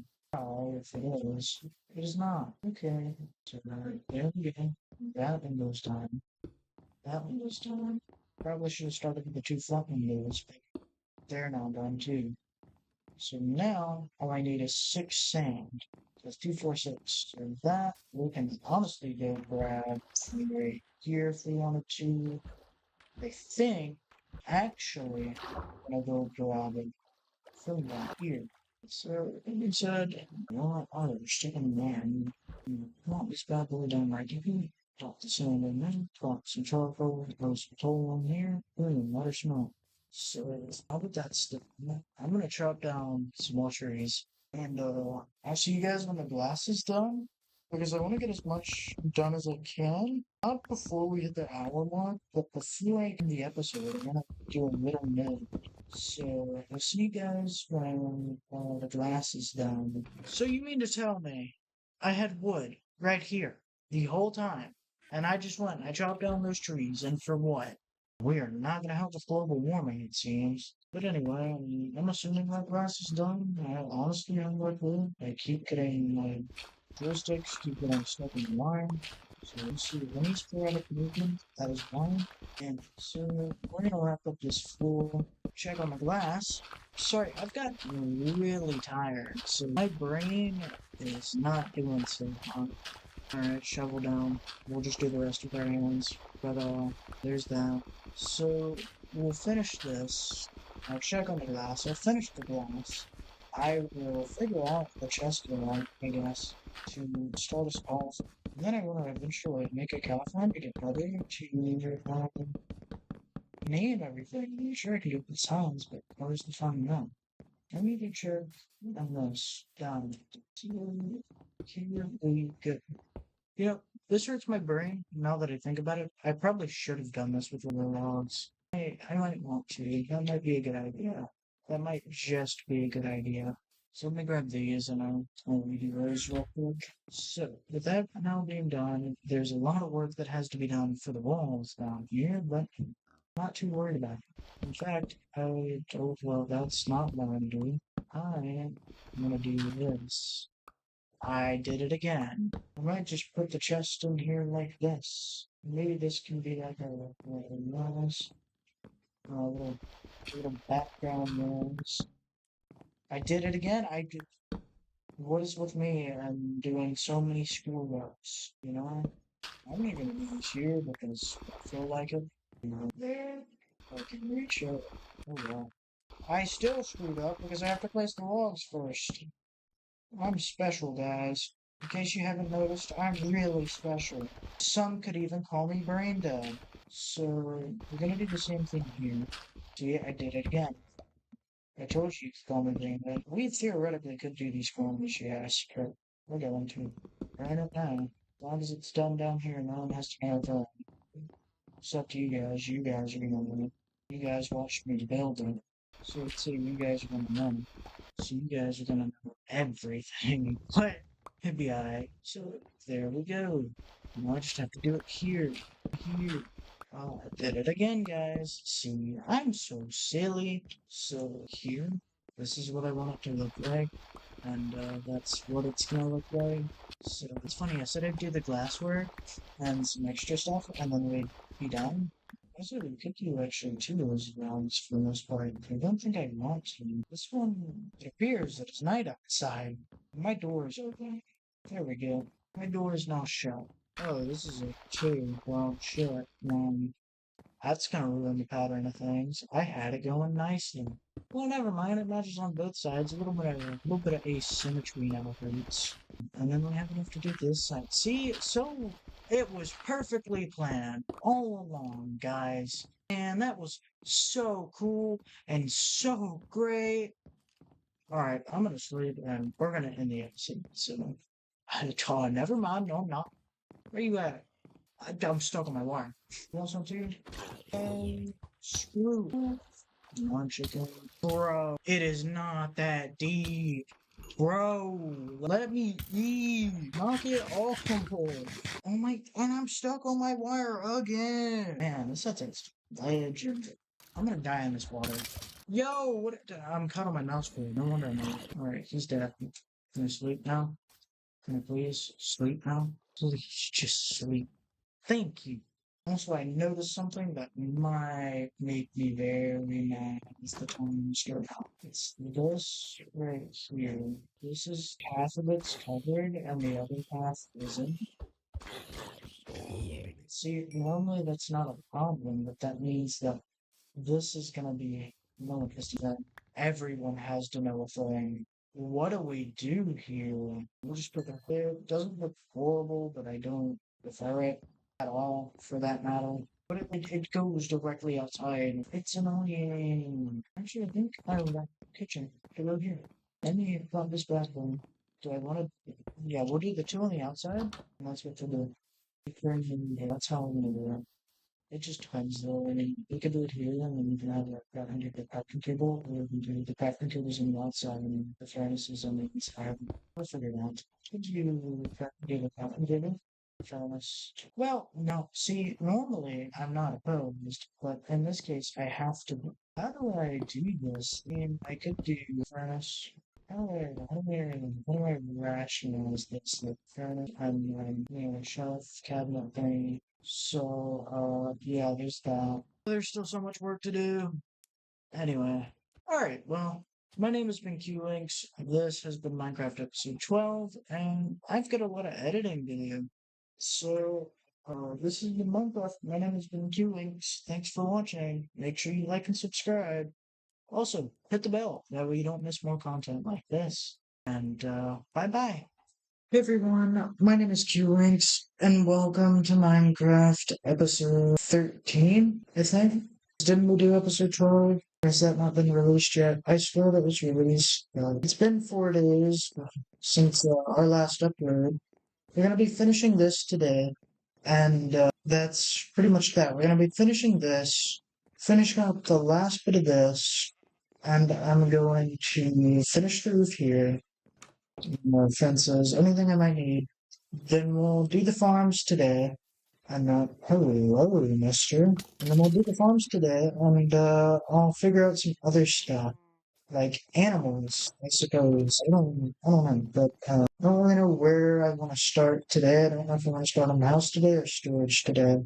if it is. It is not. Okay. So there we go. That window's done. That window's done. Probably should have started with the two front windows, but they're now done too. So now all I need is 6 sand. That's 2, 4, 6. So that we can honestly go grab right here if we wanted to. I think actually I'm gonna go grab it from that here. So he said, "What are you sticking man? Want this bad boy done right here? Drop the sand in there, drop some charcoal, throw some coal on here, boom, let her smoke." So how about that stuff? I'm gonna chop down some more trees, and I'll see you guys when the glass is done, because I want to get as much done as I can. Not before we hit the hour mark, but before I end the episode, I'm gonna do a little note. So I'll see you guys when the glass is done. So you mean to tell me I had wood right here the whole time, and I chopped down those trees, and for what? We are not going to help with global warming, it seems. But anyway, I'm assuming that glass is done. Honestly, I'm like, well, I keep getting my joysticks, keep getting stuck in the line. So you see any sporadic movement, that is fine. And so we're going to wrap up this full check on the glass. Sorry, I've got really tired, so my brain is not doing so hot. Alright, shovel down. We'll just do the rest with our hands. But there's that. So we'll finish this. I'll check on the glass. I'll finish the glass. I will figure out the chest one, I guess, to start us off. And then I want to eventually make a California to get ready to name everything. I'm sure I can do it with sounds, but where's the fun now? Let me get sure on this down. Here we go. You know, this hurts my brain now that I think about it. I probably should have done this with the logs. I might want to. That might be a good idea. That might just be a good idea. So let me grab these and I'll redo those real quick. So, with that now being done, there's a lot of work that has to be done for the walls down here, but I'm not too worried about it. In fact, well, that's not what I'm doing. I'm gonna do this. I did it again. I might just put the chest in here like this. Maybe this can be like a nice little background noise. I did it again. What is with me? I'm doing so many schoolworks, you know? I'm even gonna do this here because I feel like it. There, I can reach it. Oh well. I still screwed up because I have to place the logs first. I'm special, guys. In case you haven't noticed, I'm really special. Some could even call me brain dead. So, we're gonna do the same thing here. See, I did it again. I told you to call me brain dead. We theoretically could do these forms, yes, but we're going to. Right up now. As long as it's done down here, no one has to have it's up to you guys. You guys are gonna win. You guys watched me build it. So let's see, you guys are gonna know. So you guys are gonna know everything. But it'd be alright. So there we go. Now I just have to do it here. Here. Oh, I did it again, guys. See, I'm so silly. So here, this is what I want it to look like. And that's what it's gonna look like. So it's funny, I said I'd do the glasswork and some extra stuff, and then we'd be done. I said we could do actually two of those rounds for the most part. I don't think I want to. This one, it appears that it's night outside. My door is open. There we go. My door is now shut. Oh, this is a two. Well, shut. That's gonna ruin the pattern of things. I had it going nicely. Well, never mind. It matches on both sides. A little bit of asymmetry now hurts. And then we have enough to do this side. See, so it was perfectly planned all along, guys. And that was so cool and so great. All right, I'm gonna sleep, and we're gonna end the episode. So, oh, never mind. No, I'm not. Where you at? I'm stuck on my wire. You want some too? Screw. One chicken. Bro, it is not that deep. Bro, let me eat. Knock it off. Oh my, and I'm stuck on my wire again. Man, this is a ledge. I'm gonna die in this water. Yo, what? I'm caught on my mouse board. No wonder I'm not. Alright, he's dead. Can I sleep now? Can I please sleep now? Please just sleep. Thank you. Also, I noticed something that might make me very mad as the time starts out. It's this right here. This is half of it's covered and the other half isn't. See, normally that's not a problem, but that means that this is gonna be noticed that everyone has to know a thing. What do we do here? We'll just put it there. It doesn't look horrible, but I don't prefer it at all, for that matter. But it goes directly outside. It's annoying. Actually, I think I would like the kitchen to go here. And then got this bathroom. Do I want to? Yeah, we'll do the two on the outside, and that's what we'll do. That's how I'm gonna do it. It just depends though. I mean, we could do it here, and then you can have that under the packing table, or we can do the packing tables on the outside, and the furnaces on the inside. We'll figure it out. Could you do the packing table? Furnace. Well, no. See, normally I'm not opposed, but in this case I have to. How do I do this? I mean, I could do furnace. How do I rationalize this? Like furnace and shelf cabinet thing. So, yeah, there's that. There's still so much work to do. Anyway. Alright, well, my name has been QLinks. This has been Minecraft episode 12, and I've got a lot of editing to do. So, this has been Minecraft. My name has been QLinks. Thanks for watching. Make sure you like and subscribe. Also, hit the bell. That way you don't miss more content like this. And, bye-bye. Hey everyone, my name is QLinks, and welcome to Minecraft episode 13, I think. Didn't we do episode 12? Or has that not been released yet? I swear that was released. It's been 4 days since our last upload. We're going to be finishing this today, and that's pretty much that. We're going to be finishing this, finishing up the last bit of this, and I'm going to finish the roof here. More fences, anything I might need. Then we'll do the farms today. And hello, mister. And then we'll do the farms today, and I'll figure out some other stuff. Like animals, I suppose. I don't know, but I don't really know where I want to start today. I don't know if I want to start on the house today or storage today.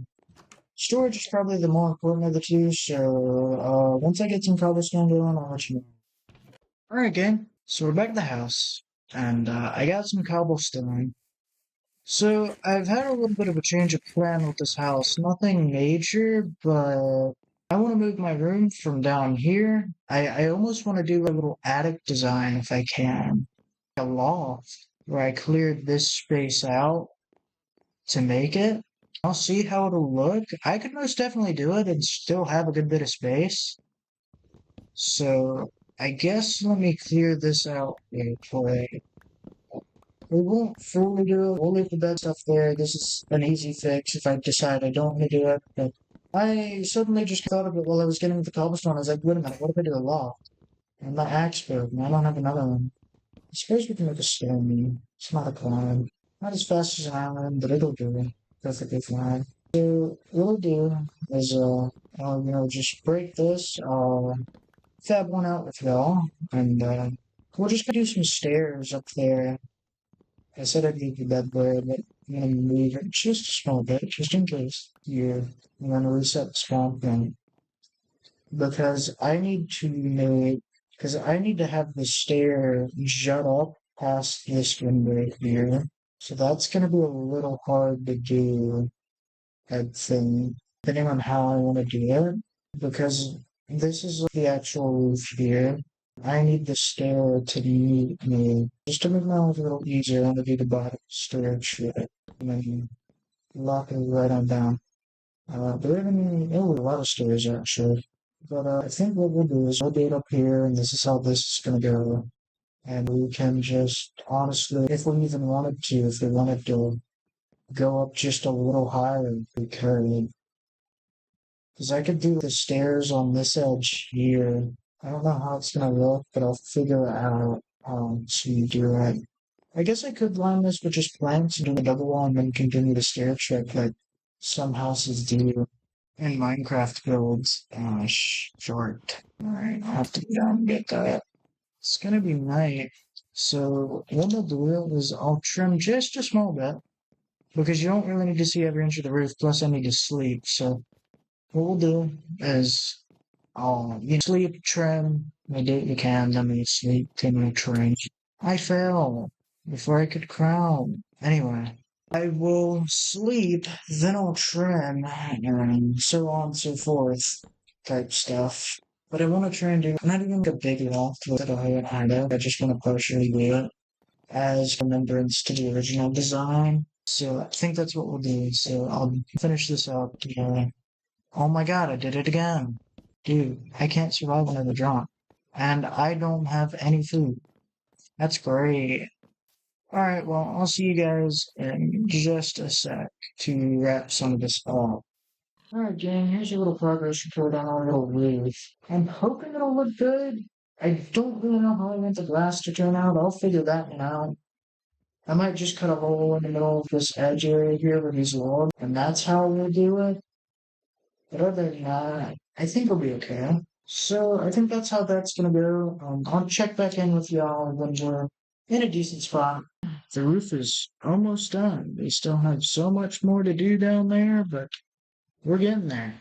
Storage is probably the more important of the two, so once I get some cobblestone going, I'll let you know. Alright, gang. So we're back at the house, and I got some cobblestone. So I've had a little bit of a change of plan with this house. Nothing major, but I want to move my room from down here. I almost want to do a little attic design if I can. A loft where I cleared this space out to make it. I'll see how it'll look. I could most definitely do it and still have a good bit of space. So I guess let me clear this out real quick. We won't fully do it. We'll leave the bed stuff there. This is an easy fix if I decide I don't want to do it. But I suddenly just thought of it while I was getting the cobblestone. I was like, wait a minute, what if I do a loft? And my axe broke, and I don't have another one. I suppose we can make a stone. It's not a climb. Not as fast as an island, but it'll do perfectly fine. So what we'll do is, just break this. I'll fab one out with y'all, and we're just gonna do some stairs up there. I said I'd leave the bed there, but I'm gonna move it just a small bit, just in case. Here, I'm gonna reset the spawn point because I need to have the stair jut up past this window here. So that's gonna be a little hard to do, I think, depending on how I want to do it, because this is the actual roof here. I need the stair to meet me, just to make my life a little easier. I want to do the bottom stair shit, and then lock it right on down. There even a lot of stairs actually. But I think what we'll do is we'll do it up here, and this is how this is gonna go. And we can just honestly, if we even wanted to, if we wanted to go up just a little higher, we could. Because I could do the stairs on this edge here. I don't know how it's gonna look, but I'll figure it out to do it. I guess I could line this with just planks and do a double wall and then continue the stair trick like some houses do in Minecraft builds. Short. Alright, I'll have to go down and get that. It's gonna be night. So what I'll do is I'll trim just a small bit because you don't really need to see every inch of the roof, plus I need to sleep, so what we'll do is you sleep, trim, you do what you can, then you sleep, then you trim. I fell before I could crown. Anyway, I will sleep, then I'll trim, and so on and so forth type stuff. But I want to try and do not even a big loft with it, I just want to partially do it as remembrance to the original design. So I think that's what we'll do. So I'll finish this up. Oh my god, I did it again. Dude, I can't survive another drop. And I don't have any food. That's great. Alright, well, I'll see you guys in just a sec to wrap some of this up. Alright, gang, here's your little progress report on our little roof. I'm hoping it'll look good. I don't really know how I want the glass to turn out. I'll figure that one out. I might just cut a hole in the middle of this edge area here with these logs, and that's how we'll do it. But other than that, I think it'll be okay. So I think that's how that's gonna go. I'll check back in with y'all when we're in a decent spot. The roof is almost done. They still have so much more to do down there, but we're getting there.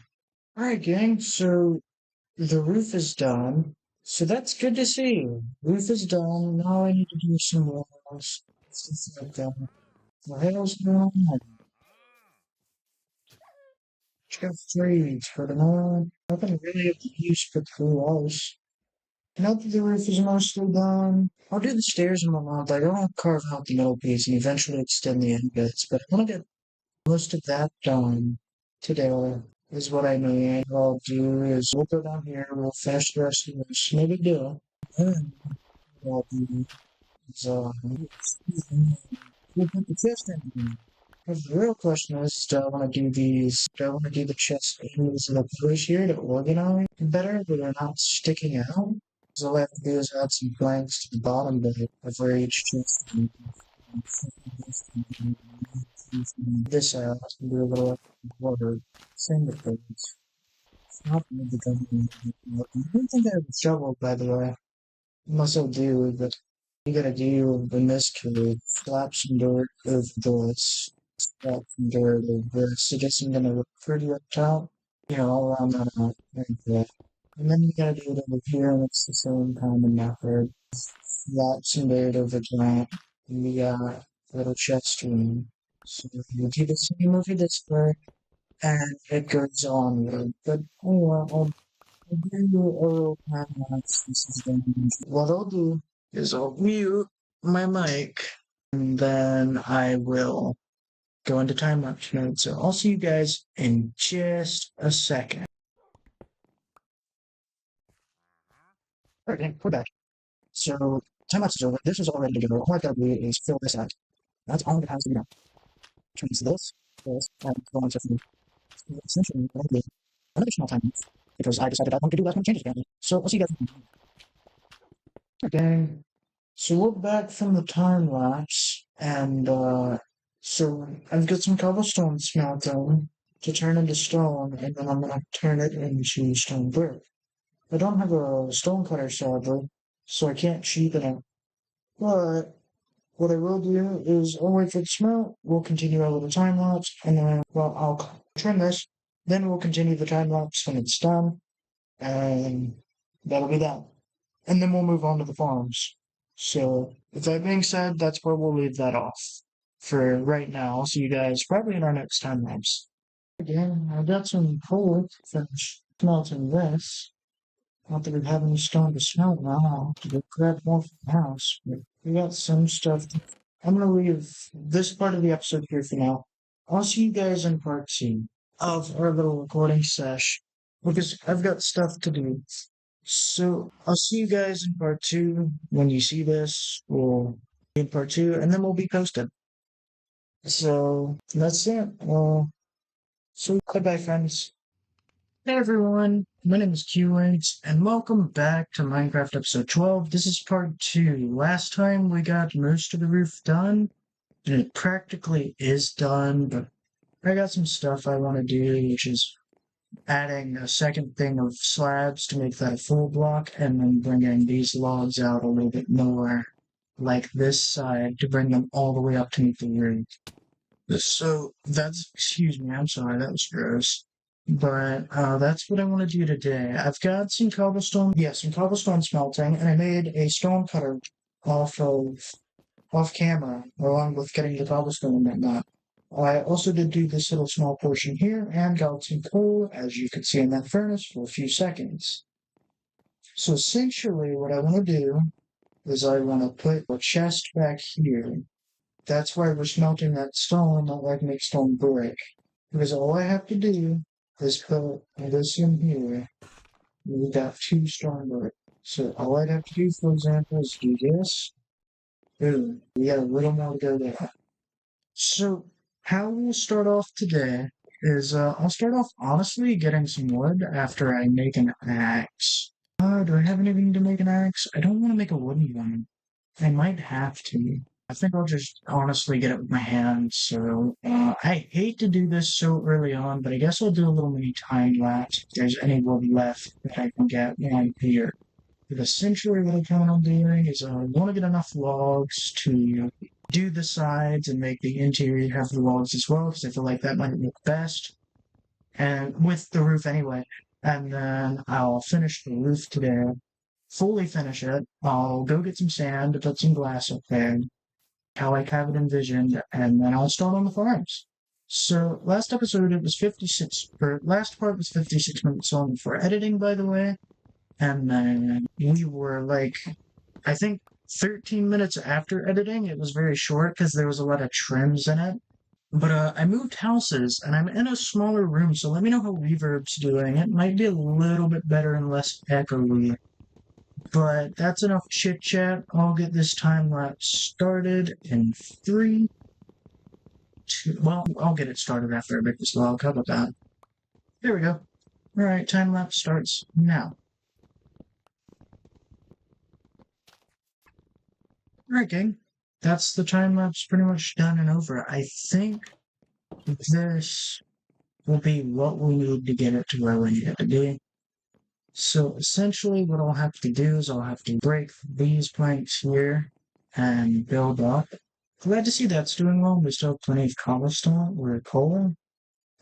Alright, gang, so the roof is done. So that's good to see. Roof is done. Now I need to do some walls. Stuff like that. What the hell's going on? Just got three for the moment. Nothing really of use but three walls. Now that the roof is mostly done, I'll do the stairs and whatnot. Like, I want to carve out the middle piece and eventually extend the end bits, but I want to get most of that done today is what I mean. What I'll do is we'll go down here, we'll finish the rest of this, no big deal. And what I'll do is, we'll put the chest in. Because the real question is, do I want to do these? Do I want to do the chest in these little pillars here to organize better, but they're not sticking out? So all I have to do is add some planks to the bottom bit of where each chest is. This out and do a little water. Same with those. It's not going to become. I don't think I have a shovel, by the way. Unless I do, but you gotta do in this case. Slap some dirt over this. Slap some dirt over this. So just I'm gonna look pretty up top. You know, all around that out. Like that. And then you gotta do it over here, and it's the same kind of method. Lots and layered over that. We got a little chest room. So we do the same over this way, and it goes on. But oh well, I'll do a little time lapse. This is what I'll do is I'll mute my mic, and then I will go into time lapse mode. So I'll see you guys in just a second. Okay, we're back. So time lapse is over. This is all ready to go. All I've got to do is fill this out. That's all that has to be done. Change this, and go on to essentially an additional time lapse because I decided I wanted to do last minute changes apparently. So I'll see you guys. Okay. So we're back from the time lapse, and so I've got some cobblestone smelting to turn into stone, and then I'm gonna turn it into stone brick. I don't have a stone cutter sadly, so I can't cheapen it. But what I will do is I'll wait for it to smelt, we'll continue our little time lapse, and then well I'll trim this, then we'll continue the time lapse when it's done, and that'll be that. And then we'll move on to the farms. So, with that being said, that's where we'll leave that off for right now. I'll see you guys probably in our next time lapse. Again, I got some coal to finish smelting this. Not that we have any stone to smelt now. I'll have to go grab more from the house. But we got some stuff. I'm going to leave this part of the episode here for now. I'll see you guys in part 2 of our little recording sesh because I've got stuff to do. So I'll see you guys in part 2. When you see this, we'll be in part 2, and then we'll be posted. So that's it. So goodbye, friends. Hey everyone, my name is QH, and welcome back to Minecraft episode 12. This is part 2. Last time we got most of the roof done, and it practically is done, but I got some stuff I want to do, which is adding a second thing of slabs to make that a full block, and then bringing these logs out a little bit more, like this side, to bring them all the way up to meet the roof. So that's, excuse me, I'm sorry, that was gross. But that's what I want to do today. I've got some cobblestone, some cobblestone smelting, and I made a stone cutter off camera, along with getting the cobblestone and whatnot. I also did do this little small portion here and got some coal, as you could see in that furnace, for a few seconds. So essentially what I want to do is I want to put a chest back here. That's why we're smelting that stone, not like make stone brick. Because all I have to do is put this in here. We got 2 stone brick. So all I'd have to do, for example, is do this. Boom. We got a little more to go there. So how we'll start off today is I'll start off honestly getting some wood after I make an axe. Do I have anything to make an axe? I don't want to make a wooden one. I might have to. I think I'll just honestly get it with my hands. So I hate to do this so early on, but I guess I'll do a little mini time lapse if there's any wood left that I can get right here. But essentially what I plan on doing is I want to get enough logs to do the sides and make the interior have the logs as well, because I feel like that might look best. And with the roof anyway. And then I'll finish the roof today. Fully finish it. I'll go get some sand to put some glass up there, how I have it envisioned, and then I'll start on the farms. So last episode it was 56, or last part was 56 minutes long for editing, by the way. And then we were like, I think 13 minutes after editing. It was very short because there was a lot of trims in it. But I moved houses and I'm in a smaller room, so let me know how reverb's doing. It might be a little bit better and less echoey. But that's enough chit chat. I'll get this time lapse started in 3, 2. Well, I'll get it started after I make this log. How about that? There we go. Alright, time lapse starts now. Alright, gang. That's the time lapse pretty much done and over. I think this will be what we need to get it to where we need it to be. So essentially what I'll have to do is I'll have to break these planks here and build up. Glad to see that's doing well. We still have plenty of cobblestone or coal.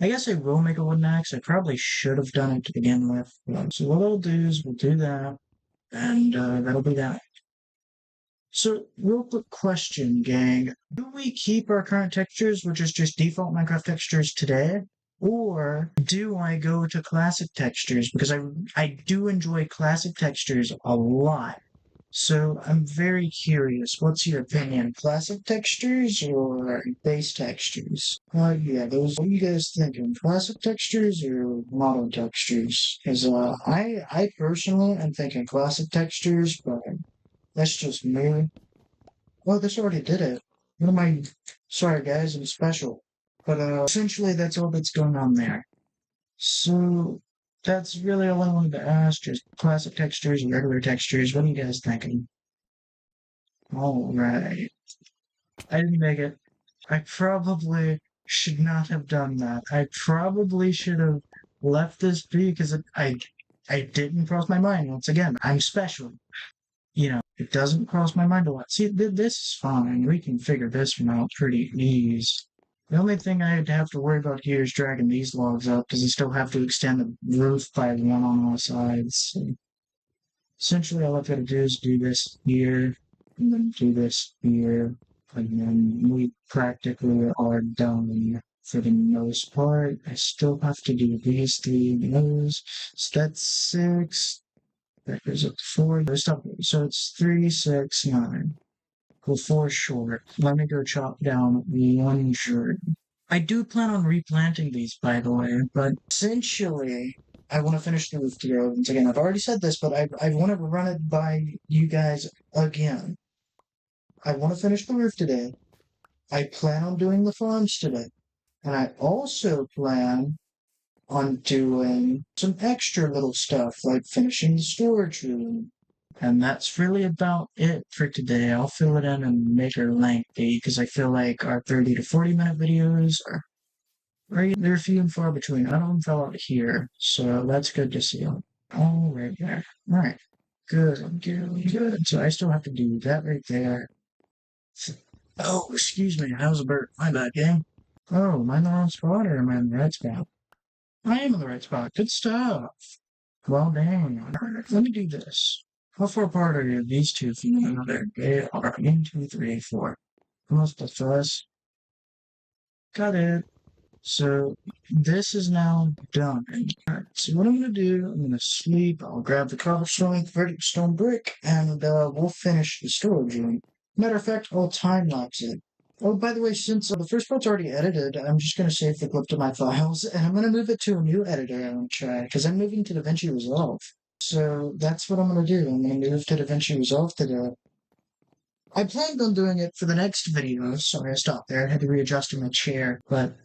I guess I will make a wooden axe. I probably should have done it to begin with. So what I'll do is we'll do that, and that'll be that. So, real quick question, gang. Do we keep our current textures, which is just default Minecraft textures today? Or do I go to classic textures? Because I do enjoy classic textures a lot. So I'm very curious. What's your opinion? Classic textures or base textures? Yeah, those. What are you guys thinking? Classic textures or modern textures? Because I personally am thinking classic textures, but that's just me. Oh, this already did it. What am I? Sorry, guys, I'm special. But essentially, that's all that's going on there. So that's really all I wanted to ask. Just classic textures and regular textures. What are you guys thinking? All right. I didn't make it. I probably should not have done that. I probably should have left this be because I didn't cross my mind. Once again, I'm special. It doesn't cross my mind a lot. See, this is fine. We can figure this one out pretty easy. The only thing I'd have to worry about here is dragging these logs up because I still have to extend the roof by one on all sides. So essentially, all I've got to do is do this here, and then do this here, and then we practically are done for the most part. I still have to do these three of those. So that's 6. That goes up 4. So it's 3, 6, 9. Well, 4 short. Let me go chop down 1 short. I do plan on replanting these, by the way, but essentially, I want to finish the roof today. Once again, I've already said this, but I want to run it by you guys again. I want to finish the roof today. I plan on doing the farms today. And I also plan on doing some extra little stuff, like finishing the storage room. And that's really about it for today. I'll fill it in and make it lengthy, because I feel like our 30 to 40-minute videos are they're few and far between. None of them fell out here, so that's good to see. All right there. All right. Good, good, good. So I still have to do that right there. Oh, excuse me. That was a bird. My bad, gang. Oh, am I in the wrong spot or am I in the right spot? I am in the right spot. Good stuff. Well, dang. Let me do this. How far apart are these two from one another? They are 1, 2, 3, 4. Almost the first. Got it. So this is now done. Alright, so what I'm gonna do, I'm gonna sleep, I'll grab the cobblestone, verdict stone brick, and we'll finish the storage room. Matter of fact, I'll time lapse it. Oh, by the way, since the first part's already edited, I'm just gonna save the clip to my files, and I'm gonna move it to a new editor I want to try, because I'm moving to DaVinci Resolve. So that's what I'm gonna do. I'm gonna move to DaVinci Resolve today. I planned on doing it for the next video. Sorry, I stopped there. I had to readjust my chair, but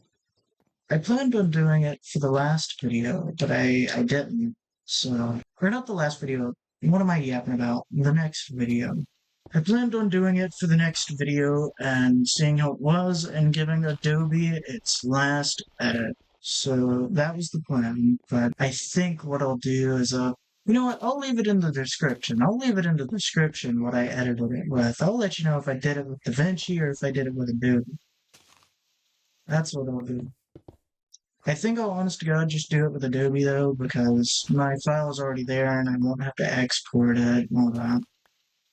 I planned on doing it for the last video, but I didn't. So, or not the last video. What am I yapping about? The next video. I planned on doing it for the next video and seeing how it was and giving Adobe its last edit. So that was the plan. But I think what I'll do is, you know what? I'll leave it in the description. I'll leave it in the description what I edited it with. I'll let you know if I did it with DaVinci or if I did it with Adobe. That's what I'll do. I think I'll honest to God just do it with Adobe though, because my file is already there and I won't have to export it and all that.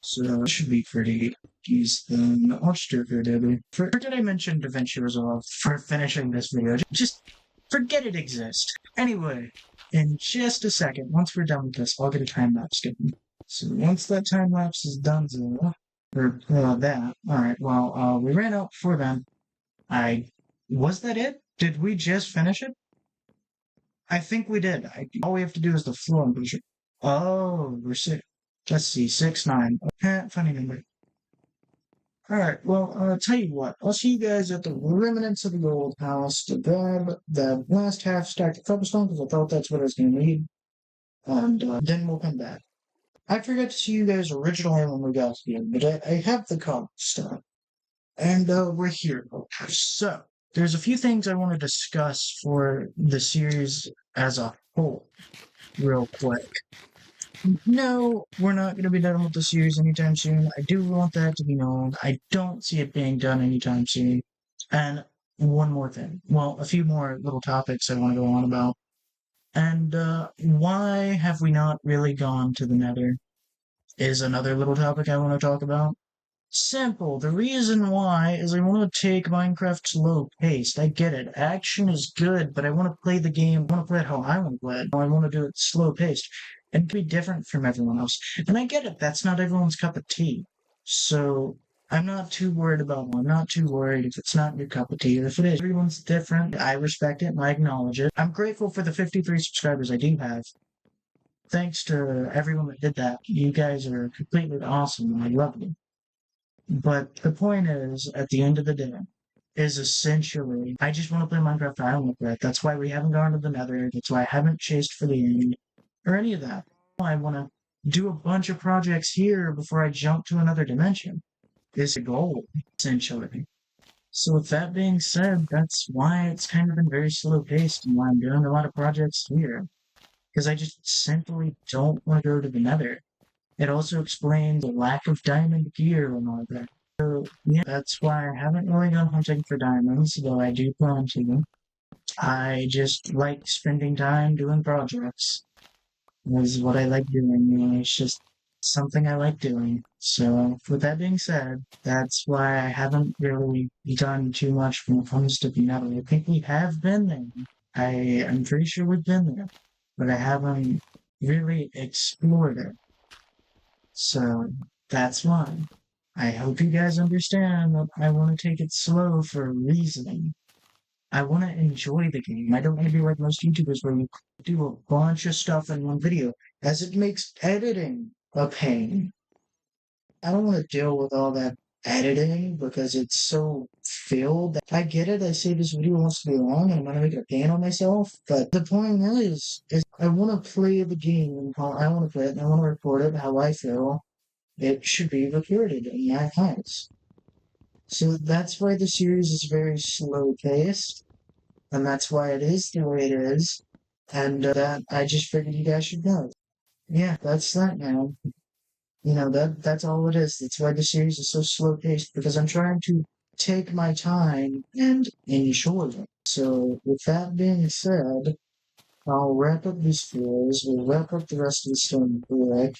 So it should be pretty easy then. I'll just do it for Adobe. Did I mention DaVinci Resolve for finishing this video? Just forget it exists. Anyway, in just a second, once we're done with this, I'll get a time lapse going. So once that time lapse is done, that. Alright, well, we ran out before then. Was that it? Did we just finish it? I think we did. All we have to do is the floor enclosure. Oh, we're 6. Let's see, 6, 9. Funny number. Alright, well, I'll tell you what. I'll see you guys at the remnants of the old house to grab the last half stack of cobblestone, because I thought that's what I was going to need. And then we'll come back. I forgot to see you guys originally when we got here, but I have the cobblestone. And we're here. So, there's a few things I want to discuss for the series as a whole, real quick. No, we're not going to be done with the series anytime soon. I do want that to be known. I don't see it being done anytime soon. And one more thing. Well, a few more little topics I want to go on about. And why have we not really gone to the Nether is another little topic I want to talk about. Simple. The reason why is I want to take Minecraft slow paced. I get it. Action is good, but I want to play the game. I want to play it how I want to play it. I want to do it slow paced and be different from everyone else. And I get it. That's not everyone's cup of tea. So I'm not too worried about one. I'm not too worried if it's not your cup of tea. If it is, everyone's different. I respect it and I acknowledge it. I'm grateful for the 53 subscribers I do have. Thanks to everyone that did that. You guys are completely awesome and I love you. But the point is, at the end of the day, is essentially, I just want to play Minecraft I want to play it. That's why we haven't gone to the nether. That's why I haven't chased for the end or any of that. I want to do a bunch of projects here before I jump to another dimension. Is a goal, essentially. So with that being said, that's why it's kind of been very slow paced and why I'm doing a lot of projects here. Because I just simply don't want to go to the nether. It also explains the lack of diamond gear and all that. So, yeah, that's why I haven't really gone hunting for diamonds, though I do plan to. I just like spending time doing projects. Is what I like doing. It's just something I like doing. So, with that being said, that's why I haven't really done too much when it comes to the nether. I think we have been there. I'm pretty sure we've been there, but I haven't really explored it. So that's why. I hope you guys understand that I want to take it slow for a reason. I want to enjoy the game. I don't want to be like most YouTubers where you do a bunch of stuff in one video, as it makes editing a pain. I don't want to deal with all that editing because it's so filled. I get it. I say this video wants to be long and I'm going to make it a pain on myself. But the point is I want to play the game how I want to play it and I want to record it how I feel it should be recorded in my eyes. So that's why the series is very slow paced, and that's why it is the way it is, and that I just figured you guys should know. Yeah, that's that now. That's all it is. That's why the series is so slow paced, because I'm trying to take my time and enjoy it. So with that being said, I'll wrap up these floors, we'll wrap up the rest of the stone brick,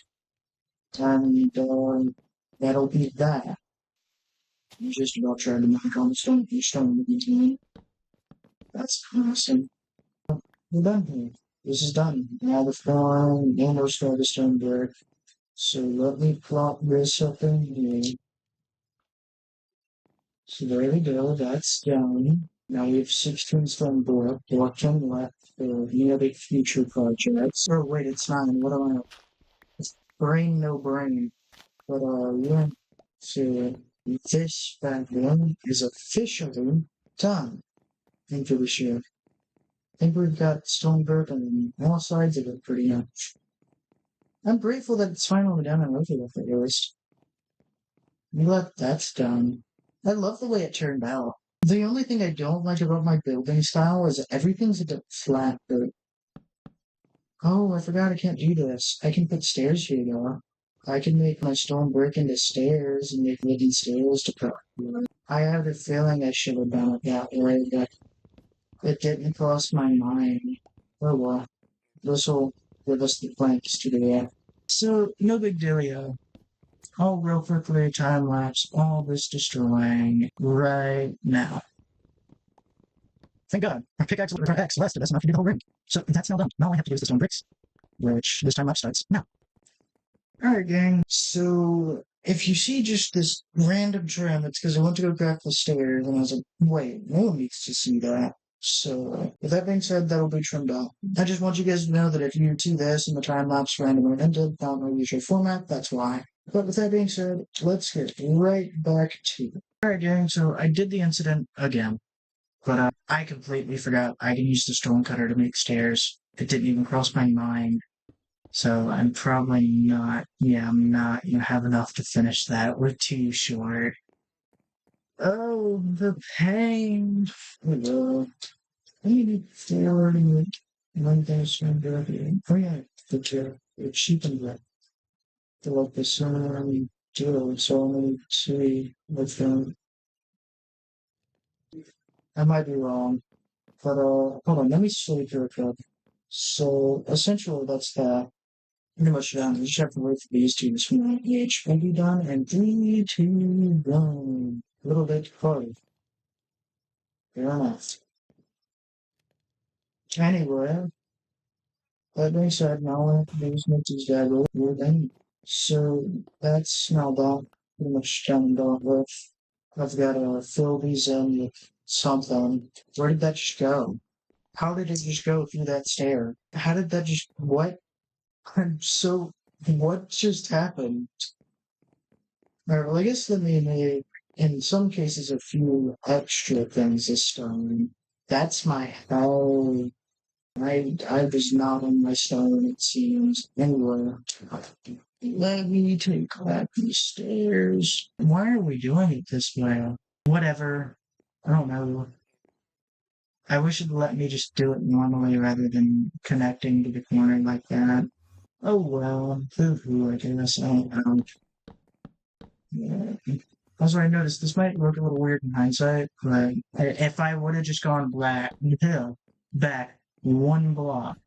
and that'll be that. Just about trying to make on stone with That's awesome. We're done here. This is done. Now the farm, almost all the stone brick. So let me plop this up in here. So there we go, that's done. Now we have 16 stone brick, 14 left for any other future projects. Oh wait, it's 9. What am I? It's brain, no brain. But yeah. So this back one is officially done. Into the ship. I think we've got stone brick on all sides of it pretty much. I'm grateful that it's finally done and over with at least. But that's done. I love the way it turned out. The only thing I don't like about my building style is everything's a bit flat. But oh, I forgot I can't do this. I can put stairs here though. I can make my stone brick into stairs and make wooden stairs to put. I have a feeling I should have done it that way, but it didn't cross my mind. Oh well. This will give us the planks to do that. So, no big dealio. I'll real quickly time lapse all this destroying right now. Thank God. My pickaxe X lasted us enough to do the whole ring. So that's now done. Now all I have to do is the stone bricks, which this time lapse starts now. Alright, gang. So if you see just this random trim, it's because I went to go crack the stairs and I was like, wait, no one needs to see that. So, with that being said, that'll be trimmed out. I just want you guys to know that if you see this and the time lapse randomly ended, not in the usual format, that's why. But with that being said, let's get right back to it. Alright, gang, so I did the incident again. But I completely forgot I can use the stone cutter to make stairs. It didn't even cross my mind. So I'm probably not, I'm not gonna have enough to finish that. We're too short. Oh, the pain. I need to one thing strong. Oh yeah, the cheap and the like the sun do so only see with them. I might be wrong. But hold on, let me show you real quick. So essentially that's that. pretty much done. We just have to wait for these two to swim. Each will be done in 3, 2, 1. A little bit close. Fair enough. Anyway, that being said, now I have to do is make these guys really good. So that's now done. Pretty much done and done with. I've got to fill these in with something. Where did that just go? How did it just go through that stair? How did that just, what? I'm so, what just happened? Alright, well, I guess let me make, in some cases, a few extra things this time. That's my hell. I was not on my stone, it seems. Anyway, let me take back the stairs. Why are we doing it this way? Whatever. I don't know. I wish it'd let me just do it normally rather than connecting to the corner like that. Oh well, hoo-hoo, I guess. I don't know. Yeah. Also, I noticed this might look a little weird in hindsight, but if I would have just gone back one block,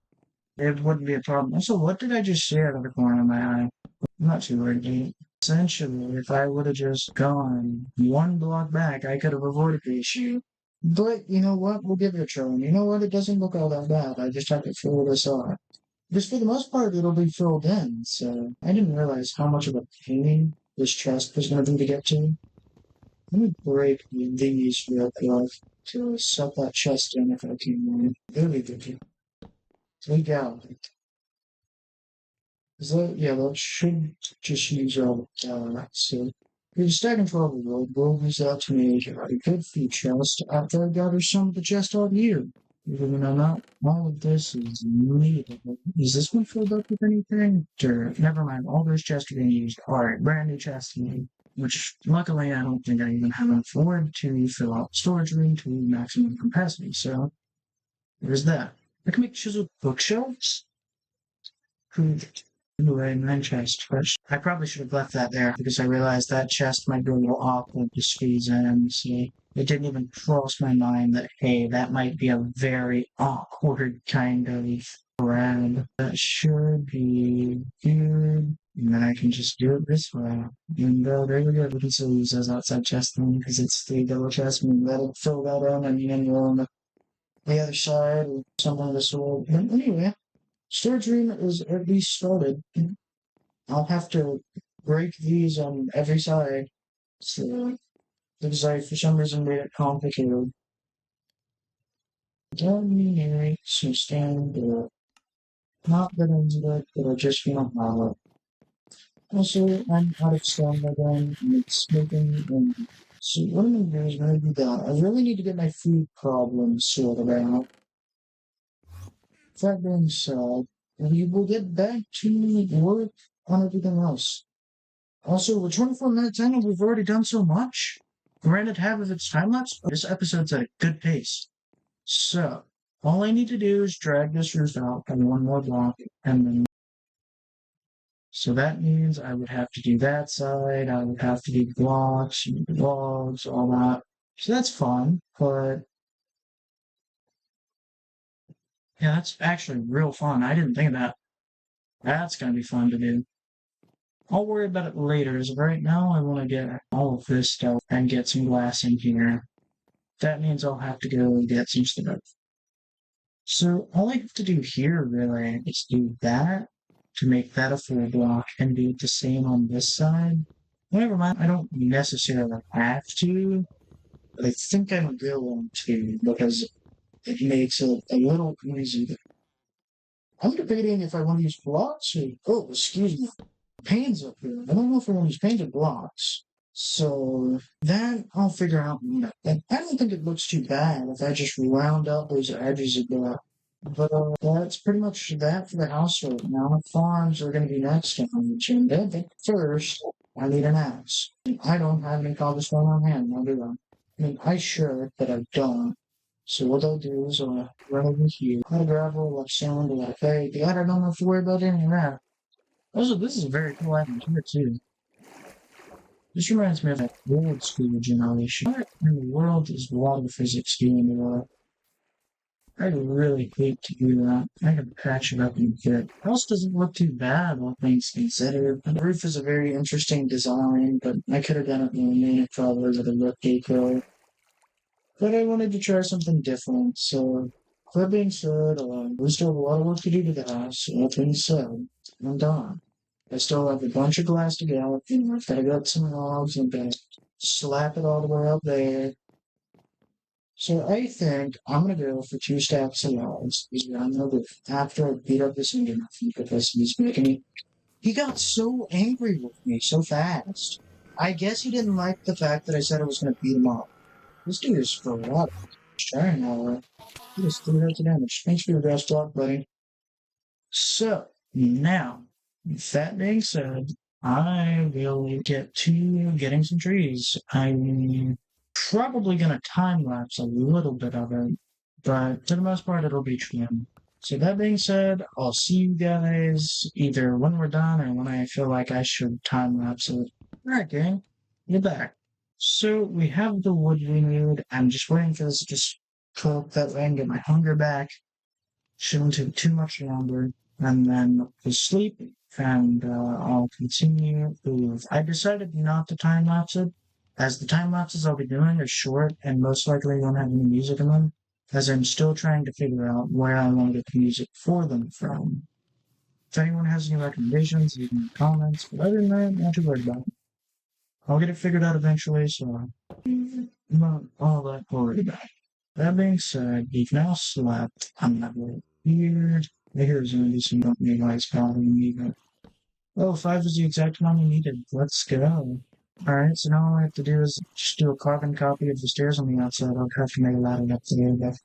it wouldn't be a problem. Also, what did I just say out of the corner of my eye? I'm not too worried, Pete. Essentially, if I would have just gone one block back, I could have avoided the issue. But you know what? We'll give it a try. And you know what? It doesn't look all that bad. I just have to fill this up. Because for the most part, it'll be filled in. So I didn't realize how much of a pain this chest was going to be to get to. Let me break these real quick to set that chest in if I can. Really good. We go. So, yeah, that should just use all so the stack control of the road will use that to make a good feed chest after I gather some of the chest out here. Even though not all of this is needed. Is this one filled up with anything? Dirt. Never mind, all those chests are being used. Alright, brand new chest made. Which luckily I don't think I even have enough wood to fill out storage room to maximum capacity, so there's that. I can make chiseled bookshelves. Anyway, mine chest first. I probably should have left that there because I realized that chest might be a little awkward to squeeze in. See, it didn't even cross my mind that, hey, that might be a very awkward kind of grab. That should be good. And then I can just do it this way. And there we go. We can still use those outside chests then because it's the double chest. And let it fill that in and then you're on the other side or something of the sort. But anyway. Storage room is at least started. I'll have to break these on every side. So, because I, for some reason, made it complicated. Dominate some standard. Not that I need it, but I just want to have it. Also, I'm out of stone again, and it's making. So, what I'm going to do is going to do that. I really need to get my food problems sorted out. That being said, we will get back to work on everything else. Also, we're 24 minutes in and we've already done so much. Granted, half of it's time lapse, but this episode's at a good pace. So, all I need to do is drag this roof out by one more block, and then. So that means I would have to do that side, I would have to do blocks, logs, all that. So that's fun, but. Yeah, that's actually real fun. I didn't think of that. That's gonna be fun to do. I'll worry about it later, as of right now I want to get all of this stuff and get some glass in here. That means I'll have to go and get some stuff. So all I have to do here really is do that to make that a full block and do the same on this side. Never mind, I don't necessarily have to, but I think I'm going to because it makes it a little easier. I'm debating if I want to use blocks or, oh, excuse me, panes up here. I don't know if I want to use painted blocks. So that I'll figure out. And I don't think it looks too bad if I just round out those edges a bit. But that's pretty much that for the house right now. Farms are going to be next on the agenda. But first, I need an axe. I don't have any cobblestone on hand, now do I? I mean, I should, but I don't. So what I'll do is I'll run over here, cut a gravel, like sand, like, hey, God, I don't have to worry about any of that. Also, this is a very cool item here, too. This reminds me of that old school generation. What in the world is water physics doing to I really hate to do that. I could patch it up in a bit. House doesn't look too bad, all things considered. The roof is a very interesting design, but I could have done it more minute probably with a look deco. But I wanted to try something different, so that being said, we still have a lot of work to do to the house. So that being said, I'm done. I still have a bunch of glass to go. I got some logs and gonna slap it all the way up there. So I think I'm gonna go for 2 stacks of logs. Because I know that after I beat up this Indian, because he's making me, he got so angry with me so fast. I guess he didn't like the fact that I said I was gonna beat him up. This dude is for what? He's trying now. He just 3 hits of damage. Thanks for your best block, buddy. So, now, with that being said, I will get to getting some trees. I'm probably going to time lapse a little bit of it, but for the most part, it'll be trim. So, that being said, I'll see you guys either when we're done or when I feel like I should time lapse it. Alright, gang, you're back. So, we have the wood we need. I'm just waiting for this to just cook that way and get my hunger back. Shouldn't take too much longer, and then we'll sleep, and I'll continue with. I decided not to time lapse it, as the time lapses I'll be doing are short and most likely won't have any music in them, as I'm still trying to figure out where I want to get the music for them from. If anyone has any recommendations, leave them in the comments, but other than that, not too worried about it. I'll get it figured out eventually, so I'm not all that worried about it. That being said, we've now slept. I'm not really here. I hear zombies some company lights bothering me, but oh, 5 is the exact amount we needed. Let's go. Alright, so now all I have to do is just do a carbon copy of the stairs on the outside. I'll have to make a ladder up there, but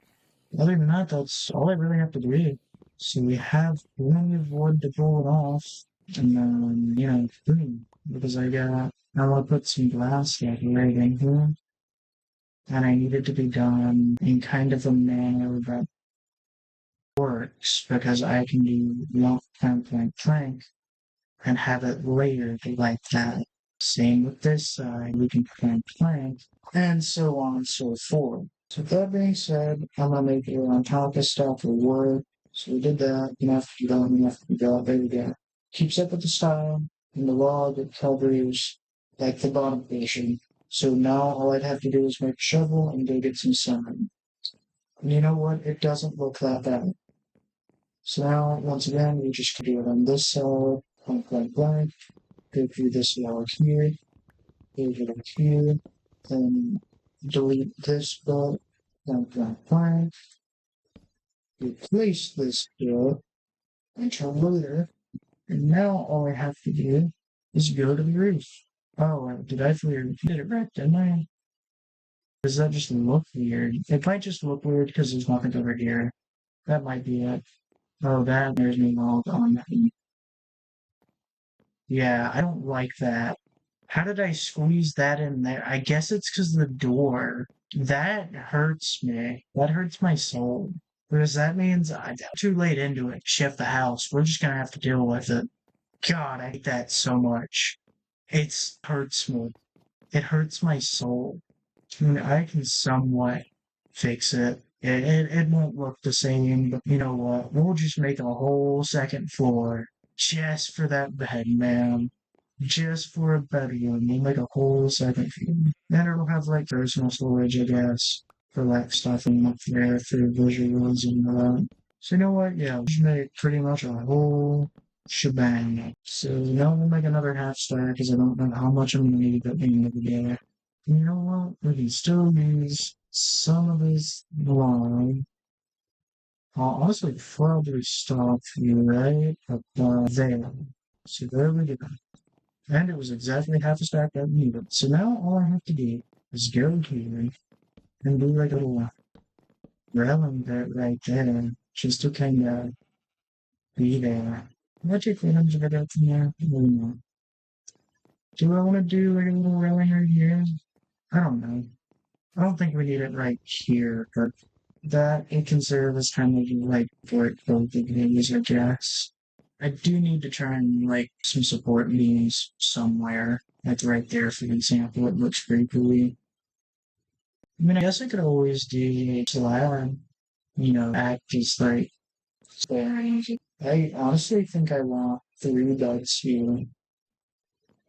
other than that, that's all I really have to do. So we have plenty of wood to pull it off, and then, boom. Because I want to put some glass like right in here, and I need it to be done in kind of a manner that works, because I can do long plank and have it layered like that. Same with this side, we can plank, and so on and so forth. So with that being said, I'm gonna make it on top of stuff for wood. So we did that, enough to go, there we go. Keeps up with the style, and the log it covers like the bottom portion. So now all I'd have to do is make a shovel and go get some sun. And you know what? It doesn't look that bad. So now, once again, we just do it on this side, blank, go through this log here, go over here, then delete this dot, blank, replace this dot, enter later, and now all I have to do is go to the roof. Oh, did I did it right, didn't I? Does that just look weird? It might just look weird because there's nothing over here. That might be it. Oh, there's me log on that. Yeah, I don't like that. How did I squeeze that in there? I guess it's because the door. That hurts me. That hurts my soul. Because that means I'm too late into it. Shift the house. We're just gonna have to deal with it. God, I hate that so much. It hurts me. It hurts my soul. I mean, I can somewhat fix it. It won't look the same, but you know what? We'll just make a whole second floor just for that bed, man. Just for a bedroom. We'll make a whole second floor. And it'll have like personal storage, I guess, for like stuff in up there for visuals and all that. So you know what? Yeah, we just make pretty much a whole shebang. So now we'll make another half star because I don't know how much I'm gonna need at the end of the day. You know what? We can still use some of this line. I'll honestly probably stop right about there. So there we go. And it was exactly half a stack that we needed. So now all I have to do is go here and do like a little railing bit right there, just to kind of be there. Magic items right up from there. I don't know. Do I want to do like a little railing right here? I don't know. I don't think we need it right here, but that it can serve as kind of like for both of these, I guess. I do need to try and like some support beams somewhere. Like right there, for example, it looks pretty cool. I mean, I guess I could always do a slab act as like. I honestly think I want 3 beds here.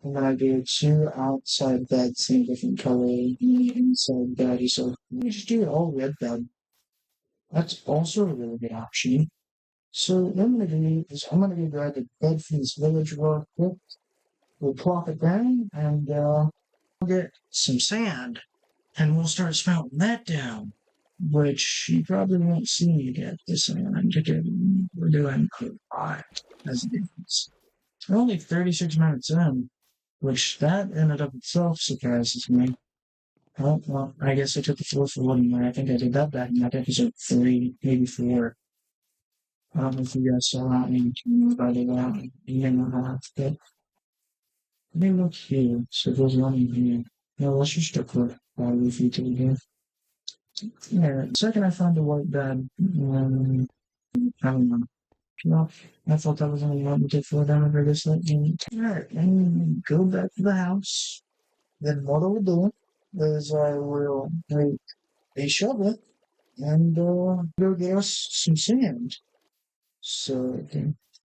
I'm gonna do 2 outside beds in different color inside bed. So let me just do it all red bed. That's also a really good option. So what I'm gonna do is I'm gonna go grab the bed from this village real quick. We'll plop it down and we'll get some sand and we'll start spouting that down. Which you probably won't see me get this sand again. We're doing 5 as a difference. We're only 36 minutes in, which that in and of itself surprises me. Well, I guess I took the floor for 1 minute. I think I did that back in that episode 3, maybe 4. I don't know if you guys saw that one, but I did that. You know how but let me look here. So there's one in here. No, let's just look for 5 feet again. Yeah, the second I found the white bed, I don't know. No, I thought that was only one to take 4 damage for this lightning. Alright, and go back to the house. Then what I will do is I will take a shovel and go get us some sand. So,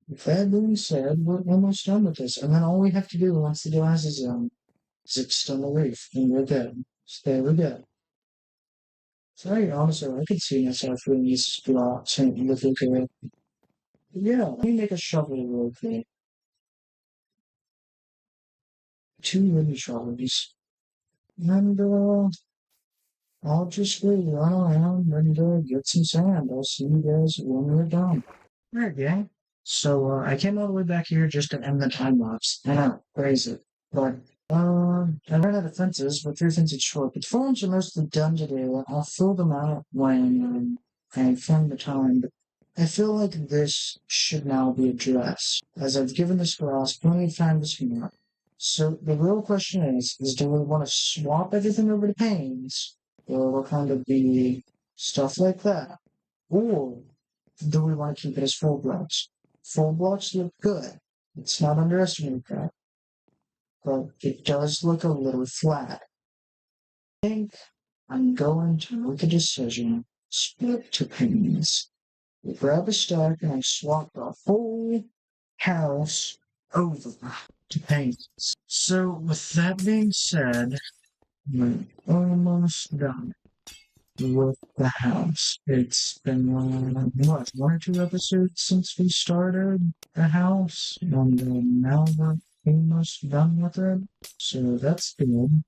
with that being said, we're almost done with this. And then all we have to do once the glass is extend the roof. And we're good. So there we go. So, honestly, I could see myself doing these blocks and look okay. Yeah, let me make a shovel real quick. 2 wooden shovels. And, I'll just go run around and get some sand. I'll see you guys when we're done. Alright, gang. So, I came all the way back here just to end the time lapse. I know, crazy. But, I ran out of fences, but 3 fences short. But the forms are mostly done today. I'll fill them out when I find the time. But I feel like this should now be addressed, as I've given this grass plenty of time to swim out. So the real question is do we want to swap everything over to panes? Or will kind of be stuff like that? Or do we want to keep it as full blocks? Full blocks look good. Let's not underestimate that. But it does look a little flat. I think I'm going to make a decision. Split to panes. We grab a stack and I swap the whole house over to panes. So with that being said, we're almost done with the house. It's been, what, 1 or 2 episodes since we started the house, and now we're almost done with it. So that's good.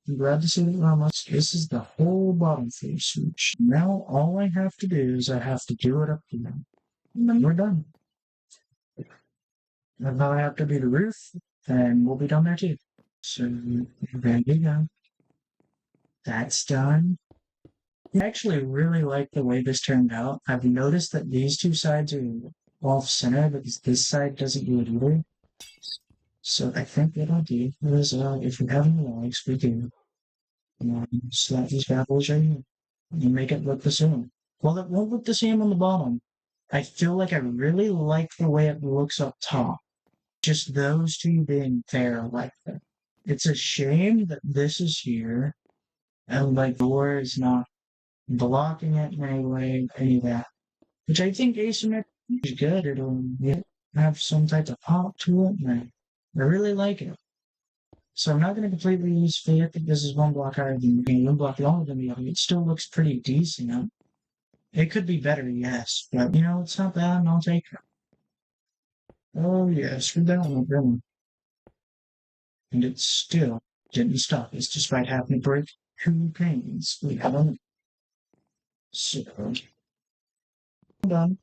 I'm glad to see that we're almost. This is the whole bottom face, which now all I have to do is I have to do it up here. And then we're done. And now I have to do the roof, and we'll be done there too. So there you go. That's done. I actually really like the way this turned out. I've noticed that these 2 sides are off center because this side doesn't do it either. So I think what I'll do is if we have any logs, we can slap these bad boys right here and make it look the same. Well, it won't look the same on the bottom. I feel like I really like the way it looks up top. Just those 2 being there like that. It's a shame that this is here and like the door is not blocking it in any way, any of that. Which I think asymmetry is good. It'll have some type of pop to it, and I really like it. So I'm not going to completely use Faith. I think this is 1 block higher than the game, 1 block longer than the other. It still looks pretty decent. It could be better, yes, but it's not bad, and I'll take it. Oh yes, we're down with them. And it still didn't stop us despite having to break 2 panes. We haven't. So, done.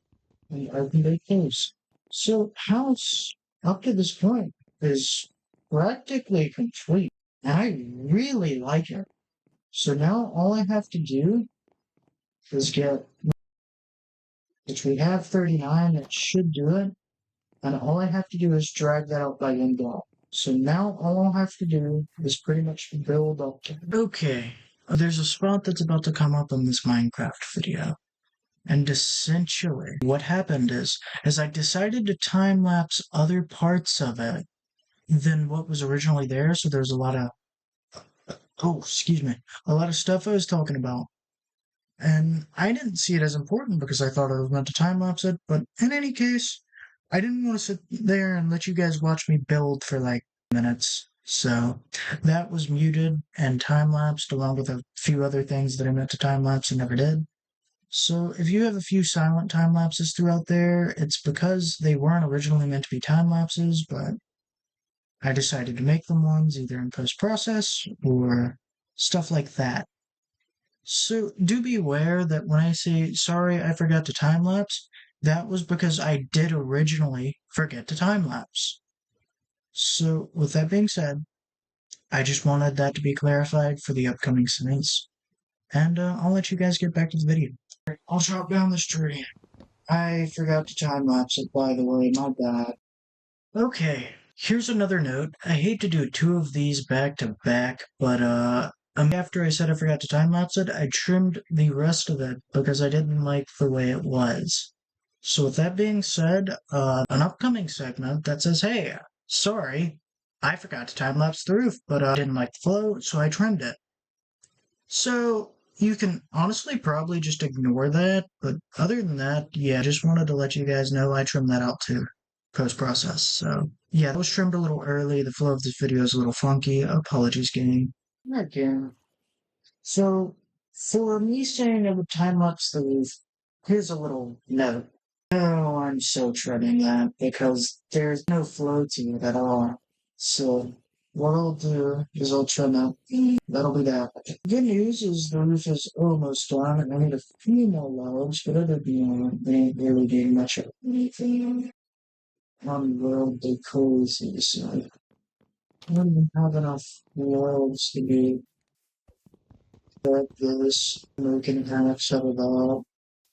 And open they close. So, house up to this point is practically complete. And I really like it. So now all I have to do is get, which we have 39, that should do it. And all I have to do is drag that out by 1 block. So now all I'll have to do is pretty much build up to it. Okay, there's a spot that's about to come up in this Minecraft video. And essentially, what happened is I decided to time-lapse other parts of it than what was originally there, so there's a lot of, a lot of stuff I was talking about And I didn't see it as important because I thought it was meant to time lapse it, but in any case, I didn't want to sit there and let you guys watch me build for like minutes. So that was muted and time lapsed along with a few other things that I meant to time lapse and never did. So if you have a few silent time lapses throughout there, it's because they weren't originally meant to be time lapses, but I decided to make them ones either in post process or stuff like that. So do be aware that when I say sorry I forgot to time lapse, that was because I did originally forget to time lapse. So with that being said, I just wanted that to be clarified for the upcoming scenes. And I'll let you guys get back to the video. I'll chop down this tree. I forgot to time lapse it, by the way, my bad. Okay, here's another note. I hate to do two of these back to back, but after I said I forgot to time lapse it, I trimmed the rest of it because I didn't like the way it was. So with that being said, an upcoming segment that says, hey, sorry, I forgot to time lapse the roof, but I didn't like the flow, so I trimmed it. So you can honestly probably just ignore that, but other than that, yeah, I just wanted to let you guys know I trimmed that out too, post-process. So yeah, that was trimmed a little early. The flow of this video is a little funky. Apologies, gang. Again. So for me saying I would time lapse the roof, here's a little note. Oh, I'm so trimming that because there's no flow to it at all. So what I'll do is I'll trim it. That'll be that. Good news is the roof is almost done and I need a few more loads, but other than that, they ain't really getting much of anything on worldly cozy, so I don't even have enough loads to be like this, making halves of it all.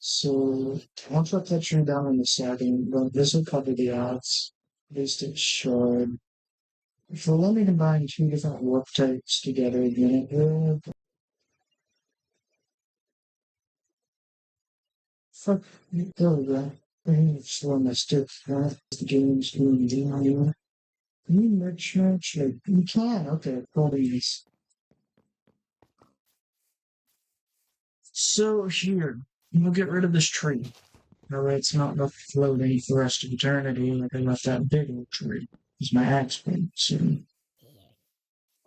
So I'll put that tree down in a second, but this will cover the odds. At least it should. If we're only combining two different work types together, then it will. Fuck, there we go. I need to slow my steps down. The game's doing down. Can you merch? Like, you can, okay, cool beans. So here, we'll get rid of this tree. Alright, it's not left floating for the rest of eternity like I left that big old tree. It's my axe blade soon.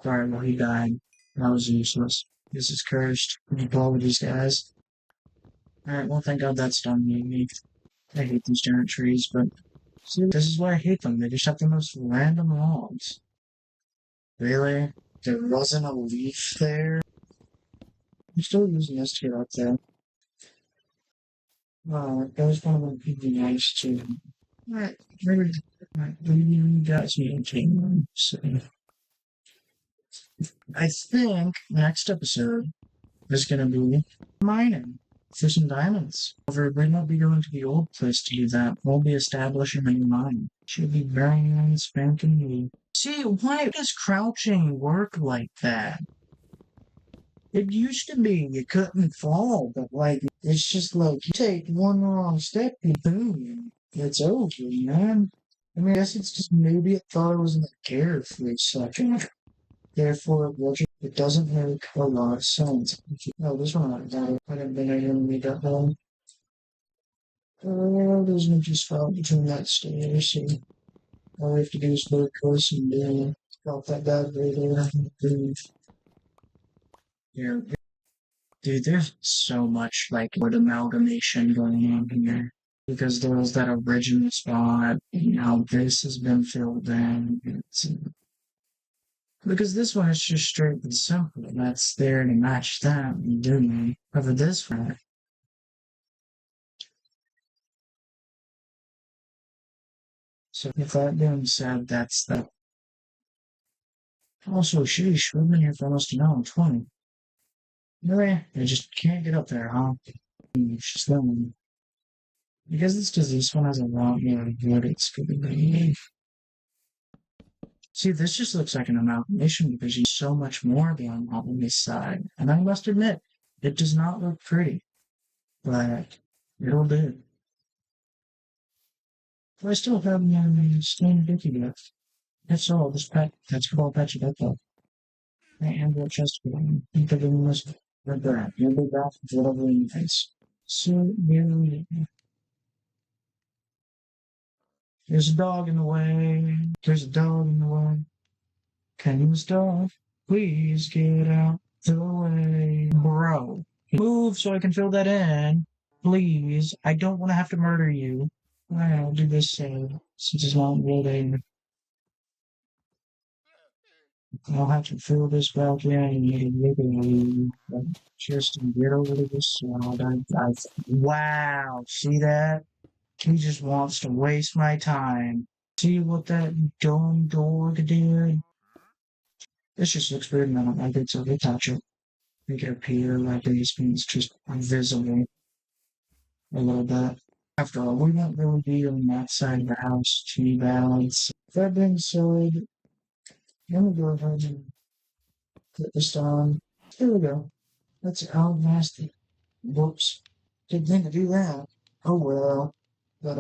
Sorry, well, he died. That was useless. This is cursed. Apologies, guys. Alright, well, thank God that's done. I hate these giant trees, but see, this is why I hate them. They just have the most random logs. Really? There wasn't a leaf there? I'm still using this to get up there. That was one of them would be nice too. Alright, maybe you guys need to so I think next episode is gonna be mining for some diamonds. However, we won't be going to the old place to do that. We'll be establishing a new mine. Should be very nice, spanking new. See, why does crouching work like that? It used to be you couldn't fall, but like it's just like you take one wrong step, and boom, it's over, man. I mean, I guess it's just maybe it thought it was in the gear for a second. Therefore, it doesn't make a lot of sense. Oh, this one I got it. I didn't think I didn't need that one. There's no just fell between that stairs, so all we have to do is go close and drop that bad later. Yeah. Dude, there's so much like word amalgamation going on here. Because there was that original spot, and now this has been filled in. Because this one is just straight and simple. That's there to match that, you do me. However, this one. So with that being said, that's that. Also, sheesh, we've been here for almost an hour and 20. Really? I just can't get up there, huh? It's just lonely. Because it's because this one has a lot more wood it's going to be. See, this just looks like an amalgamation because you so much more going on this side. And I must admit, it does not look pretty. But it'll do. I still have my stained dicky left. That's all, this pack, that's all patched up though. I am what chest for them. Like that. You'll be back with whatever you face. So, there's a dog in the way. There's a dog in the way. Can you stop? Please get out the way. Bro, move so I can fill that in. Please. I don't want to have to murder you. I'll do this since it's not loading. I'll have to fill this back in immediately. Just to get over to this side. Wow, see that? He just wants to waste my time. See what that dumb dog did? This just looks weird and I don't like it, so they touch it. Make it appear like the basement's just visible a little bit. After all, we won't really be on that side of the house too bad. That being said, let me go ahead and put this on. Here we go. That's out nasty. Whoops. Didn't mean to do that. Oh well. But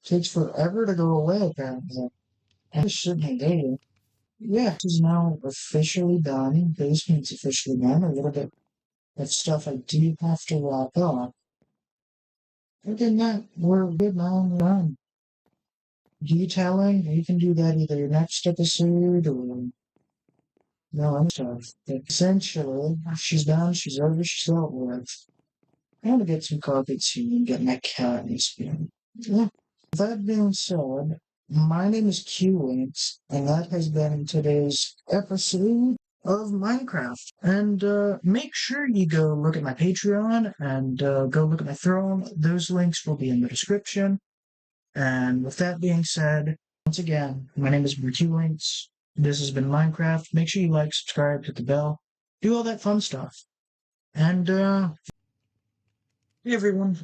takes forever to go away apparently. I shouldn't have done. Yeah, this is now officially done. Basement's officially done. A little bit of stuff I do have to wrap up. Other than that, we're good now. We're done. Detailing, you can do that either next episode or no other stuff. But essentially, she's done, she's over, she's dealt with. I want to get some carpets here and get my cat in spin. Yeah. That being said, my name is QLinks, and that has been today's episode of Minecraft. And make sure you go look at my Patreon and go look at my throne. Those links will be in the description. And with that being said, once again, my name is QLinks. This has been Minecraft. Make sure you like, subscribe, hit the bell, do all that fun stuff. And hey everyone,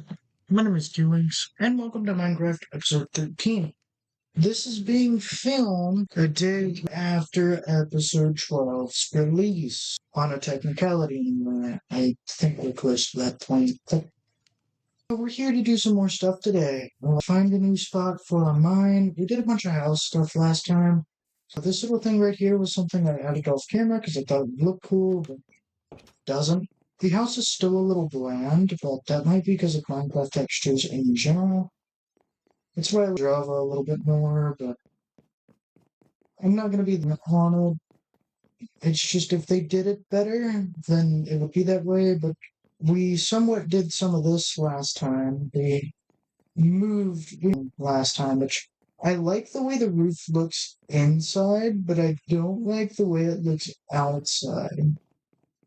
my name is QLinks, and welcome to Minecraft episode 13. This is being filmed a day after episode 12's release. On a technicality, I think we're close to that point. But we're here to do some more stuff today. We'll find a new spot for our mine. We did a bunch of house stuff last time. So this little thing right here was something I added off camera because I thought it would look cool, but it doesn't. The house is still a little bland, but that might be because of Minecraft textures in general. That's why I Java a little bit more, but I'm not going to be on it. It's just if they did it better, then it would be that way, but we somewhat did some of this last time. They moved last time, which I like the way the roof looks inside, but I don't like the way it looks outside.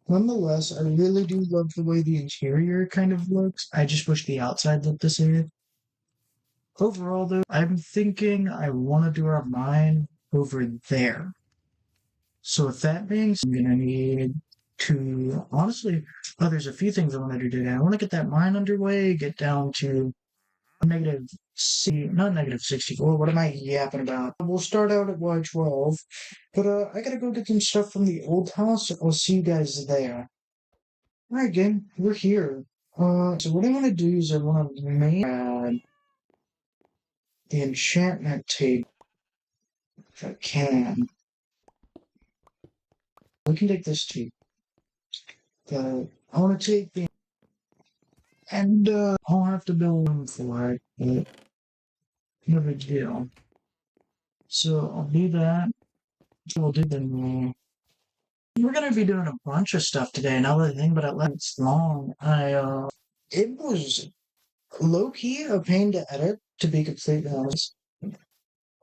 Nonetheless, I really do love the way the interior kind of looks. I just wish the outside looked the same. Overall, though, I'm thinking I want to do our mine over there. So with that being said, I'm going to need to, honestly, there's a few things I want to do today. I want to get that mine underway, get down to not negative 64, what am I yapping about? We'll start out at Y12, but I gotta go get some stuff from the old house. I'll see you guys there. Alright, gang, we're here. So what I want to do is I want to add the enchantment table, if I can. We can take this too. But I want to take the... And, I'll have to build room for it, but no big deal. So I'll do that. We'll do then. We're gonna be doing a bunch of stuff today. Another thing, but it's long. It was low-key a pain to edit, to be completely honest.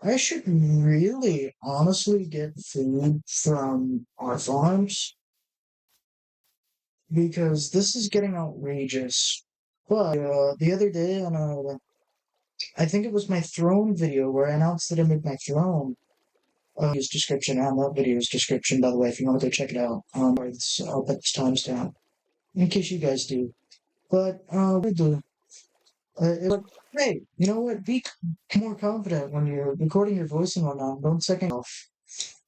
I should really honestly get food from our farms because this is getting outrageous. But the other day on I think it was my throne video where I announced that I made my throne. His description and that video's description, by the way, if you want to go check it out. I'll put this timestamp in case you guys do. But hey, you know what? Be more confident when you're recording your voice and whatnot. Don't second off.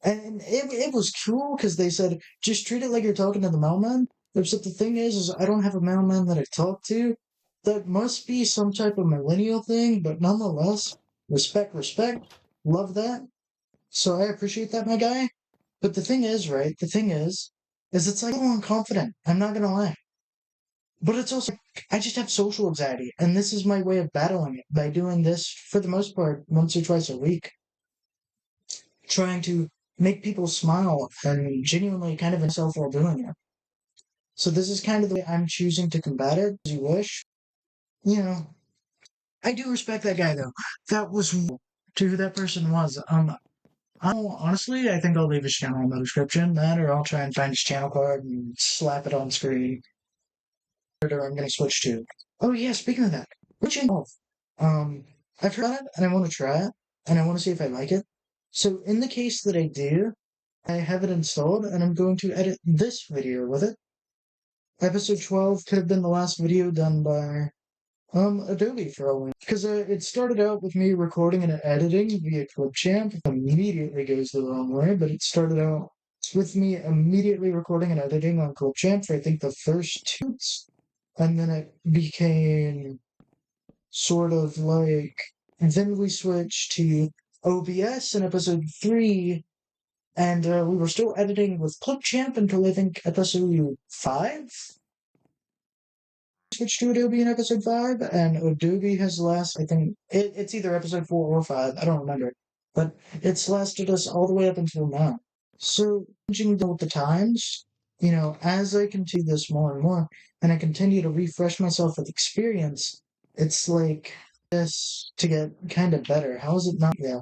And it was cool because they said just treat it like you're talking to the mailman. Except the thing is I don't have a mailman that I talk to. That must be some type of millennial thing, but nonetheless, respect. Love that. So I appreciate that, my guy. But the thing is, right? The thing is, is it's like a little unconfident. I'm not gonna lie. But it's also, I just have social anxiety, and this is my way of battling it by doing this for the most part once or twice a week, trying to make people smile and genuinely kind of myself while doing it. So this is kind of the way I'm choosing to combat it, as you wish. You know, I do respect that guy though. That was to who that person was. Honestly, I think I'll leave his channel in the description, that, or I'll try and find his channel card and slap it on screen. Or I'm gonna switch to. Oh yeah, speaking of that, which involve. Um, I've heard it and I want to try it and I want to see if I like it. So in the case that I do, I have it installed and I'm going to edit this video with it. Episode 12 could have been the last video done by Adobe for all because it started out with me recording and editing via Clipchamp. Immediately goes the wrong way, but it started out with me immediately recording and editing on Clipchamp for I think the first two, and then it became sort of like, and then we switched to OBS in episode 3, and we were still editing with Clipchamp until I think episode 5. Switched to Adobe in episode 5, and Adobe has last, I think, it's either episode 4 or 5, I don't remember, but it's lasted us all the way up until now. So, changing with the times, as I continue this more and more, and I continue to refresh myself with experience, it's like this to get kind of better. How is it not? Yeah.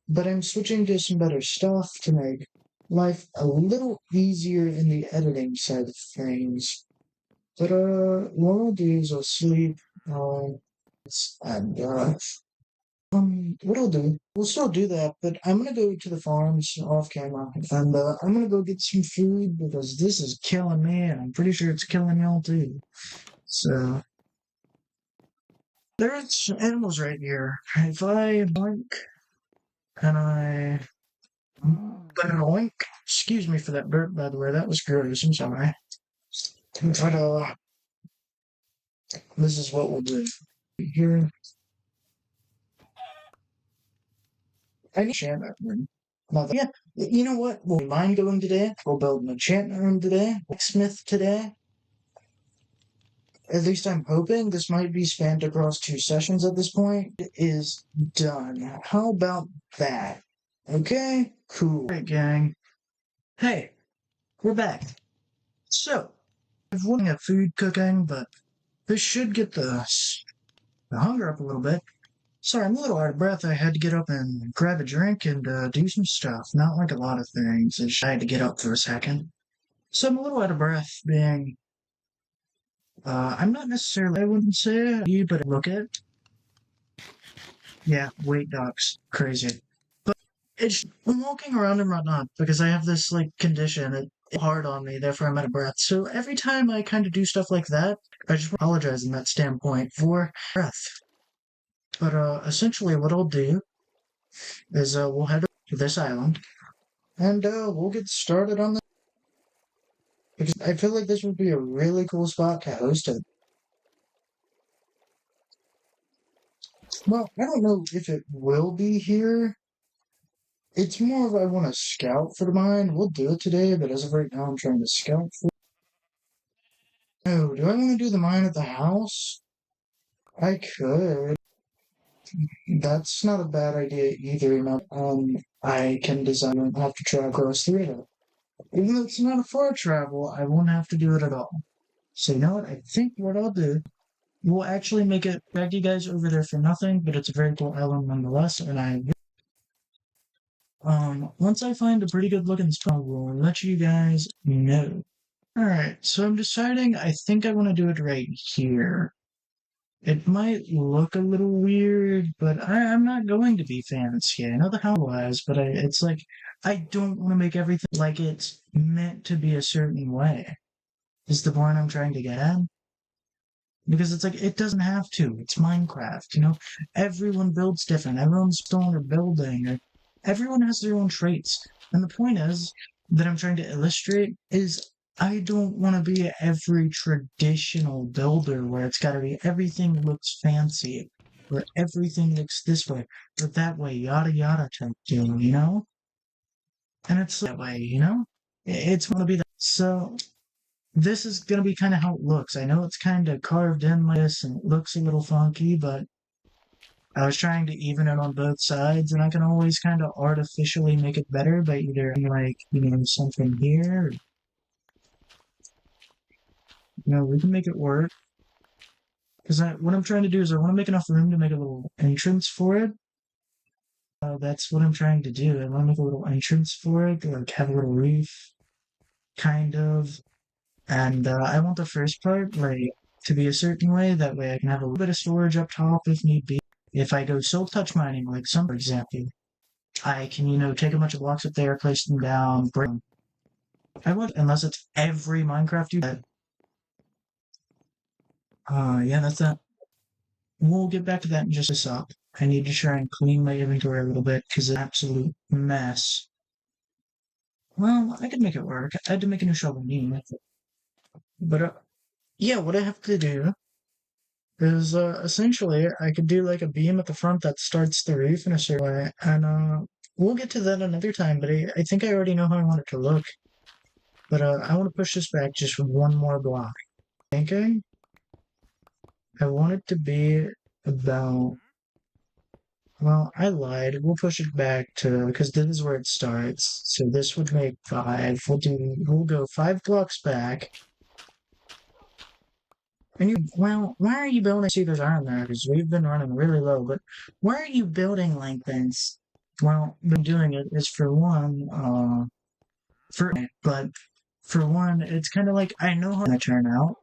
But I'm switching to some better stuff to make life a little easier in the editing side of things. But what I'll do is I'll sleep, and what I'll do, we'll still do that, but I'm gonna go to the farms off camera, and I'm gonna go get some food because this is killing me, and I'm pretty sure it's killing y'all too. So there's animals right here. If I blink and I blink, excuse me for that burp, by the way, that was gross. I'm sorry. But this is what we'll do here. I need enchantment room. Yeah, you know what? We'll mine going today. We'll build an enchantment room today. Blacksmith today. At least I'm hoping this might be spanned across 2 sessions at this point. It is done. How about that? Okay? Cool. Alright, gang. Hey, we're back. So, I've wanted a food cooking, but this should get the hunger up a little bit. Sorry, I'm a little out of breath. I had to get up and grab a drink and do some stuff. Not like a lot of things. I had to get up for a second. So I'm a little out of breath, being... I'm not necessarily, I wouldn't say you, but look at... Yeah, weight ducks. Crazy. But I'm walking around and whatnot because I have this, condition. It's hard on me, therefore I'm out of breath. So every time I kind of do stuff like that, I just apologize in that standpoint for breath. But essentially what I'll do is we'll head to this island, and we'll get started on this. Because I feel like this would be a really cool spot to host it. Well, I don't know if it will be here. It's more of I want to scout for the mine. We'll do it today, but as of right now, I'm trying to scout for. No, do I want to do the mine at the house? I could. That's not a bad idea either. I can design and have to travel across the river. Even though it's not a far travel, I won't have to do it at all. So you know what? I think what I'll do, we'll actually make it drag you guys over there for nothing, but it's a very cool island nonetheless, and once I find a pretty good looking spot, we'll let you guys know. Alright, so I'm deciding I think I want to do it right here. It might look a little weird, but I'm not going to be fancy. I know the how was, but it's like, I don't want to make everything like it's meant to be a certain way. Is the point I'm trying to get at? Because it's like, it doesn't have to. It's Minecraft, Everyone builds different. Everyone's still in a building. Or everyone has their own traits. And the point is, that I'm trying to illustrate, is I don't want to be every traditional builder where it's got to be everything looks fancy, or everything looks this way, or that way, yada yada type deal, And it's that way, It's going to be that. So this is gonna be kind of how it looks. I know it's kind of carved in like this and it looks a little funky, but I was trying to even it on both sides, and I can always kind of artificially make it better by either like, something here, or, we can make it work. Because what I'm trying to do is I want to make enough room to make a little entrance for it. That's what I'm trying to do. I want to make a little entrance for it, like have a little roof, kind of. And I want the first part, like, to be a certain way. That way I can have a little bit of storage up top if need be. If I go silk touch mining, like some, for example, I can, take a bunch of blocks up there, place them down, break them. I want, unless it's every Minecraft do that. Yeah, that's that. We'll get back to that in just a sec. I need to try and clean my inventory a little bit because it's an absolute mess. Well, I could make it work. I had to make a new shovel knee. But, yeah, what I have to do is, essentially, I could do like a beam at the front that starts the roof in a certain way. And, we'll get to that another time, but I think I already know how I want it to look. But, I want to push this back just one more block. Thinking I want it to be about. Well, I lied. We'll push it back to, because this is where it starts. So this would make 5. We'll go 5 blocks back. And well, why are you building? See, there's iron there because we've been running really low. But why are you building like this? Well, been doing it is for one, but for one, it's kind of like I know how to turn out.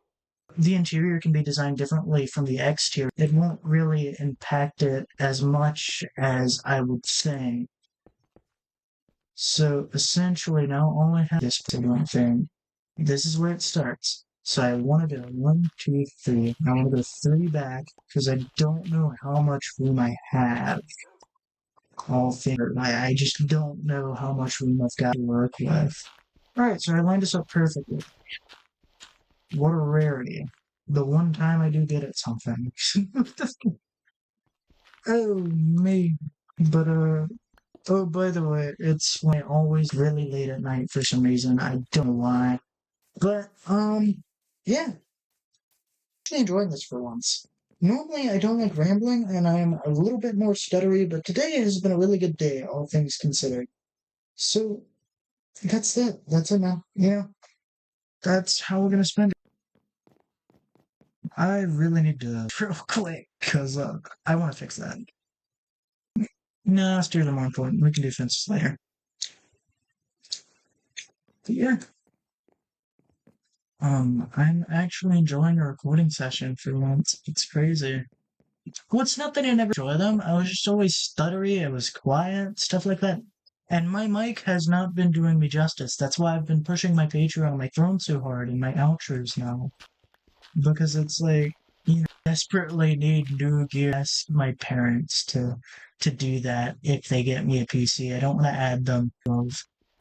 The interior can be designed differently from the exterior. It won't really impact it as much as I would think. So essentially now all I have is this one thing. This is where it starts. So I want to go 1, 2, 3. I want to go 3 back because I don't know how much room I have. All figured. I just don't know how much room I've got to work with. Alright, so I lined this up perfectly. What a rarity. The one time I do get at something. Oh, me. But, oh, by the way, it's like always really late at night for some reason. I don't know why. But, yeah. Actually enjoying this for once. Normally, I don't like rambling, and I'm a little bit more stuttery, but today has been a really good day, all things considered. So, that's it. That's it now. Yeah. That's how we're gonna spend it. I really need to real quick, because I want to fix that. No, steer the more important. We can do fences later. But yeah. I'm actually enjoying a recording session for once. It's crazy. Well, it's not that I never enjoy them. I was just always stuttery. I was quiet, stuff like that. And my mic has not been doing me justice. That's why I've been pushing my Patreon on my throne so hard in my outros now. Because it's like, desperately need new gear. Ask my parents to do that if they get me a PC. I don't want to add them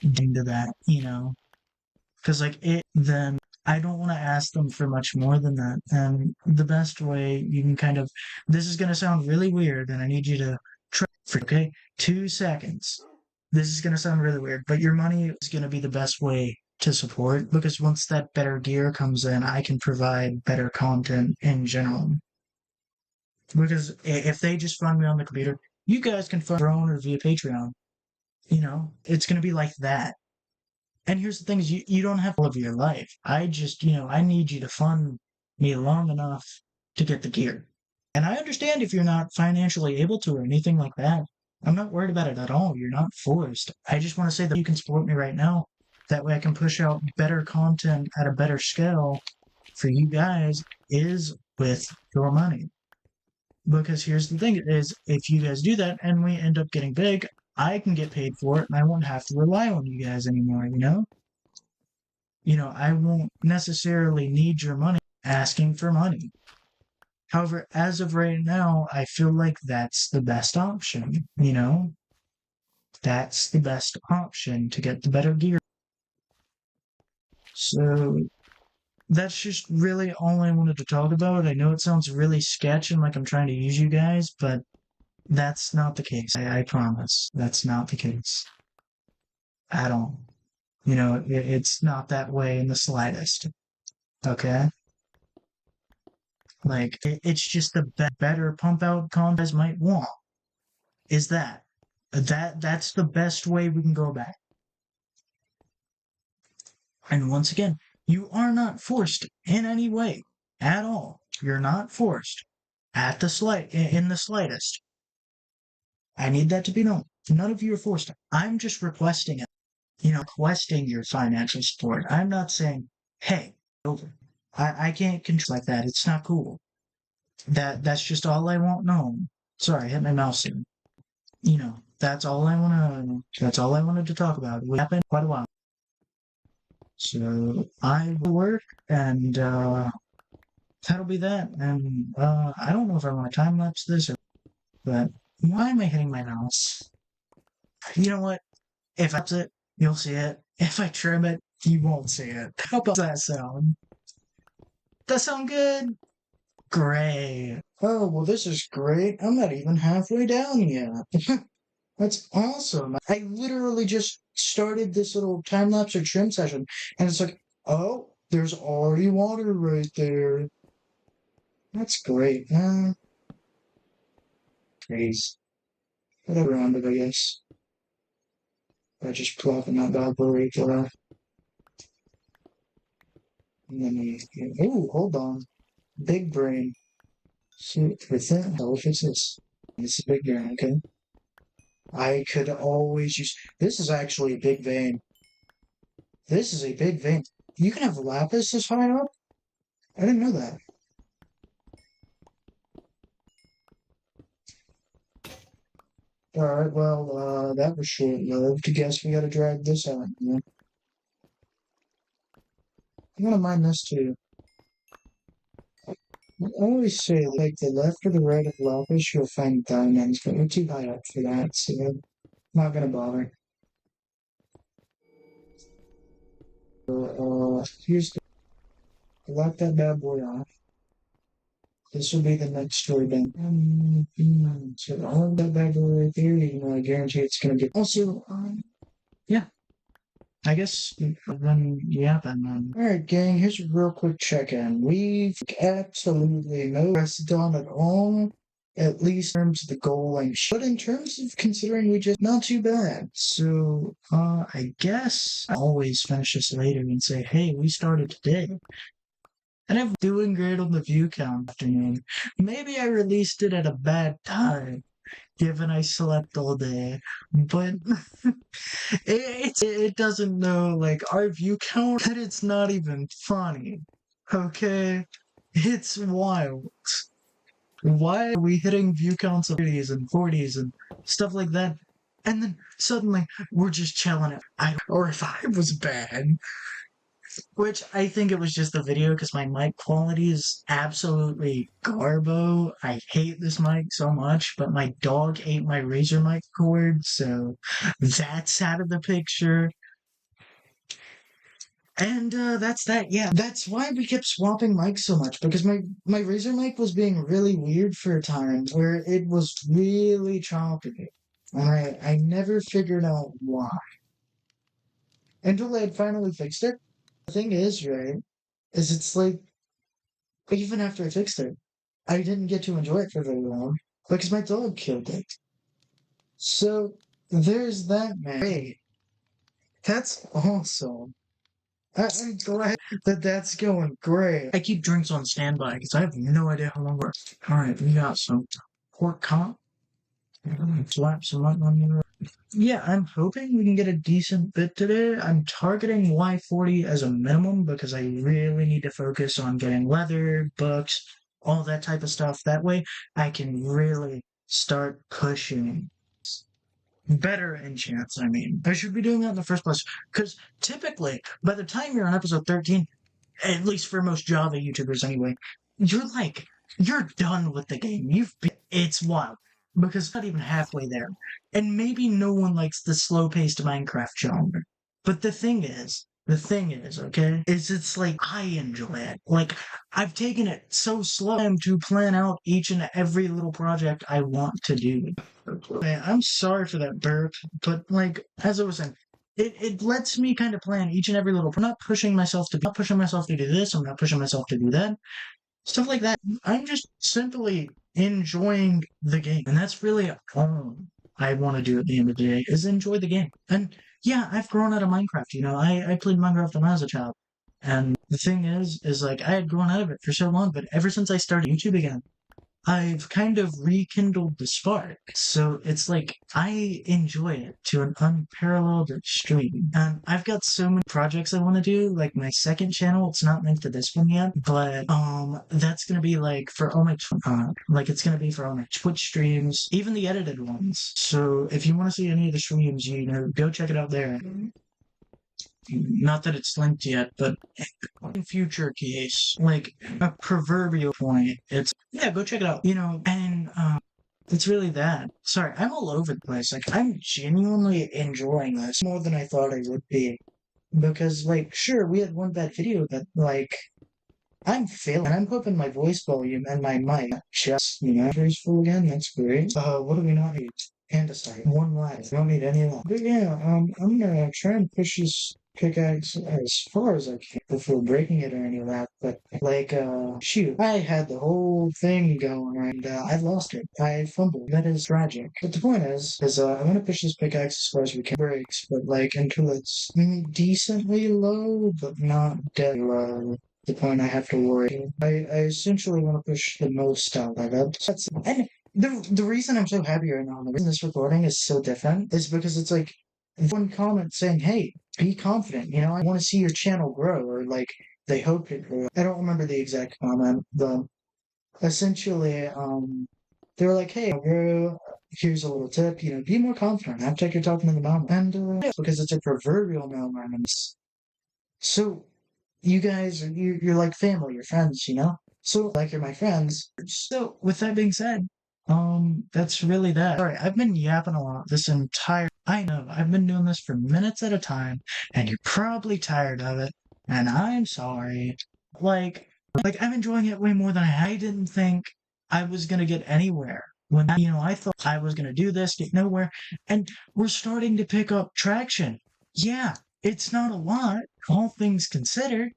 into that, Because then I don't want to ask them for much more than that. And the best way you can this is going to sound really weird, and I need you to try okay? 2 seconds. This is going to sound really weird, but your money is going to be the best way to support, because once that better gear comes in, I can provide better content in general. Because if they just fund me on the computer, you guys can fund your own or via Patreon. It's going to be like that. And here's the thing is you don't have to live your life. I just, I need you to fund me long enough to get the gear. And I understand if you're not financially able to or anything like that. I'm not worried about it at all. You're not forced. I just want to say that you can support me right now. That way I can push out better content at a better scale for you guys is with your money. Because here's the thing is if you guys do that and we end up getting big, I can get paid for it and I won't have to rely on you guys anymore, I won't necessarily need your money asking for money. However, as of right now, I feel like that's the best option, That's the best option to get the better gear. So that's just really all I wanted to talk about. I know it sounds really sketch and like I'm trying to use you guys, but that's not the case. I promise. That's not the case. At all. It's not that way in the slightest. Okay? Like, it's just the better pump out comp guys might want. Is that's the best way we can go about it. And once again, you are not forced in any way at all. You're not forced in the slightest. I need that to be known. None of you are forced. I'm just requesting it. Requesting your financial support. I'm not saying, hey, over. I can't control like that. It's not cool. That's just all I want known. Sorry, I hit my mouse in. That's all I wanted to talk about. It happened quite a while. So I will work and that'll be that. And I don't know if I want to time lapse this but why am I hitting my mouse? You know what? If I lapse it, you'll see it. If I trim it, you won't see it. How about that sound? That sound good? Great. Oh, well, this is great. I'm not even halfway down yet. That's awesome. I literally just started this little time lapse or trim session, and it's like, oh, there's already water right there. That's great. Please. Whatever on it, I guess. I just plopping that bad boy right there. And then oh, hold on. Big brain. See, with that, how if it's this? This is big brain, okay? I could always use. This is actually a big vein. This is a big vein. You can have lapis this high up? I didn't know that. Alright, well, that was short-lived. Guess we gotta drag this out, man. I'm gonna mine this too. I always say, like, the left or the right of lapis, you'll find diamonds, but we're too high up for that, so I'm not gonna bother. Here's the... Lock that bad boy off. This will be the next story then. So all of that bad boy right there, I guarantee it's gonna get... Also, yeah. I guess then, yeah, then. Alright, gang, here's a real quick check-in. We've absolutely no rest done at all, at least in terms of the goal line. But in terms of considering we just, not too bad. So, I guess I always finish this later and say, hey, we started today. And I'm doing great on the view count afternoon. Maybe I released it at a bad time, given I slept all day. But it doesn't know, like, our view count, that it's not even funny. Okay? It's wild. Why are we hitting view counts of 30s and 40s and stuff like that? And then suddenly we're just chilling it. Or if I was bad. Which I think it was just the video because my mic quality is absolutely garbo. I hate this mic so much, but my dog ate my Razer mic cord, so that's out of the picture. And that's that. Yeah, that's why we kept swapping mics so much because my Razer mic was being really weird for a time where it was really choppy. And I never figured out why. Until I had finally fixed it. The thing is, right, is it's like, even after I fixed it, I didn't get to enjoy it for very long because my dog killed it. So, there's that, man. Hey, that's awesome. I'm glad that that's going great. I keep drinks on standby because I have no idea how long we're. Alright, we got some pork chop. Slap some mutton on the. Yeah, I'm hoping we can get a decent bit today. I'm targeting Y40 as a minimum because I really need to focus on getting leather, books, all that type of stuff. That way I can really start pushing better enchants, I mean. I should be doing that in the first place. Because typically, by the time you're on episode 13, at least for most Java YouTubers anyway, you're done with the game. It's wild. Because it's not even halfway there. And maybe no one likes the slow-paced Minecraft genre. But the thing is, okay, is it's like, I enjoy it. Like, I've taken it so slow to plan out each and every little project I want to do. Man, I'm sorry for that burp, but like, as I was saying, it lets me kind of plan each and every little. I'm not pushing myself to do this. I'm not pushing myself to do that. Stuff like that. I'm just simply enjoying the game, and that's really all I want to do at the end of the day is enjoy the game. And yeah, I've grown out of Minecraft. You know, I played Minecraft when I was a child, and the thing is like I had grown out of it for so long, but ever since I started YouTube again, I've kind of rekindled the spark. So it's like I enjoy it to an unparalleled extreme. And I've got so many projects I want to do. Like my second channel, it's not linked to this one yet, but that's gonna be like for all my like it's gonna be for all my Twitch streams, even the edited ones. So if you want to see any of the streams, you know, go check it out there. Not that it's linked yet, but in future case, like a proverbial point, it's yeah, go check it out. You know, and it's really that. Sorry, I'm all over the place. Like I'm genuinely enjoying this more than I thought I would be. Because like sure, we had one bad video, but like I'm failing. I'm hoping my voice volume and my mic just, you know, is full again. That's great. What do we not need? Andesite. One light. Don't need any of that. But yeah, I'm gonna try and push this pickaxe as far as I can before breaking it or any of that. But like, shoot, I had the whole thing going and I lost it. I fumbled. That is tragic. But the point is I'm gonna push this pickaxe as far as we can. Breaks, but like until it's decently low, but not dead low the point I have to worry. I essentially want to push the most out of it. And the reason I'm so happy right now, and the reason this recording is so different, is because it's like one comment saying, "Hey, be confident. You know, I want to see your channel grow," or like they hope it grows. I don't remember the exact comment, but essentially, they were like, "Hey, bro, here's a little tip. You know, be more confident. Act like you're talking to the mom." And because it's a proverbial mailman, so you guys you're like family, you're friends, you know? So like you're my friends. So with that being said, that's really that. Sorry, I've been yapping a lot this entire I know, I've been doing this for minutes at a time, and you're probably tired of it, and I'm sorry. Like like I'm enjoying it way more than I didn't think I was gonna get anywhere. When you know, I thought I was gonna do this, get nowhere, and we're starting to pick up traction. Yeah, it's not a lot, all things considered,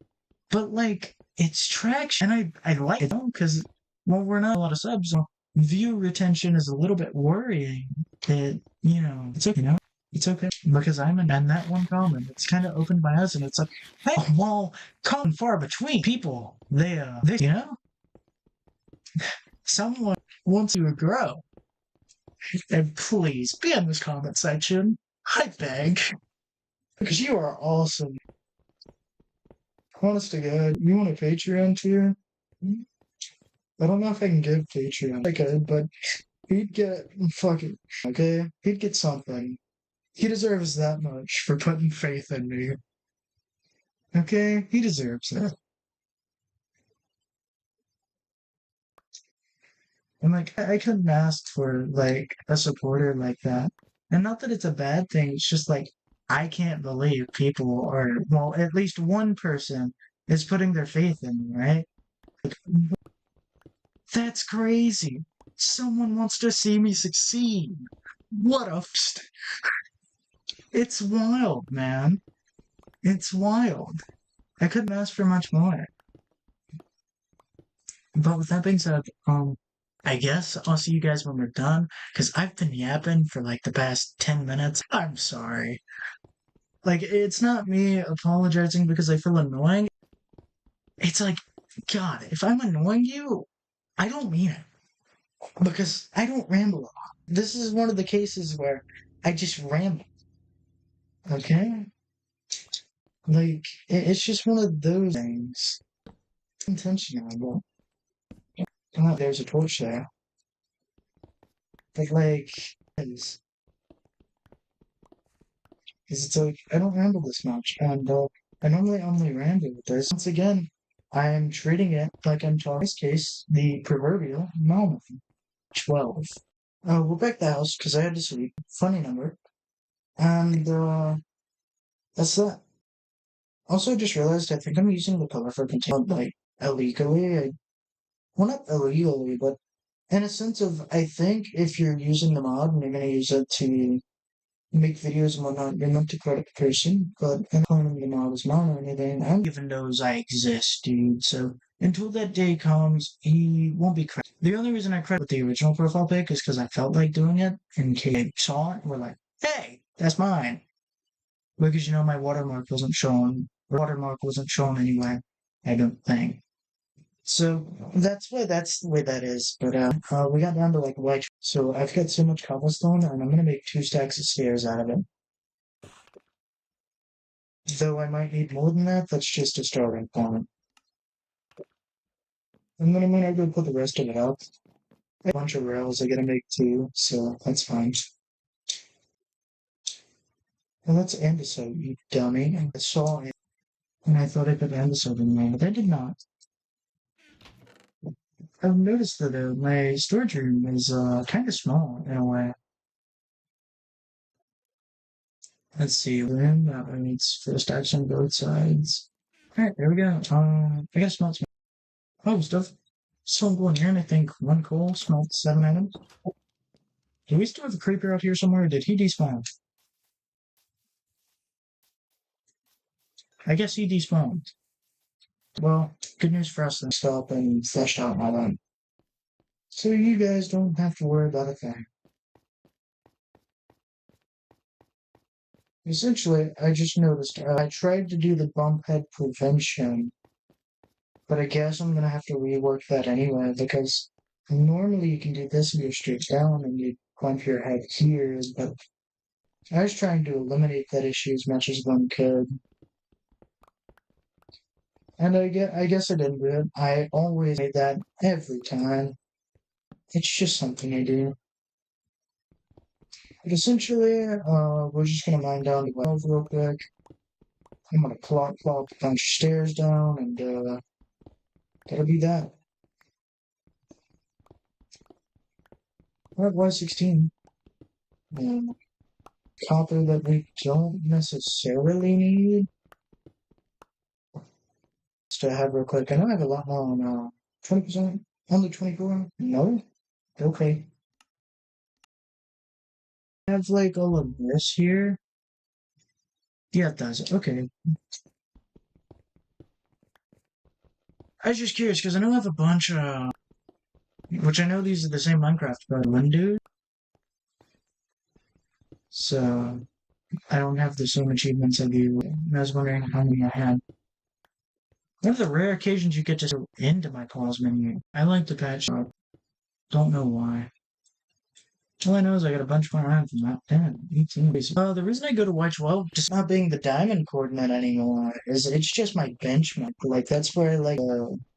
but like it's traction. And I like it because well, we're not a lot of subs, so view retention is a little bit worrying. That you know, it's okay. You know, it's okay because I'm in and that one comment. It's kind of opened my eyes, and it's like, hey, while come far between people, they you know, someone wants you to grow, and please be in this comment section. I beg, because you are awesome. Honest to God, you want a Patreon tier? I don't know if I can give Patreon. I could, but he'd get fucking okay. He'd get something. He deserves that much for putting faith in me. Okay, he deserves it. And like, I couldn't ask for like a supporter like that. And not that it's a bad thing. It's just like I can't believe people are well, at least one person is putting their faith in me, right? That's crazy. Someone wants to see me succeed. What a. It's wild, man. It's wild. I couldn't ask for much more. But with that being said, I guess I'll see you guys when we're done, because I've been yapping for like the past 10 minutes. I'm sorry. Like, it's not me apologizing because I feel annoying. It's like, God, if I'm annoying you, I don't mean it. Because I don't ramble a lot. This is one of the cases where I just ramble. Okay? Like, it's just one of those things. Intentional, but oh, there's a torch there. But like, because it's like I don't ramble this much, and I normally only ramble with this. Once again, I am treating it like I'm talking. In this case, the proverbial moment. 12. We're back at the house because I had to sleep. Funny number, and that's that. Also, I just realized I think I'm using the colorful container like illegally. Well, not illegally, but in a sense of I think if you're using the mod and you're gonna use it to, you make videos and whatnot, you're meant to credit the person, but I'm not calling them out as mom or anything. I don't even knows I exist, dude. So until that day comes, he won't be credited. The only reason I credit the original profile pic is because I felt like doing it in case they saw it and were like, hey, that's mine. Because my watermark wasn't shown. Watermark wasn't shown anyway, I don't think. So that's the way that is. But we got down to like white. So I've got so much cobblestone, and I'm gonna make 2 stacks of stairs out of it. Though I might need more than that. That's just a starting point. And then I'm gonna go put the rest of it up. A bunch of rails I gotta make too, so that's fine. Well, that's andesite, you dummy. I saw it, and I thought I put andesite in there, but I did not. I've noticed that my storage room is kind of small in a way. Let's see, room that needs first action on both sides. Alright, there we go. I guess smelt some. Oh, stuff. So I'm going here, and I think 1 coal, smelt 7 items. Do we still have a creeper out here somewhere, or did he despawn? I guess he despawned. Well, good news for us, then stop and fleshed out my land. So you guys don't have to worry about a thing. Essentially, I just noticed I tried to do the bump head prevention, but I guess I'm gonna have to rework that anyway because normally you can do this and go straight down and you bump your head here, but I was trying to eliminate that issue as much as one could. And I guess I didn't do it. I always made that every time. It's just something I do. But essentially, we're just gonna mine down the wells real quick. I'm gonna plop a bunch of stairs down, and that'll be that. We're at Y16. Copper that we don't necessarily need to have real quick. I know I have a lot more on 20%. Only 24? No? Okay. I have like all of this here. Yeah, it does. Okay. I was just curious because I know I have a bunch of, which I know these are the same Minecraft, but Windows. So I don't have the same achievements I do. I was wondering how many I had. One of the rare occasions you get to go into my pause menu. I like the patch. Don't know why. All I know is I got a bunch more around from that. 10, 18. The reason I go to Y12 just not being the diamond coordinate anymore is it's just my benchmark. Like that's where I like.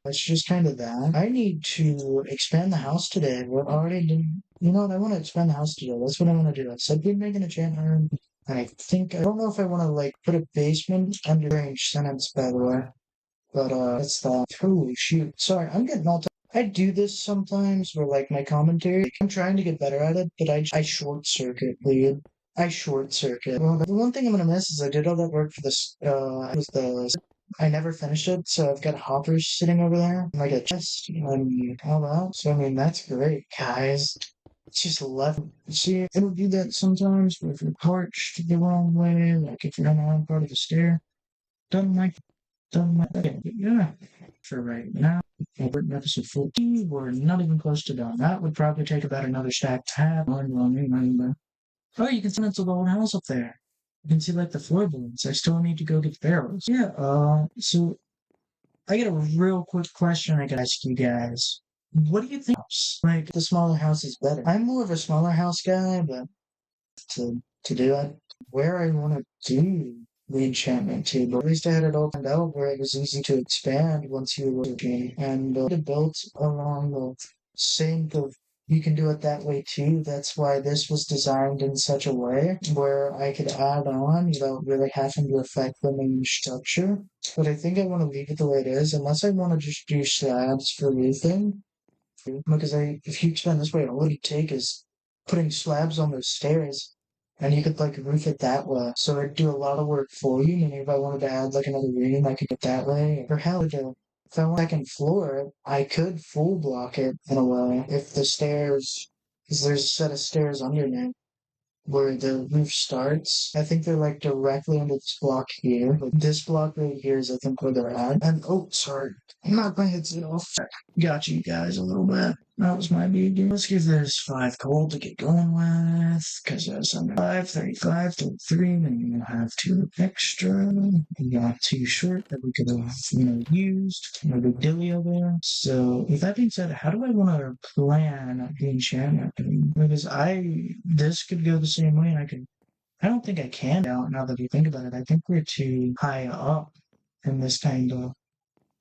It's just kind of that. I need to expand the house today. We're already doing. You know what? I want to expand the house today. That's what I want to do. I said we'd make an enchantment room. And I don't know if I want to like put a basement under range sentence by the way. But that's that. Holy shoot. Sorry, I'm getting all I do this sometimes where like my commentary, like, I'm trying to get better at it, but I short circuit, dude. I short circuit. Well, the one thing I'm gonna miss is I did all that work for this, I never finished it, so I've got hoppers sitting over there, and like a chest, and all that. So I mean, that's great, guys. It's just left. See, it'll do that sometimes, but if you're parched the wrong way, like if you're on the wrong part of the stair, doesn't like it. Yeah. For right now, we're in episode 14. We're not even close to done. That would probably take about another stack to have. Oh, you can see that's a old house up there. You can see like the floorboards. I still need to go get the barrels. Yeah, so I got a real quick question I gotta ask you guys. What do you think? Like, the smaller house is better. I'm more of a smaller house guy, but to do it, where I want to do the enchantment table. At least I had it all planned out where it was easy to expand once you were working. And it built along the same of you can do it that way too. That's why this was designed in such a way where I could add on without really having to affect the main structure. But I think I want to leave it the way it is, unless I want to just do slabs for roofing. Because if you expand this way, all it'd take is putting slabs on those stairs and you could like roof it that way. So it'd do a lot of work for you. Meaning if I wanted to add like another room, I could get that way. Or hell, if I want second floor, I could full block it in a way. If the stairs, because there's a set of stairs underneath. where the roof starts. I think they're like directly under this block here. Like this block right here is I think where they're at. And oh, sorry, I knocked my headset off. Got you guys a little bit. That was my big. Let's give this 5 gold to get going with, because that's under 5, 35, 33, then you have 2 extra. You got 2 short that we could have, used. No big dealio there. So, with that being said, how do I want to plan the enchantment? Because this could go the same way, and I don't think I can now that you think about it. I think we're too high up in this kind of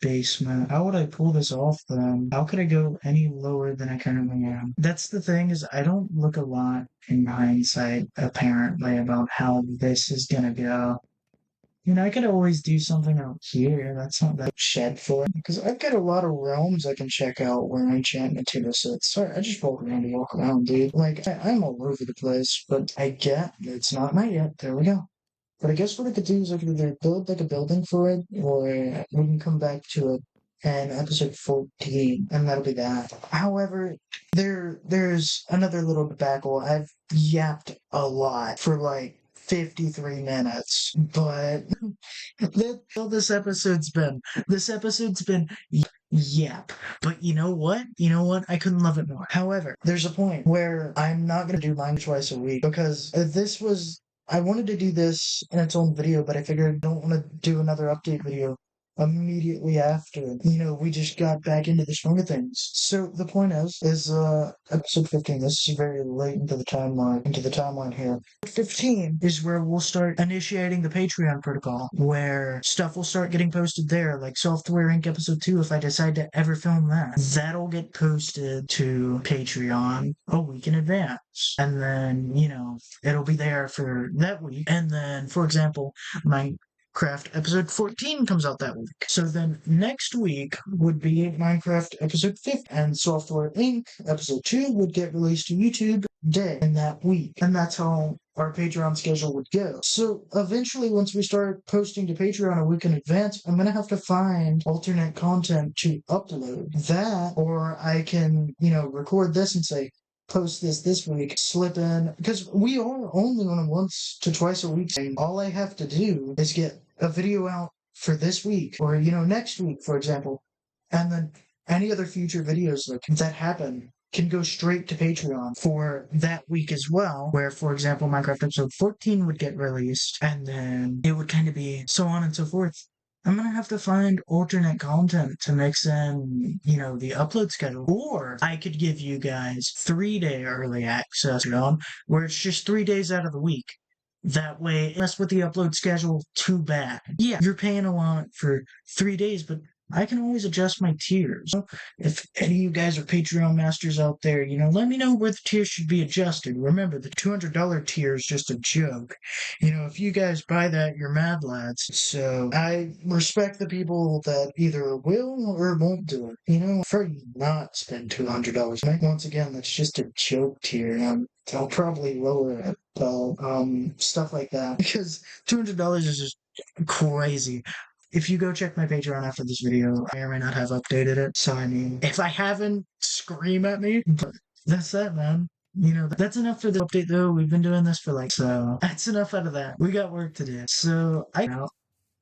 basement. How would I pull this off then? How could I go any lower than I currently am? That's the thing, is I don't look a lot in hindsight, apparently, about how this is gonna go. I could always do something out here. That's not that shed for it. Because I've got a lot of realms I can check out where enchantment table sits. Sorry, I just walk around and walk around, dude. Like, I'm all over the place, but I get it's not night yet. There we go. But I guess what I could do is I could either build like a building for it, or we can come back to it in episode 14, and that'll be that. However, there's another little debacle. I've yapped a lot for like 53 minutes, but that's all this episode's been. This episode's been yep. But you know what? I couldn't love it more. However, there's a point where I'm not going to do mine twice a week, because I wanted to do this in its own video, but I figured I don't want to do another update video immediately after. We just got back into the swing of things. So the point is episode 15. This is very late into the timeline here. 15 is where we'll start initiating the Patreon protocol, where stuff will start getting posted there, like Software Inc. episode 2, if I decide to ever film that. That'll get posted to Patreon a week in advance. And then, it'll be there for that week. And then, for example, Minecraft episode 14 comes out that week. So then next week would be Minecraft episode 15, and Software Inc. episode 2 would get released to YouTube day in that week. And that's how our Patreon schedule would go. So eventually, once we start posting to Patreon a week in advance, I'm going to have to find alternate content to upload. That, or I can, record this and say, post this week, slip in, because we are only on a once to twice a week thing. All I have to do is get a video out for this week, or next week, for example, and then any other future videos like that happen can go straight to Patreon for that week as well, where, for example, Minecraft episode 14 would get released, and then it would kind of be so on and so forth. I'm going to have to find alternate content to mix in, the upload schedule. Or I could give you guys 3-day early access, where it's just 3 days out of the week. That way, mess with the upload schedule too bad. Yeah, you're paying a lot for 3 days, but I can always adjust my tiers. If any of you guys are Patreon masters out there, let me know where the tiers should be adjusted. Remember, the $200 tier is just a joke. If you guys buy that, you're mad lads. So I respect the people that either will or won't do it. I prefer you not spend $200. Once again, that's just a joke tier. I'll probably lower it, stuff like that, because $200 is just crazy. If you go check my Patreon after this video, I or may not have updated it. So, if I haven't, scream at me. But that's that, man. That's enough for the update, though. We've been doing this for so that's enough out of that. We got work to do. So,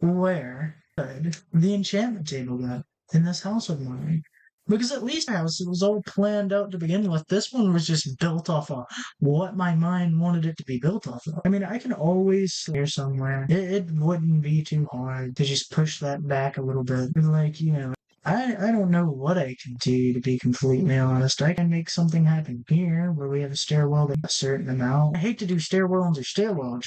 where could the enchantment table go in this house of mine? Because at least my house, it was all planned out to begin with. This one was just built off of what my mind wanted it to be built off of. I can always here somewhere. It wouldn't be too hard to just push that back a little bit. I don't know what I can do, to be completely honest. I can make something happen here where we have a stairwell that's a certain amount. I hate to do stairwell into stairwell,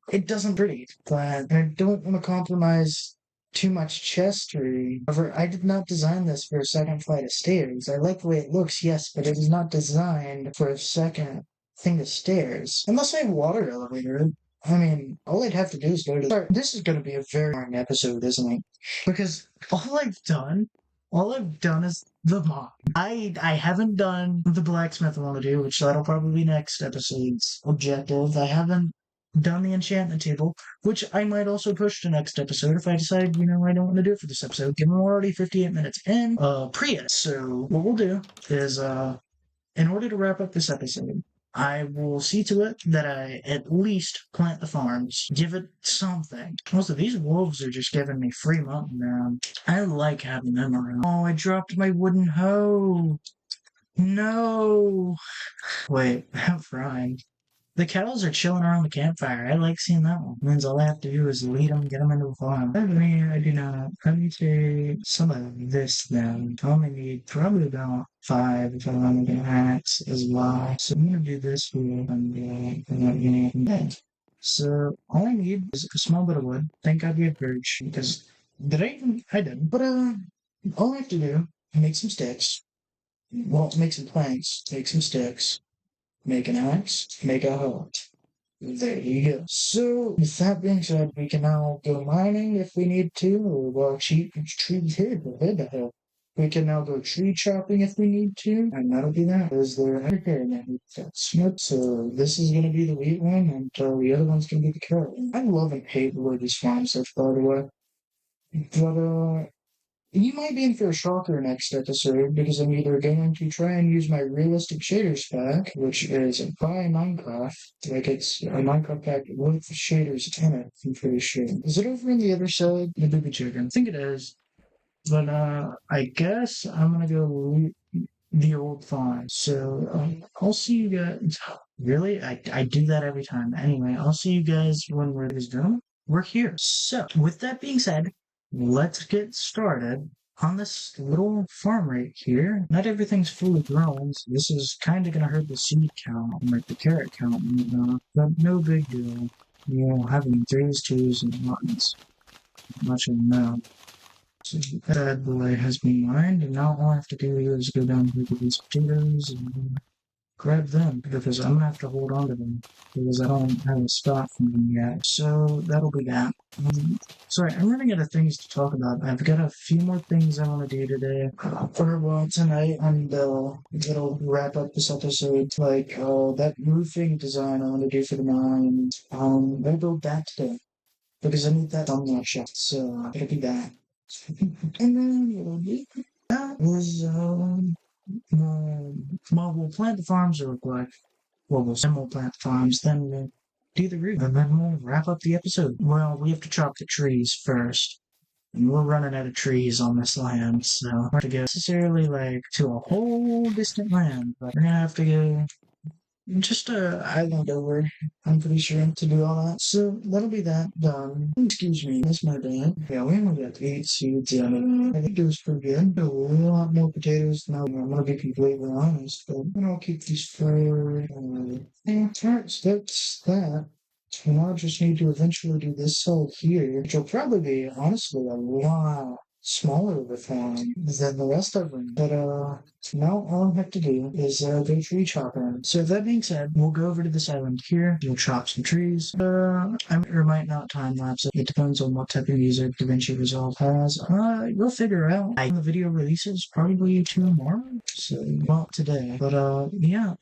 it doesn't breathe. But I don't want to compromise too much chestry. However, I did not design this for a second flight of stairs. I like the way it looks, yes, but it is not designed for a second thing of stairs. Unless I have a water elevator. All I'd have to do is go to the... This is going to be a very long episode, isn't it? Because all I've done is the mod. I haven't done the blacksmith I want to do, which that'll probably be next episode's objective. I haven't done the enchantment table, which I might also push to next episode if I decide, I don't want to do it for this episode, given we're already 58 minutes in, pre-it. So what we'll do is, in order to wrap up this episode, I will see to it that I at least plant the farms, give it something. Also, these wolves are just giving me free mountain man. I like having them around. Oh, I dropped my wooden hoe. No. Wait, I'm frying. The cows are chilling around the campfire. I like seeing that one. Means all I have to do is lead them, get them into the farm. I mean, I do not. Let me take some of this then. I only need probably about 5 if I want to get an axe as well. So I'm gonna do this here and so all I need is a small bit of wood. Thank God we have birch because did I even? I didn't. But all I have to do make some sticks. Well, make some planks. Take some sticks. Make an axe, make a hoe. There you go. So, with that being said, we can now go mining if we need to, or well, trees here. We can now go tree chopping if we need to, and that'll be that. Is there another here that we've got? Nope. So, this is going to be the wheat one, and the other one's going to be the carrot. I love and hate the way these farms are, by the way. But, you might be in for a shocker next episode because I'm either going to try and use my realistic shaders pack, which is by Minecraft, like it's a Minecraft pack with shaders in it, I'm pretty sure. Is it over on the other side? The baby chicken. I think it is. But I guess I'm gonna go the old farm. So I'll see you guys. Really? I do that every time. Anyway, I'll see you guys when we're done. We're here. So with that being said, let's get started on this little farm right here. Not everything's fully grown, so this is kind of going to hurt the seed count, like the carrot count, but no big deal. You know, having threes, twos, and ones. Much of them now. So that boy has been mined, and now all I have to do is go down here to these potatoes and grab them, because I'm gonna have to hold on to them, because I don't have a spot for them yet. So that'll be that. Sorry, I'm running out of things to talk about. I've got a few more things I want to do today, or well, tonight, and it'll wrap up this episode. Like that roofing design I want to do for the mine. I'll build that today because I need that thumbnail shot. So it'll be that. And then that is well, we'll plant the farms real quick. Well, we'll plant the farms, then we'll do the roof, and then we'll wrap up the episode. Well, we have to chop the trees first. And we're running out of trees on this land, so we're have to go necessarily like to a whole distant land, but we're gonna have to go just a island over, I'm pretty sure, to do all that. So that'll be that done. Excuse me, that's my bad. Yeah, we only got 8 seeds in it. I think it was pretty good. A lot more potatoes now. I'm gonna be completely honest, but I'll keep these for yeah, alright, so that's that. So now I just need to eventually do this cell here, which will probably be honestly a lot smaller of a farm than the rest of them. But now all I have to do is go tree chopping. So that being said, we'll go over to this island here. We'll chop some trees. I might or might not time lapse it. It depends on what type of music DaVinci Resolve has. You'll figure out. The video releases probably tomorrow. So well today. But yeah.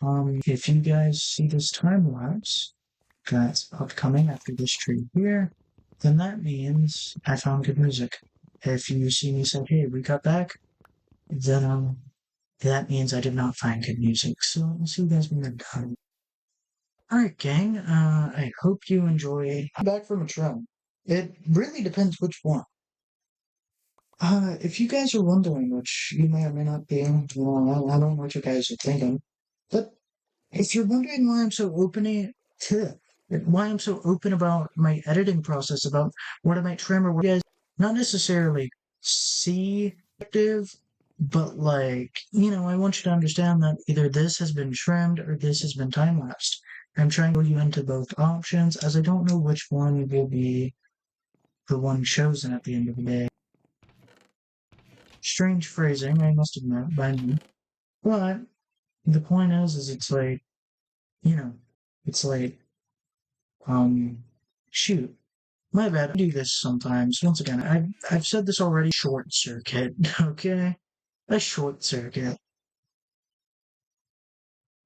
If you guys see this time lapse that's upcoming after this tree here, then that means I found good music. If you see me say, hey, we cut back, then that means I did not find good music. So I'll see you guys when they're done. Alright, gang, I hope you enjoy. I'm back from a trim. It really depends which one. If you guys are wondering, which you may or may not be, I don't know what you guys are thinking, but if you're wondering why I'm so why I'm so open about my editing process, about what I might trim or what you guys not necessarily see active, but like, I want you to understand that either this has been trimmed or this has been time-lapsed. I'm trying to go you into both options, as I don't know which one will be the one chosen at the end of the day. Strange phrasing, I must admit, by me. But the point is it's like, it's like, shoot. My bad, I do this sometimes. Once again, I've said this already, short circuit, okay? A short circuit.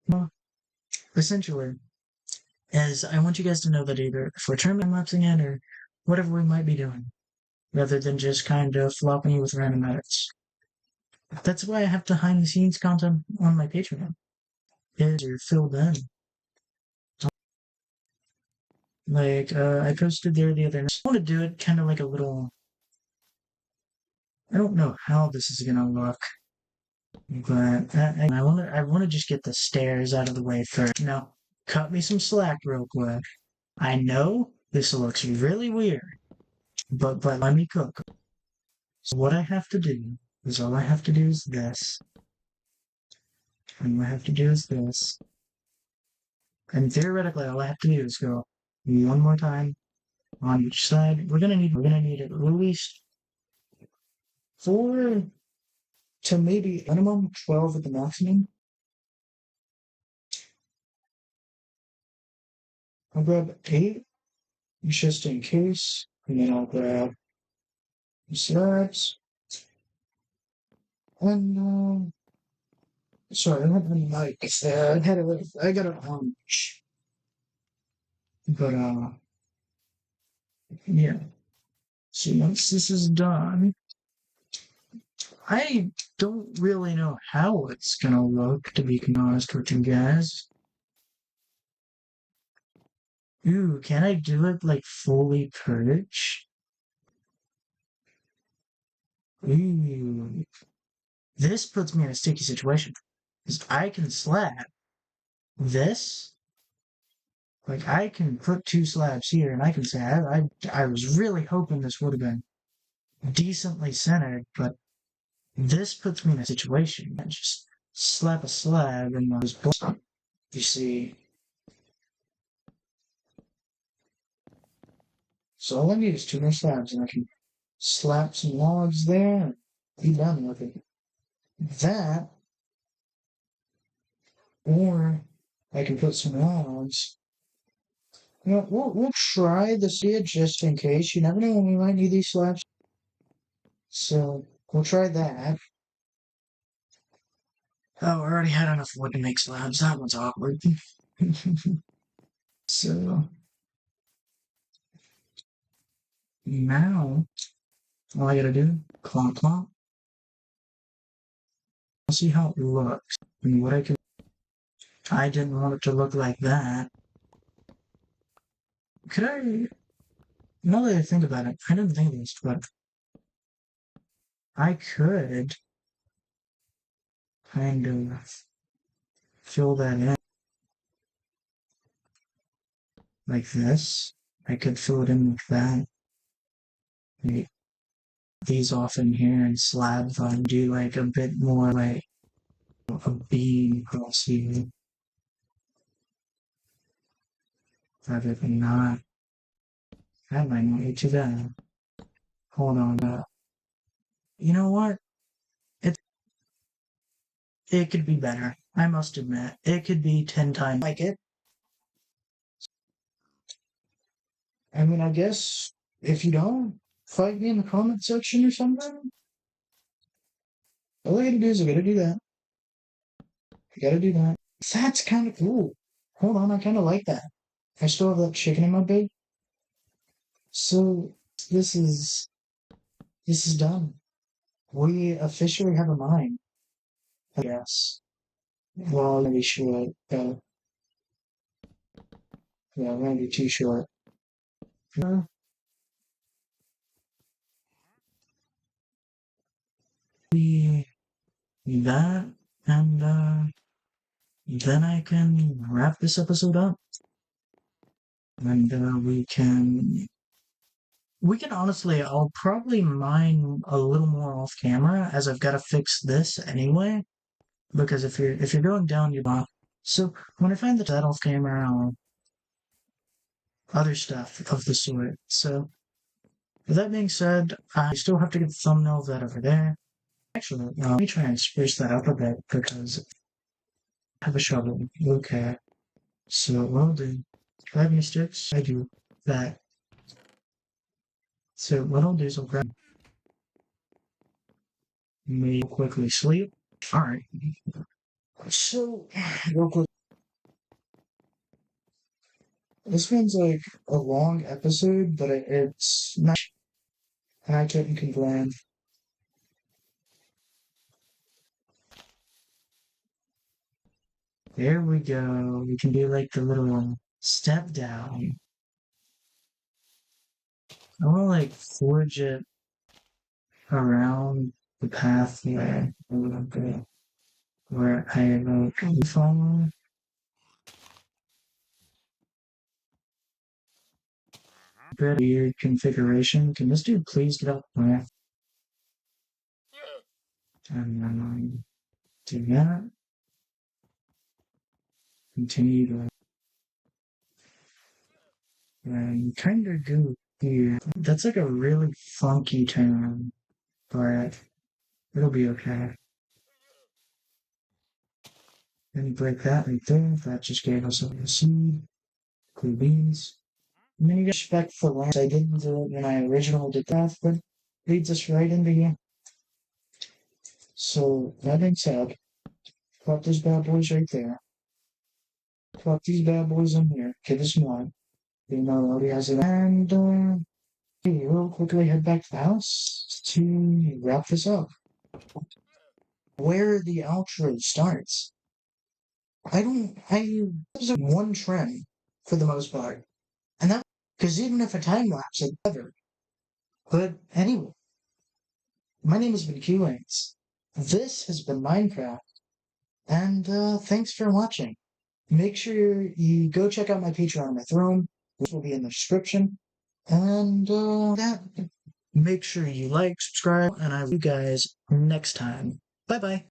Well, essentially, as I want you guys to know that either if we're time-lapsing it or whatever we might be doing, rather than just kind of flopping you with random edits. That's why I have behind-the-scenes content on my Patreon. Is you're filled in. Like, I posted there the other night. I want to do it kind of like a little. I don't know how this is gonna look, but I want to just get the stairs out of the way first. Now, cut me some slack real quick. I know this looks really weird, but let me cook. So what I have to do is all I have to do is this, and what I have to do is this, and theoretically all I have to do is go one more time on each side. We're gonna need at least 4 to maybe minimum 12 at the maximum. I'll grab 8 just in case, and then I'll grab slabs. And sorry, I had my mic there. I got it on, but yeah. So once this is done, I don't really know how it's gonna look, to be honest with you guys. Ooh, can I do it like fully purged? Ooh, this puts me in a sticky situation because I can slab this. Like I can put 2 slabs here, and I can say I was really hoping this would have been decently centered, but this puts me in a situation. I just slap a slab and those blocks. You see. So all I need is 2 more slabs, and I can slap some logs there and be done with it. That, or I can put some logs. You know, we'll try this idea just in case. You never know when we might need these slabs. So we'll try that. Oh, I already had enough wood to make slabs. That one's awkward. So now all I gotta do, clomp clomp. I'll see how it looks and what I can. I didn't want it to look like that. Could I? Now that I think about it, I didn't think of this, but I could kind of fill that in like this. I could fill it in like that. Maybe these off in here and slab them, do like a bit more like a beam across here. Rather than not. That might not be too bad. Hold on. You know what? It could be better. I must admit. It could be 10 times like it. I mean, I guess if you don't, fight me in the comment section or something. All I gotta do is I gotta do that. I gotta do that. That's kind of cool. Hold on, I kind of like that. I still have that chicken in my bag. So this is done. We officially have a mine. I guess. Well, maybe short. Yeah, maybe too short. Uh, we that and then I can wrap this episode up. And we can honestly, I'll probably mine a little more off camera as I've got to fix this anyway. Because if you're going down, you're not. So when I find that off camera, I'll other stuff of the sort. So with that being said, I still have to get the thumbnail of that over there. Actually, let me try and spruce that up a bit because I have a shovel. Okay. So what I'll do, if I have any sticks, I do that. So what I'll do is I'll grab me quickly sleep. Alright. So real quick. This one's like a long episode, but it's not, and I couldn't complain. There we go. We can do like the little step down. I want to like forge it around the pathway a little bit where I like follow. Bit weird configuration. Can this dude please get up there? And then do that. Continue to and kind of go here. That's like a really funky turn, but it'll be okay. And break that right there. That just gave us a seed. Cool beans. And then you get respect for land. I didn't do it when I originally did that, but leads us right into here. So that being said, plop these bad boys right there. Plop these bad boys in here. Okay, this one. You know, already has it. And we'll quickly head back to the house to wrap this up. Where the outro starts. There's one trend for the most part. And that, because even if a time lapse, I'd never. But anyway, my name has been QX. This has been Minecraft. And thanks for watching. Make sure you go check out my Patreon on my throne, which will be in the description. And make sure you like, subscribe, and I'll see you guys next time. Bye bye.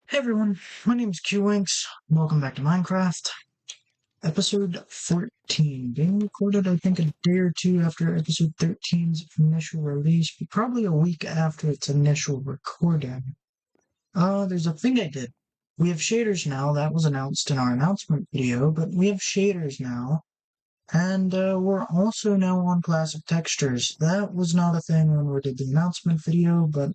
Hey everyone, my name is QWinks. Welcome back to Minecraft. Episode 13. Being recorded, I think, a day or two after episode 13's initial release, but probably a week after its initial recording. There's a thing I did. We have shaders now. That was announced in our announcement video, but we have shaders now. And we're also now on classic textures. That was not a thing when we did the announcement video, but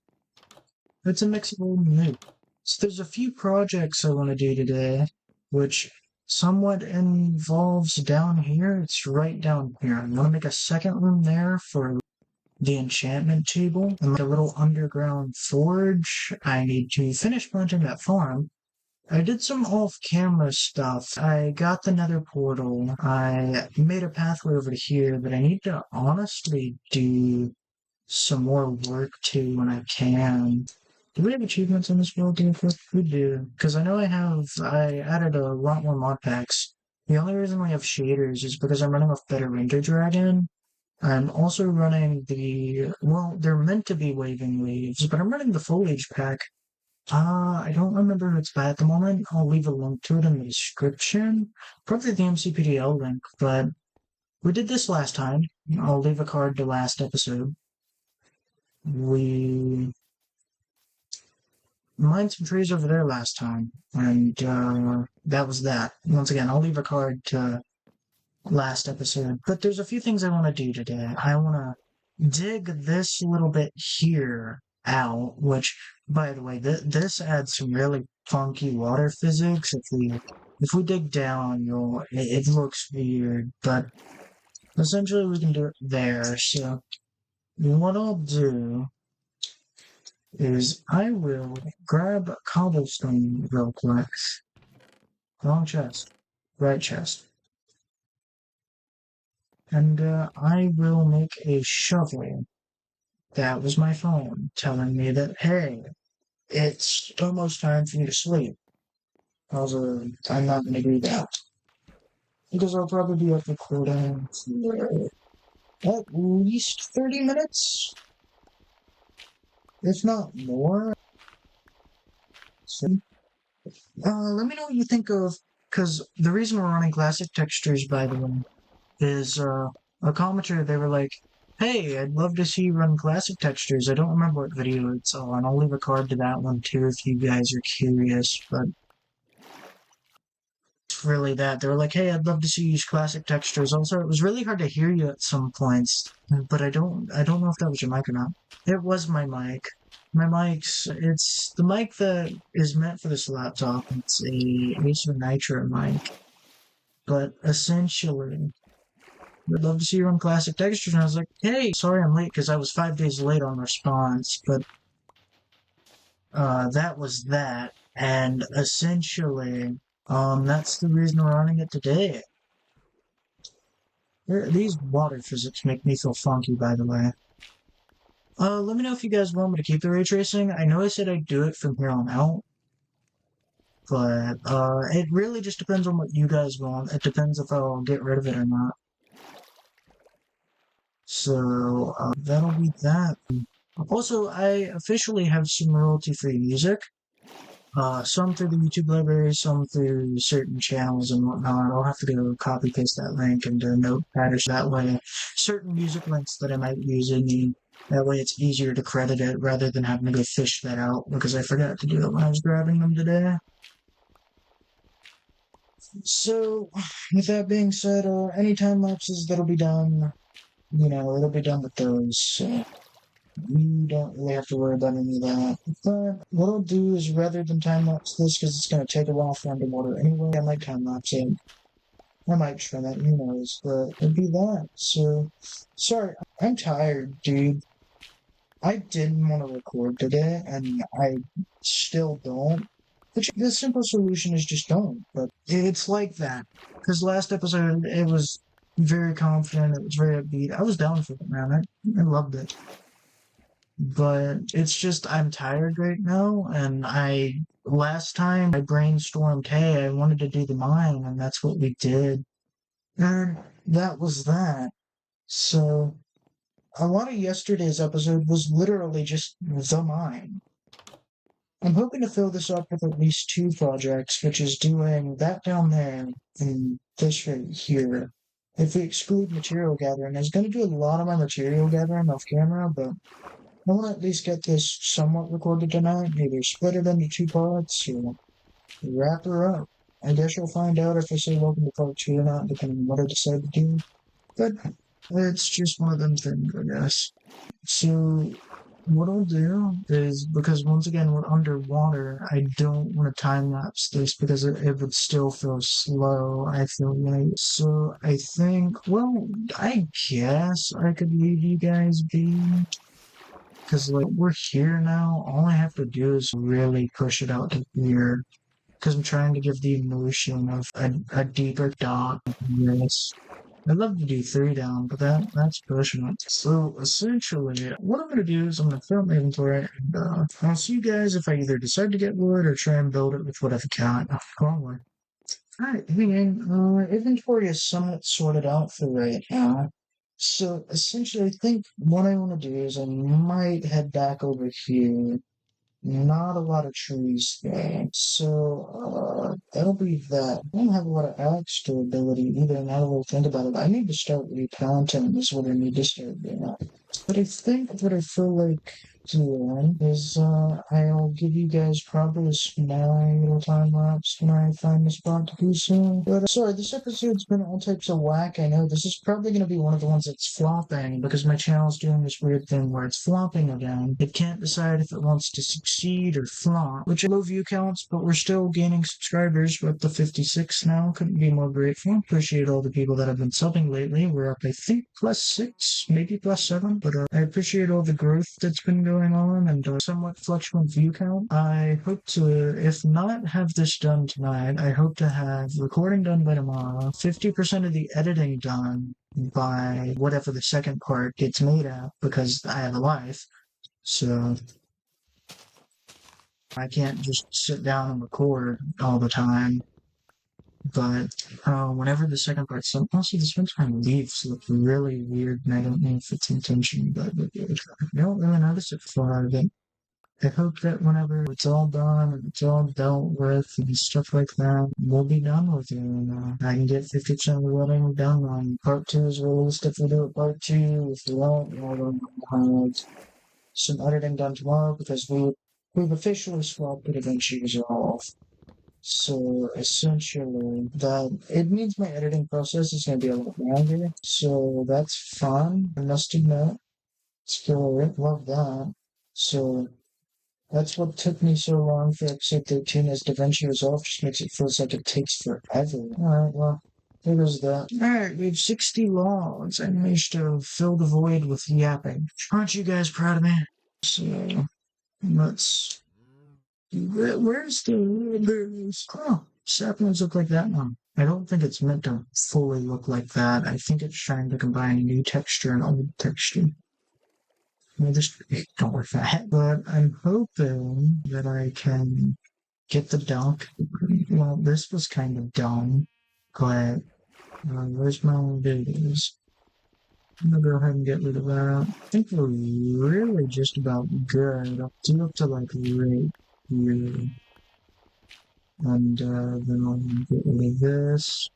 it's a mix of old and new. So there's a few projects I want to do today, which somewhat involves down here. It's right down here. I want to make a second room there for the enchantment table and like a little underground forge. I need to finish planting that farm. I did some off-camera stuff. I got the nether portal. I made a pathway over to here, but I need to honestly do some more work too when I can. Do we have achievements in this world, Deerfoot? We do. Because I know I added a lot more mod packs. The only reason we have shaders is because I'm running off Better Render Dragon. I'm also running they're meant to be waving leaves, but I'm running the foliage pack. I don't remember who it's by at the moment. I'll leave a link to it in the description. Probably the MCPDL link, but we did this last time. I'll leave a card to last episode. We mined some trees over there last time, and that was that. Once again, I'll leave a card to last episode. But there's a few things I want to do today. I want to dig this little bit here out, which, by the way, this adds some really funky water physics. If we dig down, it looks weird, but essentially we can do it there. So what I'll do is I will grab cobblestone real quick. Wrong chest. Right chest. And I will make a shovel. That was my phone telling me that, hey, it's almost time for you to sleep. Also, I'm not going to do that. Because I'll probably be up recording for at least 30 minutes. If not more. So, let me know what you think of, because the reason we're running classic textures, by the way, is a commenter, they were like, hey, I'd love to see you run classic textures. I don't remember what video it's on. I'll leave a card to that one too if you guys are curious, but it's really that. They were like, hey, I'd love to see you use classic textures. Also, it was really hard to hear you at some points, but I don't know if that was your mic or not. It was my mic. It's the mic that is meant for this laptop. It's a Acer Nitro mic. But essentially, I'd love to see you run classic textures. And I was like, hey, sorry I'm late because I was 5 days late on response. But that was that. And essentially, that's the reason we're running it today. These water physics make me feel funky, by the way. Let me know if you guys want me to keep the ray tracing. I know I said I'd do it from here on out, but it really just depends on what you guys want. It depends if I'll get rid of it or not. So that'll be that. Also, I officially have some royalty-free music. Some through the YouTube library, some through certain channels and whatnot. I'll have to go copy paste that link into Notepad or that way. Certain music links that I might use in the that way it's easier to credit it rather than having to go fish that out because I forgot to do it when I was grabbing them today. So, with that being said, any time lapses that'll be done, it'll be done with those. So you don't really have to worry about any of that. But what I'll do is rather than time lapse this, because it's going to take a while for underwater anyway, I might time lapse it. I might trim it, who knows, but it'll be that. So, sorry, I'm tired, dude. I didn't want to record today, and I still don't. The simple solution is just don't. But it's like that. Because last episode, it was very confident, it was very upbeat. I was down for it, man. I loved it. But it's just, I'm tired right now, and last time I brainstormed, hey, I wanted to do the mine, and that's what we did. And that was that. So, a lot of yesterday's episode was literally just the mine. I'm hoping to fill this up with at least 2 projects, which is doing that down there and this right here. If we exclude material gathering, I was going to do a lot of my material gathering off camera, but I want to at least get this somewhat recorded tonight, either split it into 2 parts or wrap her up. I guess you'll find out if I say welcome to part 2 or not, depending on what I decide to do. But it's just one of them things, I guess. So what I'll do is, because once again we're underwater, I don't want to time lapse this because it would still feel slow, I feel like. So I think, well, I guess I could leave you guys be. Because, like, we're here now. All I have to do is really push it out to here. Because I'm trying to give the emotion of a deeper dock. Yes. I'd love to do 3 down, but that's pushing it. So, essentially, what I'm going to do is I'm going to fill up my inventory, and I'll see you guys if I either decide to get wood or try and build it with what I've got. Alright, inventory is somewhat sorted out for right now. So essentially, I think what I want to do is I might head back over here. Not a lot of trees there. So that'll be that. I don't have a lot of axe ability either, now that I think about it. I need to start replanting is what I need to start doing. But I think what I feel like doing is I'll give you guys probably a small little time lapse when I find the spot to do so. But sorry, this episode's been all types of whack. I know this is probably going to be one of the ones that's flopping because my channel's doing this weird thing where it's flopping again. It can't decide if it wants to succeed or flop, which are low view counts, but we're still gaining subscribers. We're up to 56 now. Couldn't be more grateful. Appreciate all the people that have been subbing lately. We're up, I think, +6, maybe +7. But I appreciate all the growth that's been going on and somewhat fluctuant view count. I hope to, if not have this done tonight, I hope to have recording done by tomorrow, 50% of the editing done by whatever the second part gets made at, because I have a life. So I can't just sit down and record all the time. But whenever the second part's done, also the springtime leaves look really weird, and I don't know if it's intentional, but I don't really notice it for it. I hope that whenever it's all done and it's all dealt with and stuff like that, we'll be done with it. And I can get 50% of the wedding done on part 2 is released if we do it part 2. If we don't, we'll have some editing done tomorrow because we've officially swapped it eventually resolve. So essentially, that it means my editing process is going to be a lot longer. So that's fun. I must admit, still love that. So that's what took me so long for episode 13 is DaVinci Resolve. Just makes it feel like it takes forever. Alright, well, there goes that. Alright, we have 60 logs. I managed to fill the void with yapping. Aren't you guys proud of me? So let's. Where's the. Oh, saplings look like that one. I don't think it's meant to fully look like that. I think it's trying to combine new texture and old texture. Well, just ignore that. But I'm hoping that I can get the dunk. Well, this was kind of dumb, but where's my videos? I'm gonna go ahead and get rid of that. I think we're really just about good. I'll do up to like right here. And then I'll get rid of this.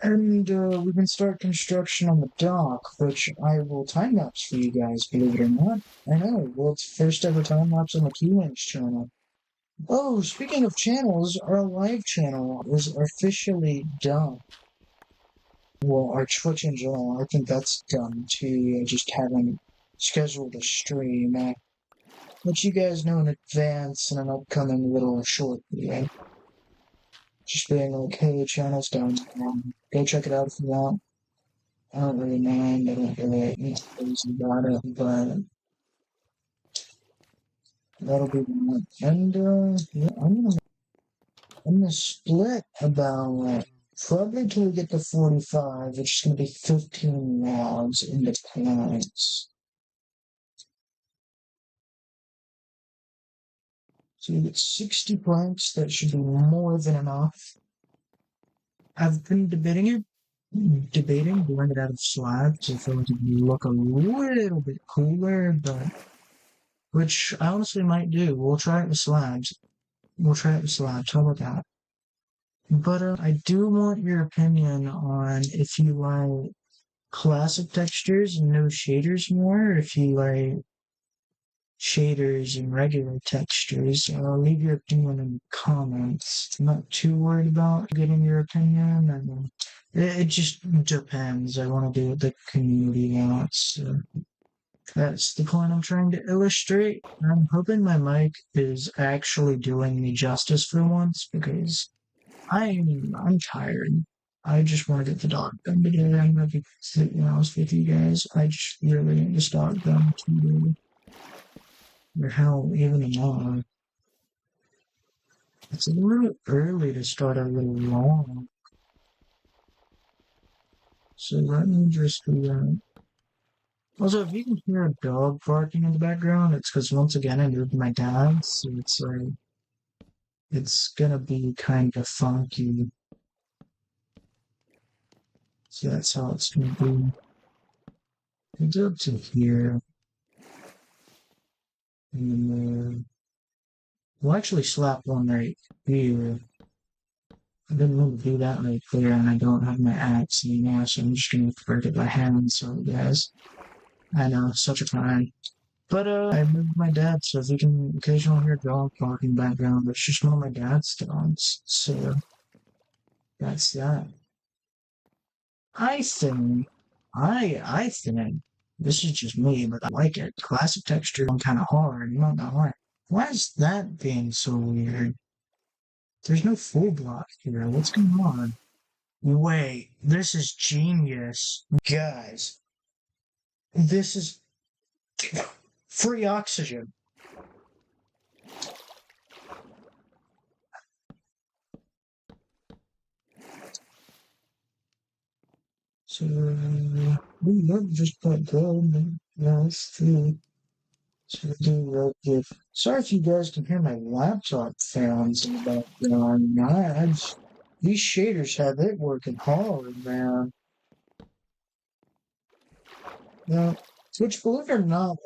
And we can start construction on the dock, which I will time lapse for you guys, believe it or not. I know, well, it's first ever time lapse on the Q-Links channel. Oh, speaking of channels, our live channel is officially done. Well, our Twitch in general, I think that's done too. I just haven't scheduled a stream. I let you guys know in advance in an upcoming little short video. Just being like, hey, the channel's done. Go check it out if you want. I don't really mind. I don't really crazy about it, but that'll be that. And yeah, I'm gonna split about probably until we get to 45, which is gonna be 15 logs into planks. So you get 60 planks. That should be more than enough. I've been debating doing it out of slabs. I feel like it would look a little bit cooler, but which I honestly might do. We'll try it with slabs. How about that? But I do want your opinion on if you like classic textures and no shaders more, or if you like shaders and regular textures. Leave your opinion in the comments. I'm not too worried about getting your opinion. I mean, it just depends. I want to do what the community wants. So that's the point I'm trying to illustrate. I'm hoping my mic is actually doing me justice for once because I'm tired. I just want to get the dog done today. I'm gonna be completely honest with you guys. I just really need this dog done today. Or hell, even tomorrow. It's a little early to start a little long. So let me just do that. Also, if you can hear a dog barking in the background, it's because once again I moved my dad, so it's like it's gonna be kind of funky. So that's how it's gonna be. It's up to here. And then we'll actually slap one right here. I didn't want to do that right there, and I don't have my axe anymore, so I'm just gonna break it by hand. Sorry, guys. I know, such a time. But I moved my dad, so if you can occasionally hear a dog barking background, it's just one of my dad's dogs. So that's that. I think, I think this is just me, but I like it. Classic texture and kind of hard. I'm not gonna lie. Why is that being so weird? There's no full block here. What's going on? Wait, this is genius, guys. This is free oxygen. So, we look just quite good, but yeah, it's true. So, do real good. Sorry if you guys can hear my laptop fans in the background. These shaders have it working hard, man. Now, which, believe it or not,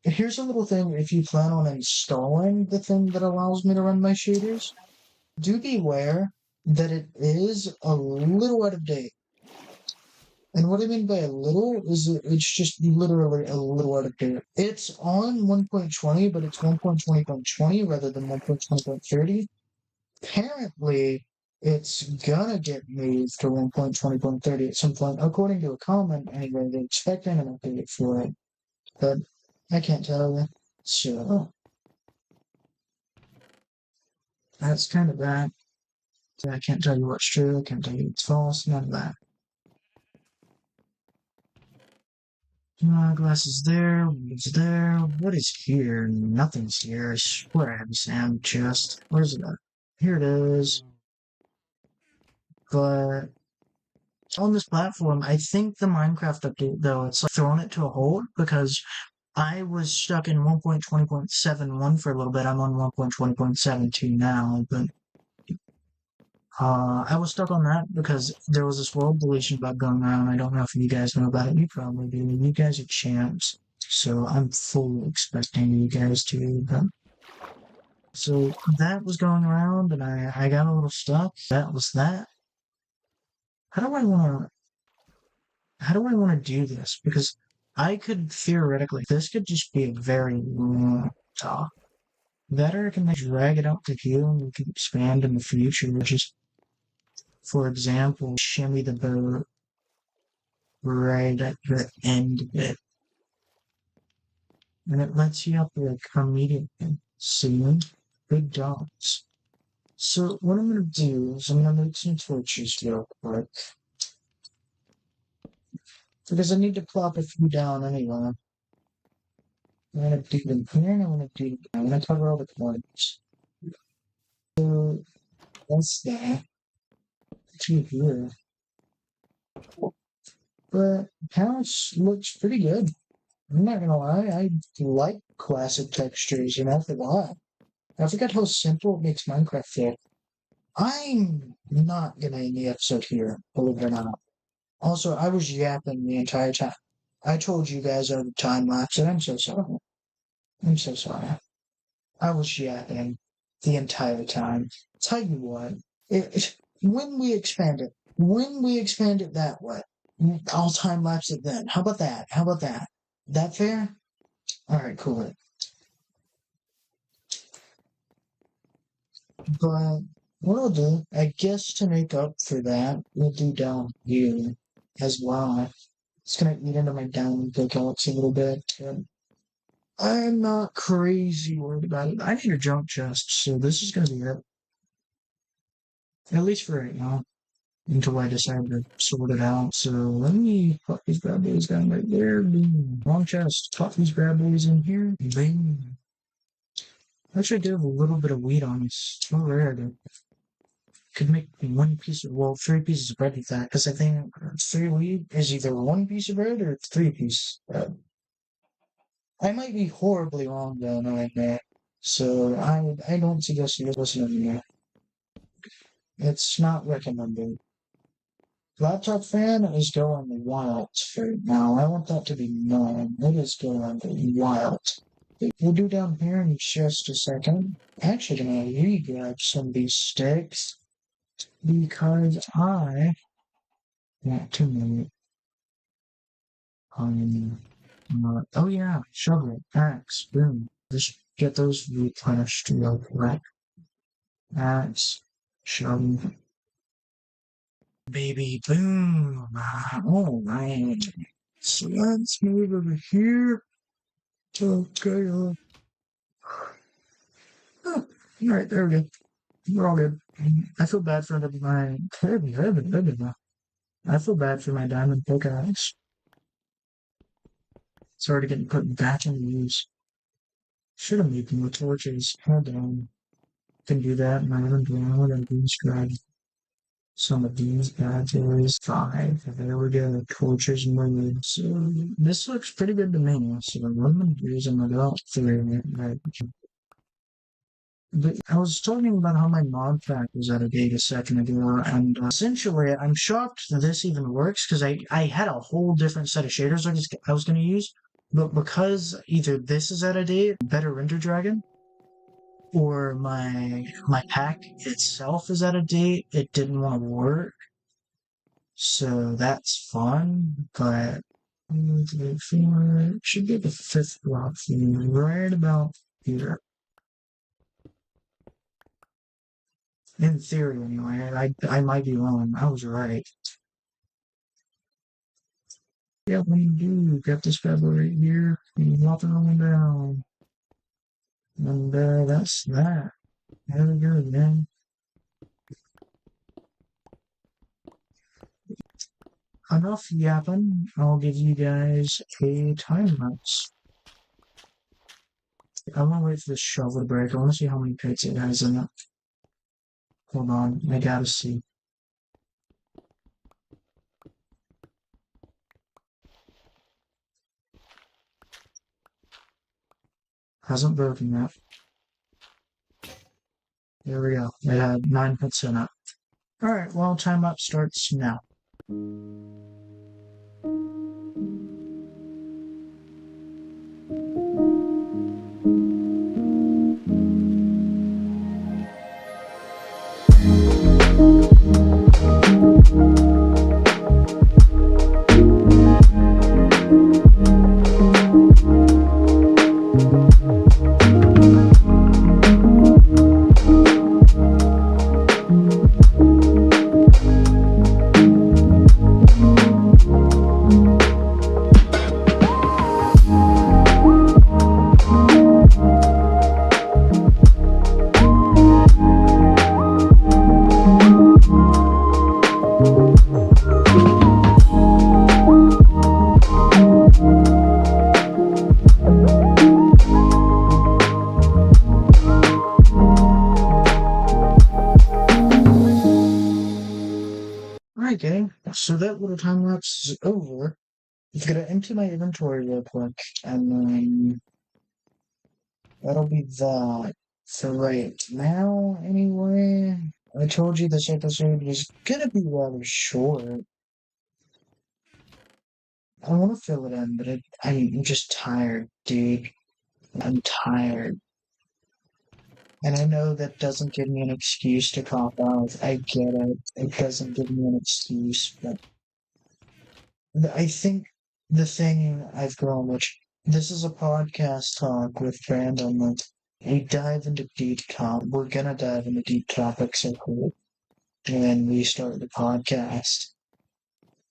here's a little thing if you plan on installing the thing that allows me to run my shaders. Do beware that it is a little out of date. And what I mean by a little is that it's just literally a little out of date. It's on 1.20, but it's 1.20.20 rather than 1.20.30. Apparently, it's gonna get moved to 1.20.30 at some point, according to a comment anyway. They're expecting an update for it, but I can't tell you. So, that's kind of that. I can't tell you what's true, I can't tell you what's false, none of that. Glass is there, what's there, what is here? Nothing's here, I swear I have a sand chest. Where's it at? Here it is. But on this platform, I think the Minecraft update, though, it's like thrown it to a hold because I was stuck in 1.20.71 for a little bit. I'm on 1.20.72 now, but I was stuck on that because there was this world deletion bug going around. I don't know if you guys know about it. You probably do. You guys are champs, so I'm fully expecting you guys to. But so that was going around, and I got a little stuck. That was that. How do I want to? How do I want to do this? Because I could theoretically, this could just be a very long talk. Better I can like drag it out to here and we can expand in the future. Just for example, shimmy the boat right at the end of it. And it lets you up like immediately. See? Big dogs. So what I'm gonna do is I'm gonna make some torches real quick. Because I need to plop a few down anyway. I'm gonna do them here and I'm gonna cover all the corners. So that's that. To here. But house looks pretty good. I'm not gonna lie, I like classic textures, for that. I forgot how simple it makes Minecraft feel. I'm not gonna end the episode here, believe it or not. Also, I was yapping the entire time. I told you guys I would time lapse it. I'm so sorry. I'm so sorry. I was yapping the entire time. Tell you what, when we expand it that way, I'll time lapse it then. How about that? How about that? That fair? All right, cool. But what I'll do, I guess to make up for that, we'll do down here as well. It's gonna eat into my diamond pickaxe a little bit. I'm not crazy worried about it. I need a junk chest, so this is gonna be it. At least for right now. Until I decide to sort it out. So let me put these bad boys down right there. Boom. Wrong chest. Pop these bad boys in here. Boom. Actually, I do have a little bit of wheat on this. So rare to could make one piece of, well, 3 pieces of bread with that, because I think 3 wheat is either 1 piece of bread or 3 pieces of bread. I might be horribly wrong though, knowing that. So I don't suggest you listen to me. It's not recommended. Laptop fan is going wild right now. I want that to be known. It is going wild. We'll do down here in just a second. Actually, gonna re-grab some of these sticks because I want to make oh yeah, shovel, axe, boom. Just get those replenished real quick. Axe, shovel, baby, boom. All right. So let's move over here. Okay. Oh, all right, there we go. We're all good. I feel bad for my. I feel bad for my diamond pickaxe. It's already getting put back into use. Should have made more torches. Hold on. Can do that in my inventory. I'm gonna describe some of these bad boys. 5. There we go. Torches made. So this looks pretty good to me. So what I'm gonna do is I'm gonna go out 3. Right. But I was talking about how my mod pack was out of date a second ago, and essentially I'm shocked that this even works because I had a whole different set of shaders I was going to use, but because either this is out of date, Better Render Dragon, or my pack itself is out of date, it didn't want to work. So that's fun, but it should be the 5th block right about here. In theory, anyway. I might be wrong. I was right. Yeah, we do. Got this bad boy right here. Nothing on down. And that's that. There we go, man. Enough yapping. I'll give you guys a time lapse. I want to wait for this shovel to break. I want to see how many pits it has in it. Hold on. I gotta see. Hasn't broken yet. There we go. It had 9 hits in it. Alright, well, time up starts now. Alright, gang. So that little time lapse is over. I'm gonna empty my inventory real quick, and then that'll be that for right now, anyway. I told you this episode was gonna be rather short. I want to fill it in, but I'm just tired, dude. I'm tired. And I know that doesn't give me an excuse to cop out. I get it. It doesn't give me an excuse, but I think the thing I've grown, which this is a podcast talk with Brandon, like we dive into deep we're gonna dive into deep topics when we start the podcast.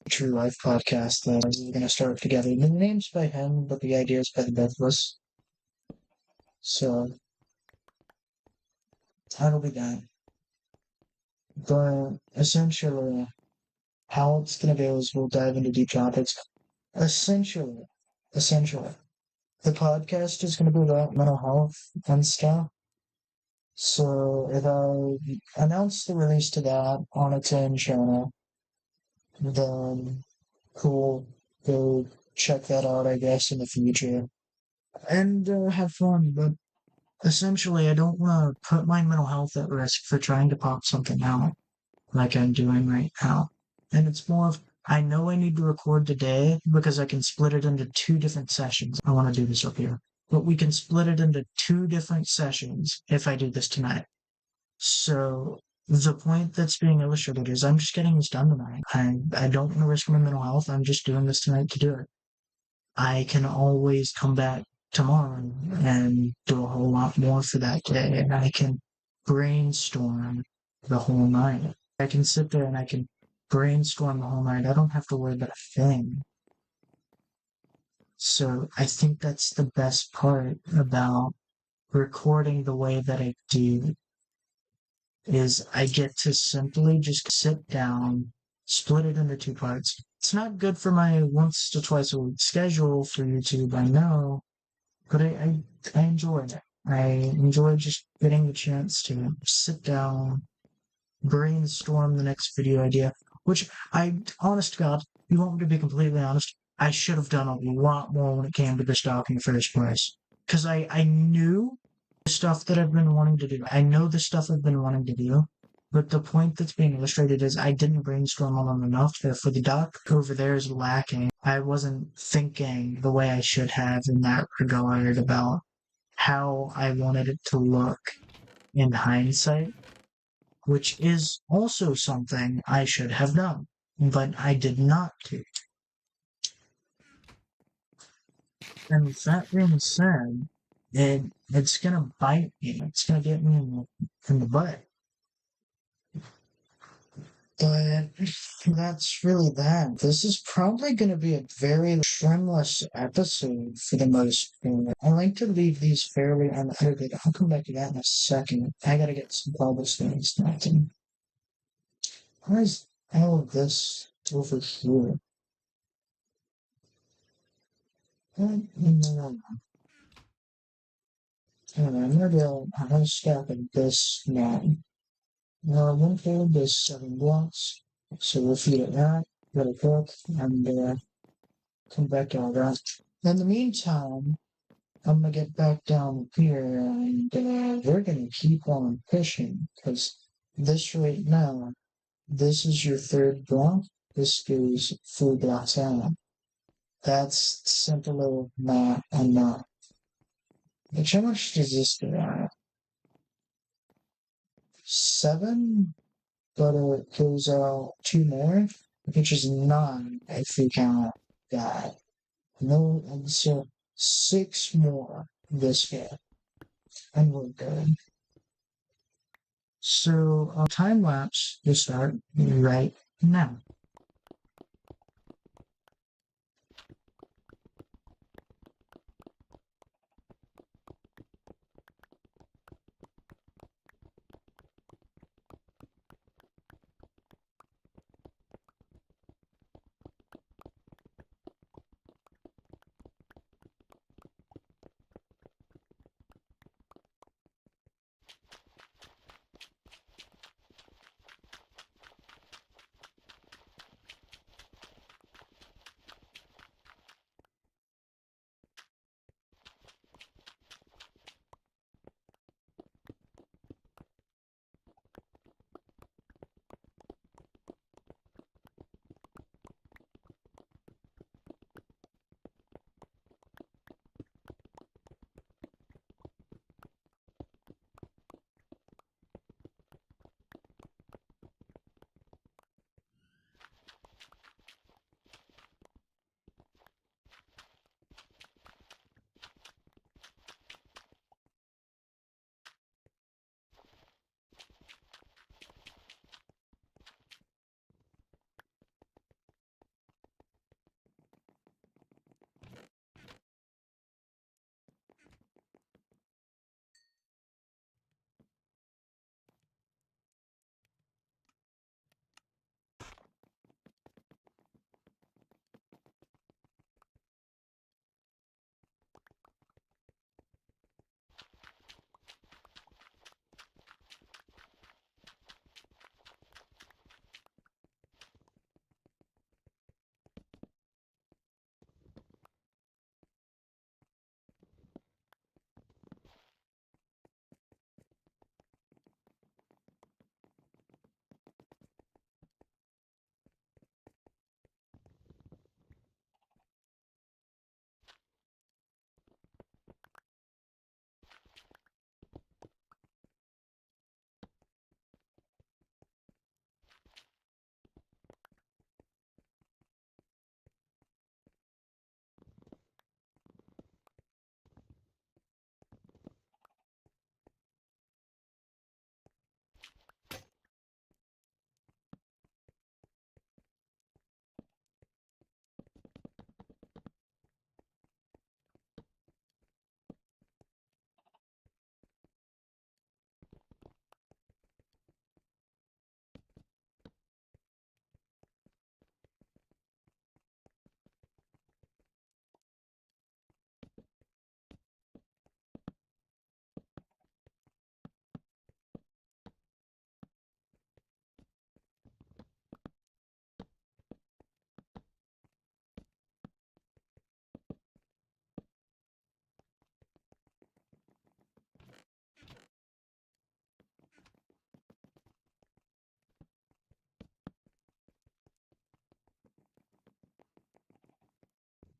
True Life podcast that we're gonna start together. The name's by him, but the idea's by the both of us. So that'll be that. But essentially, how it's gonna go is we'll dive into deep topics. Essentially, the podcast is gonna be about mental health and stuff. So if I announce the release to that on its own channel, then cool. Go check that out, I guess, in the future. And have fun, but essentially, I don't want to put my mental health at risk for trying to pop something out like I'm doing right now. And it's more of, I know I need to record today because I can split it into 2 different sessions. I want to do this up here. But we can split it into 2 different sessions if I do this tonight. So the point that's being illustrated is I'm just getting this done tonight. I don't want to risk my mental health. I'm just doing this tonight to do it. I can always come back tomorrow and do a whole lot more for that day, and I can brainstorm the whole night. I can sit there and I can brainstorm the whole night. I don't have to worry about a thing. So I think that's the best part about recording the way that I do, is I get to simply just sit down, split it into 2 parts. It's not good for my once to twice a week schedule for YouTube, I know, but I enjoy it. I enjoy just getting the chance to sit down, brainstorm the next video idea, which honest to God, you want me to be completely honest, I should have done a lot more when it came to this doc in the first place. Because I knew the stuff that I've been wanting to do. I know the stuff I've been wanting to do, but the point that's being illustrated is I didn't brainstorm on them enough. Therefore, the doc over there is lacking. I wasn't thinking the way I should have in that regard about how I wanted it to look in hindsight, which is also something I should have done, but I did not do. And with that being said, it's gonna bite me. It's gonna get me in the butt. But that's really that. This is probably going to be a very trimless episode for the most part. I like to leave these fairly unedited. I'll come back to that in a second. I gotta get some cobblestones snapping. Why is all of this over here? No. I don't know, maybe I'll stack of this now. One fold is 7 blocks, so we'll feed it that, let it cook, and come back to all that. In the meantime, I'm gonna get back down here and we're gonna keep on pushing because this right now, this is your third block. This goes 4 blocks out. That's simple math enough. Which how much does this go out? 7, but it goes out 2 more, which is 9 if we count that. No, and so 6 more this year, and we're good. So, time lapse will start right now.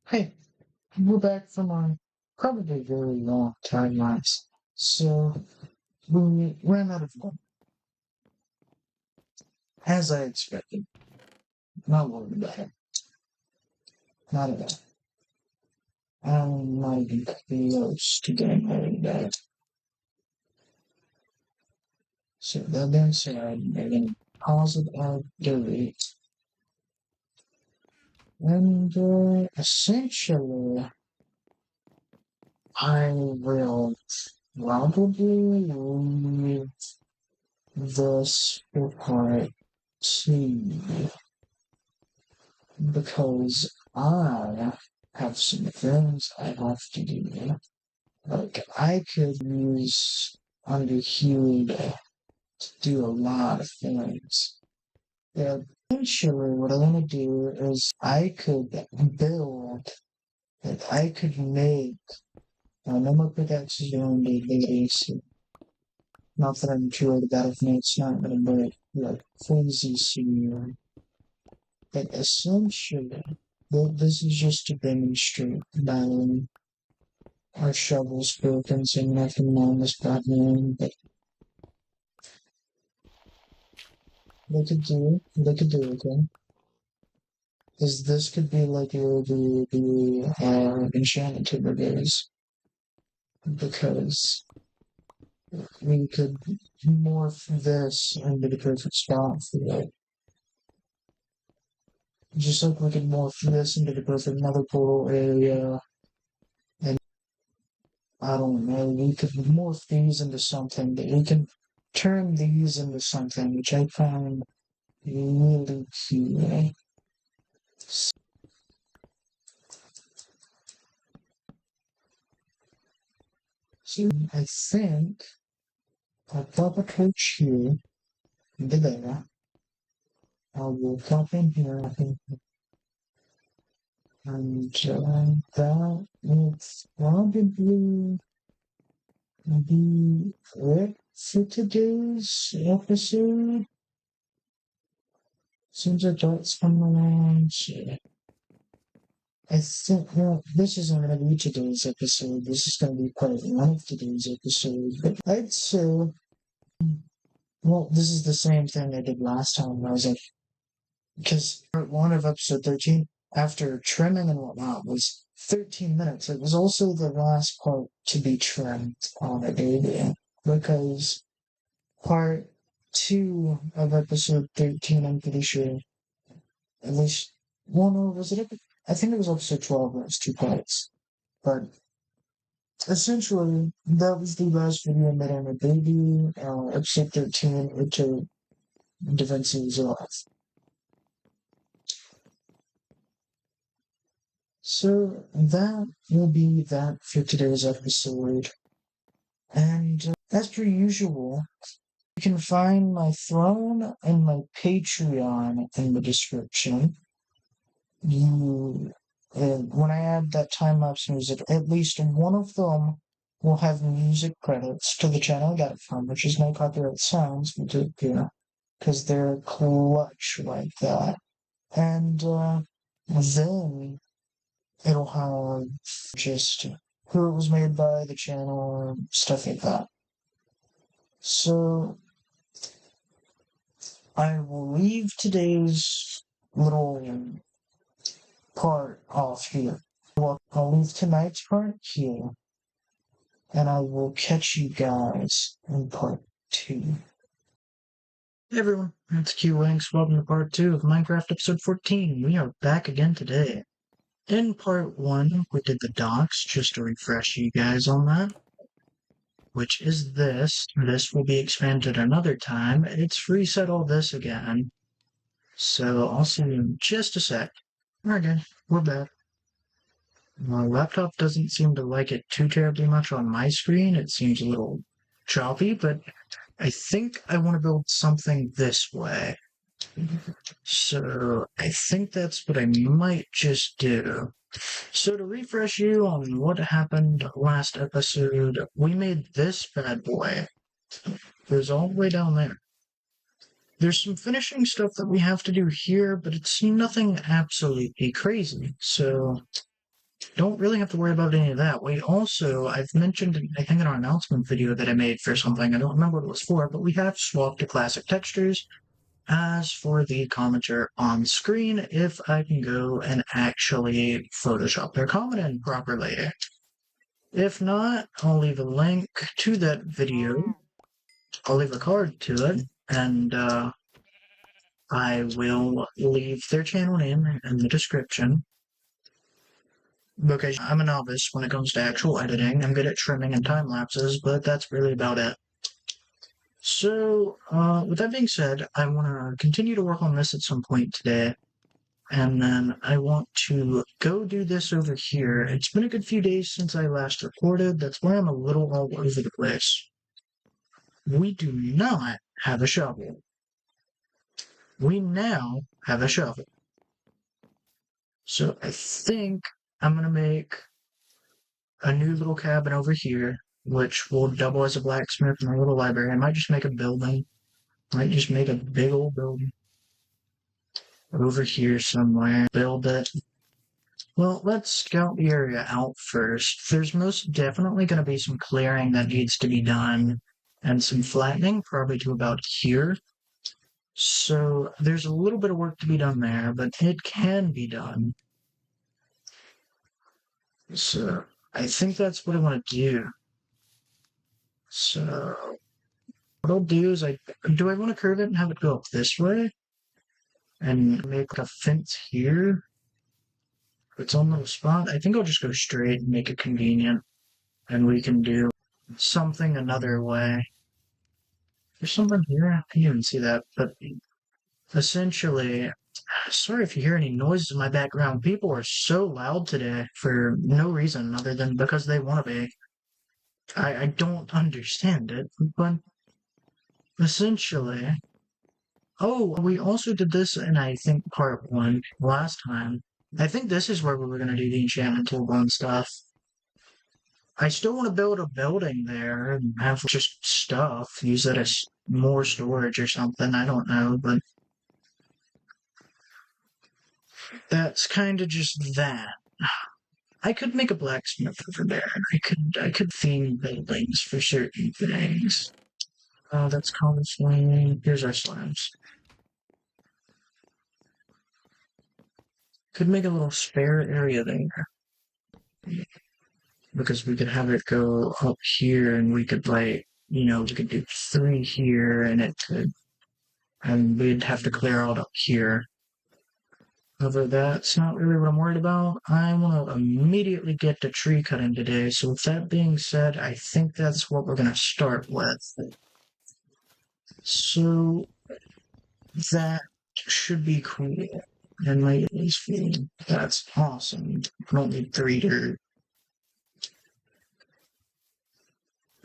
Hey, we're back from our probably very long time lapse. So, we ran out of gold, as I expected. Not worried about it. Not at all. I'm not even close to getting worried about it. So that being said, we're gonna pause it our delete. And essentially, I will probably leave this for part 2 because I have some things I have to do. Like, I could use Underhued to do a lot of things. Yeah, eventually, what I want to do is I could build, I could make No more pickaxes during the days. Not that I'm too worried about if it's not gonna break like crazy soon. But essentially, well, this is just to demonstrate that our shovel's broken, so nothing wrong with Batman. But they could do, okay? Because this could be like the enchanted timber days. Because we could morph this into the perfect spot for it. Just like we could morph this into the perfect nether portal area. And I don't know, we could morph these into something, but we can turn these into something, which I find really cute. So I think I'll pop a torch here, into there. I will pop in here, I think, and that is probably be it for today's episode. Seems like that's coming along. So I think, well, this isn't going to be today's episode. This is going to be part one of today's episode. But I'd say, well, this is the same thing I did last time. I was like, because part one of episode 13, after trimming and whatnot, was 13 minutes. It was also the last part to be trimmed on a day because part two of episode 13, I'm pretty sure, at least, well, no, was it? I think it was episode 12, where it was two parts. But essentially, that was the last video I made on my baby, episode 13, into Da Vinci's life. So that will be that for today's episode. And as per usual, you can find my throne and my Patreon in the description. When I add that time-lapse music, at least one of them will have music credits to the channel I got it from, which is no copyright sounds, because they're clutch like that. And then it'll have just who it was made by, the channel, stuff like that. So I will leave today's little part off here. Well, I'll leave tonight's part here, and I will catch you guys in part 2. Hey everyone, it's Q Wings. Welcome to part 2 of Minecraft episode 14. We are back again today. In part 1, we did the docks, just to refresh you guys on that, which is this. This will be expanded another time. It's reset all this again. So I'll see you in just a sec. Alright guys, we're back. My laptop doesn't seem to like it too terribly much on my screen. It seems a little choppy, but I think I want to build something this way. So I think that's what I might just do. So to refresh you on what happened last episode, we made this bad boy. It goes all the way down there. There's some finishing stuff that we have to do here, but it's nothing absolutely crazy. So don't really have to worry about any of that. I've mentioned, I think in our announcement video that I made for something, I don't remember what it was for, but we have swapped to classic textures. As for the commenter on screen, if I can go and actually Photoshop their comment in properly. If not, I'll leave a link to that video. I'll leave a card to it, and I will leave their channel name in the description. Because I'm a novice when it comes to actual editing. I'm good at trimming and time lapses, but that's really about it. So, with that being said, I want to continue to work on this at some point today. And then I want to go do this over here. It's been a good few days since I last recorded. That's why I'm a little all over the place. We do not have a shovel. We now have a shovel. So I think I'm going to make a new little cabin over here, which will double as a blacksmith and a little library. I might just make a building. Might just make a big old building over here somewhere. Build it. Well, let's scout the area out first. There's most definitely going to be some clearing that needs to be done, and some flattening, probably to about here. So there's a little bit of work to be done there, but it can be done. So I think that's what I want to do. So what I'll do is do I want to curve it and have it go up this way? And make a fence here? Its own little spot? I think I'll just go straight and make it convenient. And we can do something another way. There's something here? I didn't even see that, but essentially, sorry if you hear any noises in my background. People are so loud today for no reason other than because they want to be. I don't understand it, but essentially. Oh, we also did this in, I think, part 1 last time. I think this is where we were going to do the enchantment table and stuff. I still want to build a building there and have just stuff, use it as more storage or something, I don't know, but that's kind of just that. I could make a blacksmith over there. I could theme buildings for certain things. Oh, that's common. Here's our slabs. Could make a little spare area there. Because we could have it go up here and we could we could do 3 here and we'd have to clear out up here. However, that's not really what I'm worried about. I want to immediately get to tree cutting today, so with that being said, I think that's what we're going to start with. So, that should be cool. And my at least feeling that's awesome. I don't need 3 dirt.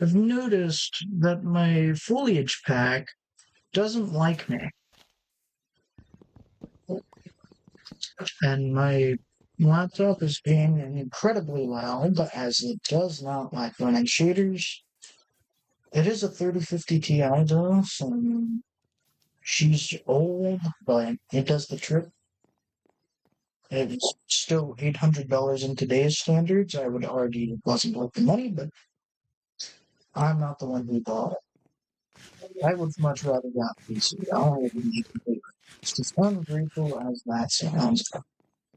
I've noticed that my foliage pack doesn't like me. And my laptop is being incredibly loud, as it does not like running shaders. It is a 3050 Ti though, so she's old, but it does the trick. It's still $800 in today's standards. I would argue it wasn't worth the money, but I'm not the one who bought it. I would much rather got PC. I'll make it. It's as ungrateful as that sounds.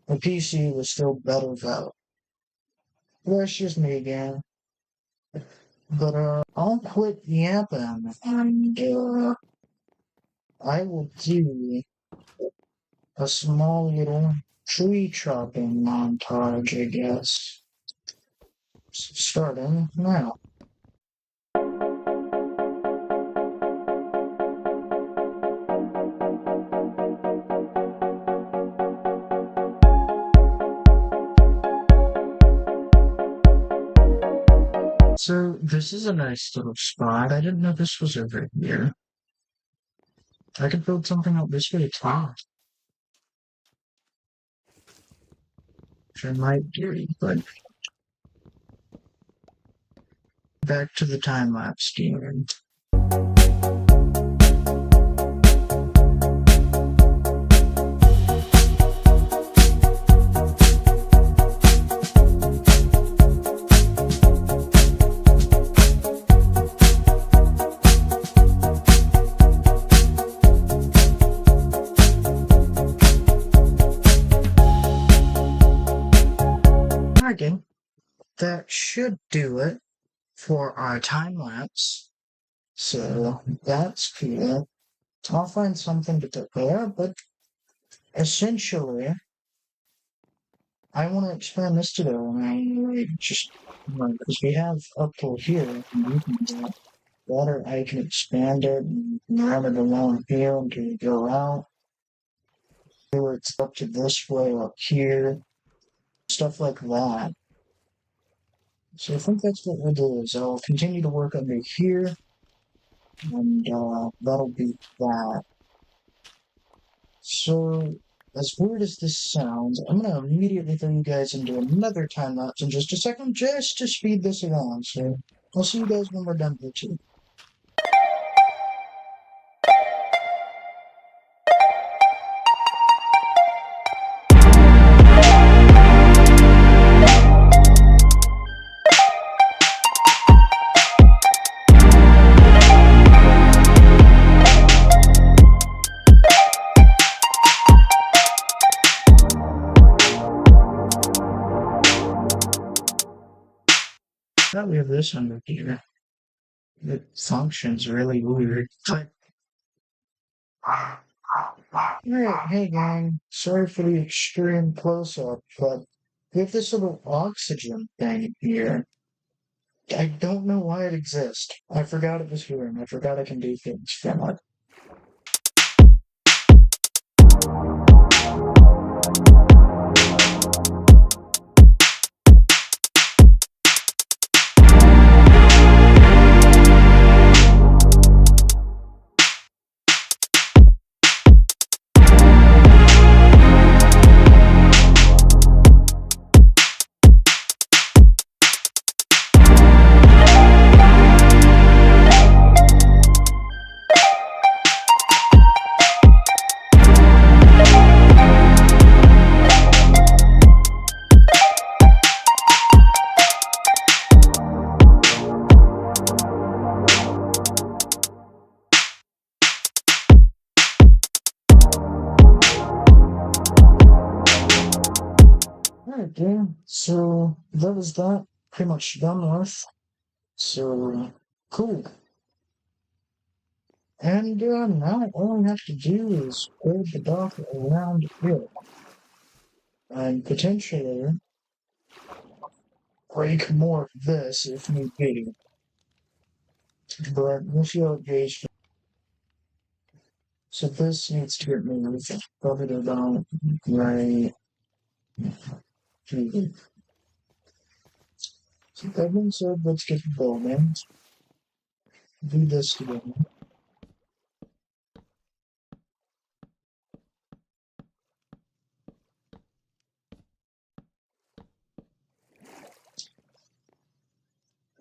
The PC was still better value. That's just me again. But I'll quit yapping and I will do a small little tree chopping montage, I guess. Starting now. So this is a nice little spot. I didn't know this was over here. I could build something out this way too. Which I might do, but back to the time-lapse game. That should do it for our time lapse. So that's cool. I'll find something to put there, but essentially, I want to expand this today. Just because we have up till here, water, I can expand it, have it along here until we go out. Here it's up to this way up here, stuff like that. So I think that's what we'll do is I'll continue to work under here, and that'll be that. So as weird as this sounds, I'm gonna immediately throw you guys into another time lapse in just a second, just to speed this along. So I'll see you guys when we're done here too. Now we have this under here. It functions really weird. But hey gang, sorry for the extreme close-up, but we have this little oxygen thing here. I don't know why it exists. I forgot it was here, and I forgot I can do things from it. Alright, yeah. So that was that. Pretty much done with. So cool. And now all I have to do is build the dock around it. And potentially break more of this if need be. But we'll see how it goes. So this needs to get moved. Probably about right here. So that being said, let's get building. Do this together.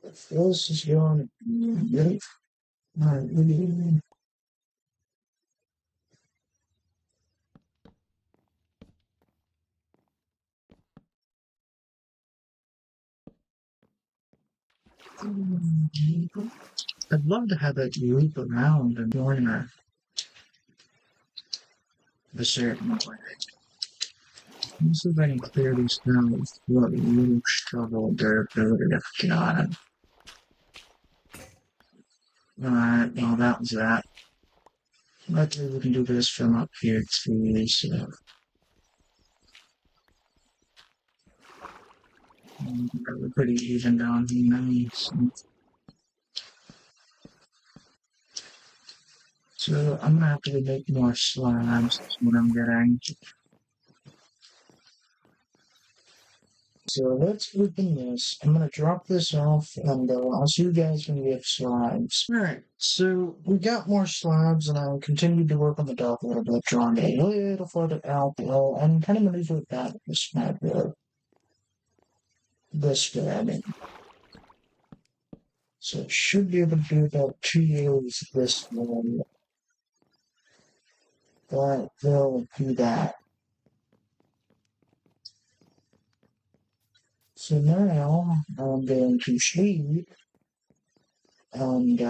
If this is going right, alright, I'd love to have it loop around and corner the certain way. Let's see if I can clear these down with what little shovel durability I've got. Alright, well that was that. Luckily we can do this from up here too, so we're pretty even down here now. So I'm gonna have to make more slabs, is what I'm getting. So let's open this. I'm gonna drop this off, and I'll see you guys when we have slabs. Alright, so we got more slabs, and I'll continue to work on the dock a little bit, drawing it a little further out, and kind of maneuver it back this map here. This way, I mean. So it should be able to do about 2 years this one. But they'll do that. So now I'm going to sleep, and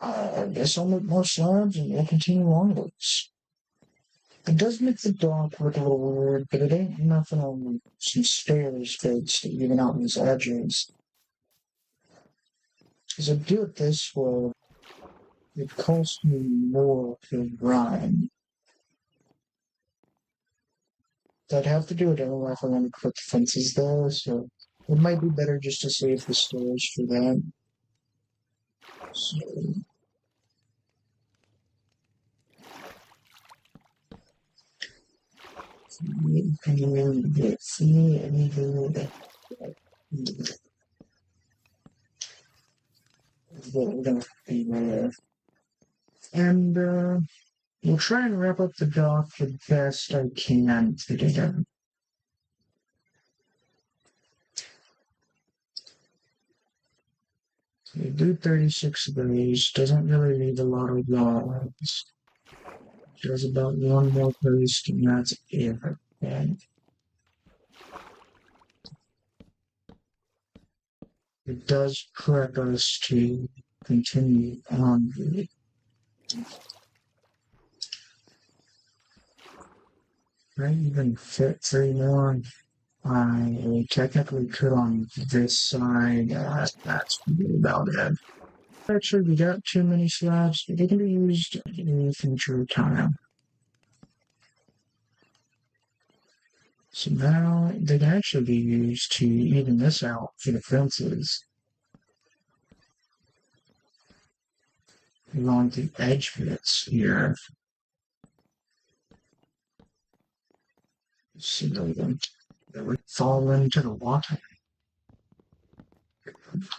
I guess I'll make more slabs and we'll continue onwards. It does make the dock look a little weird, but it ain't nothing on some stairs fixed to even out these edges. Because I do it this way, it costs me more to run. I'd have to do it anyway if I want to put the fences there, so it might be better just to save the stairs for that. So we're gonna be there. And We'll try and wrap up the dock the best I can today. We do 36 of those, doesn't really leave a lot of logs. There's about one more post, and that's it. And it does prep us to continue on with it. I even fit 3 more. I technically could on this side. That's really about it. Actually, we got too many slabs, but they can be used in future time. So now they can actually be used to even this out for the fences along the edge bits here. So they would fall into the water.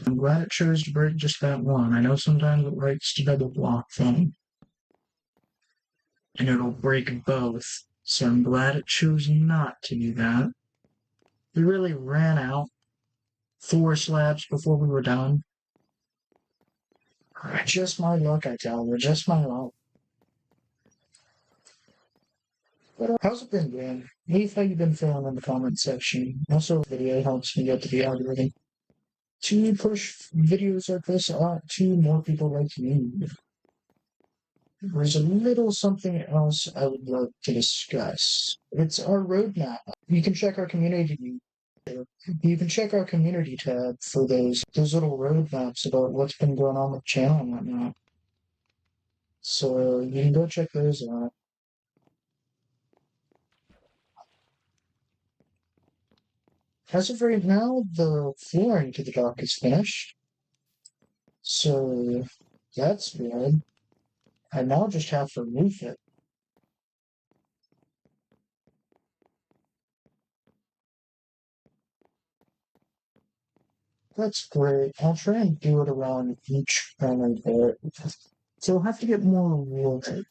I'm glad it chose to break just that one. I know sometimes it likes to double block them, and it'll break both. So I'm glad it chose not to do that. We really ran out 4 slabs before we were done. Just my luck, I tell you, just my luck. But how's it been, Dan? Leave how you've been feeling in the comment section. Also, the video helps me get to the algorithm to push videos like this out to more people like you. There's a little something else I would like to discuss. It's our roadmap. You can check our community. You can check our community tab for those little roadmaps about what's been going on with the channel and whatnot. So you can go check those out. As of right now, the flooring to the dock is finished. So that's good. I now just have to roof it. That's great. I'll try and do it around each corner there. So I'll have to get more wood.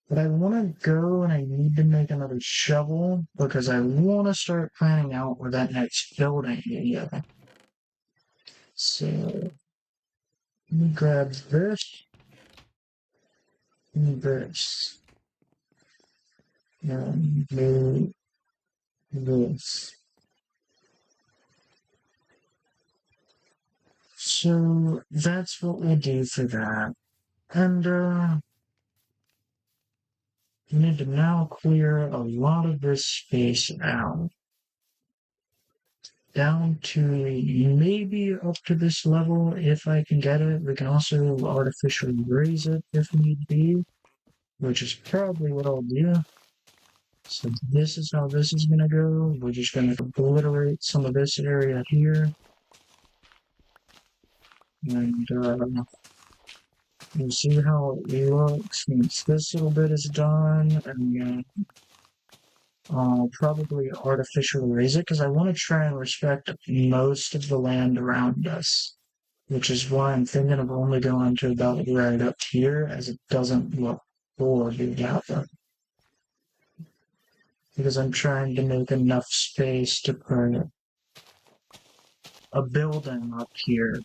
But I want to go and I need to make another shovel because I want to start planning out where that next building is. So let me grab this and this. And do this. So that's what we'll do for that. And we need to now clear a lot of this space out. Down to maybe up to this level if I can get it. We can also artificially raise it if need be, which is probably what I'll do. So this is how this is going to go. We're just going to obliterate some of this area here. And you'll see how it looks once this little bit is done. And I'll probably artificially raise it because I want to try and respect most of the land around us, which is why I'm thinking of only going to about right up here, as it doesn't look horribly out there. Because I'm trying to make enough space to put a building up here.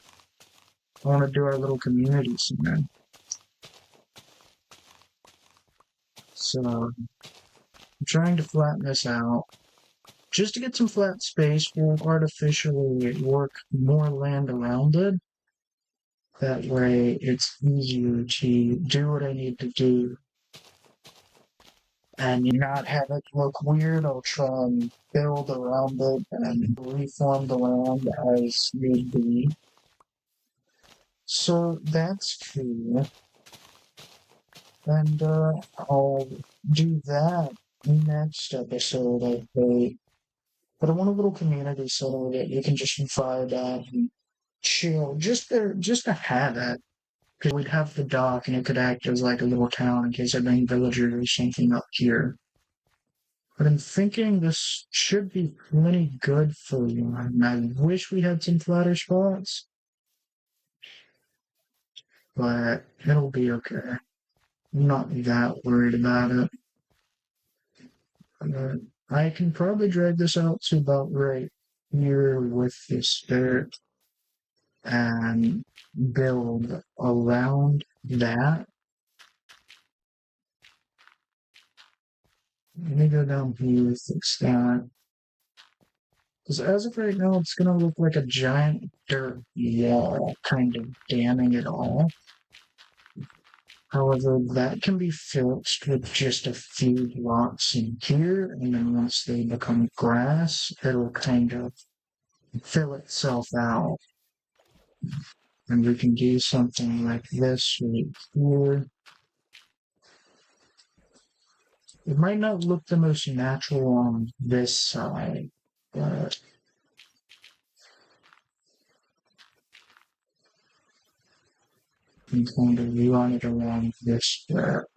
I want to do our little community center. So I'm trying to flatten this out. Just to get some flat space, we'll artificially work more land around it. That way it's easier to do what I need to do and not have it look weird. I'll try and build around it and reform the land as need be. So that's cool. And I'll do that next episode, I think. But I want a little community center that you can just vibe at and chill, just to have it. Because we'd have the dock and it could act as like a little town in case I bring villagers or something up here. But I'm thinking this should be plenty good for you. And I wish we had some flatter spots. But it'll be okay. I'm not that worried about it. I can probably drag this out to about right here with this dirt and build around that. Let me go down here, fix that. Because as of right now, it's going to look like a giant dirt wall, kind of damming it all. However, that can be fixed with just a few blocks in here, and then once they become grass, it'll kind of fill itself out. And we can do something like this right here. It might not look the most natural on this side, but I'm going to run it around this there.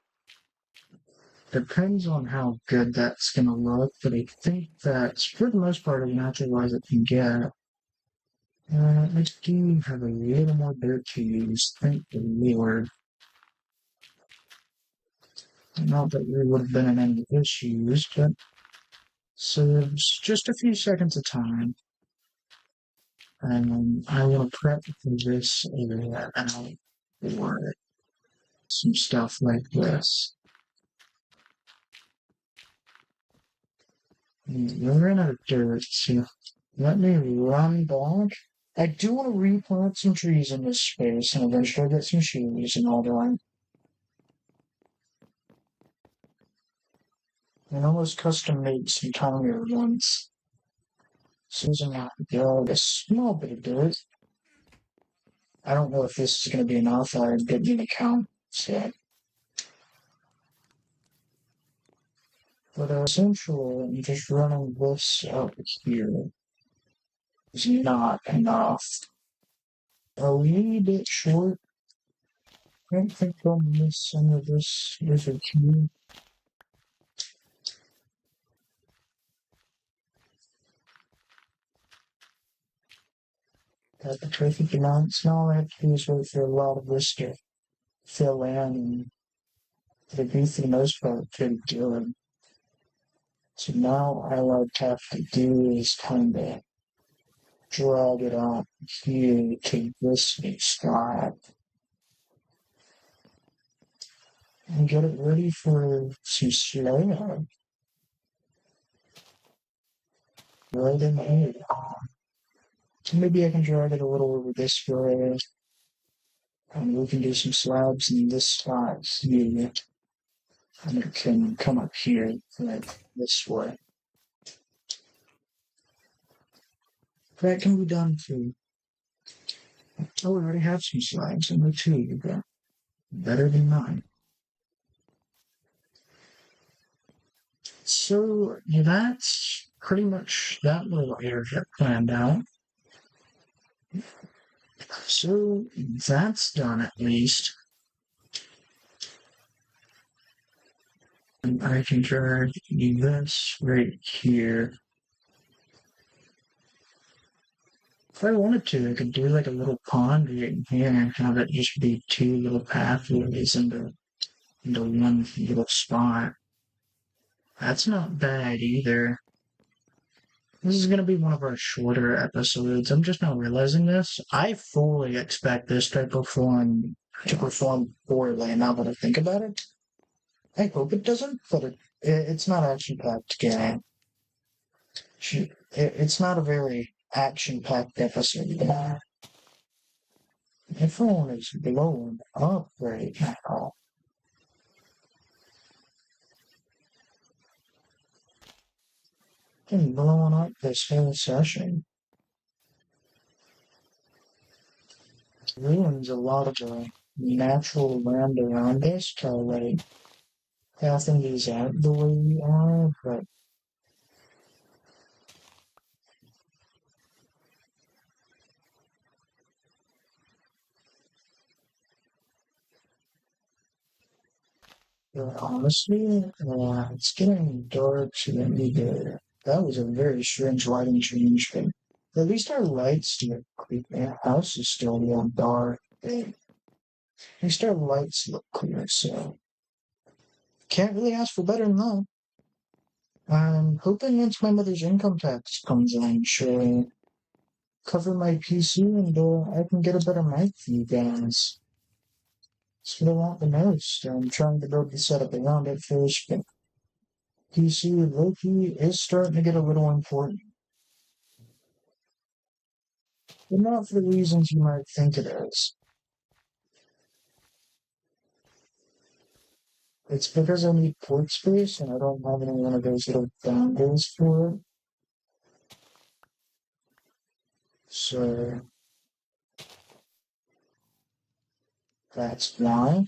Depends on how good that's going to look, but I think that's for the most part as natural as it can get. I do have a little more dirt to use, thank the Lord. Not that we would have been in any issues, but saves just a few seconds of time. And I will prep for this area out for some stuff like this. We're in a dirt, so let me run back. I do want to replant some trees in this space and eventually get some shoes and all that. And almost custom made some tinier ones. So using that build a small bit of dirt. I don't know if this is going to be enough. I didn't account yet. But essentially, I'm just running this out here is not enough. A wee bit short. I don't think I'll miss some of this with a key. Got the perfect amounts. Now all I have to do is wait for a lot of this to fill in, and it'll be for the most part pretty good. So now all I'd have to do is kind of drag it up here to this spot and get it ready for some slab. Right in here. Maybe I can drag it a little over this way. And we can do some slabs in this spot here. And it can come up here like this way. That can be done too. Oh, we already have some slabs in the too, but better than mine. So that's pretty much that little area planned out. So that's done at least. And I can drag this right here. If I wanted to, I could do like a little pond right here and have it just be two little pathways into one little spot. That's not bad either. This is going to be one of our shorter episodes. I'm just not realizing this. I fully expect this to perform poorly now that I think about it. I hope it doesn't, but it's not action-packed game. It's not a very action-packed episode. My phone is blowing up right now. It's been blowing up this whole session. It ruins a lot of the natural land around us to like passing these out the way we are, but honestly, it's getting dark, so let me go. That was a very strange lighting change, but at least our lights look clear. Our house is still a little dark. At least our lights look clear, so Can't really ask for better than that. I'm hoping once my mother's income tax comes in, she'll cover my PC and I can get a better mic for you guys. That's what I want the most. I'm trying to build the setup around it first, but PC low-key is starting to get a little important. But not for the reasons you might think it is. It's because I need port space and I don't have any one of those little dongles for it. So that's why.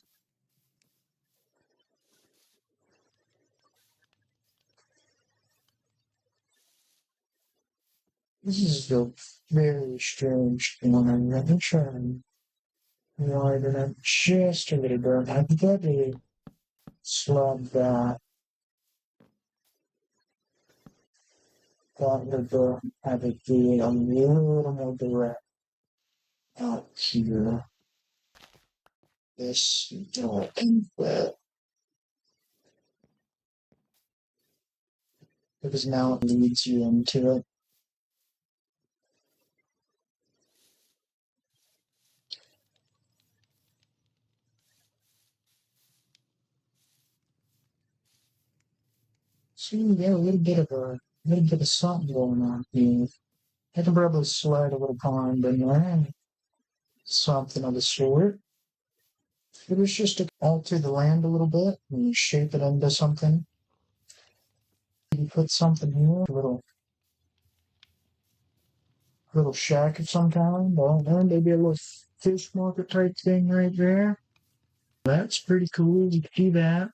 This is a very strange one. Let me try and widen it just a little bit. I've got to slab that. Got to have it be a little more direct out here. This little input. Because now it leads you into it. So you get a little bit of something going on here. I can probably slide a little pond in there and something of the sort. It was just to alter the land a little bit and shape it into something. You put something here, a little shack of some kind. I don't know, maybe a little fish market type thing right there. That's pretty cool. You can do that.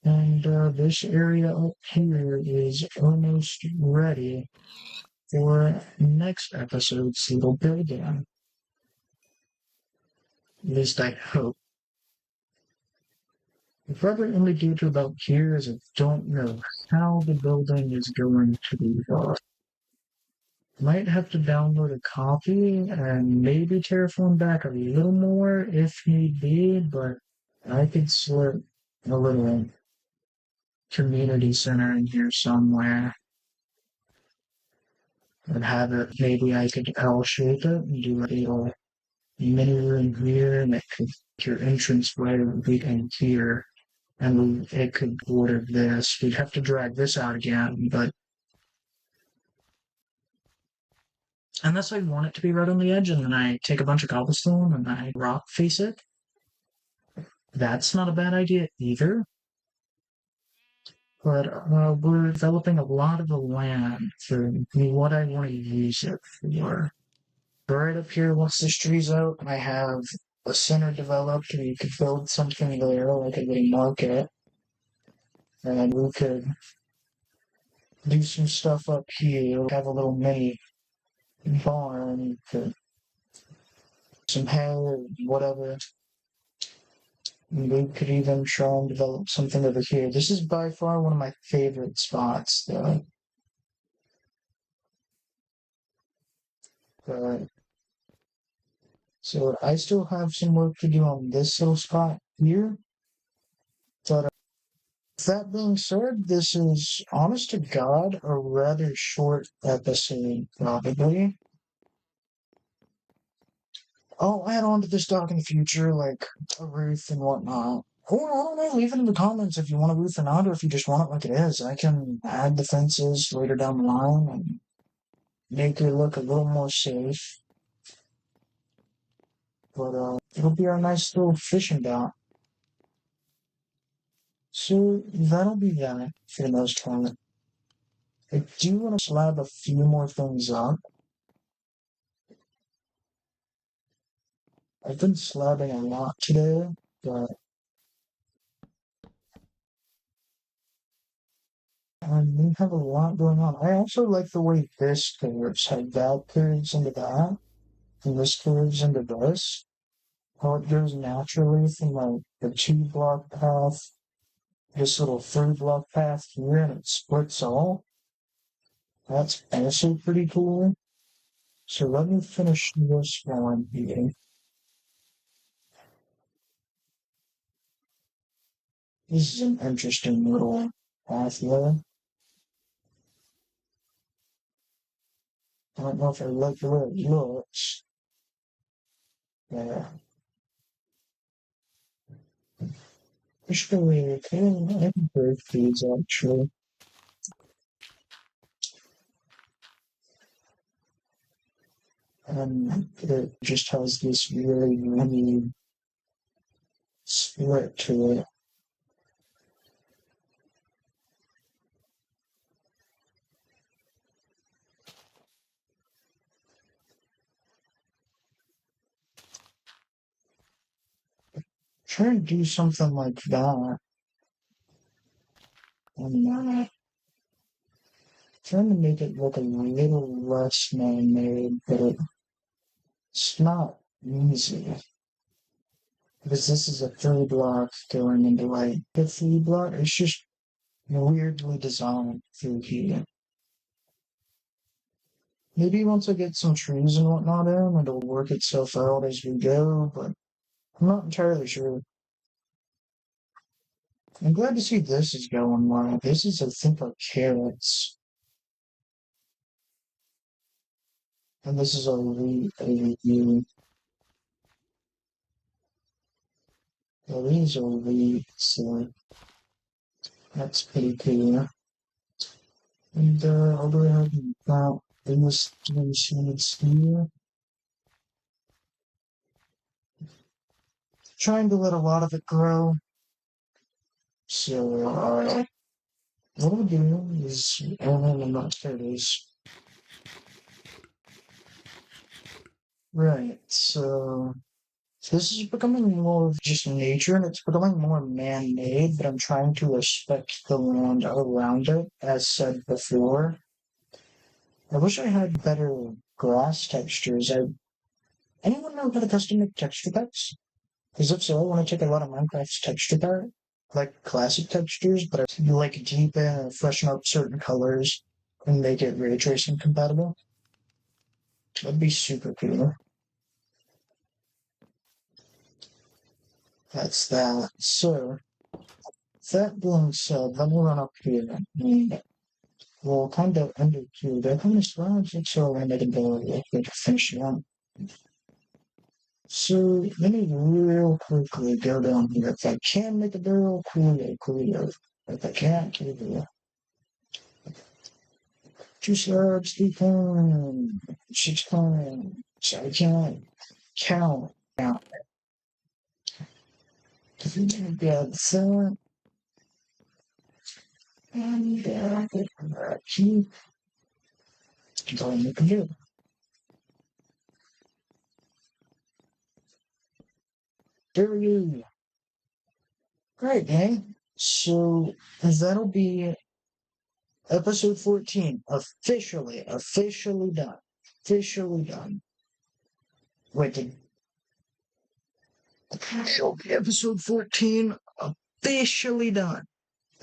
And this area up here is almost ready for next episode's little building. At least I hope. The probably only due to about here is I don't know how the building is going to be built. Might have to download a copy and maybe terraform back a little more if need be, but I could slip a little community center in here somewhere and have it, maybe I could L-shape it and do a little mini room here and it could your entrance right in here and it could border this. We'd have to drag this out again, but unless I want it to be right on the edge and then I take a bunch of cobblestone and I rock face it, that's not a bad idea either. But we're developing a lot of the land for what I want to use it for. Right up here, once this tree's out, I have a center developed where you could build something there, like a little market. And we could do some stuff up here, have a little mini barn, some hay or whatever. We could even try and develop something over here. This is by far one of my favorite spots, though. But, so I still have some work to do on this little spot here. But that being said, this is, honest to God, a rather short episode, probably. I'll add on to this dock in the future, like a roof and whatnot. Or, I don't know, leave it in the comments if you want a roof or not, or if you just want it like it is. I can add the fences later down the line and make it look a little more safe. But, it'll be our nice little fishing dock. So, that'll be that for the most part. I do want to slab a few more things up. I've been slabbing a lot today, but we have a lot going on. I also like the way this curves, how that curves into that, and this curves into this. How it goes naturally from like the 2-block path, this little 3-block path here, and it splits all. That's also pretty cool. So let me finish this one here. This is an interesting little pathway. I don't know if I like the way it looks. Yeah. Actually, I can break these actually. It just has this really, really split to it. Try and do something like that. And trying to make it look a little less man-made, but it's not easy. Because this is a 3 block going into like the 3 block. It's just weirdly designed through here. Maybe once I get some trees and whatnot in, it'll work itself out as we go, but I'm not entirely sure. I'm glad to see this is going well. This is, I think, our carrots. And this is our wheat over here. Well, these are wheat, so that's pretty cool. And I'll go ahead and plant these 3 seeds here. Trying to let a lot of it grow. So, what I'll do is, I'm not sure it is. Right, so this is becoming more of just nature and it's becoming more man-made, but I'm trying to respect the land around it, as said before. I wish I had better grass textures. Anyone know how to custom make texture packs? Because if so, I want to take a lot of Minecraft's texture pack, like classic textures, but I like deepen and freshen up certain colors and make it ray tracing compatible. That'd be super cool. That's that. So, that being said, let me run up here and we'll kind of end it here. Do I have any slides? So I made a go real quick to finish it up. So let me real quickly go down here. If I can make a barrel, cool. If I can't, cool. 2 slides, 3 coins, 6 coins. So I can't count out. If you can get that, and keep going to do. There we go. Great, gang. So that'll be episode 14. Officially done. Officially done. Wait, episode 14 officially done.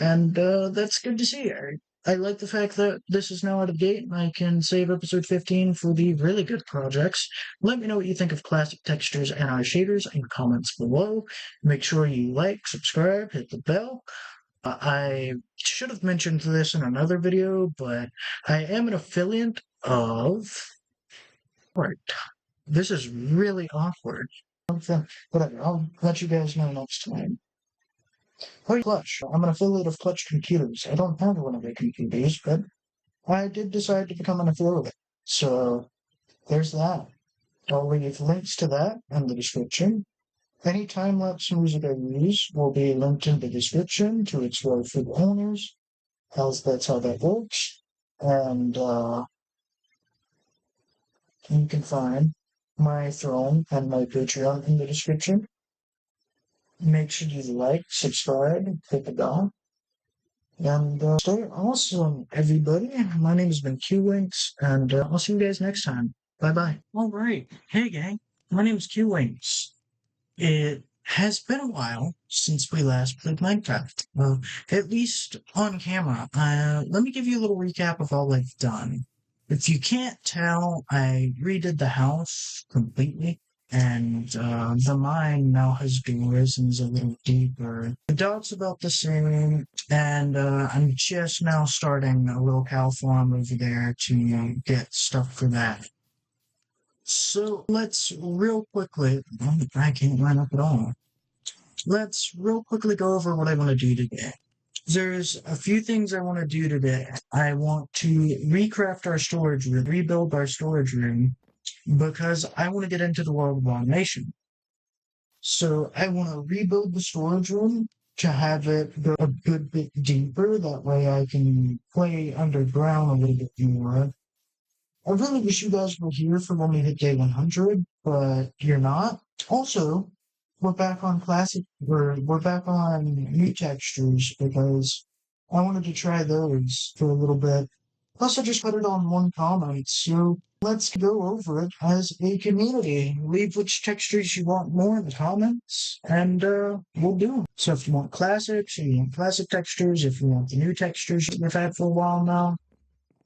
And that's good to see. I like the fact that this is now out of date and I can save episode 15 for the really good projects. Let me know what you think of classic textures and our shaders in the comments below. Make sure you like, subscribe, hit the bell. I should have mentioned this in another video, but I am an affiliate of... Right. This is really awkward. Whatever, I'll let you guys know next time. Hey, Clutch. I'm an affiliate of Clutch Computers. I don't have one of their computers, but I did decide to become an affiliate. So, there's that. I'll leave links to that in the description. Any time-lapse music I use will be linked in the description to its rightful owners, else that's how that works. And you can find my throne and my Patreon in the description. Make sure you like, subscribe, hit the bell. And stay awesome, everybody. My name has been QWinks, and I'll see you guys next time. Bye-bye. All right. Hey, gang. My name is QWinks. It has been a while since we last played Minecraft. At least on camera. Let me give you a little recap of all I've done. If you can't tell, I redid the house completely. And the mine now has doors and is a little deeper. The dog's about the same, and I'm just now starting a little cow farm over there to get stuff for that. So let's real quickly, I can't line up at all. Let's real quickly go over what I want to do today. There's a few things I want to do today. I want to recraft our storage room, rebuild our storage room, because I want to get into the world of automation. So I want to rebuild the storage room to have it go a good bit deeper. That way I can play underground a little bit more. I really wish you guys were here for when we hit day 100, but you're not. Also, we're back on classic, we're back on new textures because I wanted to try those for a little bit. Plus, I just put it on one comment, so let's go over it as a community. Leave which textures you want more in the comments, and we'll do them. So if you want classics, or you want classic textures, if you want the new textures that we've had for a while now,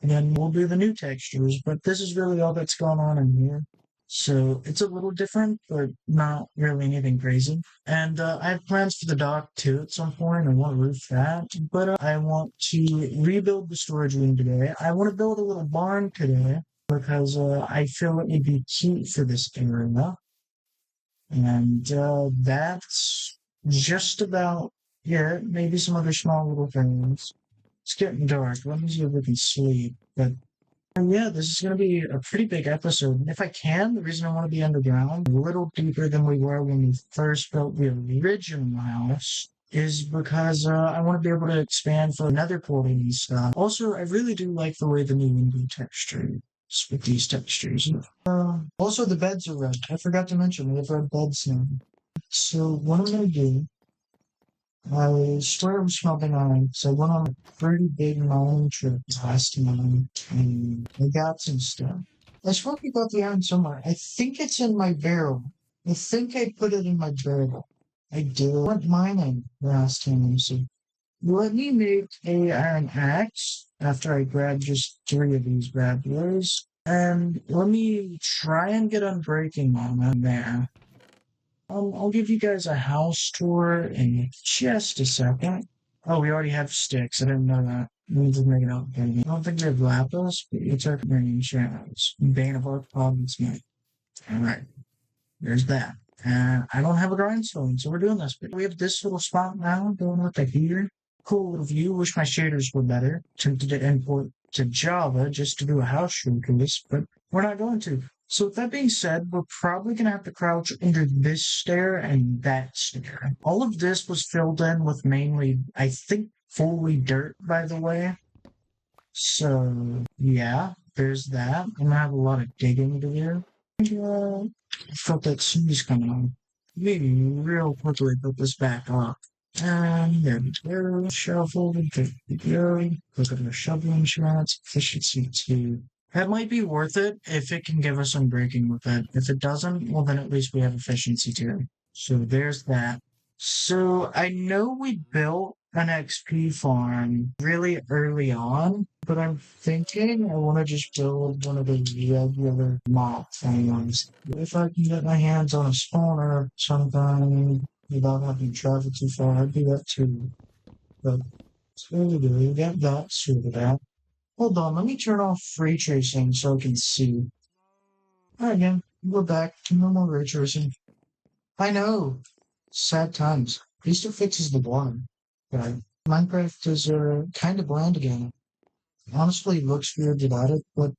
and then we'll do the new textures. But this is really all that's going on in here. So it's a little different, but not really anything crazy. And I have plans for the dock too at some point. I want to roof that. But I want to rebuild the storage room today. I want to build a little barn today because I feel it would be cute for this area. And that's just about it. Maybe some other small little things. It's getting dark. Let me see if we can sleep. But yeah, this is going to be a pretty big episode. And if I can, the reason I want to be underground, a little deeper than we were when we first built the original house, is because I want to be able to expand for another portal and stuff. Also, I really do like the way the new window texture is with these textures. Also, the beds are red. I forgot to mention, we have red beds now. So what I'm going to do, I swear I'm smoking on, so I went on a pretty big mining trip last time, and I got some stuff. I swear we got the iron somewhere. I think it's in my barrel. I think I put it in my barrel. I did. I went mining last time, so let me make a iron axe after I grab just 3 of these bad boys. And let me try and get unbreaking on them there. I'll give you guys a house tour in just a second. Oh, we already have sticks. I didn't know that. We need to make it out. I don't think we have lapis, but it's our green shadows. Bane of our province, mate. Alright. There's that. I don't have a grindstone, so we're doing this. But we have this little spot now, going with the heater. Cool little view. Wish my shaders were better. Tempted to import to Java just to do a house room to this, but we're not going to. So with that being said, we're probably going to have to crouch under this stair and that stair. All of this was filled in with mainly, I think, fully dirt, by the way. So, yeah, there's that. I'm going to have a lot of digging to do. I felt that sneeze coming on. Maybe real quickly put this back up. And there we go. Shovel, there we go. Look at our shoveling shots. Efficiency 2. That might be worth it if it can give us unbreaking with it. If it doesn't, well then at least we have efficiency 2. So there's that. So I know we built an XP farm really early on, but I'm thinking I want to just build one of the regular mob farms. If I can get my hands on a spawner sometime without having to travel too far, I'd do that too. But it's really good. We got that sorted out. Hold on, let me turn off ray tracing so I can see. Alright, again, we're back to normal ray tracing. I know. Sad times. At least it fixes the blind. Right. Minecraft is kind of bland again. Honestly, it looks weird without it, but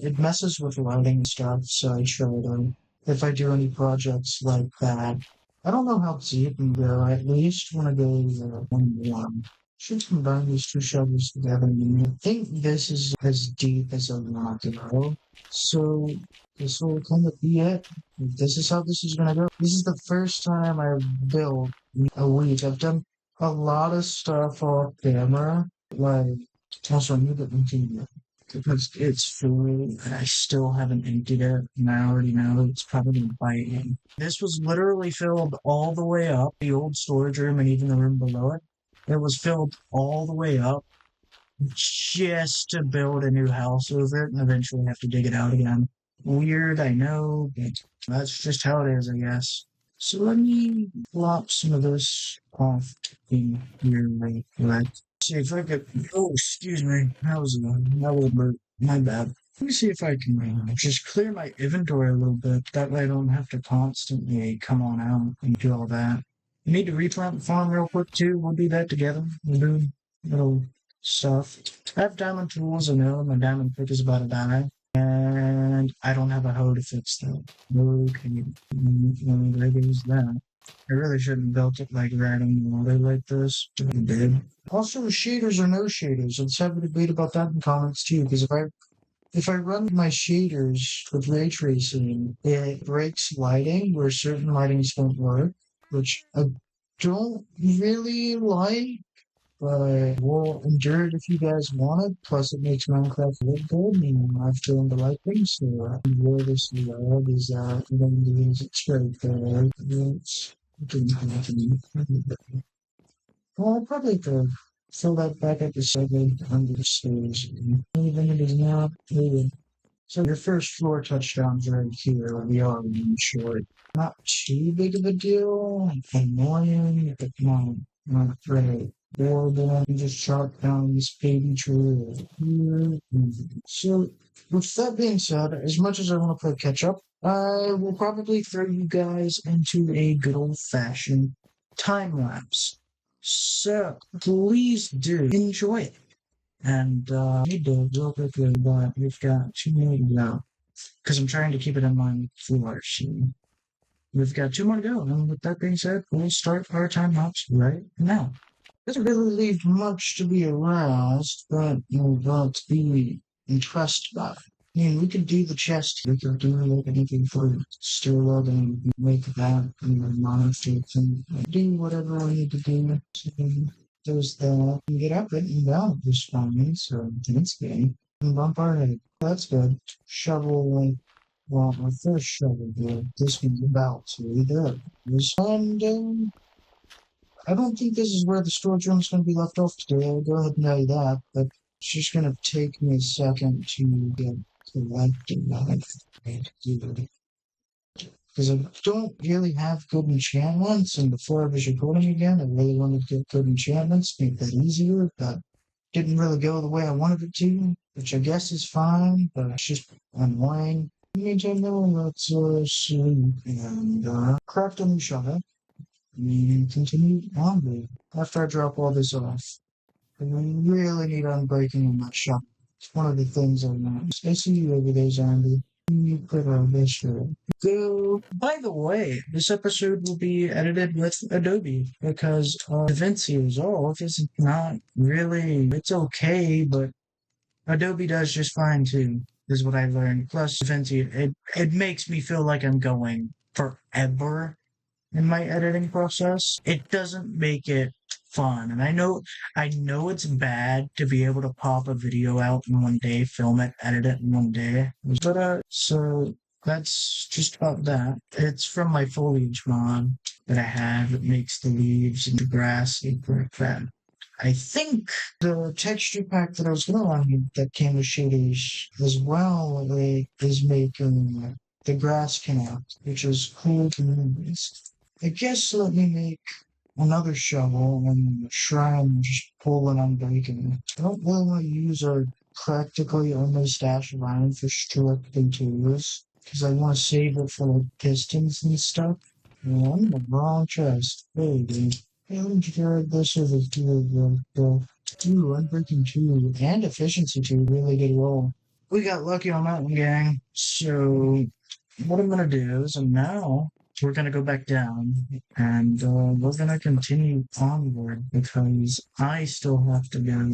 it messes with lighting and stuff, so I try to, if I do any projects like that. I don't know how deep we go. I at least want to go 1-1. Should combine these 2 shovels together. I think this is as deep as I want to go. So this will kind of be it. This is how this is gonna go. This is the first time I've built a week. I've done a lot of stuff off camera. Like, also I need to empty it because it's full and I still haven't emptied it. And I already know it's probably gonna bite in. This was literally filled all the way up, the old storage room and even the room below it. It was filled all the way up just to build a new house over it and eventually have to dig it out again. Weird, I know, but that's just how it is, I guess. So let me plop some of this off in here right quick. See if I could. Oh, excuse me. That was my bad. Let me see if I can just clear my inventory a little bit. That way I don't have to constantly come on out and do all that. I need to replant the farm real quick too. We'll do that together. We'll do little stuff. I have diamond tools. I know my diamond pick is about to die. And I don't have a hoe to fix that. Okay, there goes that. I really shouldn't have built it like right on the water like this, but I did. Also, shaders or no shaders. Let's have a debate about that in comments too, because if I run my shaders with ray tracing, it breaks lighting where certain lightings don't work, which I don't really like, but we'll endure it if you guys want it. Plus, it makes Minecraft look good, and I've turned the like things, so enjoy this vlog. Is even the subscribe for it's well, I'll probably could fill that back up to 700 stairs. Even if it is not moving. So your first floor touchdowns right here. We are in short. Not too big of a deal. Annoying, but not great. Or then just chop down this baby tree right here. So with that being said, as much as I want to play catch up, I will probably throw you guys into a good old fashioned time lapse. So please do enjoy it. And I need to real quickly, but we've got 2 more to go. Because I'm trying to keep it in mind for you. We've got 2 more to go. And with that being said, we'll start our time lapse right now. Doesn't really leave much to be aroused, but to be impressed by. I mean, we could do the chest. We could do like anything for stairwell and make that monster thing. Do whatever we need to do. So there's that. We get up it and down at this point, so it's good. And bump our head. That's good. Shovel like well, my first shovel here. This one's about to be there. And I don't think this is where the storage room is going to be left off today. I'll go ahead and tell you that, but it's just going to take me a second to get collected because I don't really have good enchantments, and before I was recording again, I really wanted to get good enchantments, make that easier, but didn't really go the way I wanted it to, which I guess is fine, but it's just annoying. Meantime, let's see, and craft a new shovel. We continue onward. After I drop all this off, I really need unbreaking in that shop. It's one of the things I want. I see you over there, Zombie. You put on this shirt. So, by the way, this episode will be edited with Adobe because DaVinci Resolve is not really, it's okay, but Adobe does just fine too, is what I learned. Plus, DaVinci, it makes me feel like I'm going forever in my editing process. It doesn't make it fun. And I know it's bad to be able to pop a video out in one day, film it, edit it in one day. But so that's just about that. It's from my foliage mod that I have. It makes the leaves and the grass look like that. I think the texture pack that I was gonna run that came with shaders as well is making the grass connect, which is cool to me. I guess let me make another shovel and try and just pull it on bacon. I don't really want to use our practically only stash of iron for strictly tools because I want to save it for like pistons and stuff. Yeah, I'm in the wrong chest. Hey, dude. Hey, let me carry this over here. Ooh, unbreaking 2 and efficiency 2 really did well. We got lucky on that one, gang. So what I'm gonna do is now we're gonna go back down and we're gonna continue onward because I still have to go.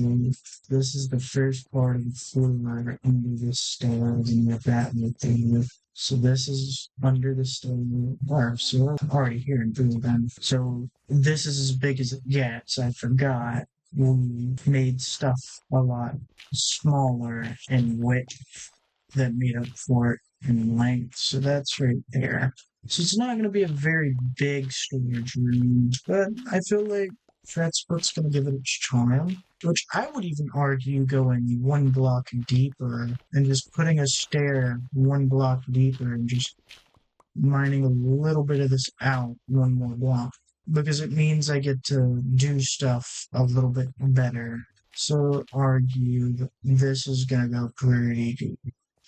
This is the first part of the floor under the stairs and with that thing. So this is under the stair. So I'm already here in Bhutan. So this is as big as it gets. I forgot. We made stuff a lot smaller in width that made up for it in length. So that's right there. So it's not going to be a very big storage room, but I feel like That's what's going to give it its charm. Which I would even argue going one block deeper and just putting a stair one block deeper and just mining a little bit of this out one more block. Because it means I get to do stuff a little bit better. So argue that this is going to go pretty deep.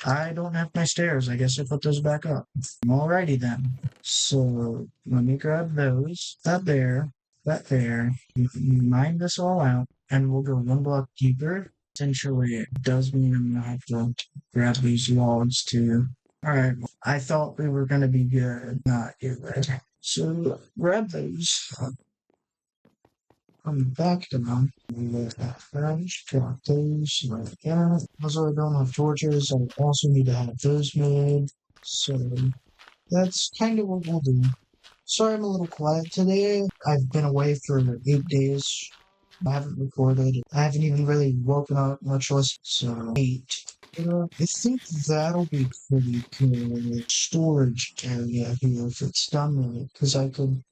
I don't have my stairs. I guess I put those back up. Alrighty then. So let me grab those. That there. Mine this all out, and we'll go one block deeper. Essentially, it does mean I'm gonna have to grab these logs too. Alright, I thought we were gonna be good. Not good. So grab those. Come back to them. Drop those like that. Also, I don't have torches. I also need to have those made. So that's kind of what we'll do. Sorry I'm a little quiet today. I've been away for 8 days. I haven't recorded. I haven't even really woken up much less. So 8. I think that'll be pretty cool. Storage area here if it's done right. Because I could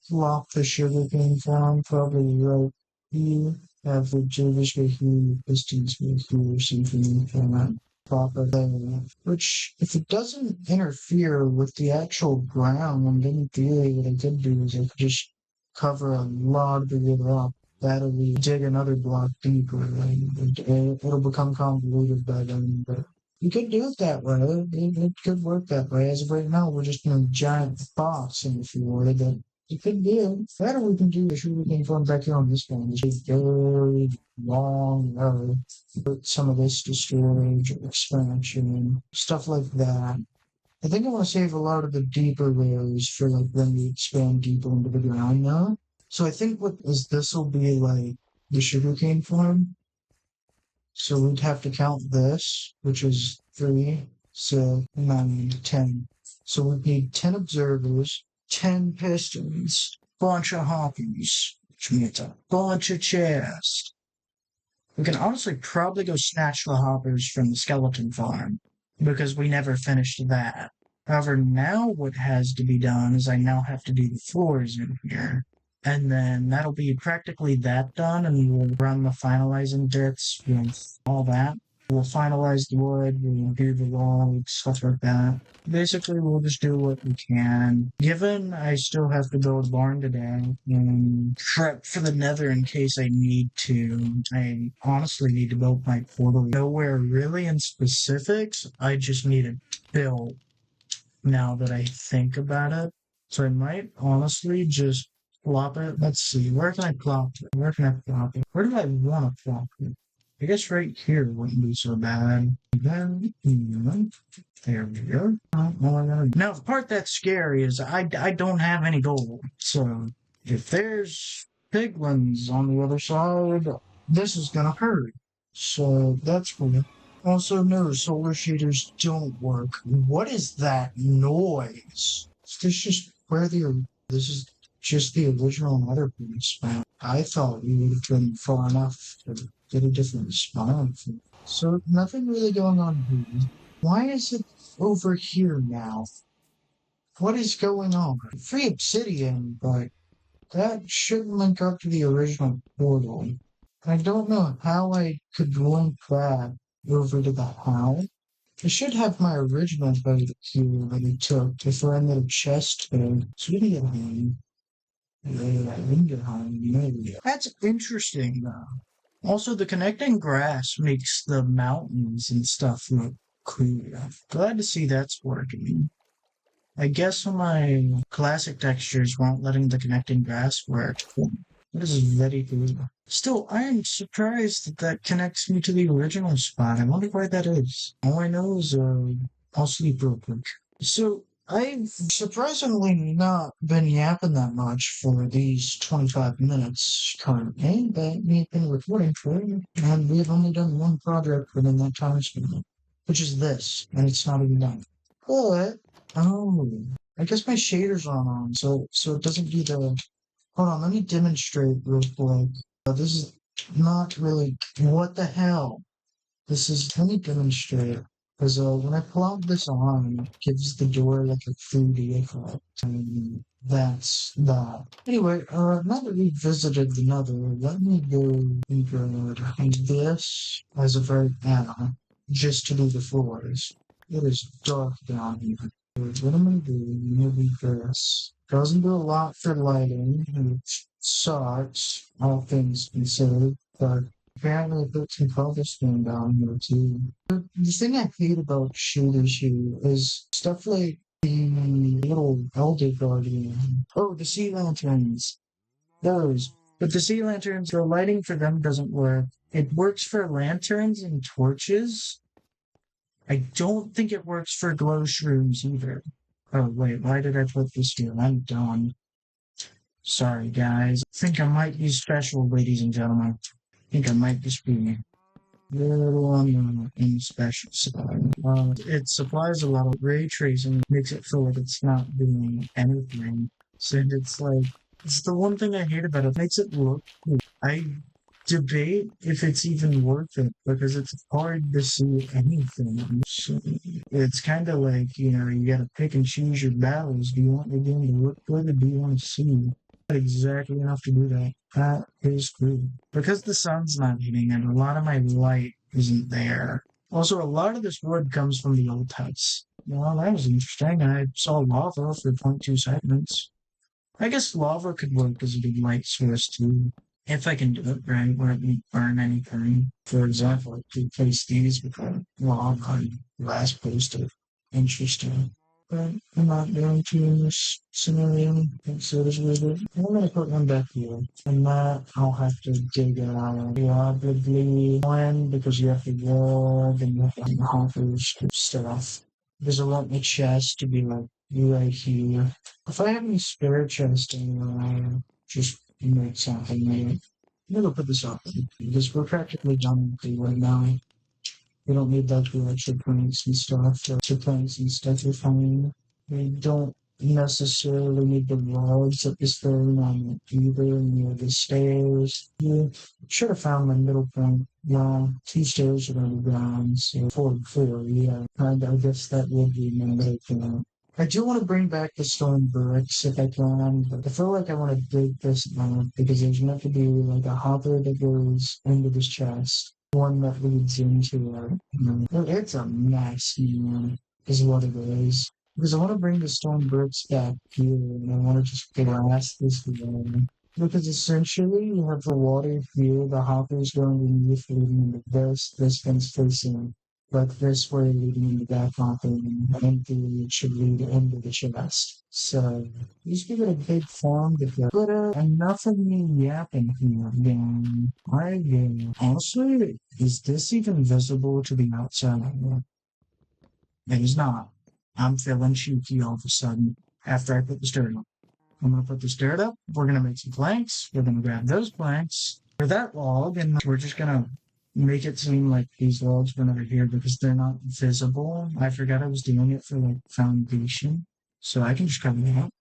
flop the sugarcane farm probably right here. Have the Jervis go here, Pistons go here, or something like that. Proper there. Which, if it doesn't interfere with the actual ground, in theory, what I could do is I could just cover a lot of it up. That'll be dig another block deeper, and it'll become convoluted by then. But you could do it that way. It could work that way. As of right now, we're just in a giant box in the floor that you could do. That we can do the shooting from back here on this one. It's a very long road. Put some of this to storage or expansion, stuff like that. I think I want to save a lot of the deeper layers for like when we expand deeper into the ground now. So I think what is this will be like the sugarcane farm. So we'd have to count this, which is 3, 6, 9, 10. So we'd need 10 observers, 10 pistons, bunch of hoppies, which means a bunch of chests. We can honestly probably go snatch the hoppers from the skeleton farm, because we never finished that. However, now what has to be done is I now have to do the floors in here. And then that'll be practically that done, and we'll run the finalizing bits with all that. We'll finalize the wood, we'll do the logs, stuff like that. Basically, we'll just do what we can. Given I still have to build a barn today and prep for the nether in case I need to, I honestly need to build my portal. Nowhere really in specifics, I just need it built now that I think about it. So I might honestly just plop it. Let's see, where can I plop it? Where can I plop it? Where do I want to plop it? I guess right here wouldn't be so bad. Then, there we go. Now, the part that's scary is I don't have any gold. So, if there's piglins on the other side, this is gonna hurt. So, that's cool. Also, no, solar shaders don't work. What is that noise? This just where this is just the original nether spawn. I thought we would have been far enough to get a different spawn. So nothing really going on here. Why is it over here now? What is going on? Free obsidian, but that shouldn't link up to the original portal. I don't know how I could link that over to the how. I should have my original boat here that I took if we're in the chest there. So we can get home. That's interesting, though. Also, the connecting grass makes the mountains and stuff look cool. Glad to see that's working. I guess my classic textures weren't letting the connecting grass work. This is very cool. Still, I am surprised that that connects me to the original spot. I wonder why that is. All I know is, I'll sleep real quick. So, I've surprisingly not been yapping that much for these 25 minutes currently, but we've been recording for it, and we've only done one project within that time span, which is this, and it's not even done. But, I guess my shaders aren't on, so it doesn't do the... Hold on, let me demonstrate real quick. This is not really... What the hell? Let me demonstrate. Because when I plop this on, it gives the door like a 3D effect. That's that. Anyway, now that we've visited the nether, let me go and this as a very now, just to do the floors. It is dark down here. What am I doing? Maybe this. Doesn't do a lot for lighting, which sucks, all things considered, but apparently I put some cobblestone down here too. The thing I hate about shooters here is stuff like the little elder guardian. Oh, the sea lanterns. Those. But the sea lanterns, the lighting for them doesn't work. It works for lanterns and torches. I don't think it works for glow shrooms either. Oh, wait, why did I put this here? I'm done. Sorry, guys. I think I might be special, ladies and gentlemen. I think I might just be little on the special side. It supplies a lot of ray tracing, makes it feel like it's not doing anything. So it's like, it's the one thing I hate about it. It makes it look cool. I debate if it's even worth it because it's hard to see anything. So it's kind of like, you gotta pick and choose your battles. Do you want the game to look good or do you want to see? Exactly enough to do that. That is true. Because the sun's not hitting and a lot of my light isn't there. Also, a lot of this wood comes from the old house. Well, that was interesting. I saw lava for 0.2 seconds. I guess lava could work as a good light source too. If I can do it right, where it won't burn anything. For example, I could place these with a lava and glass poster. Interesting. But I'm not going to in this scenario. So this with it. I'm going to put one back here. And that I'll have to dig out probably one because you have to log and you have to hoppers stuff. There's a lot in the chest to be like right here. If I have any spare chest anywhere, just make something maybe. I'm gonna put this up because we're practically done with it right now. We don't need that for extra planks and stuff. Extra planks and stuff are fine. We don't necessarily need the logs at this very moment either near the stairs. Yeah, should have found my middle point. Well, two stairs are underground, so 4 yeah. And I guess that would be my middle point. I do want to bring back the stone bricks if I can, but I feel like I want to dig this out because there's meant to be like a hopper that goes into this chest, one that leads into it's a mess, is what it is. Because I want to bring the stone bricks back here and I want to just glass this way. Because essentially you have the water here, the hoppers going underneath leading into this thing's facing like this way leading into that hopper and empty it should lead into the chest. So these give it a big farm to go. But enough of me yapping here again. Honestly, is this even visible to the outside? It is not. I'm feeling cheeky all of a sudden after I put the dirt up. I'm going to put this dirt up. We're going to make some planks. We're going to grab those planks for that log, and we're just going to make it seem like these logs went over here because they're not visible. I forgot I was doing it for like foundation, so I can just cover it up.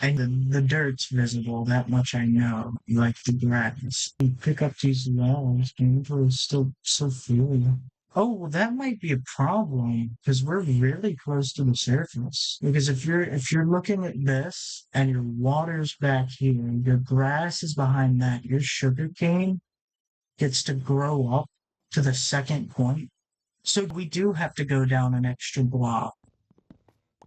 And the dirt's visible, that much I know. Like the grass. You pick up these logs, and we're still so feely. Oh, well, that might be a problem because we're really close to the surface. Because if you're looking at this and your water's back here, your grass is behind that, your sugar cane gets to grow up to the second point. So we do have to go down an extra block.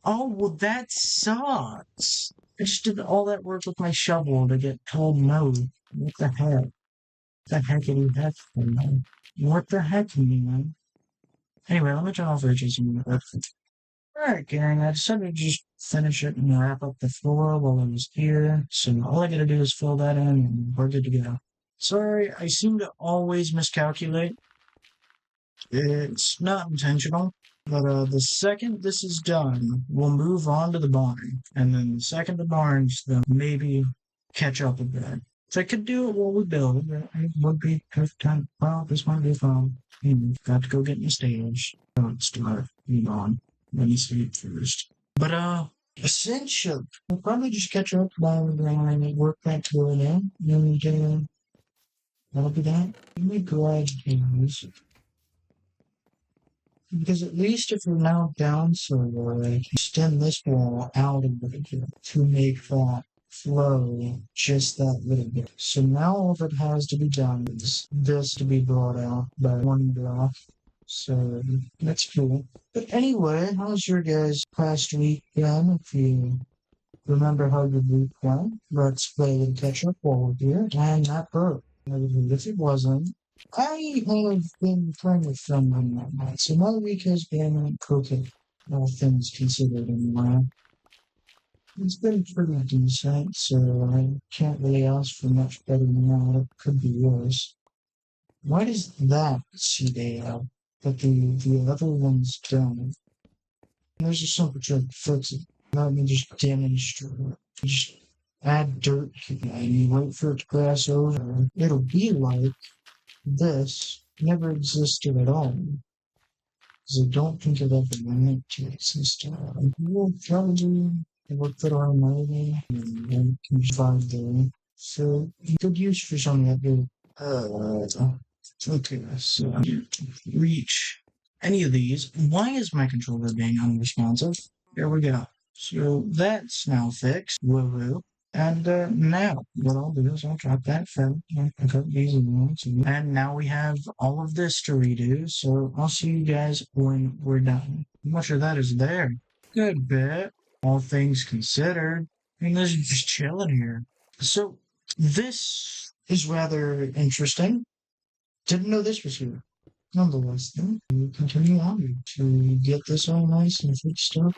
Oh, well, that sucks. I just did all that work with my shovel to get told no. What the heck? The heckity heck, man. What the heck, man? Anyway, let me turn off urges and alright, gang, I decided to just finish it and wrap up the floor while I was here. So all I gotta do is fill that in and we're good to go. Sorry, I seem to always miscalculate. It's not intentional. But the second this is done, we'll move on to the barn. And then the second the barn's done, maybe catch up a bit. If I could do it while we build, it would be perfect time. Well, this might be fun. Got to go get in the stage. Don't start. Move on. Let me sleep first. But essentially, we'll probably just catch up by work back to it in. And that'll be that. Let me grab things. Because at least if we're now down somewhere, I can extend this wall out a little bit to make that flow just that little bit. So now all that has to be done is this to be brought out by one block. So that's cool. But anyway, how's your guys' past week been? If you remember how your week went, let's play and catch up while we're here. And that broke. If it wasn't, I have been playing with someone that night, so my week has been cooking, all things considered anyway. It's been pretty decent, so I can't really ask for much better than that. It could be worse. Why does that see there, but the other ones don't? There's just something to fix it. Let me just demonstrate. Just add dirt and you wait for it to grass over. It'll be like this never existed at all. Because I don't think it ever meant to exist. We'll probably look at our money and can find there. So you could use for something that good. Okay, so reach any of these. Why is my controller being unresponsive? There we go. So that's now fixed. Woo-woo. And now, what I'll do is I'll drop that film. I got these ones. And now we have all of this to redo. So I'll see you guys when we're done. How much of that is there? Good bit. All things considered. I mean, this is just chilling here. So this is rather interesting. Didn't know this was here. Nonetheless, then we continue on to get this all nice and fixed up.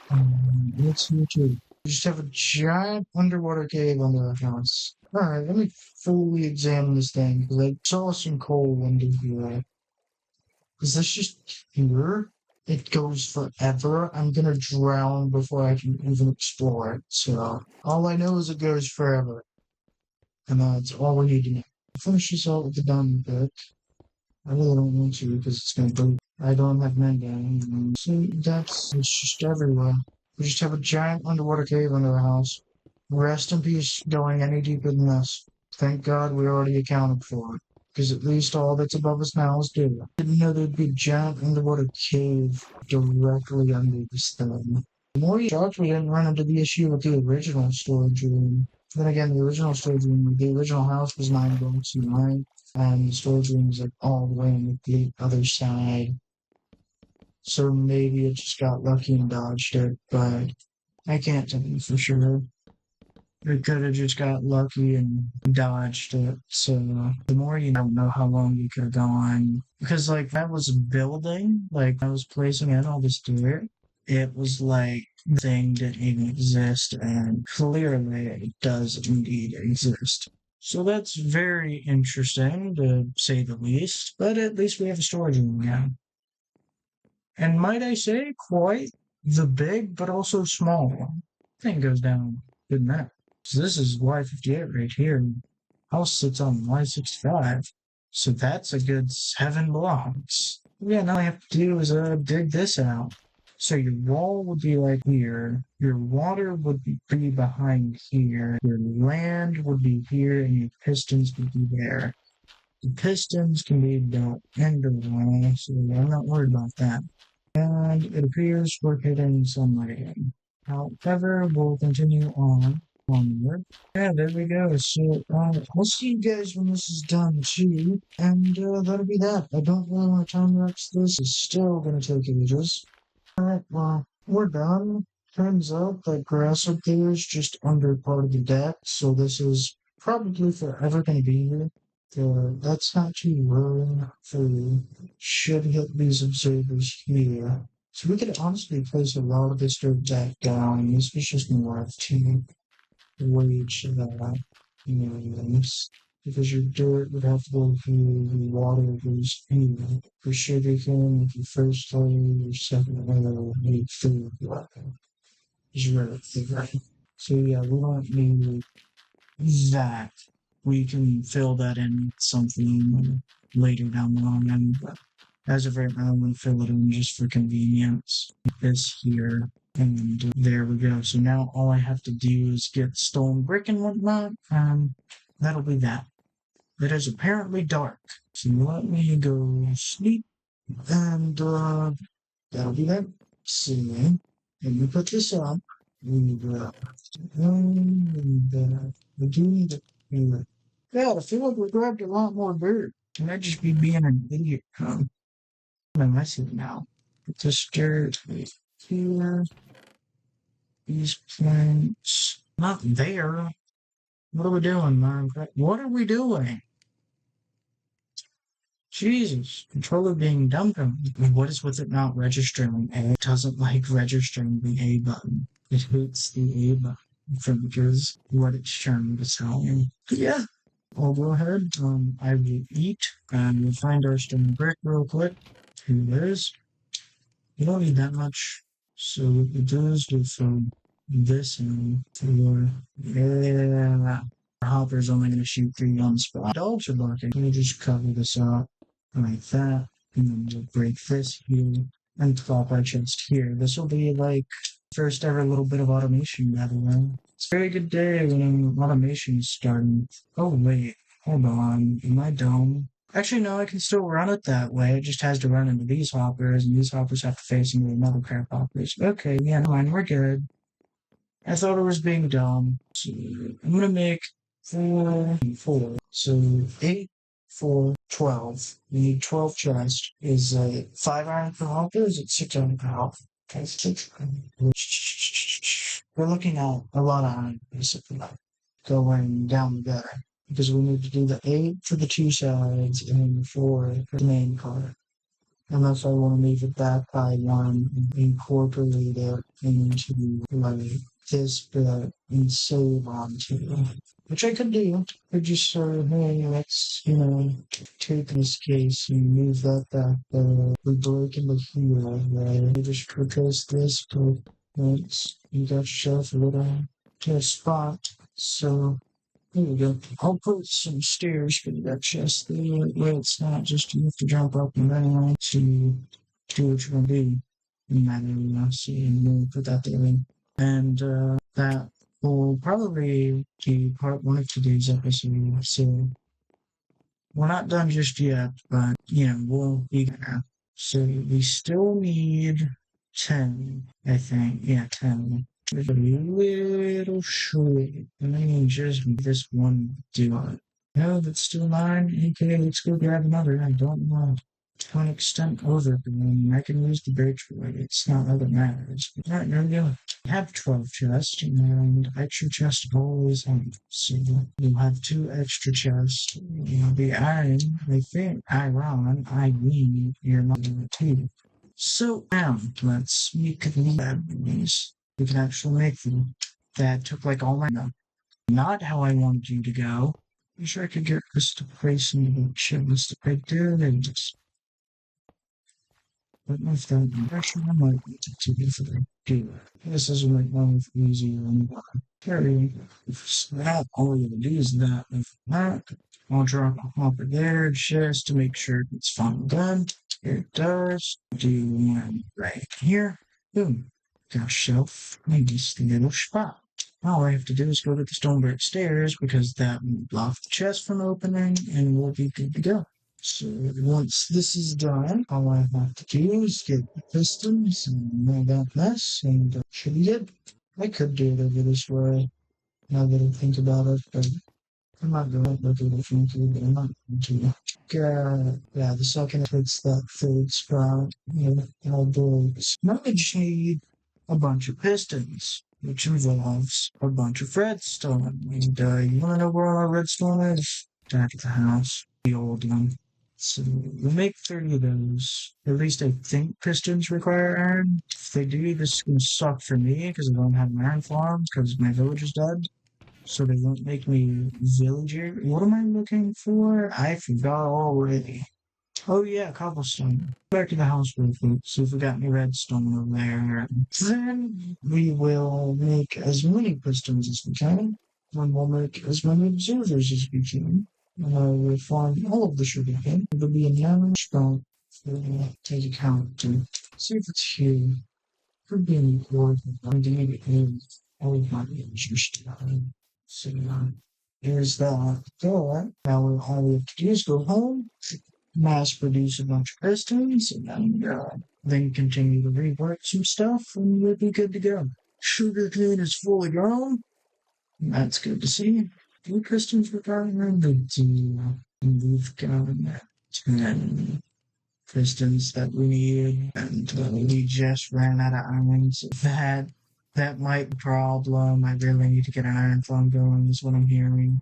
Let's see too. We just have a giant underwater cave under our house. Alright, let me fully examine this thing, because I saw some coal under here. Is this just here? It goes forever. I'm gonna drown before I can even explore it. So, all I know is it goes forever. And that's all we need to know. Finish this out with the diamond bit. I really don't want to because it's gonna break. I don't have men down. So it's just everywhere. We just have a giant underwater cave under our house. Rest in peace going any deeper than this. Thank God we already accounted for it. Because at least all that's above us now is due. Didn't know there'd be a giant underwater cave directly under this thing. The more you shocked we didn't run into the issue with the original storage room. Then again, the original storage room, the original house was $9 a night. And the storage room is like all the way on the other side. So maybe it just got lucky and dodged it, but I can't tell you for sure. It could have just got lucky and dodged it. So the more you don't know how long you could have gone. Because like that was building, like I was placing in all this dirt. It was like the thing didn't even exist, and clearly it does indeed exist. So that's very interesting, to say the least, but at least we have a storage room now. And might I say, quite the big, but also small one. Thing goes down a good minute. So this is Y58 right here. House sits on Y65. So that's a good 7 blocks. Yeah, now all I have to do is dig this out. So your wall would be like here, your water would be behind here, your land would be here, and your pistons would be there. The pistons can be built into the wall, so I'm not worried about that. And it appears we're hitting sunlight again. However, we'll continue onward. Yeah, there we go. So, I'll see you guys when this is done too, and that'll be that. I don't really want to time lapse this. It's still gonna take ages. Alright, well, we're done. Turns out that grass up there is just under part of the deck, so this is probably forever gonna be here. So that's not too worrying for should hit these observers here. So we could honestly place a lot of this dirt back down. This was just more of to wage that, because your dirt would have to go through the water goes here. For sugarcane, if you first layer, your second layer will need food is really right. So yeah, we don't need that. We can fill that in with something later down the line, but as of right now, I'm going to fill it in just for convenience. This here, and there we go. So now all I have to do is get stone brick and whatnot, and that'll be that. It is apparently dark, so let me go sleep, and that'll be that. So, and we put this up. And, we do need to. Yeah, I feel like we grabbed a lot more dirt. Can I just be being an idiot? I see it now. Put this dirt here. These plants. Not there. What are we doing, man? What are we doing? Jesus, controller being dumped. What is with it not registering? It doesn't like registering the A button. It hates the A button because what it's trying to tell me. Yeah, I'll go ahead. I will eat and we'll find our stone brick real quick. Here it is. You don't need that much. So what we do is with this and for yeah. Our hopper's only going to shoot 3 guns, but dogs are barking. Let me just cover this up like that, and then we'll break this here and plop our chest here. This will be like first ever little bit of automation, by the way. It's a very good day when automation is starting. Oh wait, hold on, am I dumb? Actually, no, I can still run it that way. It just has to run into these hoppers, and these hoppers have to face into another pair of hoppers. Okay, yeah, never mind, we're good. I thought it was being dumb. So I'm gonna make 4. So 8, 4, 12. We need 12 chests. Is 5 iron per hopper? Is it 6 iron per hopper? Okay, 6 iron. We're looking at a lot of iron, basically, going down the gutter. Because we need to do the 8 for the 2 sides and 4 for the main part. Unless I want to leave it back by 1 and incorporate it into like this bit and save onto, which I could do. I just sort of, hey, let's, take this case and move that back there. We break into here, right? You just replace this, but you got yourself a little spot. So, here we go. I'll put some stairs for that chest there, where it's not just you have to jump up and down to do what you're gonna do in that area. So, we'll put that there in. And that will probably be part 1 of today's episode. So we're not done just yet, but we'll be there. So we still need 10, I think. Yeah, 10. A little short. And I mean just this one do it. No, that's still 9. Okay, let's go grab another. I don't know. To an extent over, I can use the bridge for it. It's not other matters. Alright, there we go. I have 12 chests, and extra chests always have. So you'll have 2 extra chests. The iron, I think iron, I mean, you're not going to 2. So now, let's make these. We can actually make them. That took like all my not how I wanted you to go. I'm sure I could get this to place into the chest right there and just but if that impression I might need to do for the do. This is like one with easier and carry. If that all you do is that if that I'll drop a hopper there just to make sure it's finally done. Here it does. Do one right here. Boom. Got a shelf in this little spot. All I have to do is go to the stone brick stairs because that will block the chest from opening and we'll be good to go. So once this is done, all I have to do is get the pistons and all that mess and should be good. I could do it over this way now that I think about it, but I'm not going to do it from here, but I'm not going to. Yeah, the second it hits that third spot, I'll do it. Now I just need a bunch of pistons, which involves a bunch of redstone. And you want to know where all our redstone is? Back at the house, the old one. So we'll make 30 of those. At least I think pistons require iron. If they do, this is going to suck for me because I don't have an iron farm because my village is dead. So they won't make me villager. What am I looking for? I forgot already. Oh yeah, cobblestone. Back to the house real quick. See if we got any redstone over there. Then we will make as many pistons as we can. Then we'll make as many observers as we can. And I will farm all of the sugar cane. It'll be a narrow spot for take account to see if it's here. Could be any important. I'm doing it in all of my users. So here's that. But now all we have to do is go home, mass produce a bunch of pistons, and then then continue to rework some stuff, and we'll be good to go. Sugarcane is fully grown. That's good to see. Blue pistons were going good to and we've got 10 pistons that we need, and we just ran out of irons. That might be a problem. I really need to get an iron farm going, is what I'm hearing.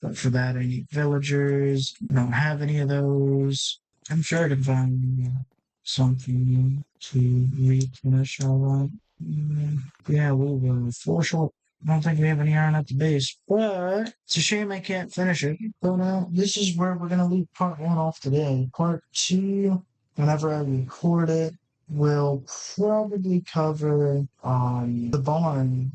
But for that, I need villagers. I don't have any of those. I'm sure I can find something to replenish all that. Yeah, we'll go full short. I don't think we have any iron at the base, but it's a shame I can't finish it. But this is where we're gonna leave part one off today. Part two, whenever I record it, will probably cover the barn,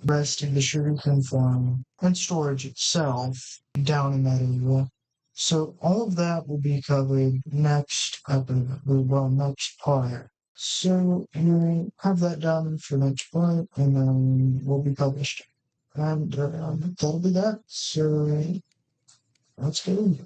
rest of the sugarcane farm, and storage itself down in that area. So all of that will be covered next episode, well, next part. So we'll have that done for next part, and then will be published. And that'll be that. So let's go.